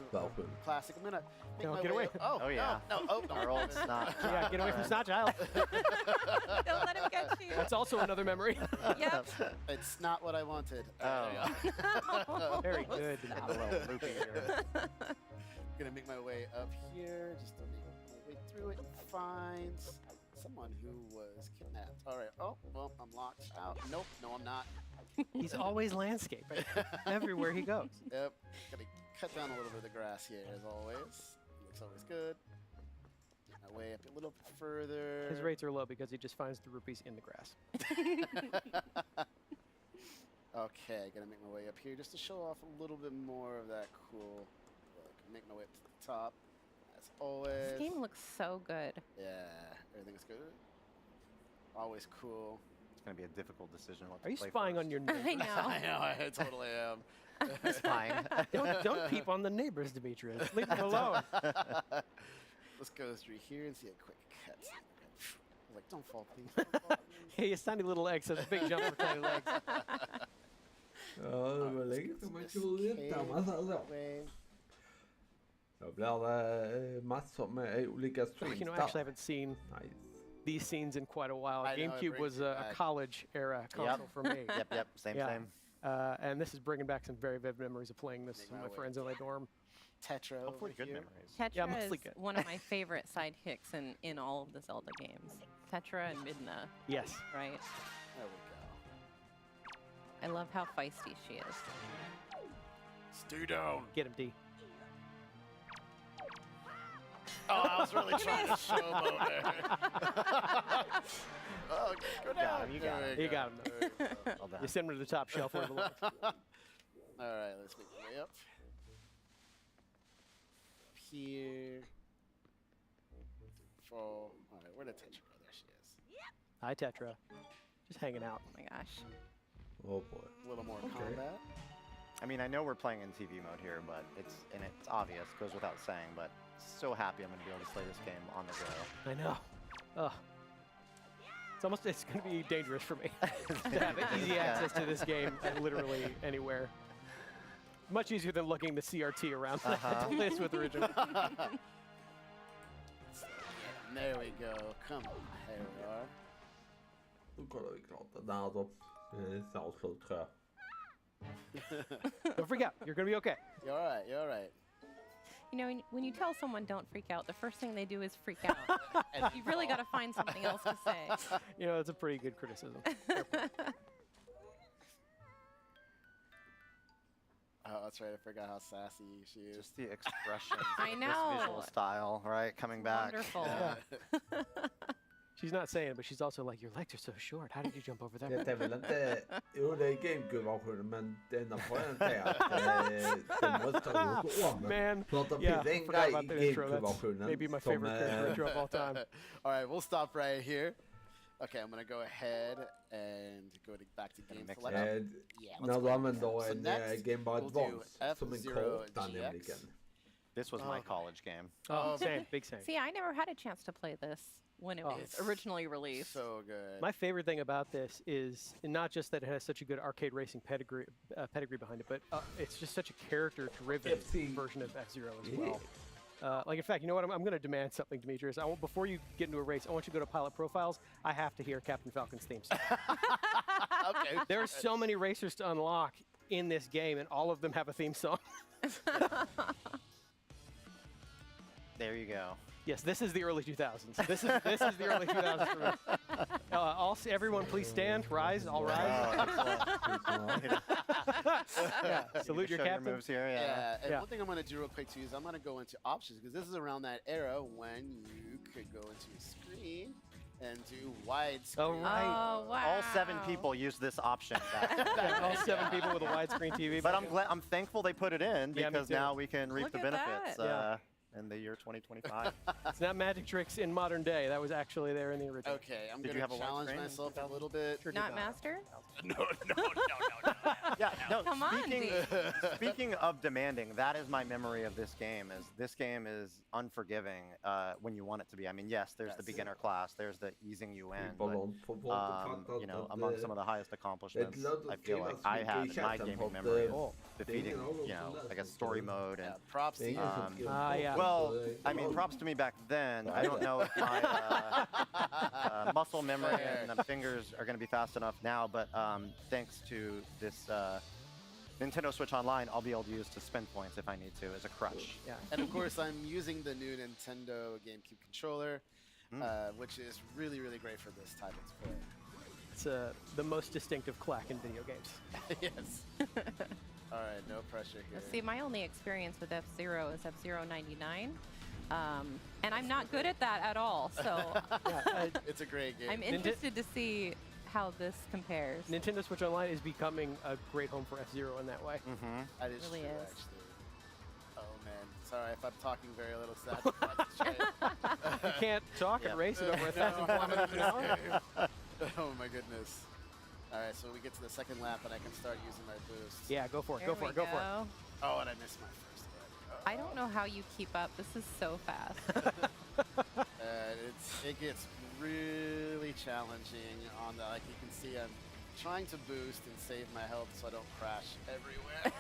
classic. I'm gonna make my get way. away. Oh yeah. No. Our old Snot. Yeah, get away from Snot Child. Don't let him get you. That's also another memory. Yep. It's not what I wanted. Very good. A little loopy here. Gonna make my way up here just to make way through it and finds someone who was kidnapped. All right. Oh, well, I'm locked out. Nope. No, I'm not. He's always landscaping everywhere he goes. Yep. Gotta cut down a little bit of the grass here, as always. Looks always good. Get my way up a little bit further. His rates are low because he just finds the rupees in the grass. Okay, gotta make my way up here just to show off a little bit more of that cool look. Make my way up to the top, as always. This game looks so good. Yeah, everything's good. Always cool. It's going to be a difficult decision what to Are you play spying first. on your neighbors? I know. I know, I totally am. Spying. Don't peep on the neighbors, Demetrius. Leave them alone. Let's go through here and see a quick cut. I was like, don't fall, please. Don't fall, please. Hey, his tiny little legs has a big jump for tiny legs. Ja, det var länge sedan man kunde vänta massa så. Way. Då blir det massor med olika streams You know, där. actually, I haven't seen Nice. these scenes in quite a while. I know, it GameCube brings was me a back. college era console for me. Yep, same, Yeah. same. And this is bringing back some very vivid memories of playing this Make with my my way friends in my dorm. Tetra over Hopefully good here. memories. Tetra Yeah, mostly is good. one of my favorite sidekicks in all of the Zelda games. Tetra and Midna, Yes. right? There we go. I love how feisty she is. Stay down. Get him, D. Oh, I was really trying to showboat there. Oh, go down. You got him. You got him. There we go. Well done. You send him to the top shelf where he belongs. All right, let's make our way up. Up here. All right, where did Tetra go? There she is. Hi, Tetra. Just hanging out. Oh my gosh. Oh boy. A little more Okay. combat. I mean, I know we're playing in TV mode here, but it's obvious, goes without saying, but so happy I'm going to be able to play this game on the go. I know. Ugh. It's going to be dangerous for me to have easy access to this game literally anywhere. Much easier than lugging the CRT around to play this with original. There we go. Come on. Here we are. Då kollar vi klart det där då. Det är avslut tror jag. Don't freak out. You're going to be okay. You're all right. You're all right. You know, when you tell someone don't freak out, the first thing they do is freak out. You really got to find something else to say. You know, it's a pretty good criticism. Oh, that's right. I forgot how sassy she is. Just the expressions. I of know. This visual style, right? Coming back. Wonderful. Yeah. She's not saying it, but she's also like, your legs are so short. How did you jump over there? Det är väl inte... Jo, det är GameCube-versionen, men den får jag inte att den måste ha gjort om. Man, För att det yeah, finns en forgot grej about i the intro. That's GameCube-versionen maybe my som... favorite character intro of all time. All right, we'll stop right here. Okay, I'm gonna go ahead and go back to game select. Yeah, let's När go du ahead. använder So en next, Game Boy we'll do Advance som en F-Zero karta GX. nämligen. This was my college game. Oh, same, big same. See, I never had a chance to play this when it was It's originally released. So good. My favorite thing about this is not just that it has such a good arcade racing pedigree behind it, but it's just such a character-driven version of F-Zero as well. Like, in fact, you know what? I'm going to demand something, Demetrius. Before you get into a race, I want you to go to Pilot Profiles. I have to hear Captain Falcon's theme song. Okay. There are so many racers to unlock in this game, and all of them have a theme song. There you go. Yes, this is the early 2000s. This is the early 2000s for me. Everyone, please stand, rise, all rise. Yeah, salute your Show captain. moves here, Yeah, and Yeah. one thing I'm going to do real quick too is I'm going to go into options because this is around that era when you could go into a screen and do widescreen. Oh, right. Oh, wow. All 7 people use this option. All 7 people with a widescreen TV. But I'm thankful they put it in Yeah, me because too. now we can reap Look the at benefits that. Yeah. in the year 2025. It's not magic tricks in modern day. That was actually there in the original. Okay, I'm Did going you to have a challenge widescreen in myself a little bit. Not master? No. Yeah, no. Come on, Speaking of demanding, that is my memory of this game. Is this game is unforgiving when you want it to be. I mean, yes, there's the beginner class, there's the easing you in, but you know, among some of the highest accomplishments, I feel like I have in my gaming memory of defeating, you know, I guess story mode and. Props to you. Yeah. Well, I mean, props to me back then. I don't know if my muscle memory and the fingers are going to be fast enough now, but thanks to this Nintendo Switch Online, I'll be able to use to spend points if I need to as a crutch. Yeah. And of course, I'm using the new Nintendo GameCube controller, which is really, really great for this title to play. It's the most distinctive clack in video games. Yes. All right, no pressure here. See, my only experience with F-Zero is F-Zero 99. And I'm not good at that at all, so it's a great game. I'm interested to see how this compares. Nintendo Switch Online is becoming a great home for F-Zero in that way. That is really true, is. actually. Oh man, sorry if I'm talking very little sad. You can't talk and race it over 1,000 kilometers an hour. Oh my goodness. All right, so we get to the second lap and I can start using my boost. Yeah, go for it, There go for we it, go for it. go. Oh, and I missed my first hit. I don't know how you keep up. This is so fast. It gets really challenging on the, like you can see I'm trying to boost and save my health so I don't crash everywhere.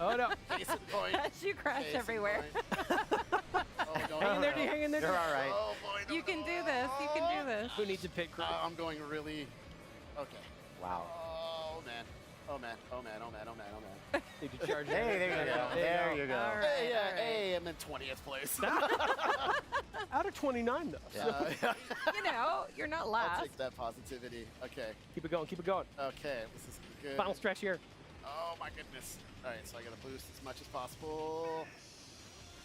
Oh no. Case in point. You crash Case in everywhere. point. Oh, no, Hang in there, D, hang in there. You're all right. Oh, boy, You can do this. You can do this. Who needs a pit crew? I'm going really... Okay. Wow. Oh, man. Oh, man. Oh, man. Oh, man. Oh, man. Oh, man. Need to charge it. Hey, there you go. There you go. All right, Hey, all right. hey, I'm in 20th place. Out of 29, though. So You know, you're not I'll last. take that positivity. Okay. keep it going, keep it going. Okay. This is good. Final stretch here. Oh, my goodness. All right, so I got to boost as much as possible.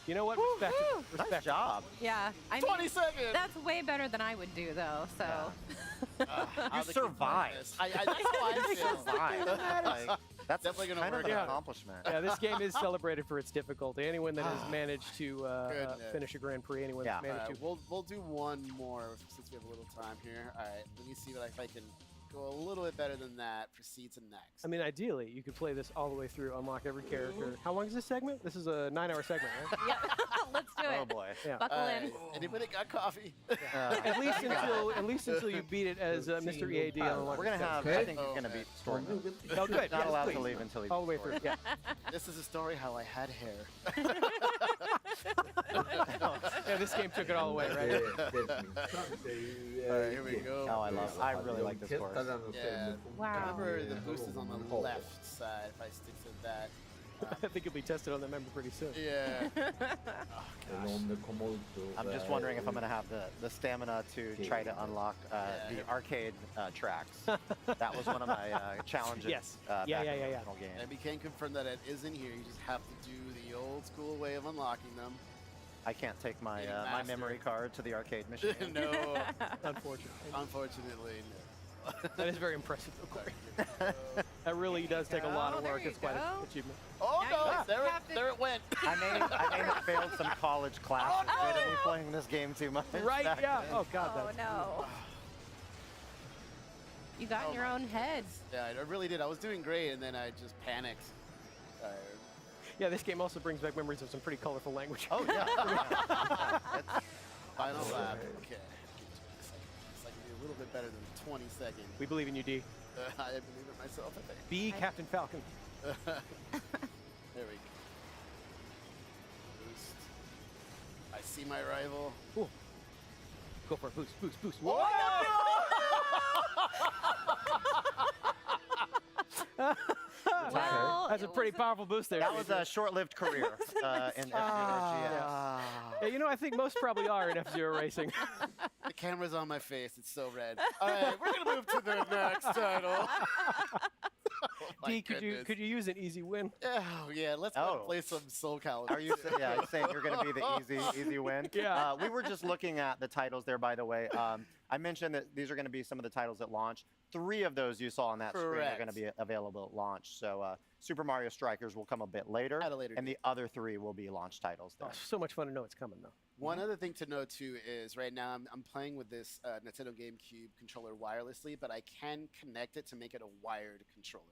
You know what? Respect it. Respect Nice job. Yeah. I 20 mean, seconds. that's way better than I would do, though. So. How they keep survived. this. That's how I feel. Survive. Like, that's Definitely gonna kind of work an out. accomplishment. Yeah, this game is celebrated for its difficulty. Anyone that has managed to Goodness. finish a Grand Prix, anyone Yeah. that's managed All right, we'll do one more since we have a little time here. All right, let me see if I can go a little bit better than that. Proceed to next. I mean, ideally, you could play this all the way through, unlock every character. How long is this segment? This is a 9-hour segment, right? Yeah. Let's do it. Oh boy. Yeah. Buckle All in. right, anybody got coffee? At least until you beat it as Mr. EAD on Unlock. We're gonna have. I think he's gonna beat story mode. Oh, good. Not Yes, allowed please. to leave until he All the way beats through. story. Yeah. This is a story how I had hair. Yeah, this game took it all away, right? All right, here we go. Oh, I love it. I really like this course. Yeah. Wow. Remember, the boost is on the left side. If I stick to that. I think it'll be tested on the member pretty soon. Yeah. I'm just wondering if I'm gonna have the stamina to try to unlock the arcade tracks. That was one of my challenges. Yes. Back Yeah, in yeah, the yeah, yeah. original game. And we can confirm that it is in here. You just have to do the old school way of unlocking them. I can't take my Getting my master. memory card to the arcade machine. No. Unfortunately. Unfortunately, no. That is very impressive, of course. That really does take a lot of there work. you It's quite an go. achievement. Oh Now no! you There it went. I may have failed some college classes due to me playing this game too much. Right, back yeah. then. Oh, God, Oh, that's no. You got in your own head. Yeah, I really did. I was doing great, and then I just panicked. Yeah, this game also brings back memories of some pretty colorful language. Oh, yeah. Final lap. Okay. It's like a little bit better than 20 seconds. We believe in you, D. I believe it myself, I think. Be Captain Falcon. There we go. Boost. I see my rival. Ooh. Go for it. Boost, boost, boost. Whoa! Well, That's a pretty powerful boost there. That was a short-lived career in F-Zero GX. Yeah, you know, I think most probably are in F-Zero racing. The camera's on my face. It's so red. All right, we're going to move to the next title. Oh my D, goodness. could you use an easy win? Oh, yeah. Let's go play some Soul Calibur. Are you saying you're going to be the easy win? Yeah. We were just looking at the titles there, by the way. I mentioned that these are going to be some of the titles at launch. 3 of those you saw on that screen are going to be available at launch. So Super Mario Strikers will come a bit later, At a later and the other 3 will be launch titles there. Oh, so much fun to know it's coming, though. One other thing to note too is right now I'm playing with this Nintendo GameCube controller wirelessly, but I can connect it to make it a wired controller.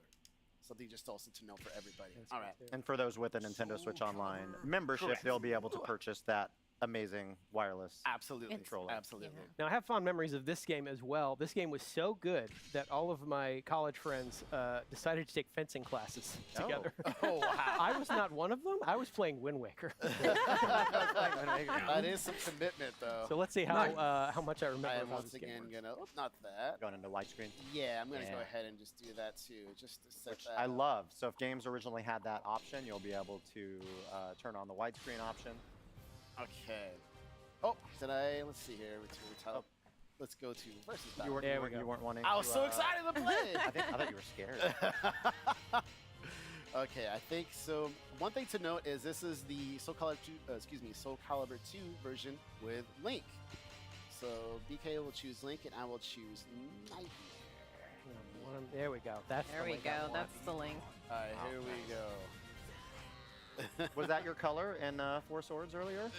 Something just also to know for everybody. All right. And for those with a Nintendo Switch Online membership, they'll be able to purchase that amazing wireless Absolutely. controller. Absolutely. Now, I have fond memories of this game as well. This game was so good that all of my college friends decided to take fencing classes together. Oh, wow. I was not one of them. I was playing Wind Waker. That is some commitment, though. So let's see how much I remember I am of how once this game again works. gonna, not that. Going into widescreen. Yeah, I'm gonna go Yeah. ahead and just do that too, just to set Which that I up. love. So if games originally had that option, you'll be able to turn on the widescreen option. Okay. Oh, did I? Let's see here. Let's go to versus battle. You weren't wanting. I was to, so excited to play. I thought you were scared. Okay, I think so. One thing to note is this is the Soul Calibur 2 version with Link. So BK will choose Link, and I will choose Nightmare. There we go. That's There the we link I go. want. That's the link. All right, here we go. Was that your color in Four Swords earlier?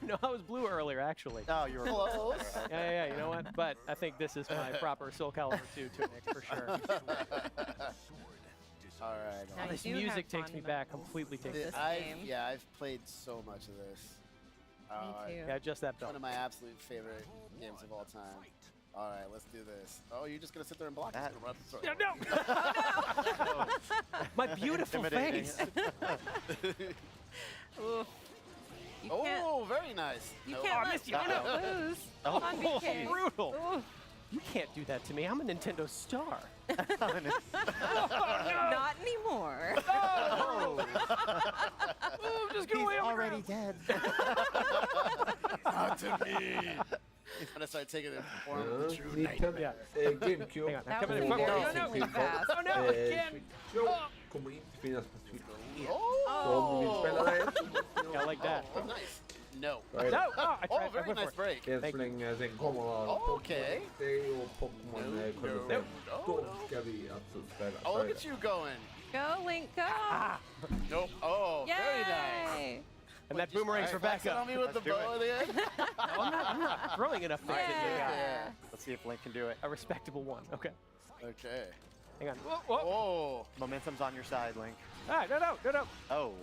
No, I was blue earlier, actually. Oh, you were close. Yeah, you know what? But I think this is my proper Soul Calibur 2 tunic for sure. All right. Oh, this music takes me back, completely takes me back. I've played so much of this. Me too. Yeah, just that belt. One of my absolute favorite games of all time. All right, let's do this. Oh, you're just gonna sit there and block that? No. My beautiful face. Ooh. You Oh, very nice. You No. can't Oh, I let missed you. Bruno lose. Come on, BK. Brutal. Ooh. You can't do that to me. I'm a Nintendo star. Not anymore. Oh, I'm just gonna lay on the already ground. dead. Not to me. He's gonna start taking the form of the true knight. Yeah. GameCube. Hang on. That Coming was in front. very No, quick fast. Oh no, again. Oh. Kommer inte finnas på Switch. Oh! Så om du vill spela det Yeah, like that. Oh, nice. No. så är No. det. Oh, I tried. Oh, I very went nice for it. break. Det är så Thank länge sen kommer Okay. Pokémon och Pokémon Colosseum. Då ska vi absolut spela. Oh, Så är look det. at you going. Go, Link, go. Nope. Oh, very nice. Yay. And that boomerang's for Flex it backup. on me with the Let's do bow at the end. No, I'm not throwing enough things at you guys. Yeah. Let's see if Link can do it. A respectable one. Okay. Okay. Hang on. Whoa, whoa. Oh. Momentum's on your side, Link. Ah, no. Oh.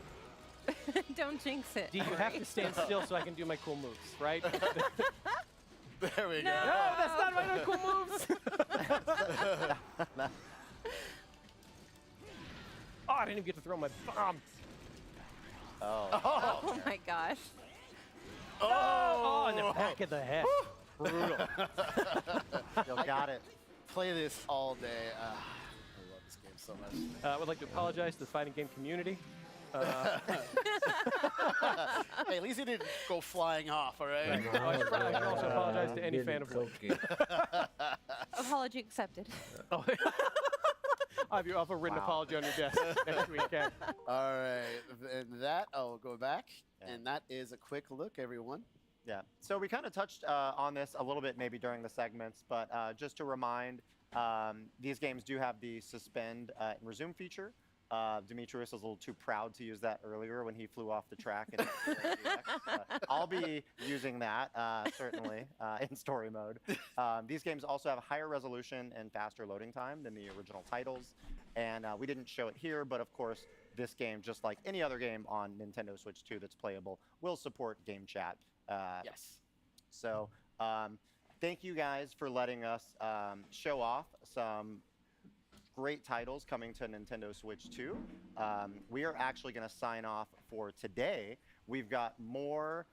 Don't jinx it. Do you have to stand still so I can do my cool moves, right? There we No. go. No, that's not my cool moves. Oh, I didn't even get to throw my bomb. Oh. Oh my gosh. Oh, in the back of the head. Brutal. Still got it. Play this all day. I love this game so much. I would like to apologize to the fighting game community. Hey, at least he didn't go flying off, all right? I should also apologize to any fan of Link. Apology accepted. Oh. I'll have you off a written apology on your desk next week. Okay? All right, and that, I'll go back, and that is a quick look, everyone. Yeah. So we kind of touched on this a little bit maybe during the segments, but just to remind, these games do have the suspend and resume feature. Demetrius was a little too proud to use that earlier when he flew off the track. And I'll be using that, certainly, in story mode. These games also have a higher resolution and faster loading time than the original titles. And we didn't show it here, but of course, this game, just like any other game on Nintendo Switch 2 that's playable, will support game chat. Yes. So thank you guys for letting us show off some great titles coming to Nintendo Switch 2. We are actually going to sign off for today. We've got more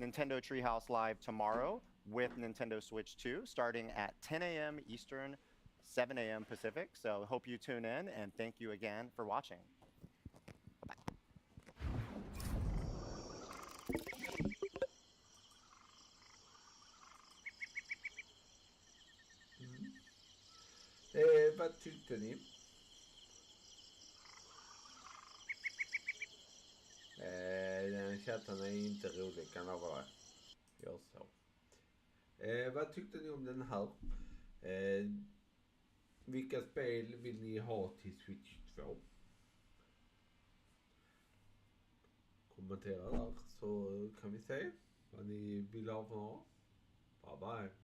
Nintendo Treehouse Live tomorrow with Nintendo Switch 2, starting at 10 a.m. Eastern, 7 a.m. Pacific. So hope you tune in, and thank you again for watching. Vad tyckte ni? Den chatten är inte rolig, kan jag vara. Gör så. Vad tyckte ni om den här? Vilka spel vill ni ha till Switch 2? Kommentera där så kan vi se vad ni vill ha för några. Bye bye.